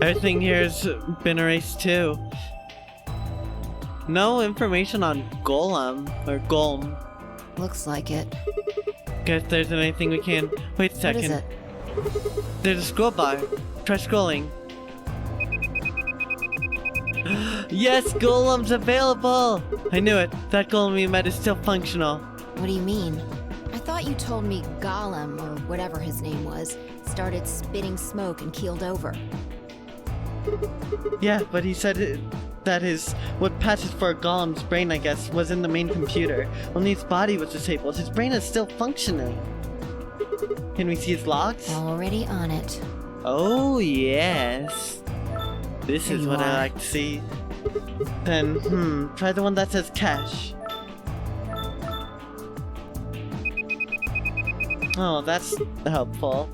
Everything here's been erased too. No information on Golem or Golem. Looks like it. Guess there's anything we can. Wait a second. What is it? There's a scroll bar. Try scrolling. Yes, Golem's available! I knew it. That Golem we met is still functional. What do you mean? I thought you told me Golem, or whatever his name was, started spitting smoke and keeled over. Yeah, but he said that what passes for a Golem's brain, I guess, was in the main computer. Only his body was disabled. His brain is still functioning. Can we see his logs? Already on it. Oh, yes. This is what I like to see. Then, try the one that says cash. Oh, that's helpful.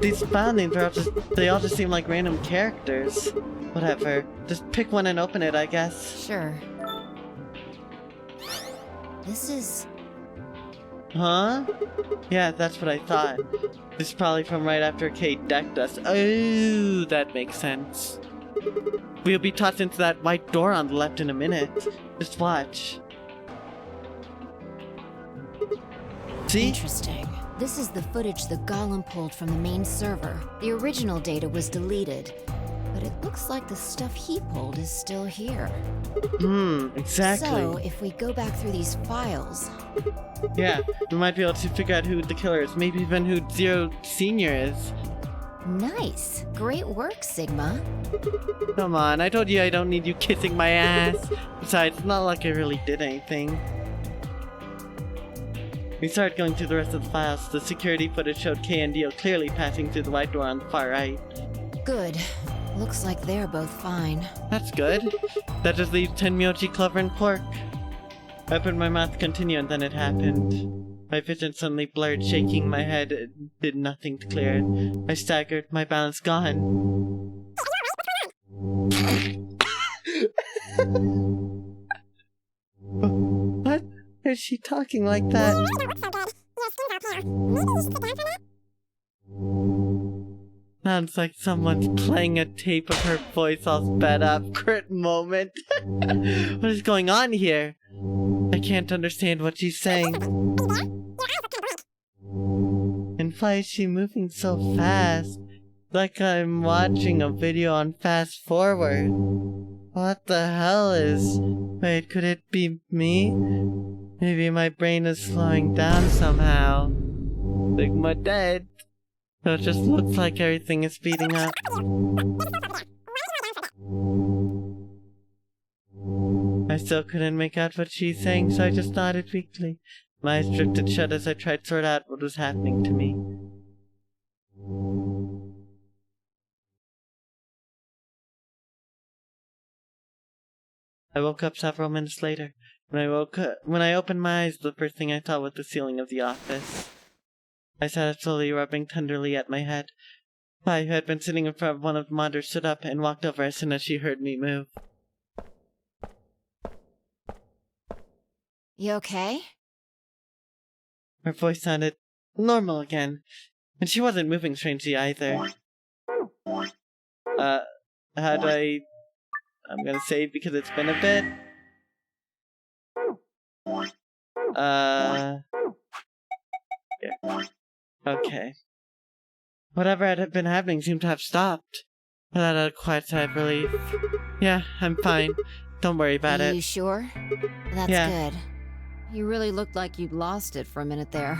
These file names are they all just seem like random characters. Whatever. Just pick one and open it, I guess. Sure. This is... Huh? Yeah, that's what I thought. This is probably from right after Kate decked us. Oh, that makes sense. We'll be tossed into that white door on the left in a minute. Just watch. See? Interesting. This is the footage the Golem pulled from the main server. The original data was deleted, but it looks like the stuff he pulled is still here. Exactly. So, if we go back through these files... Yeah, we might be able to figure out who the killer is, maybe even who Zero Senior is. Nice. Great work, Sigma. Come on, I told you I don't need you kissing my ass. Besides, it's not like I really did anything. We started going through the rest of the files. The security footage showed Kay and Dio clearly passing through the white door on the far right. Good. Looks like they're both fine. That's good. That just leaves Tenmyoji, Clover, and Quark. I opened my mouth to continue and then it happened. My vision suddenly blurred, shaking my head. It did nothing to clear it. I staggered, my balance gone. What? Is she talking like that? Sounds like someone's playing a tape of her voice all sped up. Crit moment. What is going on here? I can't understand what she's saying. And why is she moving so fast? Like I'm watching a video on fast forward. What the hell is... Wait, could it be me? Maybe my brain is slowing down somehow. Sigma dead. So it just looks like everything is speeding up. I still couldn't make out what she's saying, so I just nodded weakly. My eyes drifted shut as I tried to sort out what was happening to me. I woke up several minutes later. When I opened my eyes, the first thing I saw was the ceiling of the office. I sat up slowly, rubbing tenderly at my head. Pai, who had been sitting in front of one of the monitors, stood up and walked over as soon as she heard me move. You okay? Her voice sounded normal again, and she wasn't moving strangely either. How do I'm gonna save because it's been a bit. Yeah. Okay. Whatever had been happening seemed to have stopped. I let out a quiet sigh of relief. Yeah, I'm fine. Don't worry about it. You sure? That's Yeah. good. You really looked like you'd lost it for a minute there.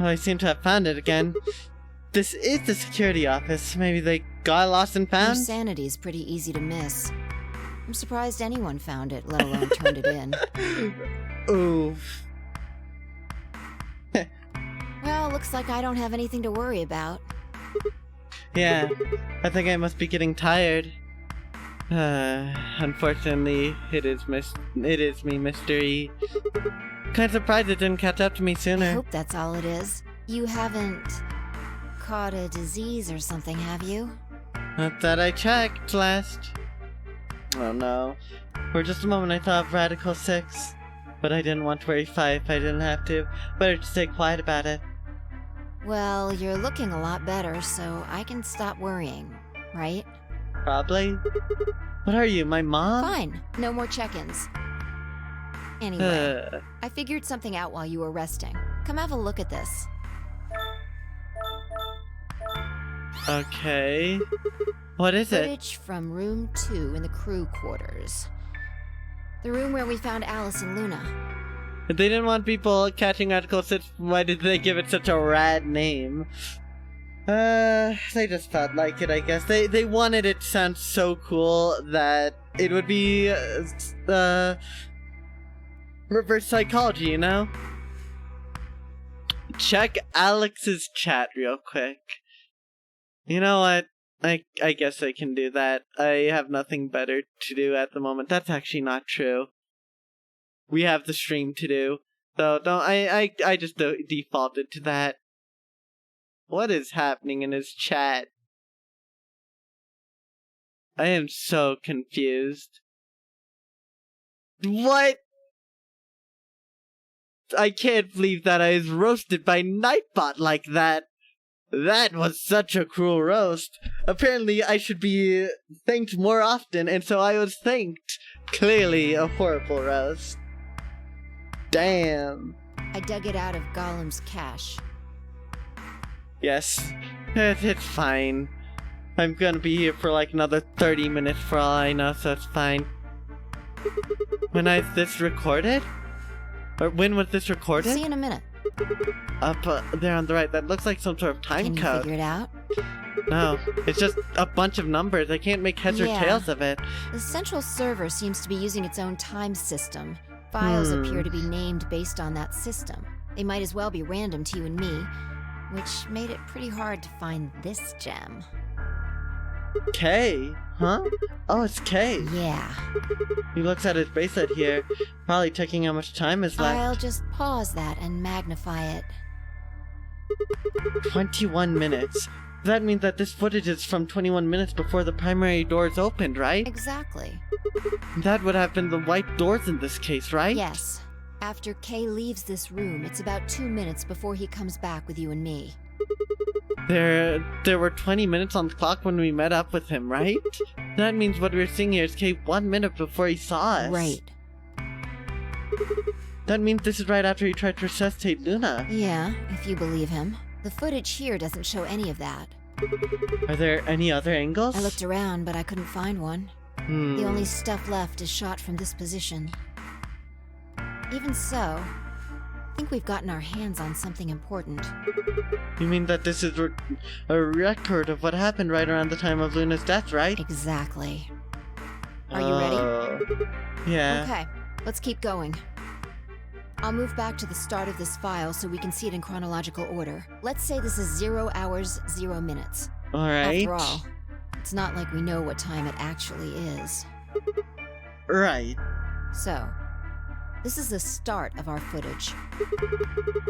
Well, I seem to have found it again. This is the security office. Maybe they got lost and Your found? sanity's pretty easy to miss. I'm surprised anyone found it, let alone turned it in. Oof. Well, looks like I don't have anything to worry about. Yeah, I think I must be getting tired. Unfortunately, it is me, mystery. Kinda surprised it didn't catch up to me I sooner. hope that's all it is. You haven't caught a disease or something, have you? Not that I checked last. Oh no. For just a moment I thought of Radical 6. But I didn't want to worry 5 if I didn't have to. Better to stay quiet about it. Well, you're looking a lot better, so I can stop worrying, right? Probably. What are you, my mom? Fine, no more check-ins. Anyway, I figured something out while you were resting. Come have a look at this. Okay. What is it? Footage from room 2 in the crew quarters. The room where we found Alice and Luna. If they didn't want people catching Radical 6, why did they give it such a rad name? They just felt like it, I guess. They wanted it to sound so cool that it would be, reverse psychology, you know? Check Alex's chat real quick. You know what? I guess I can do that. I have nothing better to do at the moment. That's actually not true. We have the stream to do. So I just defaulted to that. What is happening in his chat? I am so confused. What? I can't believe that I was roasted by Nightbot like that. That was such a cruel roast. Apparently I should be thanked more often, and so I was thanked. Clearly a horrible roast. Damn. I dug it out of Golem's cache. Yes, it's fine. I'm gonna be here for like another 30 minutes for all I know, so it's fine. When is this recorded? Or when was this recorded? See you in a minute. Up there on the right. That looks like some sort of time Can you code. figure it out? No, it's just a bunch of numbers. I can't make heads or Yeah. tails of it. The central server seems to be using its own time system. Files appear to be named based on that system. They might as well be random to you and me, which made it pretty hard to find this gem. K? Huh? Oh, it's K. Yeah. He looks at his bracelet here, probably checking how much time is left. I'll just pause that and magnify it. 21 minutes. That means that this footage is from 21 minutes before the primary doors opened, right? Exactly. That would have been the white doors in this case, right? Yes. After Kay leaves this room, it's about 2 minutes before he comes back with you and me. There were 20 minutes on the clock when we met up with him, right? That means what we're seeing here is Kay 1 minute before he saw us. Right. That means this is right after he tried to resuscitate Luna. Yeah, if you believe him. The footage here doesn't show any of that. Are there any other angles? I looked around, but I couldn't find one. The only stuff left is shot from this position. Even so, I think we've gotten our hands on something important. You mean that this is a record of what happened right around the time of Luna's death, right? Exactly. Are you ready? Yeah. Okay, let's keep going. I'll move back to the start of this file so we can see it in chronological order. Let's say this is 0 hours, 0 minutes. Alright. After all, it's not like we know what time it actually is. Right. So, this is the start of our footage.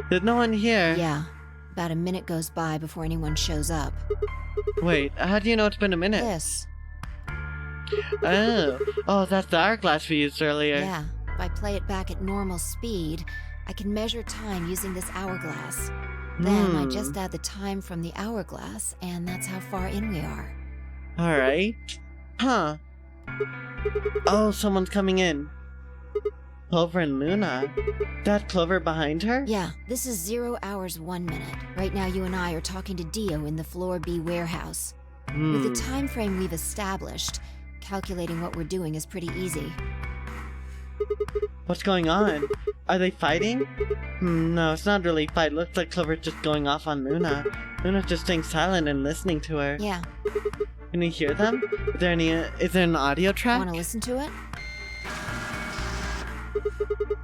There's no one here. Yeah, about a minute goes by before anyone shows up. Wait, how do you know it's been a minute? This. Oh, that's the hourglass we used earlier. Yeah, if I play it back at normal speed, I can measure time using this hourglass. Then I just add the time from the hourglass, and that's how far in we are. Alright. Huh. Oh, someone's coming in. Clover and Luna. That Clover behind her? Yeah, this is 0 hours, 1 minute. Right now you and I are talking to Dio in the Floor B warehouse. With the time frame we've established, calculating what we're doing is pretty easy. What's going on? Are they fighting? No, it's not really a fight. Looks like Clover's just going off on Luna. Luna's just staying silent and listening to her. Yeah. Can you hear them? Is there an audio track? Want to listen to it?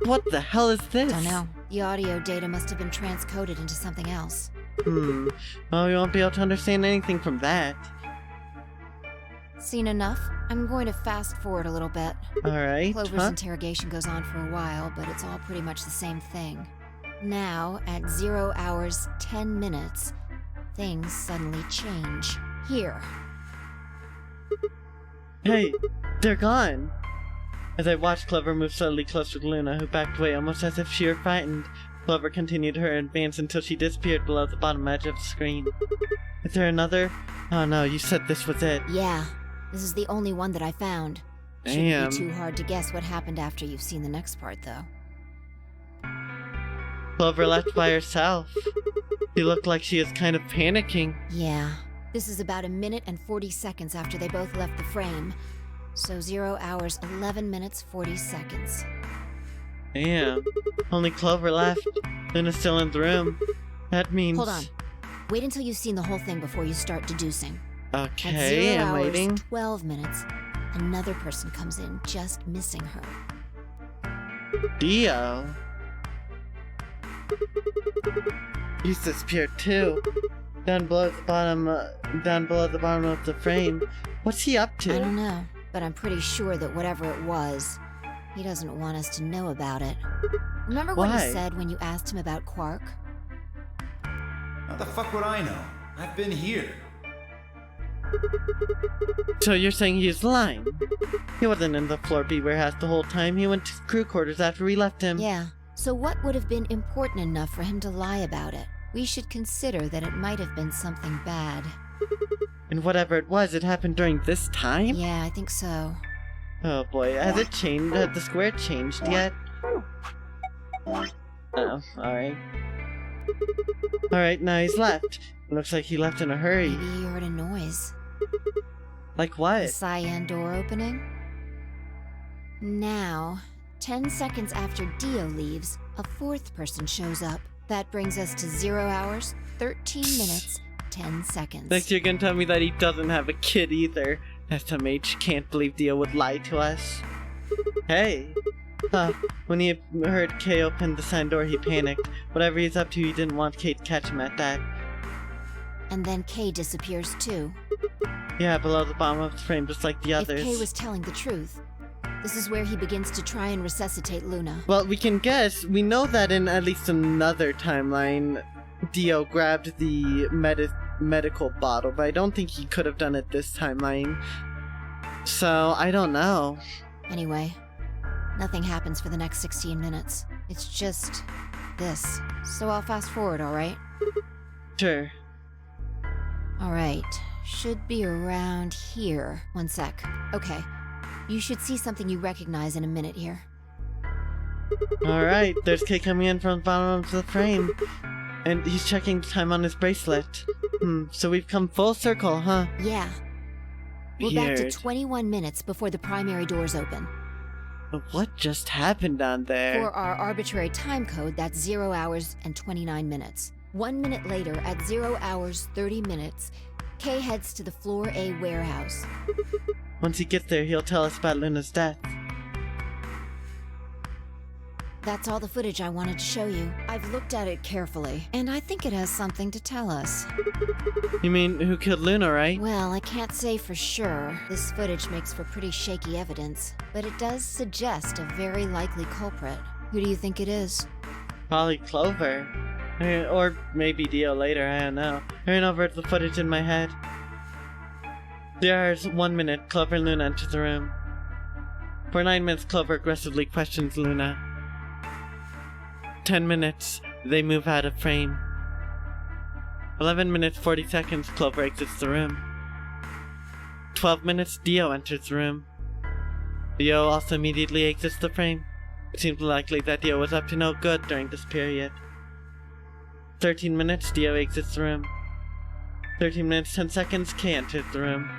What the hell is this? Don't know. The audio data must have been transcoded into something else. Well, we won't be able to understand anything from that. Seen enough? I'm going to fast forward a little bit. Alright. Clover's interrogation goes on for a while, but it's all pretty much the same thing. Now, at 0 hours, 10 minutes, things suddenly change. Here. Hey, they're gone. As I watched Clover move slowly closer to Luna, who backed away almost as if she were frightened, Clover continued her advance until she disappeared below the bottom edge of the screen. Is there another? Oh no, you said this was it. Yeah, this is the only one that I found. Damn. Shouldn't be too hard to guess what happened after you've seen the next part, though. Clover left by herself. She looked like she is kind of panicking. Yeah, this is about 1 minute and 40 seconds after they both left the frame. So 0 hours, 11 minutes, 40 seconds. Damn. Only Clover left. Luna's still in the room. That means... Hold on. Wait until you've seen the whole thing before you start deducing. At Okay, 0 I'm hours, waiting. 12 minutes, another person comes in, just missing her. Dio. He's disappeared too. Down below the bottom of the frame. What's he up to? I don't know, but I'm pretty sure that whatever it was, he doesn't want us to know about it. Remember what Why? he said when you asked him about Quark? How the fuck would I know? I've been here. So you're saying he's lying? He wasn't in the Floor B warehouse the whole time. He went to crew quarters after we left him. Yeah, so what would have been important enough for him to lie about it? We should consider that it might have been something bad. And whatever it was, it happened during this time? Yeah, I think so. Oh boy, has it changed? Has the square changed yet? Oh, alright. Alright, now he's left. Looks like he left in a hurry. Maybe he heard a noise. Like The what? cyan door opening. Now, 10 seconds after Dio leaves, a fourth person shows up. That brings us to 0 hours, 13 minutes, 10 seconds. Next you're gonna tell me that he doesn't have a kid either. SMH can't believe Dio would lie to us. Hey. Huh. When he heard Kay open the sign door, he panicked. Whatever he's up to, he didn't want Kay to catch him at that. And then Kay disappears too. Yeah, below the bottom of the frame, just like the others. If Kay was telling the truth, this is where he begins to try and resuscitate Luna. Well, we can guess. We know that in at least another timeline, Dio grabbed the medical bottle, but I don't think he could have done it this timeline. So, I don't know. Anyway, nothing happens for the next 16 minutes. It's just this. So I'll fast forward, alright? Sure. Alright, should be around here. One sec. Okay, you should see something you recognize in a minute here. Alright, there's Kay coming in from the bottom of the frame. And he's checking the time on his bracelet. So we've come full circle, huh? Yeah. We're back to Weird. 21 minutes before the primary doors open. But what just happened down there? For our arbitrary time code, that's 0 hours and 29 minutes. 1 minute later, at 0 hours 30 minutes, Kay heads to the Floor A warehouse. Once he gets there, he'll tell us about Luna's death. That's all the footage I wanted to show you. I've looked at it carefully, and I think it has something to tell us. You mean who killed Luna, right? Well, I can't say for sure. This footage makes for pretty shaky evidence, but it does suggest a very likely culprit. Who do you think it is? Probably Clover. Or maybe Dio later, I don't know. I ran over the footage in my head. There's 1 minute, Clover and Luna enter the room. For 9 minutes, Clover aggressively questions Luna. 10 minutes, they move out of frame. 11 minutes 40 seconds, Clover exits the room. 12 minutes, Dio enters the room. Dio also immediately exits the frame. It seems likely that Dio was up to no good during this period. 13 minutes, Dio exits the room. 13 minutes 10 seconds, Kay enters the room.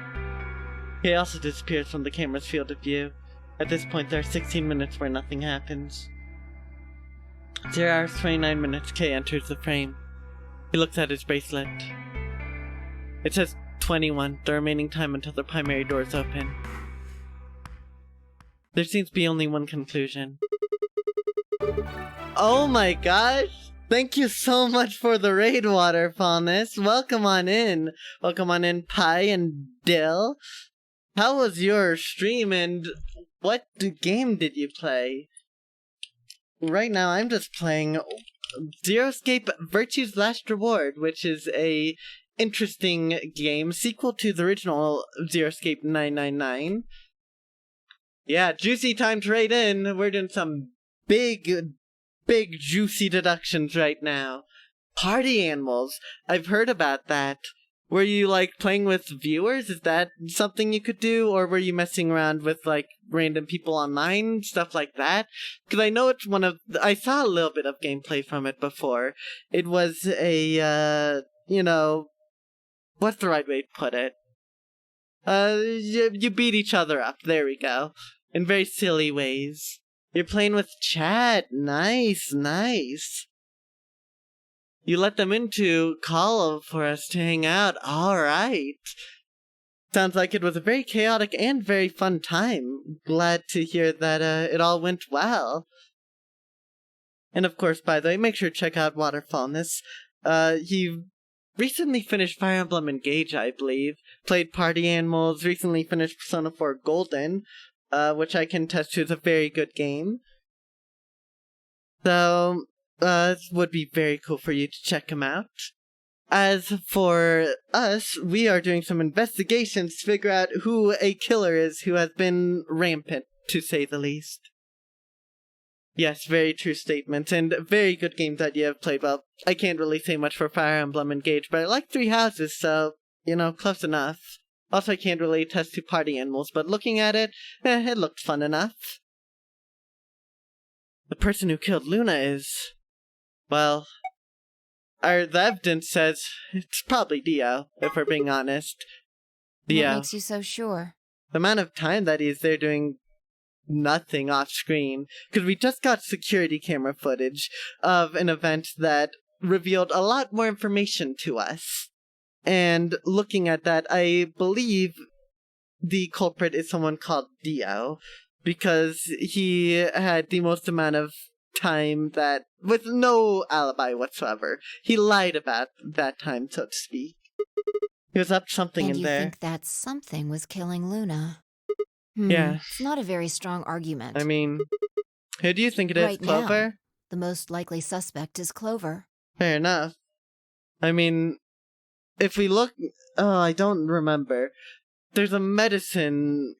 Kay also disappears from the camera's field of view. At this point, there are 16 minutes where nothing happens. 0 hours 29 minutes, Kay enters the frame. He looks at his bracelet. It says 21, the remaining time until the primary doors open. There seems to be only one conclusion. Oh my gosh! Thank you so much for the raid, Waterfallness. Welcome on in. Welcome on in, Pie and Dill. How was your stream and what game did you play? Right now, I'm just playing Zero Escape Virtue's Last Reward, which is a interesting game, sequel to the original Zero Escape 999. Yeah, juicy time to raid in. We're doing some big juicy deductions right now. Party animals. I've heard about that. Were you, like, playing with viewers? Is that something you could do? Or were you messing around with, like, random people online? Stuff like that? Because I know it's one of... I saw a little bit of gameplay from it before. It was a, you know... What's the right way to put it? You beat each other up. There we go. In very silly ways. You're playing with chat. Nice, nice. You let them into Call for us to hang out. Alright. Sounds like it was a very chaotic and very fun time. Glad to hear that it all went well. And of course, by the way, make sure to check out Waterfallness. He recently finished Fire Emblem Engage, I believe. Played Party Animals, recently finished Persona 4 Golden, which I can attest to is a very good game. So... it would be very cool for you to check him out. As for us, we are doing some investigations to figure out who a killer is who has been rampant, to say the least. Yes, very true statement, and very good game that you have played. Well, I can't really say much for Fire Emblem Engage, but I like Three Houses, so, you know, close enough. Also, I can't really attest to Party Animals, but looking at it, it looked fun enough. The person who killed Luna is... well, the evidence says it's probably Dio, if we're being honest. What Dio. makes you so sure? The amount of time that he's there doing nothing off screen. Because we just got security camera footage of an event that revealed a lot more information to us. And looking at that, I believe the culprit is someone called Dio. Because he had the most amount of time that, with no alibi whatsoever. He lied about that time, so to speak. He was up to something And in you there. think that something was killing Luna? Yeah. It's not a very strong argument. I mean, who do you think it is, Right now. Clover? The most likely suspect is Clover. Fair enough. I mean, if we look... Oh, I don't remember. There's a medicine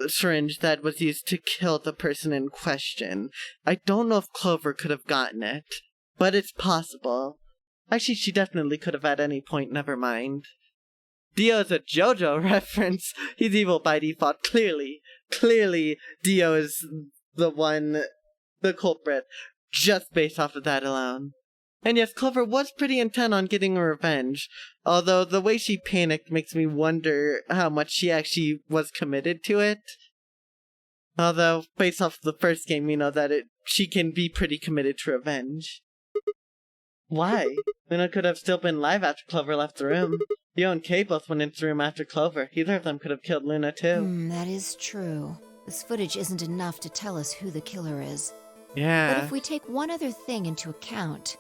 syringe that was used to kill the person in question. I don't know if Clover could have gotten it, but it's possible. Actually, she definitely could have at any point, never mind. Dio's a JoJo reference. He's evil by default. Clearly, Dio is the culprit, just based off of that alone. And yes, Clover was pretty intent on getting her revenge, although the way she panicked makes me wonder how much she actually was committed to it. Although, based off the first game, we know that she can be pretty committed to revenge. Why? Luna could have still been alive after Clover left the room. Dio and Kay both went into the room after Clover. Either of them could have killed Luna too. That is true. This footage isn't enough to tell us who the killer is. Yeah. But if we take one other thing into account,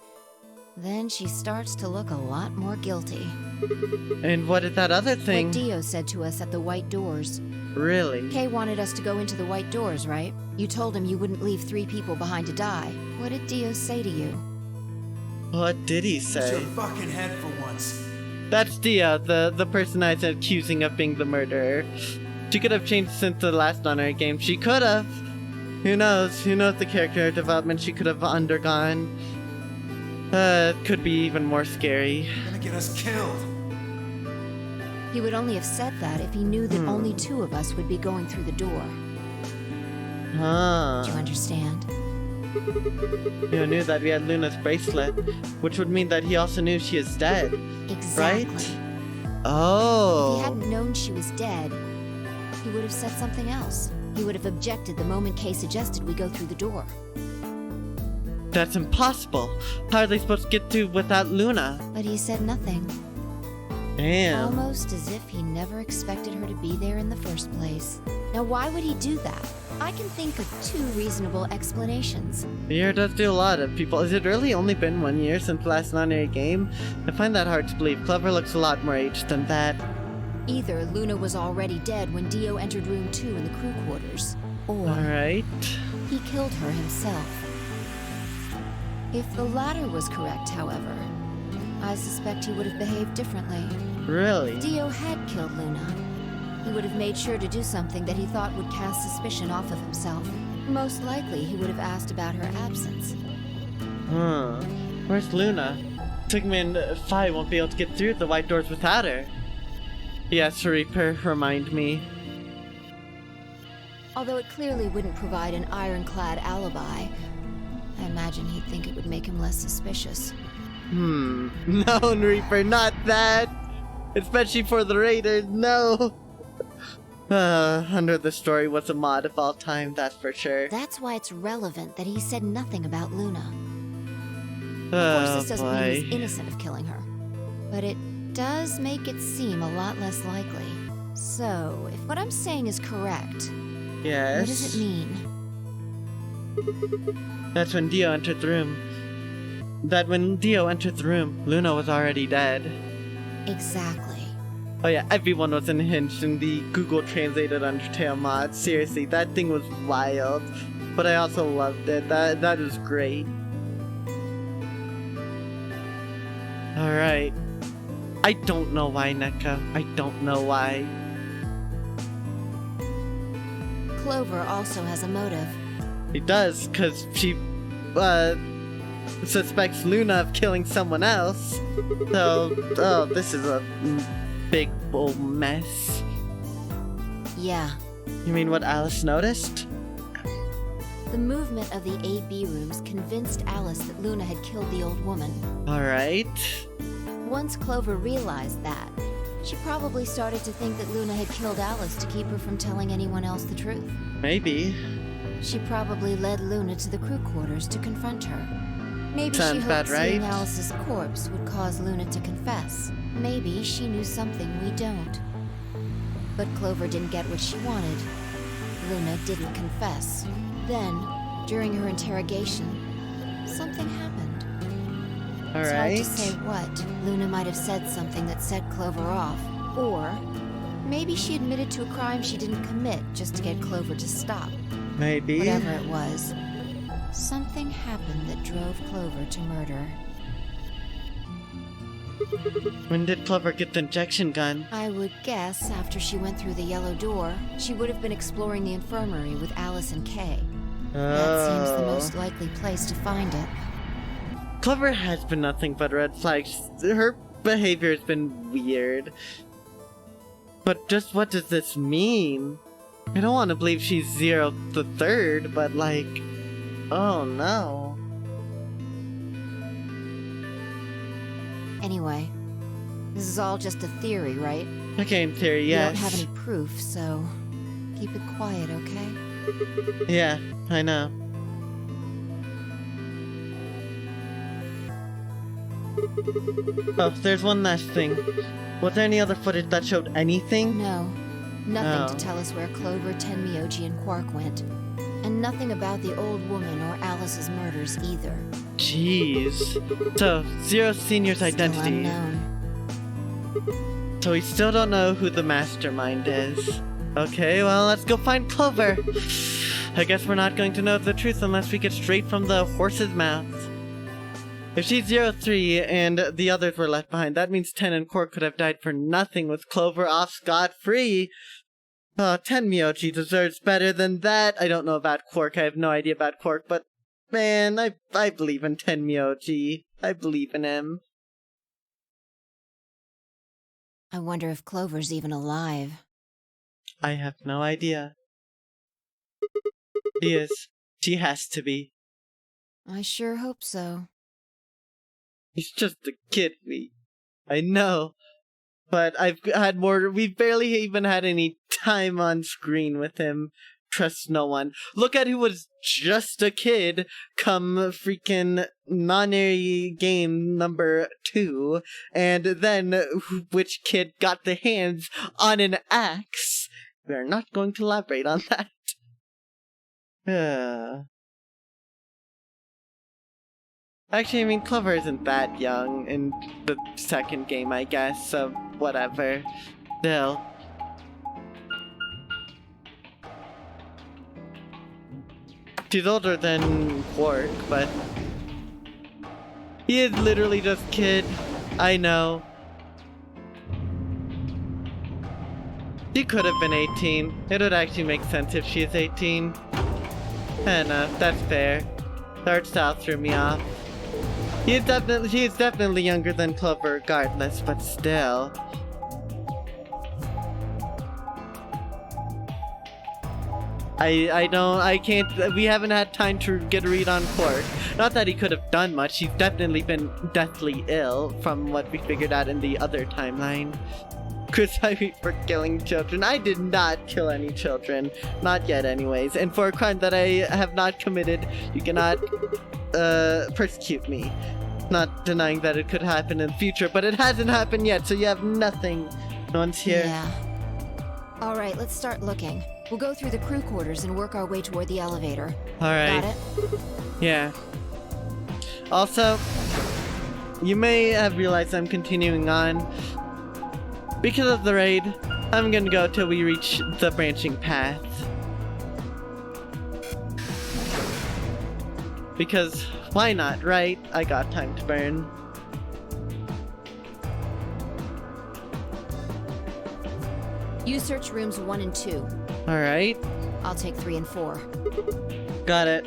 then she starts to look a lot more guilty. And what is that other thing? What Dio said to us at the White Doors. Really? Kay wanted us to go into the White Doors, right? You told him you wouldn't leave 3 people behind to die. What did Dio say to you? What did he Use say? your fucking head for once. That's Dio, the person I was accusing of being the murderer. She could have changed since the last Honor game. She could have. Who knows? Who knows the character development she could have undergone? Could be even more scary. You're gonna get us killed. He would only have said that if he knew that only 2 of us would be going through the door. Huh. Do you understand? He knew that we had Luna's bracelet, which would mean that he also knew she is dead. Exactly. Right? If he Oh. hadn't known she was dead, he would have said something else. He would have objected the moment Kay suggested we go through the door. That's impossible. How are they supposed to get through without Luna? But he said nothing. Damn. Almost as if he never expected her to be there in the first place. Now, why would he do that? I can think of 2 reasonable explanations. The year does do a lot of people. Has it really only been 1 year since the last non-air game? I find that hard to believe. Clover looks a lot more aged than that. Either Luna was already dead when Dio entered room 2 in the crew quarters, or Alright. he killed her himself. If the latter was correct, however, I suspect he would have behaved differently. Really? Dio had killed Luna. He would have made sure to do something that he thought would cast suspicion off of himself. Most likely, he would have asked about her absence. Huh. Where's Luna? Sigmund Phi won't be able to get through the White Doors without her. Yes, Reaper, remind me. Although it clearly wouldn't provide an ironclad alibi, I imagine he'd think it would make him less suspicious. No, Reaper, not that! Especially for the Raiders, no! Under the Story was a mod of all time, that's for sure. That's why it's relevant that he said nothing about Luna. Of Oh, course, this doesn't mean he's boy. innocent of killing her. But it does make it seem a lot less likely. So, if what I'm saying is correct, Yes? what does it mean? That's when Dio entered the room. That when Dio entered the room, Luna was already dead. Exactly. Oh yeah, everyone was unhinged in the Google translated Undertale mod. Seriously, that thing was wild. But I also loved it. That is great. Alright. I don't know why, Neko. I don't know why. Clover also has a motive. It does, because she, suspects Luna of killing someone else. So, oh, this is a big old mess. Yeah. You mean what Alice noticed? The movement of the AB rooms convinced Alice that Luna had killed the old woman. Alright. Once Clover realized that, She probably started to think that Luna had killed Alice to keep her from telling anyone else the truth. Maybe. She probably led Luna to the crew quarters to confront her. Maybe she Sounds hoped about seeing right. Alice's corpse would cause Luna to confess. Maybe she knew something we don't. But Clover didn't get what she wanted. Luna didn't confess. Then, during her interrogation, something happened. It's hard to say what. Luna might have said something that set Clover off. Or maybe she admitted to a crime she didn't commit just to get Clover to stop. Maybe. Whatever it was, something happened that drove Clover to murder. When did Clover get the injection gun? I would guess after she went through the yellow door, she would have been exploring the infirmary with Alice and Kay. That seems the most likely place to find it. Clover has been nothing but red flags. Her behavior has been weird. But just what does this mean? I don't want to believe she's Zero the Third, but like, oh no. Anyway, this is all just a theory, right? Okay, in theory, yes. We don't have any proof, so keep it quiet, okay? Yeah, I know. Oh, there's one last thing. Was there any other footage that showed anything? No. Nothing Oh. to tell us where Clover, Tenmyoji, and Quark went. And nothing about the old woman or Alice's murders either. Jeez. So, Zero Senior's Still identity. unknown. So we still don't know who the mastermind is. Okay, well, let's go find Clover. I guess we're not going to know the truth unless we get straight from the horse's mouth. If she's 03 and the others were left behind, that means Ten and Quark could have died for nothing with Clover off scot-free. Oh, Tenmyoji deserves better than that. I don't know about Quark. I have no idea about Quark, but man, I believe in Tenmyoji. I believe in him. I wonder if Clover's even alive. I have no idea. She is. She has to be. I sure hope so. He's just a kid, I know. But we've barely even had any time on screen with him. Trust no one. Look at who was just a kid come freaking non-airy game number 2, and then which kid got the hands on an axe. We're not going to elaborate on that. Actually, I mean, Clover isn't that young in the second game, I guess, so whatever. Still. She's older than Quark, but he is literally just kid. I know. She could have been 18. It would actually make sense if she is 18. Enough, that's fair. The art style threw me off. He is definitely younger than Clover regardless, but still. We haven't had time to get a read on Quark. Not that he could have done much, he's definitely been deathly ill from what we figured out in the other timeline. Crucify for killing children. I did not kill any children. Not yet anyways. And for a crime that I have not committed, you cannot persecute me. Not denying that it could happen in the future, but it hasn't happened yet, so you have nothing. No one's here. Yeah. Alright, let's start looking. We'll go through the crew quarters and work our way toward the elevator. Alright. Got it? Yeah. Also, you may have realized I'm continuing on. Because of the raid, I'm gonna go till we reach the branching path. Because, why not, right? I got time to burn. You search rooms 1 and 2. Alright. I'll take 3 and 4. Got it.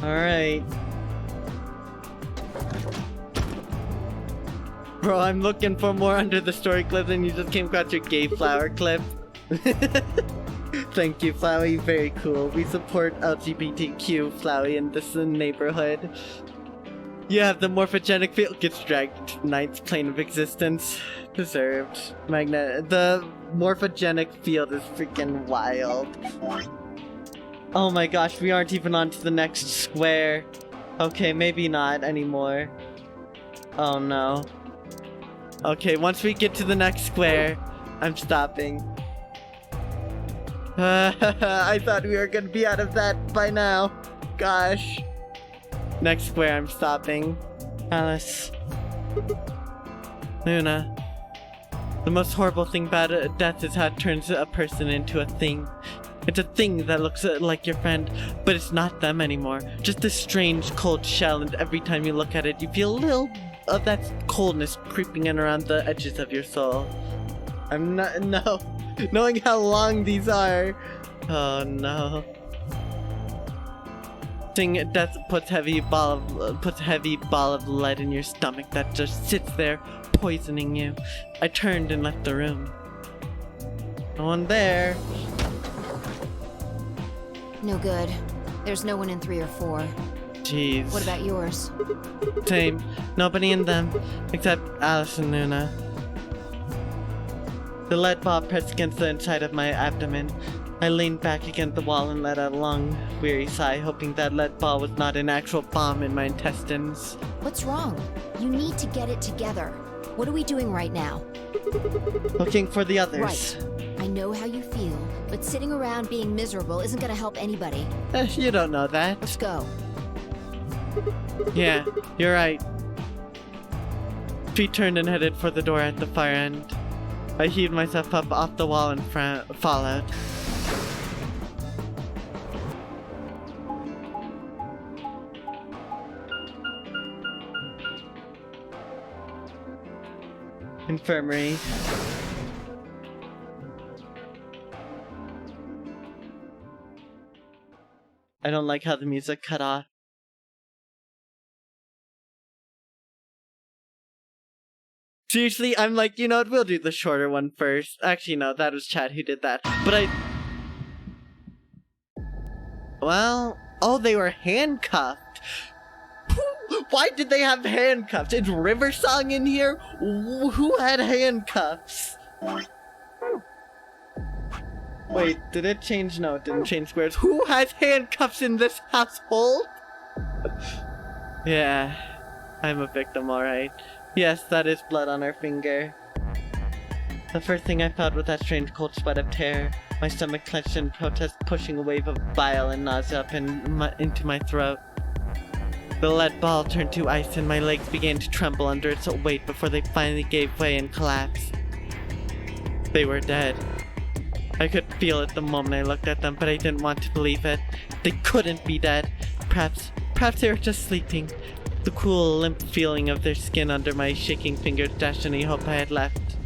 Alright. Bro, I'm looking for more under the story clip and you just came across your gay flower clip. Thank you, Flowey. Very cool. We support LGBTQ Flowey in this neighborhood. You have the morphogenic field. Gets dragged to ninth plane of existence. Deserved. The morphogenic field is freaking wild. Oh my gosh, we aren't even on to the next square. Okay, maybe not anymore. Oh no. Okay, once we get to the next square, I'm stopping. I thought we were gonna be out of that by now. Gosh. Next square, I'm stopping. Alice. Luna. The most horrible thing about death is how it turns a person into a thing. It's a thing that looks like your friend, but it's not them anymore. Just a strange, cold shell, and every time you look at it, you feel a little of that coldness creeping in around the edges of your soul. I'm not... No. Knowing how long these are. Oh, no. Death puts heavy ball of lead in your stomach that just sits there, poisoning you. I turned and left the room. No one there. No good. There's no one in 3 or 4. Jeez. What about yours? Same. Nobody in them, except Alice and Luna. The lead ball pressed against the inside of my abdomen. I leaned back against the wall and let out a long, weary sigh, hoping that lead ball was not an actual bomb in my intestines. What's wrong? You need to get it together. What are we doing right now? Looking for the others. Right. I know how you feel, but sitting around being miserable isn't gonna help anybody. You don't know that. Let's go. Yeah, you're right. Feet turned and headed for the door at the far end. I heaved myself up off the wall and followed. Infirmary. I don't like how the music cut off. Seriously, I'm like, you know what, we'll do the shorter one first. Actually, no, that was Chad who did that. But well, oh, they were handcuffed. Why did they have handcuffs? Is River Song in here? Who had handcuffs? Wait, did it change? No, it didn't change squares. Who has handcuffs in this household? Yeah, I'm a victim, alright. Yes, that is blood on her finger. The first thing I felt was that strange cold sweat of terror. My stomach clenched in protest, pushing a wave of bile and nausea up into my throat. The lead ball turned to ice and my legs began to tremble under its weight before they finally gave way and collapsed. They were dead. I could feel it the moment I looked at them, but I didn't want to believe it. They couldn't be dead. Perhaps they were just sleeping. The cool, limp feeling of their skin under my shaking fingers dashed any hope I had left.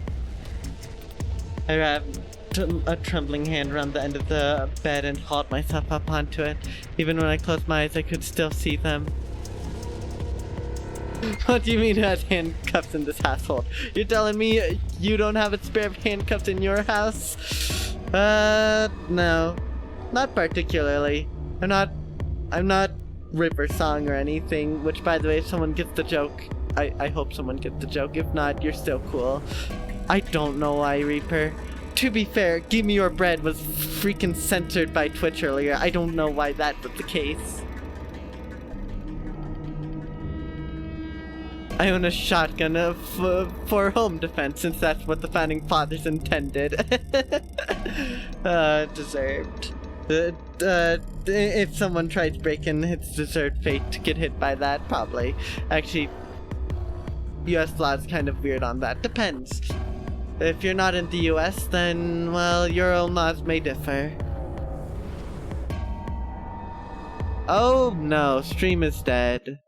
I wrapped a trembling hand around the end of the bed and hauled myself up onto it. Even when I closed my eyes, I could still see them. What do you mean it has handcuffs in this household? You're telling me you don't have a spare handcuffs in your house? No. Not particularly. I'm not River Song or anything, which, by the way, if someone gets the joke, I hope someone gets the joke. If not, you're still cool. I don't know why, Reaper. To be fair, Give Me Your Bread was freaking censored by Twitch earlier. I don't know why that was the case. I own a shotgun for home defense, since that's what the Founding Fathers intended. Deserved. If someone tried to break in, it's deserved fate to get hit by that, probably. Actually, US law is kind of weird on that. Depends. If you're not in the US, then, well, your own laws may differ. Oh no, Stream is dead.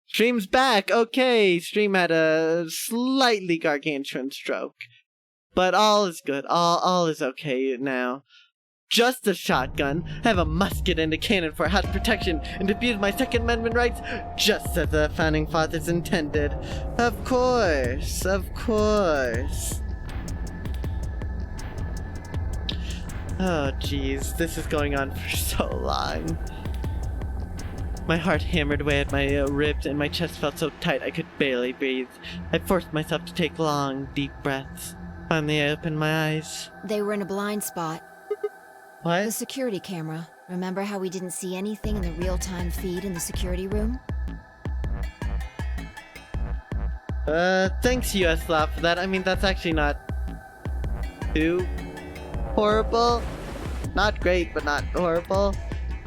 Stream's back! Okay, Stream had a slightly gargantuan stroke. But all is good. All is okay now. Just a shotgun. I have a musket and a cannon for house protection and defuse my Second Amendment rights, just as the Founding Fathers intended. Of course. Oh jeez, this is going on for so long. My heart hammered away at my ribs and my chest felt so tight I could barely breathe. I forced myself to take long, deep breaths. Finally, I opened my eyes. They were in a blind spot. What? The security camera. Remember how we didn't see anything in the real-time feed in the security room? Thanks US Law for that. I mean, that's actually not too horrible. Not great, but not horrible.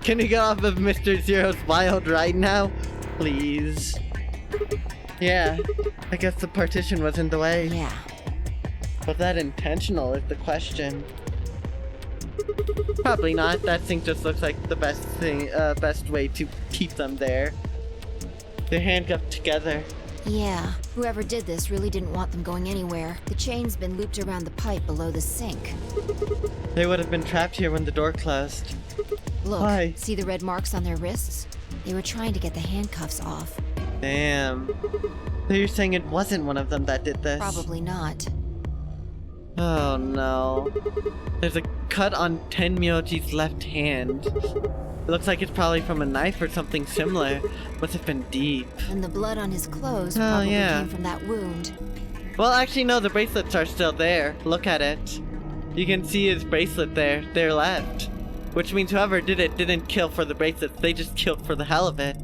Can you get off of Mr. Zero's wild ride now? Please. Yeah, I guess the partition was in the way. Yeah. Was that intentional is the question. Probably not. That thing just looks like the best way to keep them there. They're handcuffed together. Yeah. Whoever did this really didn't want them going anywhere. The chain's been looped around the pipe below the sink. They would have been trapped here when the door closed. Look, Why? see the red marks on their wrists? They were trying to get the handcuffs off. Damn. So you're saying it wasn't one of them that did this? Probably not. Oh no. There's a cut on Tenmyoji's left hand. It looks like it's probably from a knife or something similar. Must have been deep. And the blood on his clothes Oh, probably yeah. came from that wound. Well, actually, no, the bracelets are still there. Look at it. You can see his bracelet there. They're left. Which means whoever did it didn't kill for the bracelets. They just killed for the hell of it.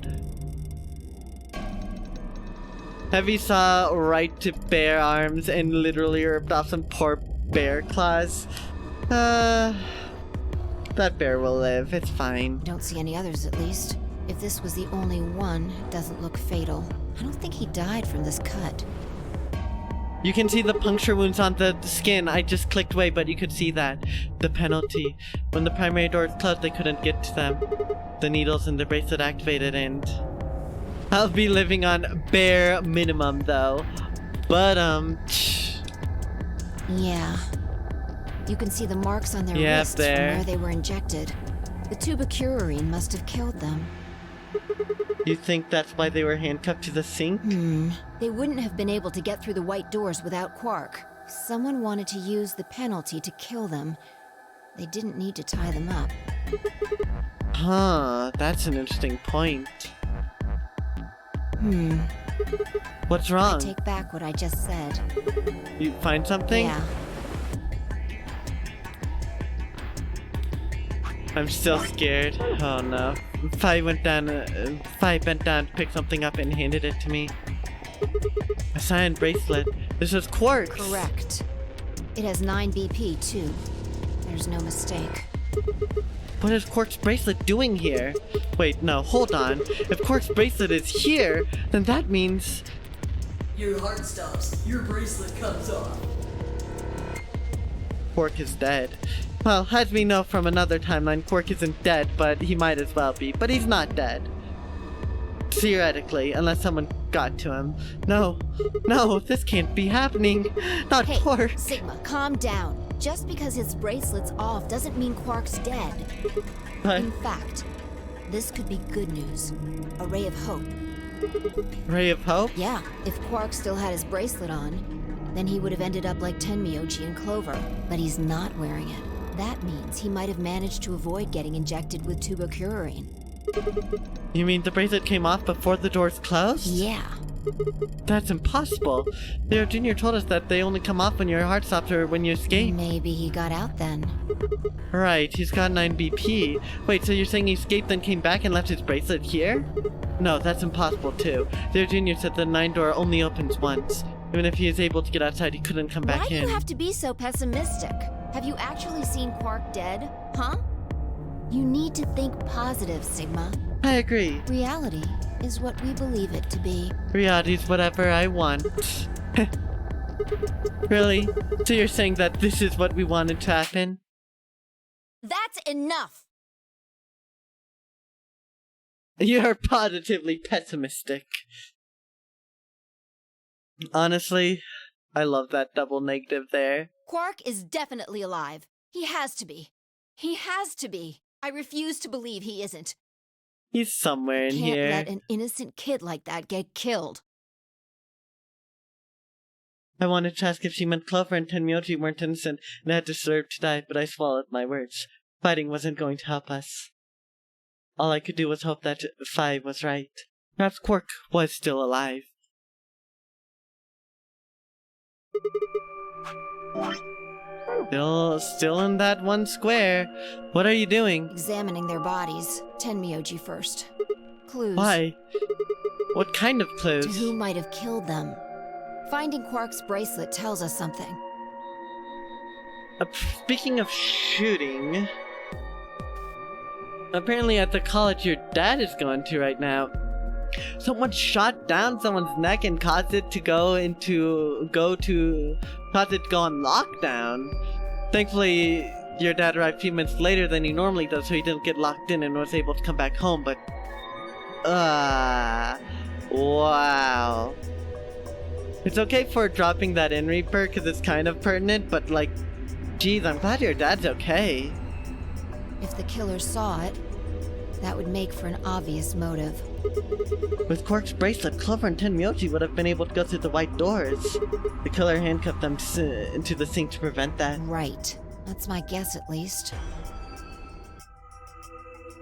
Heavy saw right to bare arms and literally ripped off some poor bear claws. That bear will live. It's fine. Don't see any others, at least. If this was the only one, it doesn't look fatal. I don't think he died from this cut. You can see the puncture wounds on the skin. I just clicked away, but you could see that. The penalty. When the primary doors closed, they couldn't get to them. The needles in the bracelet activated and... I'll be living on bare minimum, though. But, Yeah. You can see the marks on their Yeah, wrists there. from where they were injected. The tubocurarine must have killed them. You think that's why they were handcuffed to the sink? They wouldn't have been able to get through the white doors without Quark. Someone wanted to use the penalty to kill them. They didn't need to tie them up. Huh, that's an interesting point. What's I wrong? take back what I just said. You find something? Yeah. I'm still scared. Oh no. Fi bent down to pick something up and handed it to me. A cyan bracelet. This is quartz. Correct. It has 9 BP, too. There's no mistake. What is Quark's bracelet doing here? Wait, no, hold on. If Quark's bracelet is here, then that means... Your heart stops. Your bracelet comes off. Quark is dead. Well, as we know from another timeline, Quark isn't dead, but he might as well be. But he's not dead. Theoretically, unless someone got to him. No, this can't be happening. Not Hey, Quark. Sigma, calm down. Just because his bracelet's off doesn't mean Quark's dead. But In fact, this could be good news. A ray of hope. Ray of Hope? Yeah, if Quark still had his bracelet on, then he would have ended up like Tenmyoji and Clover. But he's not wearing it. That means he might have managed to avoid getting injected with tubocurarine. You mean the bracelet came off before the doors closed? Yeah. That's impossible. Leo Jr. told us that they only come off when your heart stops or when you escape. Maybe he got out then. Right, he's got 9 BP. Wait, so you're saying he escaped then came back and left his bracelet here? No, that's impossible too. Leo Jr. said the 9 door only opens once. Even if he is able to get outside, he couldn't come back Why do in. you have to be so pessimistic? Have you actually seen Quark dead? Huh? You need to think positive, Sigma. I agree. Reality is what we believe it to be. Reality's whatever I want. Really? So you're saying that this is what we wanted to happen? That's enough! You're positively pessimistic. Honestly, I love that double negative there. Quark is definitely alive. He has to be. He has to be. I refuse to believe he isn't. He's somewhere in Can't here. let an innocent kid like that get killed. I wanted to ask if she meant Clover and Tenmyoji weren't innocent and had deserved to die, but I swallowed my words. Fighting wasn't going to help us. all I could do was hope that Phi was right. Perhaps Quark was still alive. Still in that one square. What are you doing? Examining their bodies. Tenmyoji first. Clues. Why? What kind of clues? To who might have killed them. Finding Quark's bracelet tells us something. Speaking of shooting, apparently at the college your dad is going to right now, someone shot down someone's neck and caused it to go on lockdown. Thankfully, your dad arrived a few minutes later than he normally does, so he didn't get locked in and was able to come back home, but wow. It's okay for dropping that in, Reaper, because it's kind of pertinent, but like, geez, I'm glad your dad's okay. If the killer saw it, that would make for an obvious motive. With Quark's bracelet, Clover and Tenmyoji would have been able to go through the white doors. The killer handcuffed them into the sink to prevent that. Right. That's my guess, at least.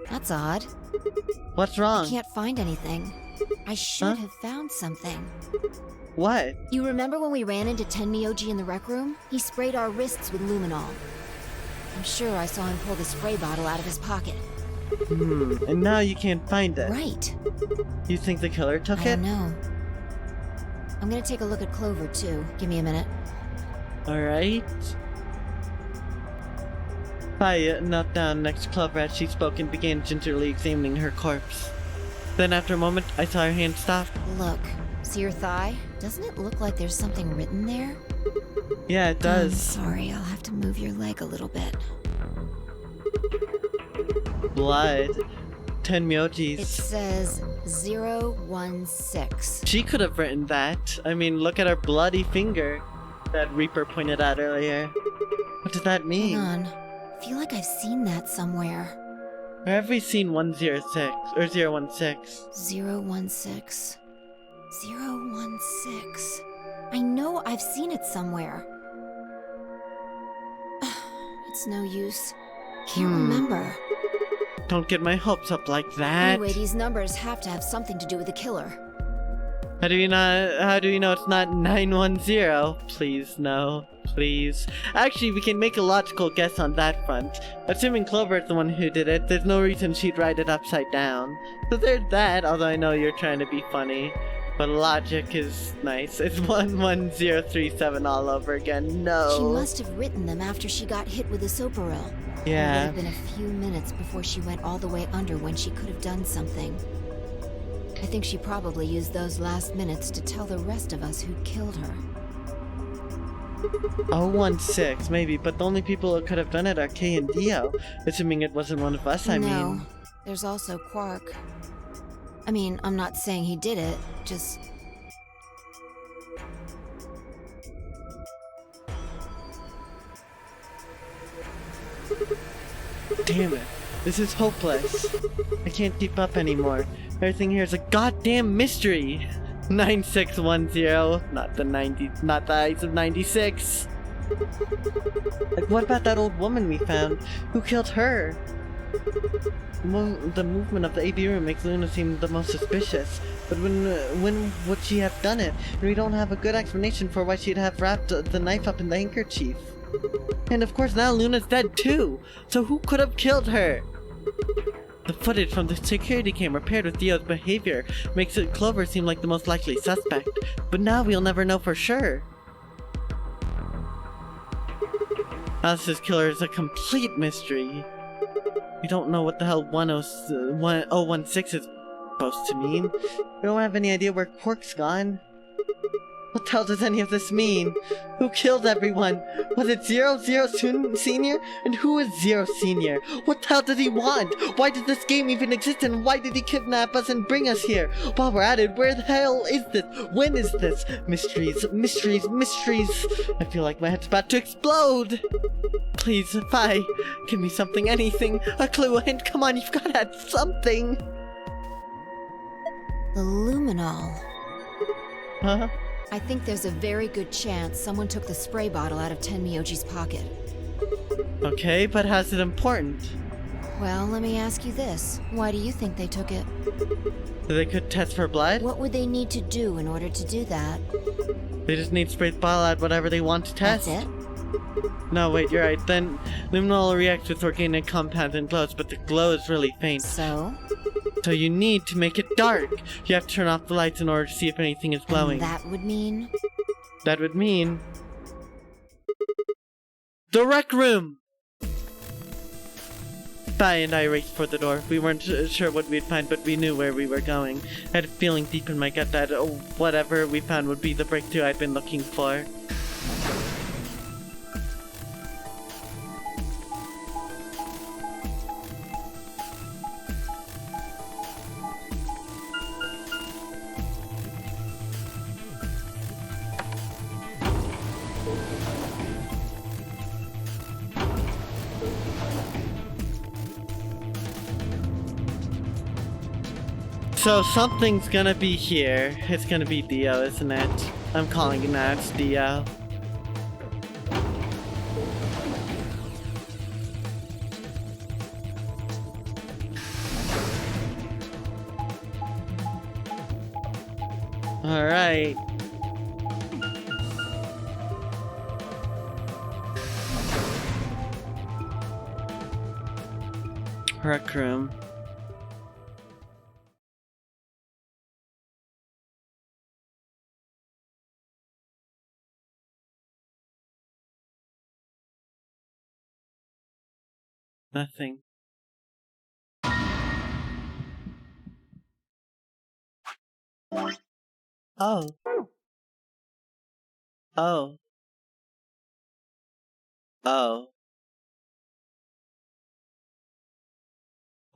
That's odd. What's wrong? I can't find anything. I should have found something. What? You remember when we ran into Tenmyoji in the rec room? He sprayed our wrists with luminol. I'm sure I saw him pull the spray bottle out of his pocket. And now you can't find it. Right. You think the killer took it? I don't know. I'm gonna take a look at Clover, too. Give me a minute. Alright. Phi knelt down next to Clover as she spoke and began gingerly examining her corpse. Then after a moment, I saw her hand stop. Look. See your thigh? Doesn't it look like there's something written there? Yeah, it does. Sorry, I'll have to move your leg a little bit. Blood. It Tenmyoji's. says 016. She could have written that. I mean, look at her bloody finger that Reaper pointed out earlier. What does that mean? Hang on. I feel like I've seen that somewhere. Where have we seen 106 or 016? 016. 016. I know I've seen it somewhere. It's no use. Can't remember. Don't get my hopes up like that. Anyway, these numbers have to have something to do with the killer. How do you know it's not 910? Please, no. Please. Actually, we can make a logical guess on that front. Assuming Clover is the one who did it, there's no reason she'd write it upside down. So there's that, although I know you're trying to be funny. But logic is nice. It's 11037 all over again. No. She must have written them after she got hit with the Soparil. Yeah. It would have been a few minutes before she went all the way under when she could have done something. I think she probably used those last minutes to tell the rest of us who'd killed her. 016, maybe, but the only people who could have done it are Kay and Dio. Assuming it wasn't one of us, I mean. No, there's also Quark. I mean, I'm not saying he did it, just... Damn it. This is hopeless. I can't keep up anymore. Everything here is a goddamn mystery. 9610, not the Ice of 96. Like, what about that old woman we found? Who killed her? The movement of the AB room makes Luna seem the most suspicious. But when would she have done it? And we don't have a good explanation for why she'd have wrapped the knife up in the handkerchief. And of course now Luna's dead too. So who could have killed her? The footage from the security camera paired with Dio's behavior makes Clover seem like the most likely suspect. But now we'll never know for sure. Alice's killer is a complete mystery. We don't know what the hell 016 is supposed to mean. We don't have any idea where Quark's gone. What the hell does any of this mean? Who killed everyone? Was it Zero Senior? And who is Zero Senior? What the hell did he want? Why did this game even exist, and why did he kidnap us and bring us here? While we're at it, where the hell is this? When is this? Mysteries, mysteries, mysteries. I feel like my head's about to explode. Please, Phi, give me something, anything. A clue, a hint, come on, you've got to have something. The luminol. Huh? I think there's a very good chance someone took the spray bottle out of Tenmyoji's pocket. Okay, but how's it important? Well, let me ask you this. Why do you think they took it? So they could test for blood? What would they need to do in order to do that? They just need to spray the bottle at whatever they want to test. That's it? No, wait, you're right. Then luminol reacts with organic compounds and glows, but the glow is really faint. So? So you need to make it dark. You have to turn off the lights in order to see if anything is glowing. And that would mean? That would mean... the rec room! Bai and I raced for the door. We weren't sure what we'd find, but we knew where we were going. I had a feeling deep in my gut that whatever we found would be the breakthrough I'd been looking for. So something's gonna be here. It's gonna be Dio, isn't it? I'm calling it now, it's Dio. Alright. Rec room. Nothing. Oh. Oh. Oh.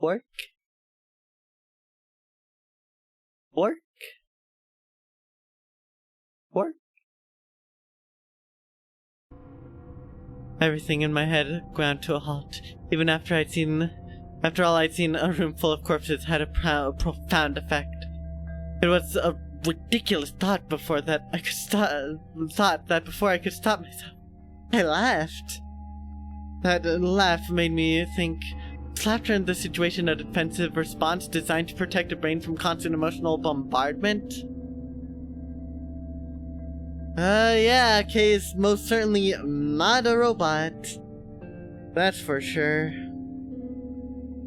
Work? Work? Work? Everything in my head ground to a halt. Even after all I'd seen, a room full of corpses had a profound effect. It was a ridiculous thought before that I could before I could stop myself, I laughed. That laugh made me think, is laughter in this situation a defensive response designed to protect a brain from constant emotional bombardment? Yeah, Kay is most certainly not a robot. That's for sure.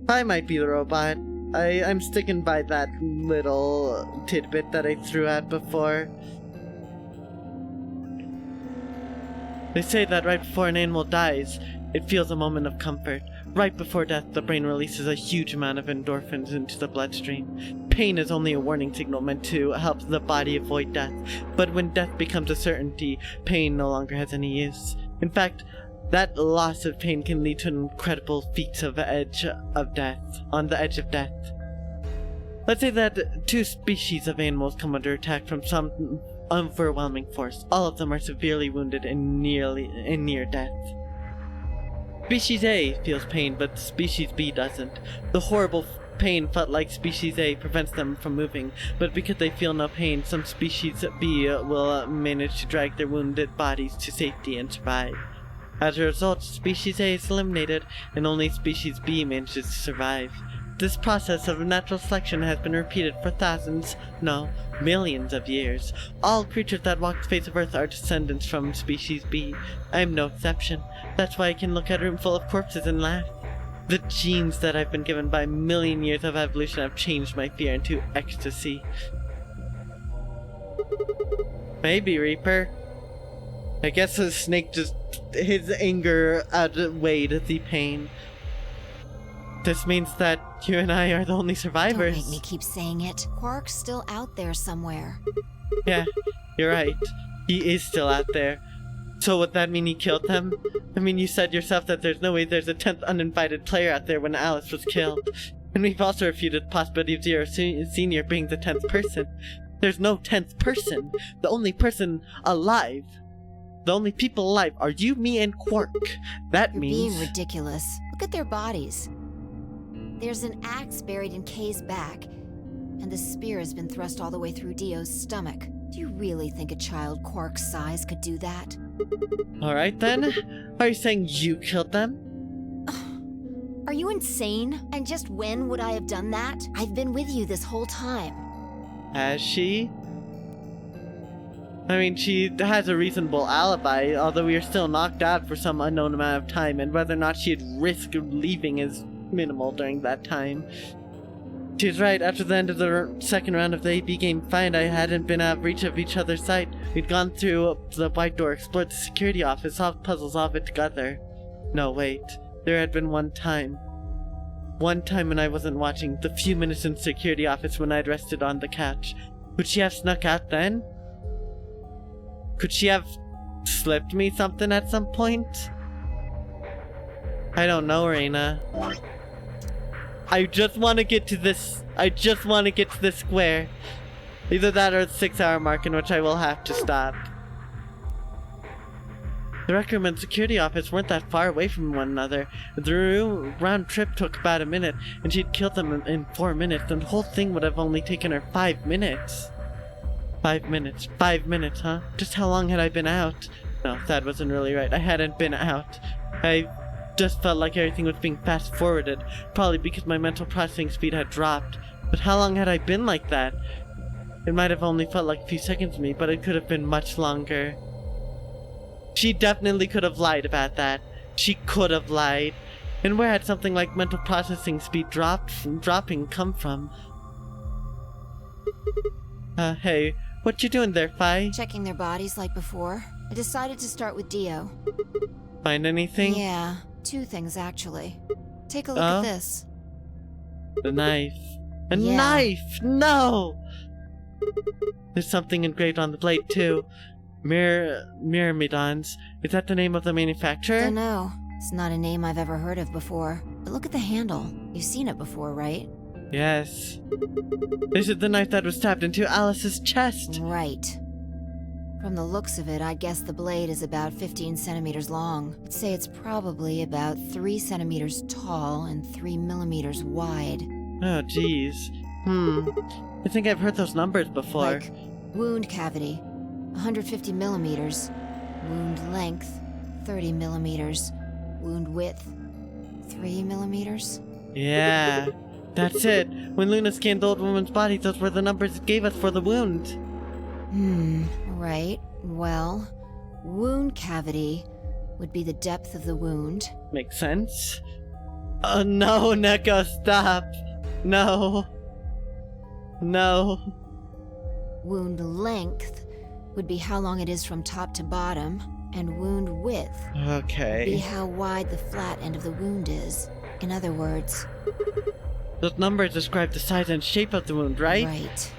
I might be the robot. I'm sticking by that little tidbit that I threw out before. They say that right before an animal dies, it feels a moment of comfort. Right before death, the brain releases a huge amount of endorphins into the bloodstream. Pain is only a warning signal meant to help the body avoid death, but when death becomes a certainty, pain no longer has any use. In fact, that loss of pain can lead to incredible feats on the edge of death. Let's say that two species of animals come under attack from some overwhelming force. All of them are severely wounded and near death. Species A feels pain, but Species B doesn't. The horrible pain felt like Species A prevents them from moving, but because they feel no pain, some Species B will manage to drag their wounded bodies to safety and survive. As a result, Species A is eliminated, and only Species B manages to survive. This process of natural selection has been repeated for millions of years. All creatures that walk the face of Earth are descendants from Species B. I am no exception. That's why I can look at a room full of corpses and laugh. The genes that I've been given by a million years of evolution have changed my fear into ecstasy. Maybe, Reaper. I guess the snake his anger outweighed the pain. This means that you and I are the only survivors. Don't make me keep saying it. Quark's still out there somewhere. Yeah, you're right. He is still out there. So would that mean he killed them? I mean, you said yourself that there's no way there's a 10th uninvited player out there when Alice was killed. And we've also refuted the possibility of Zero Senior being the 10th person. There's no 10th person. The only person alive. The only people alive are you, me, and Quark. That You're means... being ridiculous. Look at their bodies. There's an axe buried in Kay's back, and the spear has been thrust all the way through Dio's stomach. Do you really think a child Quark's size could do that? Alright then. Are you saying you killed them? Are you insane? And just when would I have done that? I've been with you this whole time. Has she? I mean, she has a reasonable alibi, although we are still knocked out for some unknown amount of time, and whether or not she had risked leaving is minimal during that time. She's right, after the end of the second round of the AB game find, I hadn't been out of reach of each other's sight. We'd gone through the white door, explored the security office, solved puzzles all of it together. No, wait. There had been one time. One time when I wasn't watching, the few minutes in the security office when I'd rested on the couch. Would she have snuck out then? Could she have slipped me something at some point? I don't know, Reina. I just want to get to this. I just want to get to the square. Either that or the 6-hour mark in which I will have to stop. The rec room and security office weren't that far away from one another. The round trip took about a minute, and she'd killed them in 4 minutes, and the whole thing would have only taken her 5 minutes. 5 minutes. 5 minutes, huh? Just how long had I been out? No, that wasn't really right. I hadn't been out. I just felt like everything was being fast forwarded, probably because my mental processing speed had dropped. But how long had I been like that? It might have only felt like a few seconds to me, but it could have been much longer. She definitely could have lied about that. She could have lied. And where had something like mental processing speed dropping come from? Hey, what you doing there, Fi? Checking their bodies like before. I decided to start with Dio. Find anything? Yeah, 2 things actually. Take a look at this. The knife. A Yeah. knife! No! There's something engraved on the blade too. Myrmidons. Is that the name of the manufacturer? Don't know. It's not a name I've ever heard of before. But look at the handle. You've seen it before, right? Yes. This is the knife that was stabbed into Alice's chest. Right. From the looks of it, I guess the blade is about 15 centimeters long. I'd say it's probably about 3 centimeters tall and 3 millimeters wide. Oh, jeez. I think I've heard those numbers before. Like wound cavity, 150 millimeters. Wound length, 30 millimeters. Wound width, 3 millimeters. Yeah, that's it. When Luna scanned the old woman's body, those were the numbers it gave us for the wound. Right. Well, wound cavity would be the depth of the wound. Makes sense. Oh no, Neko, stop. No. No. Wound length would be how long it is from top to bottom, and wound width would be Okay. how wide the flat end of the wound is. In other words, Those numbers describe the size and shape of the wound, right? right.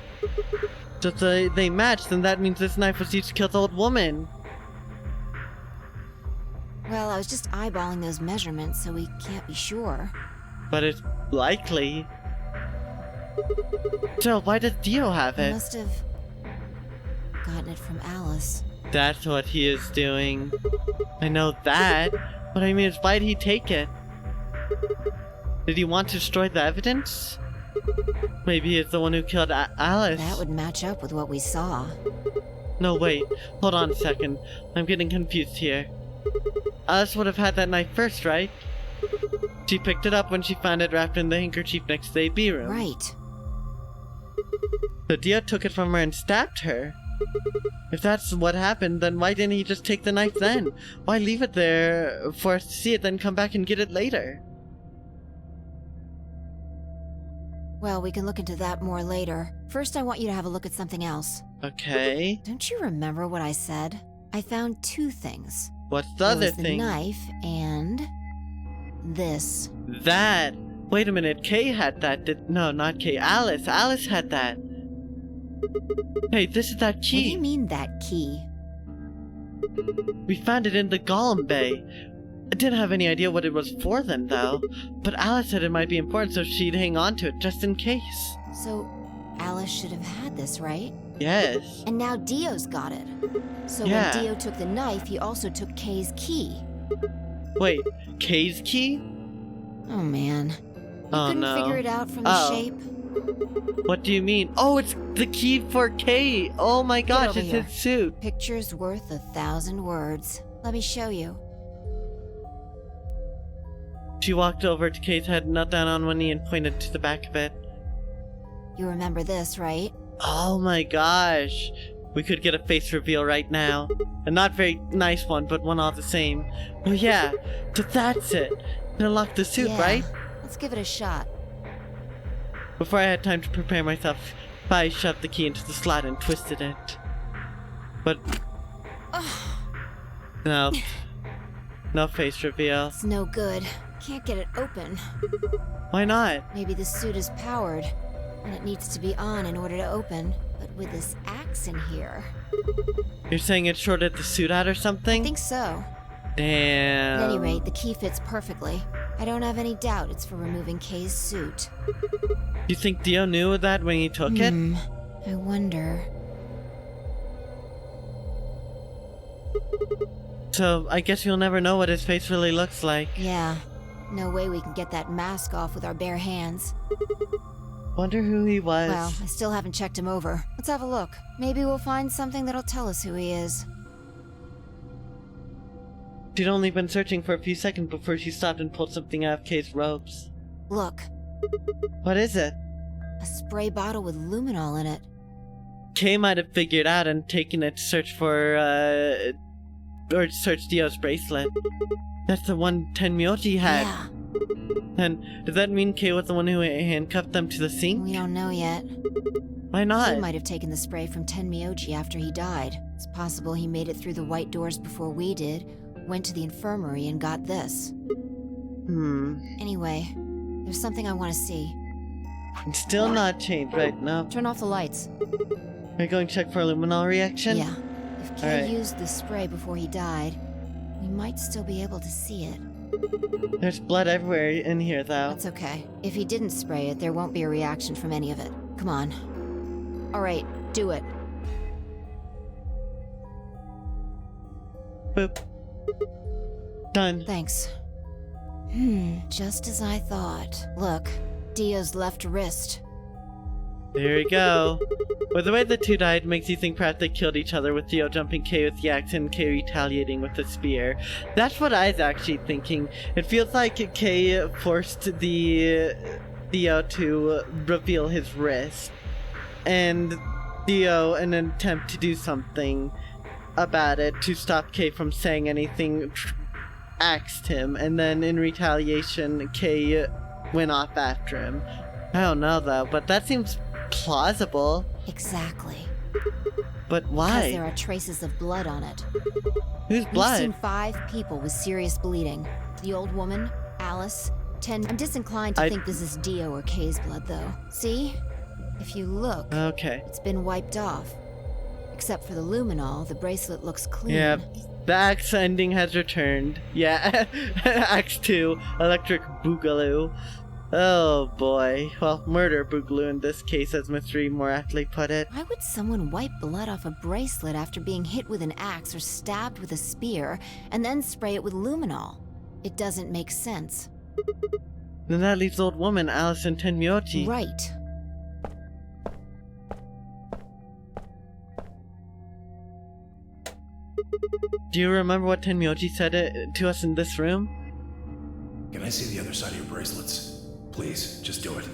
So if they match, then that means this knife was used to kill the old woman. Well, I was just eyeballing those measurements, so we can't be sure. But it's likely. So why does Dio have He it? must have gotten it from Alice. That's what he is doing. I know that. What I mean is, why did he take it? Did he want to destroy the evidence? Maybe he's the one who killed Alice. That would match up with what we saw. No, wait. Hold on a second. I'm getting confused here. Alice would have had that knife first, right? She picked it up when she found it wrapped in the handkerchief next to the AB room. Right. So Dio took it from her and stabbed her. If that's what happened, then why didn't he just take the knife then? Why leave it there for us to see it, then come back and get it later? Well, we can look into that more later. First, I want you to have a look at something else. Okay. Don't you remember what I said? I found 2 things. What's the There other was the thing? knife and this. That. Wait a minute. Kay had that. No, not Kay. Alice. Alice had that. Hey, this is that What do you key. mean that key? We found it in the Golem Bay. I didn't have any idea what it was for then, though. But Alice said it might be important, so she'd hang on to it just in case. So, Alice should have had this, right? Yes. And now Dio's got it. So Yeah. when Dio took the knife, he also took Kay's key. Wait, Kay's key? Oh man. You Oh couldn't no. figure it out from the Oh. shape? What do you mean? Oh, it's the key for Kay! Oh my gosh, over it's here. his suit. Picture's worth 1,000 words. Let me show you. She walked over to Kay's head, knelt down on one knee, and pointed to the back of it. You remember this, right? Oh my gosh. We could get a face reveal right now. A not very nice one, but one all the same. Oh yeah, so that's it. Unlock the suit, Yeah. right? Let's give it a shot. Before I had time to prepare myself, I shoved the key into the slot and twisted it. But... no. No face reveal. It's no good. Can't get it open. Why not? Maybe the suit is powered, and it needs to be on in order to open. But with this axe in here... You're saying it shorted the suit out or something? I think so. Damn. At any rate, the key fits perfectly. I don't have any doubt it's for removing Kay's suit. You think Dio knew that when he took it? I wonder... So, I guess you'll never know what his face really looks like. Yeah. No way we can get that mask off with our bare hands. Wonder who he was. Well, I still haven't checked him over. Let's have a look. Maybe we'll find something that'll tell us who he is. She'd only been searching for a few seconds before she stopped and pulled something out of Kay's robes. Look. What is it? A spray bottle with luminol in it. Kay might have figured out and taken it to search for, or search Dio's bracelet. That's the one Tenmyoji had. Yeah. And does that mean Kay was the one who handcuffed them to the sink? We don't know yet. Why not? He might have taken the spray from Tenmyoji after he died. It's possible he made it through the white doors before we did, went to the infirmary and got this. Anyway, there's something I want to see. It's still not changed right now. Turn off the lights. Are you going to check for a luminol reaction? Yeah. If Kay Alright. used the spray before he died, we might still be able to see it. There's blood everywhere in here, though. That's okay. If he didn't spray it, there won't be a reaction from any of it. Come on. Alright, do it. Boop. Done. Thanks. Just as I thought. Look, Dio's left wrist. There we go. Well, the way the two died makes you think perhaps they killed each other, with Dio jumping Kay with the axe and Kay retaliating with the spear. That's what I was actually thinking. It feels like Kay forced the Dio to reveal his wrist, and Dio, in an attempt to do something about it to stop Kay from saying anything, axed him, and then in retaliation, Kay went off after him. I don't know though, but that seems plausible. Exactly. But Because why? there are traces of blood on it. Whose We've blood? seen 5 people with serious bleeding. The old woman, Alice, I'm disinclined to think this is Dio or Kay's blood, though. See? If you look, Okay. it's been wiped off. Except for the luminol, the bracelet looks clean. Yeah, the axe ending has returned. Yeah, Axe 2, Electric Boogaloo. Oh boy. Well, Murder Boogaloo in this case, as Mystery more aptly put it. Why would someone wipe blood off a bracelet after being hit with an axe or stabbed with a spear, and then spray it with luminol? It doesn't make sense. Then that leaves the old woman, Alice and Tenmyoji. Right. Do you remember what Tenmyoji said to us in this room? Can I see the other side of your bracelets? Please, just do it.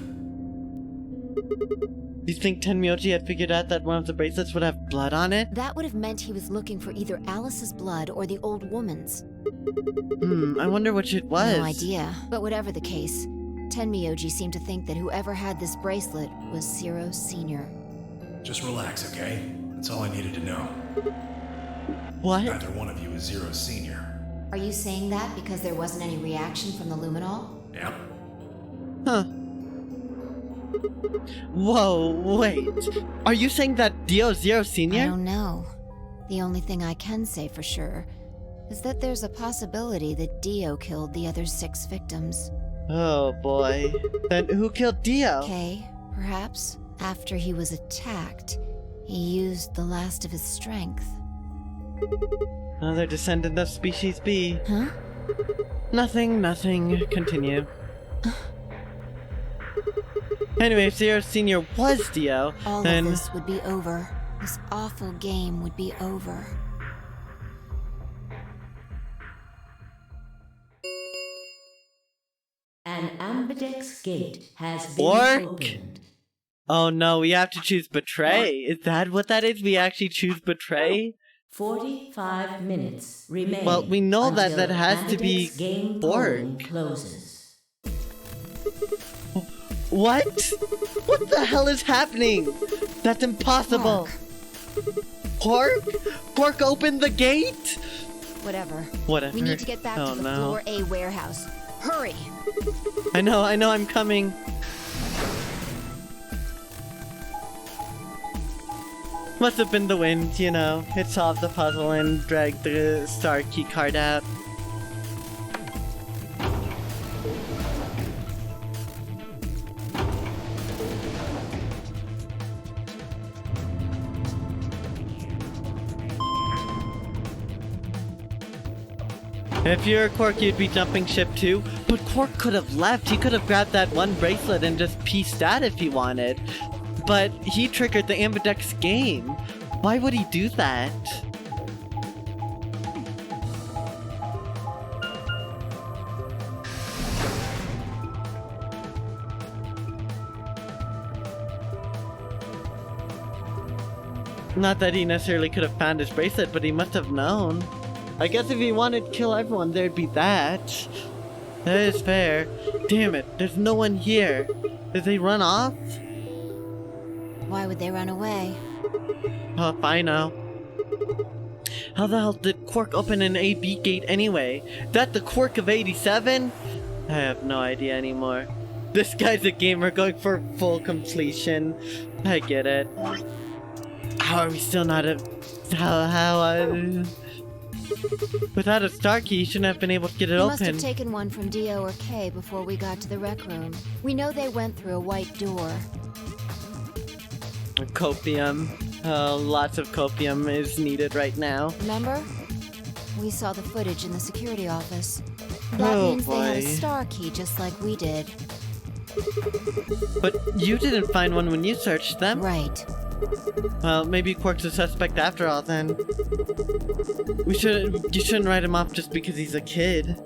Do you think Tenmyoji had figured out that one of the bracelets would have blood on it? That would have meant he was looking for either Alice's blood or the old woman's. I wonder which it was. No idea. But whatever the case, Tenmyoji seemed to think that whoever had this bracelet was Zero Sr. Just relax, okay? That's all I needed to know. What? Neither one of you is Zero Senior. Are you saying that because there wasn't any reaction from the luminol? Yep. Huh. Whoa, wait. Are you saying that Dio's Zero I Senior? don't know. The only thing I can say for sure is that there's a possibility that Dio killed the other 6 victims. Oh boy. Then who killed Dio? Kay, perhaps, after he was attacked, he used the last of his strength. Another descendant of Species B. Huh? Nothing. Continue. Anyway, if Zero Senior was Dio, All then... of this would be over. This awful game would be over. gate has been Quark? opened. Oh no, we have to choose betray. Is that what that is? We actually choose betray? 45 minutes remain. Well, we know that until that has to be Ambidex game Quark. polling closes. What? What the hell is happening? That's impossible. Quark? Quark opened the gate? Whatever. Whatever. We need to get back Oh, to the no. Floor A warehouse. Hurry! I know, I'm coming. Must have been the wind, you know. It solved the puzzle and dragged the star key card out. If you're Quark, you'd be jumping ship too. But Quark could have left. He could have grabbed that one bracelet and just pieced out if he wanted. But he triggered the Ambidex game. Why would he do that? Not that he necessarily could have found his bracelet, but he must have known. I guess if he wanted to kill everyone, there'd be that. That is fair. Damn it, there's no one here. Did they run off? Why would they run away? Oh, if I know. How the hell did Quark open an AB gate anyway? That the Quark of 87? I have no idea anymore. This guy's a gamer going for full completion. I get it. How are we still not a... Without a star key, you shouldn't have been able to get it We open. must have taken one from Dio or Kay before we got to the rec room. We know they went through a white door. Copium. Lots of copium is needed right now. Remember? We saw the footage in the security office. That Oh, means they had a boy. star key just like we did. But you didn't find one when you searched them. Right. Well, maybe Quark's a suspect after all then. You shouldn't write him off just because he's a kid.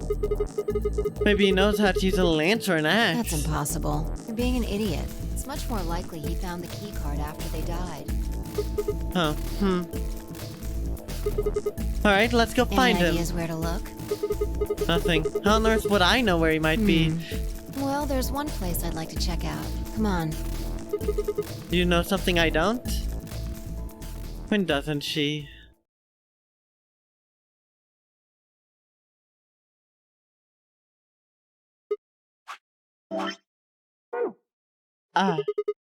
Maybe he knows how to use a lance or an axe. That's impossible. You're being an idiot. It's much more likely he found the key card after they died. Oh, Alright, let's go find Any him. ideas where to look? Nothing. How on earth would I know where he might be? Well, there's one place I'd like to check out. Come on. You know something I don't? When doesn't she? Ah,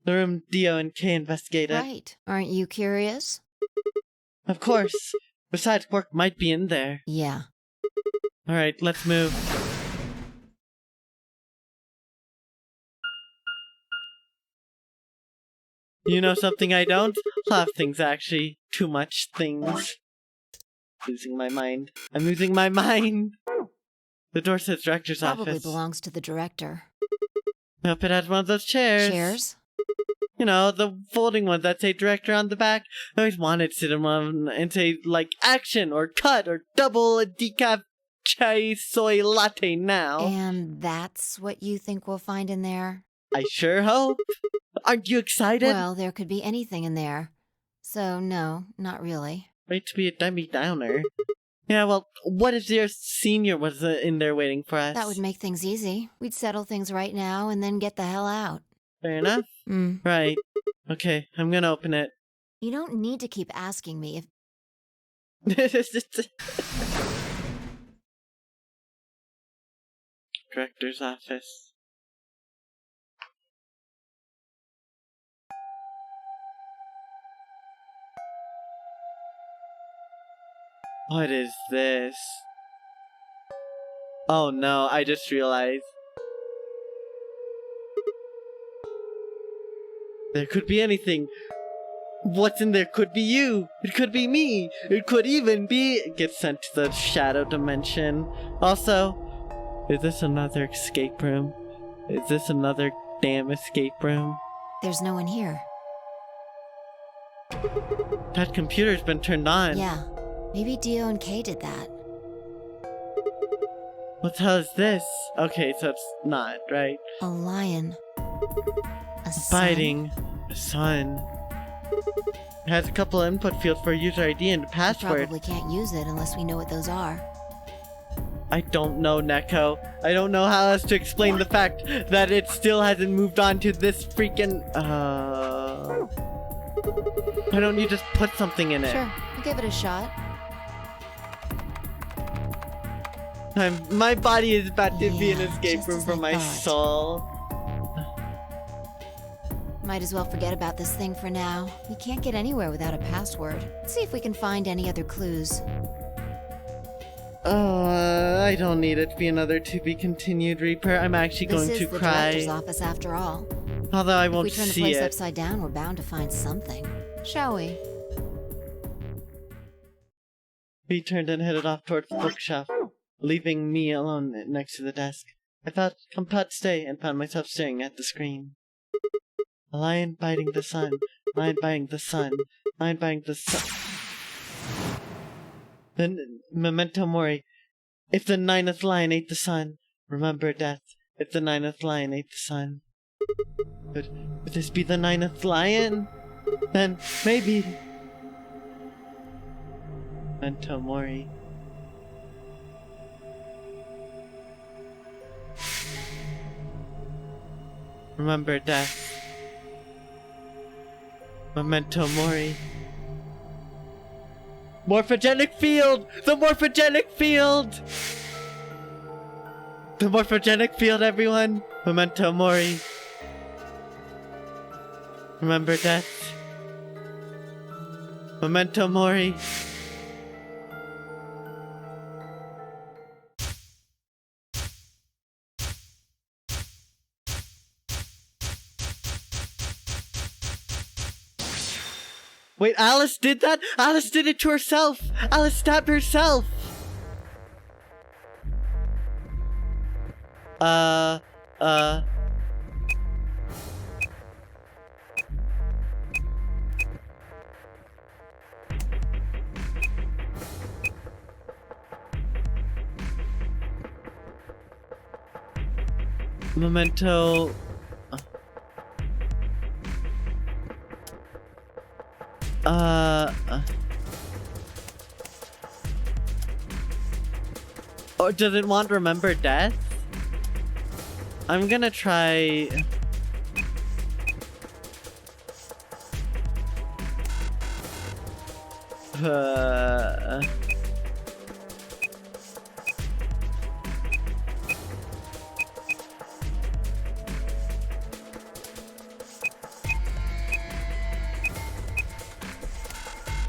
the room Dio and Kay investigated. Right. Aren't you curious? Of course. Besides, Quark might be in there. Yeah. Alright, let's move. You know something I don't? A lot of things, actually. Too much things. Losing my mind. I'm losing my mind! The door says director's Probably office. belongs to the director. I hope it has one of those chairs. Chairs? You know, the folding ones that say director on the back. I always wanted to sit in one and say, like, action, or cut, or double a decaf chai soy latte now. And that's what you think we'll find in there? I sure hope. Aren't you excited? Well, there could be anything in there. So, no, not really. Wait to be a Debbie Downer. Yeah, well, what if your senior was in there waiting for us? That would make things easy. We'd settle things right now and then get the hell out. Fair enough. Right. Okay, I'm gonna open it. You don't need to keep asking me if... Director's office. What is this? Oh no, I just realized. There could be anything. What's in there could be you. It could be me. It could even be... Get sent to the shadow dimension. Also, is this another escape room? Is this another damn escape room? There's no one here. That computer's been turned on. Yeah. Maybe Dio and Kay did that. What the hell is this? Okay, so it's not, right? A lion. A sun. Biting the sun. It has a couple input fields for user ID and We password. probably can't use it unless we know what those are. I don't know, Neko. I don't know how else to explain the fact that it still hasn't moved on to this freaking. Why don't you just put something in it? Sure, we'll give it a shot. My body is about to be an Yeah, escape just room as for I my thought. soul. Might as well forget about this thing for now. We can't get anywhere without a password. Let's see if we can find any other clues. I don't need it to be another to be continued Reaper. I'm actually This going is to the director's cry. office after all. Although I If won't we turn the see place it. upside down, we're bound to find something. Shall we? He turned and headed off towards the bookshelf, leaving me alone next to the desk. I felt compelled to stay and found myself staring at the screen. A lion biting the sun, lion biting the sun, lion biting the sun. Then Memento Mori. If the ninth lion ate the sun, remember death. If the ninth lion ate the sun. Would this be the ninth lion? Then maybe. Memento Mori. Remember death. Memento Mori. Morphogenic field! The morphogenic field! The morphogenic field, everyone! Memento Mori. Remember death. Memento Mori. Wait, Alice did that? Alice did it to herself! Alice stabbed herself! Memento... Or does it want remember death? I'm gonna try...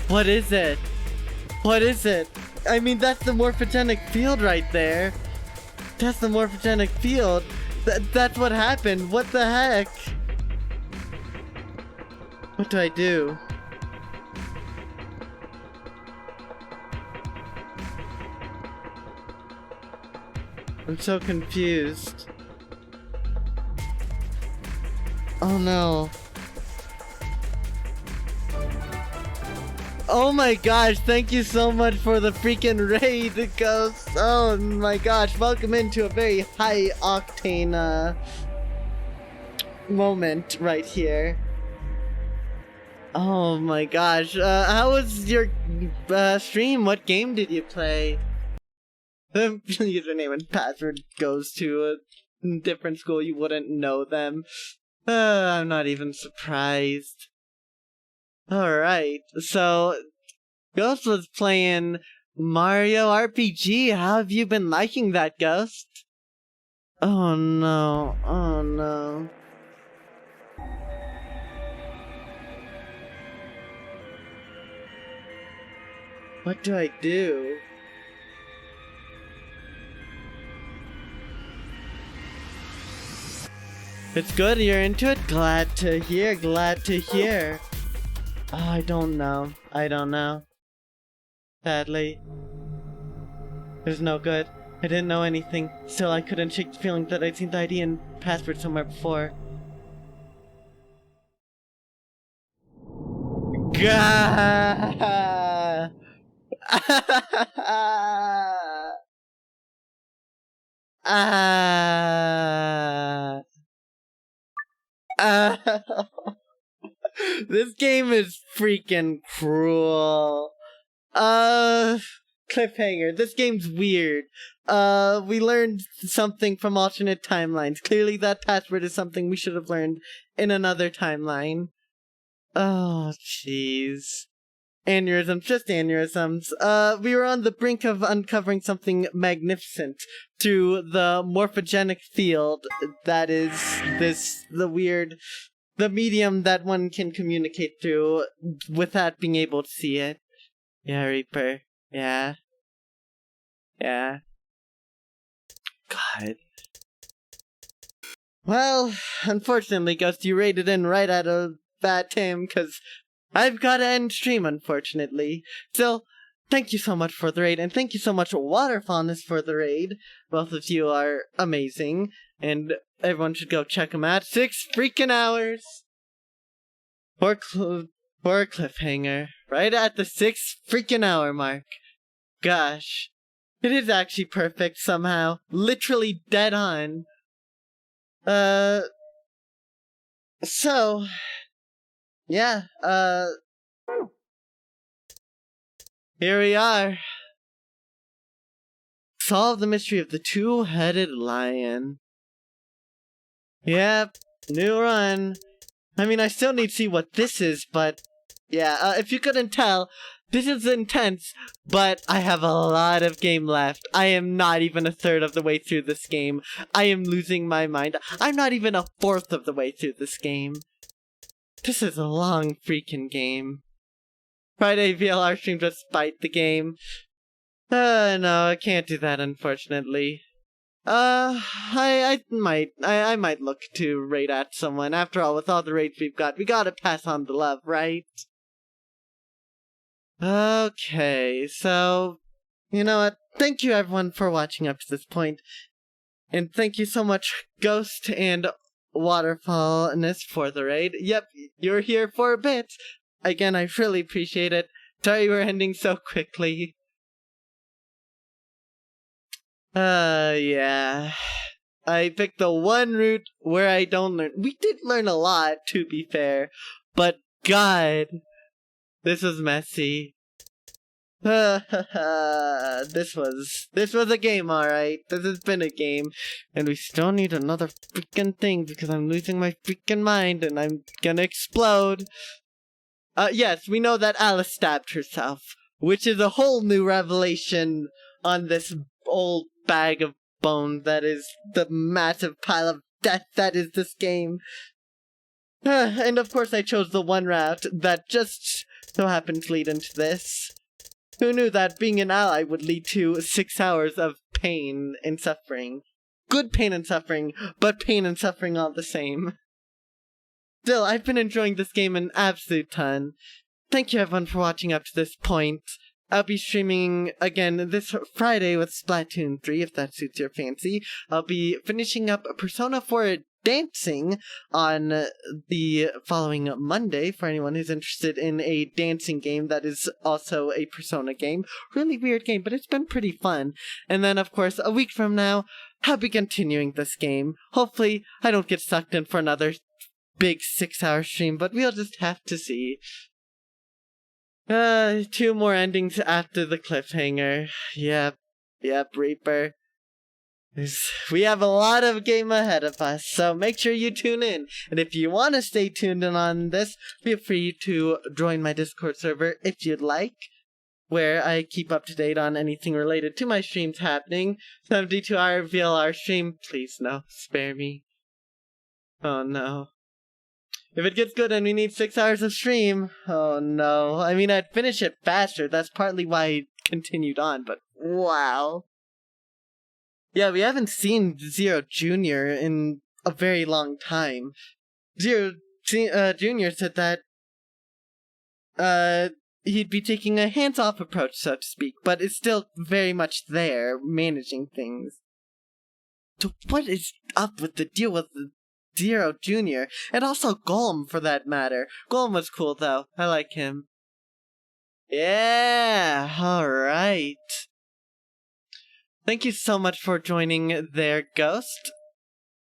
What is it? What is it? I mean, that's the morphogenic field right there. That's the morphogenic field. That's what happened. What the heck? What do I do? I'm so confused. Oh no. Oh my gosh, thank you so much for the freaking raid, Ghost. Oh my gosh, welcome into a very high octane moment right here. Oh my gosh, how was your stream? What game did you play? The username and password goes to a different school, you wouldn't know them. I'm not even surprised. Alright, so Ghost was playing Mario RPG. How have you been liking that, Ghost? Oh no, oh no. What do I do? It's good you're into it. Glad to hear, glad to hear. Oh, I don't know. I don't know. Sadly. There's no good. I didn't know anything. Still, I couldn't shake the feeling that I'd seen the ID and password somewhere before. Gah! This game is freaking cruel. Cliffhanger. This game's weird. We learned something from alternate timelines. Clearly that password is something we should have learned in another timeline. Oh, jeez. Aneurysms, just aneurysms. We were on the brink of uncovering something magnificent through the morphogenic field that is the medium that one can communicate through without being able to see it. Yeah, Reaper. Yeah. Yeah. God. Well, unfortunately, Ghost, you raided in right out of bad time, because I've got to end stream, unfortunately. So, thank you so much for the raid, and thank you so much, Waterfallness, for the raid. Both of you are amazing, and everyone should go check them out. 6 freaking hours! Poor cliffhanger. Right at the 6 freaking hour mark. Gosh. It is actually perfect somehow. Literally dead on. So... yeah, here we are. Solve the mystery of the two-headed lion. Yep, new run. I mean, I still need to see what this is, but yeah, if you couldn't tell, this is intense, but I have a lot of game left. I am not even a third of the way through this game. I am losing my mind. I'm not even a fourth of the way through this game. This is a long freaking game. Friday VLR stream despite the game. No, I can't do that, unfortunately. I might look to raid at someone. After all, with all the raids we gotta pass on the love, right? Okay, so, you know what? Thank you everyone for watching up to this point. And thank you so much, Ghost and Waterfallness, for the raid. Yep, you're here for a bit. Again, I really appreciate it. Sorry we're ending so quickly. Yeah. I picked the one route where I don't learn. We did learn a lot, to be fair. But God, this was messy. This was a game, alright. This has been a game. And we still need another freaking thing because I'm losing my freaking mind and I'm gonna explode. Yes, we know that Alice stabbed herself, which is a whole new revelation on this old bag of bone that is the massive pile of death that is this game. And of course I chose the one route that just so happened to lead into this. Who knew that being an ally would lead to 6 hours of pain and suffering? Good pain and suffering, but pain and suffering all the same. Still, I've been enjoying this game an absolute ton. Thank you everyone for watching up to this point. I'll be streaming again this Friday with Splatoon 3, if that suits your fancy. I'll be finishing up Persona 4 Dancing on the following Monday, for anyone who's interested in a dancing game that is also a Persona game. Really weird game, but it's been pretty fun. And then, of course, a week from now, I'll be continuing this game. Hopefully, I don't get sucked in for another big 6-hour stream, but we'll just have to see. 2 more endings after the cliffhanger. Yep, Reaper. We have a lot of game ahead of us, so make sure you tune in. And if you want to stay tuned in on this, feel free to join my Discord server if you'd like, where I keep up to date on anything related to my streams happening. 72-hour VLR stream, please no, spare me. Oh no. If it gets good and we need 6 hours of stream, oh no. I mean, I'd finish it faster, that's partly why I continued on, but wow. Yeah, we haven't seen Zero Jr. in a very long time. Zero Jr. said that he'd be taking a hands-off approach, so to speak, but is still very much there, managing things. So what is up with the deal with the Zero Jr.? And also Golem, for that matter. Golem was cool, though. I like him. Yeah, alright. Thank you so much for joining there, Ghost.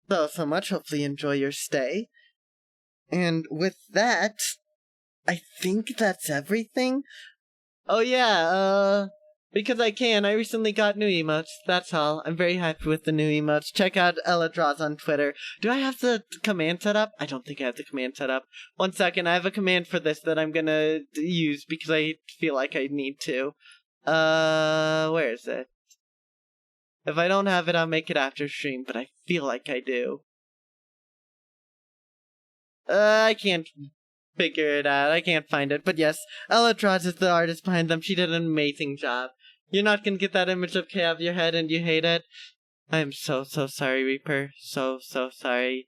So much. Hopefully you enjoy your stay. And with that, I think that's everything. Oh yeah, because I recently got new emotes, that's all. I'm very happy with the new emotes. Check out Ella Draws on Twitter. Do I have the command set up? I don't think I have the command set up. 1 second, I have a command for this that I'm gonna use because I feel like I need to. Where is it? If I don't have it, I'll make it after stream, but I feel like I do. I can't figure it out. I can't find it. But yes, Ella Draws is the artist behind them. She did an amazing job. You're not gonna get that image of Kay out of your head and you hate it? I'm so sorry, Reaper. So sorry.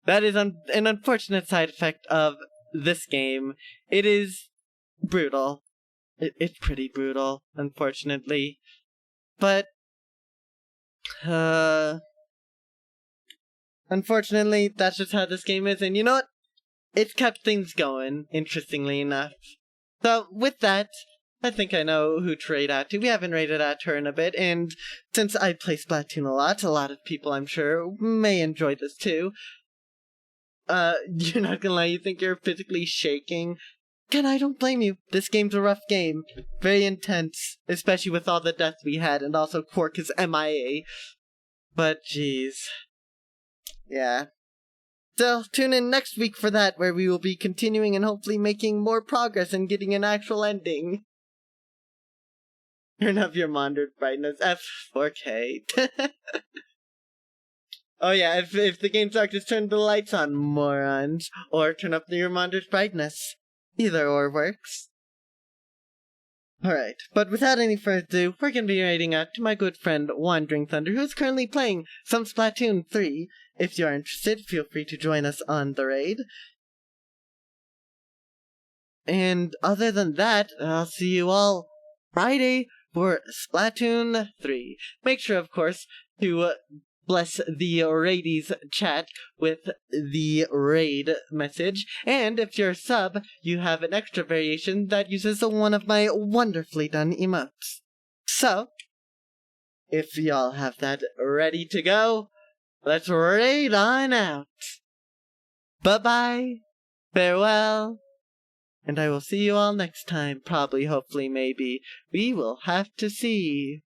That is an unfortunate side effect of this game. It is brutal. It's pretty brutal, unfortunately. But, unfortunately, that's just how this game is, and you know what? It's kept things going, interestingly enough. So, with that, I think I know who to rate out to. We haven't rated out to her in a bit, and since I play Splatoon a lot of people, I'm sure, may enjoy this too. You're not gonna lie, you think you're physically shaking? Again, I don't blame you. This game's a rough game. Very intense, especially with all the deaths we had, and also Quark is MIA. But, jeez. Yeah. So, tune in next week for that, where we will be continuing and hopefully making more progress and getting an actual ending. Turn up your monitor brightness. F4K. Oh yeah, if the game's dark, just turn the lights on, morons. Or turn up your monitor's brightness. Either or works. Alright, but without any further ado, we're gonna be raiding out to my good friend Wandering Thunder, who's currently playing some Splatoon 3. If you are interested, feel free to join us on the raid. And other than that, I'll see you all Friday for Splatoon 3. Make sure, of course, to bless the raidies chat with the raid message. And if you're a sub, you have an extra variation that uses one of my wonderfully done emotes. So, if y'all have that ready to go, let's raid on out. Bye-bye, farewell, and I will see you all next time. Probably, hopefully, maybe. We will have to see.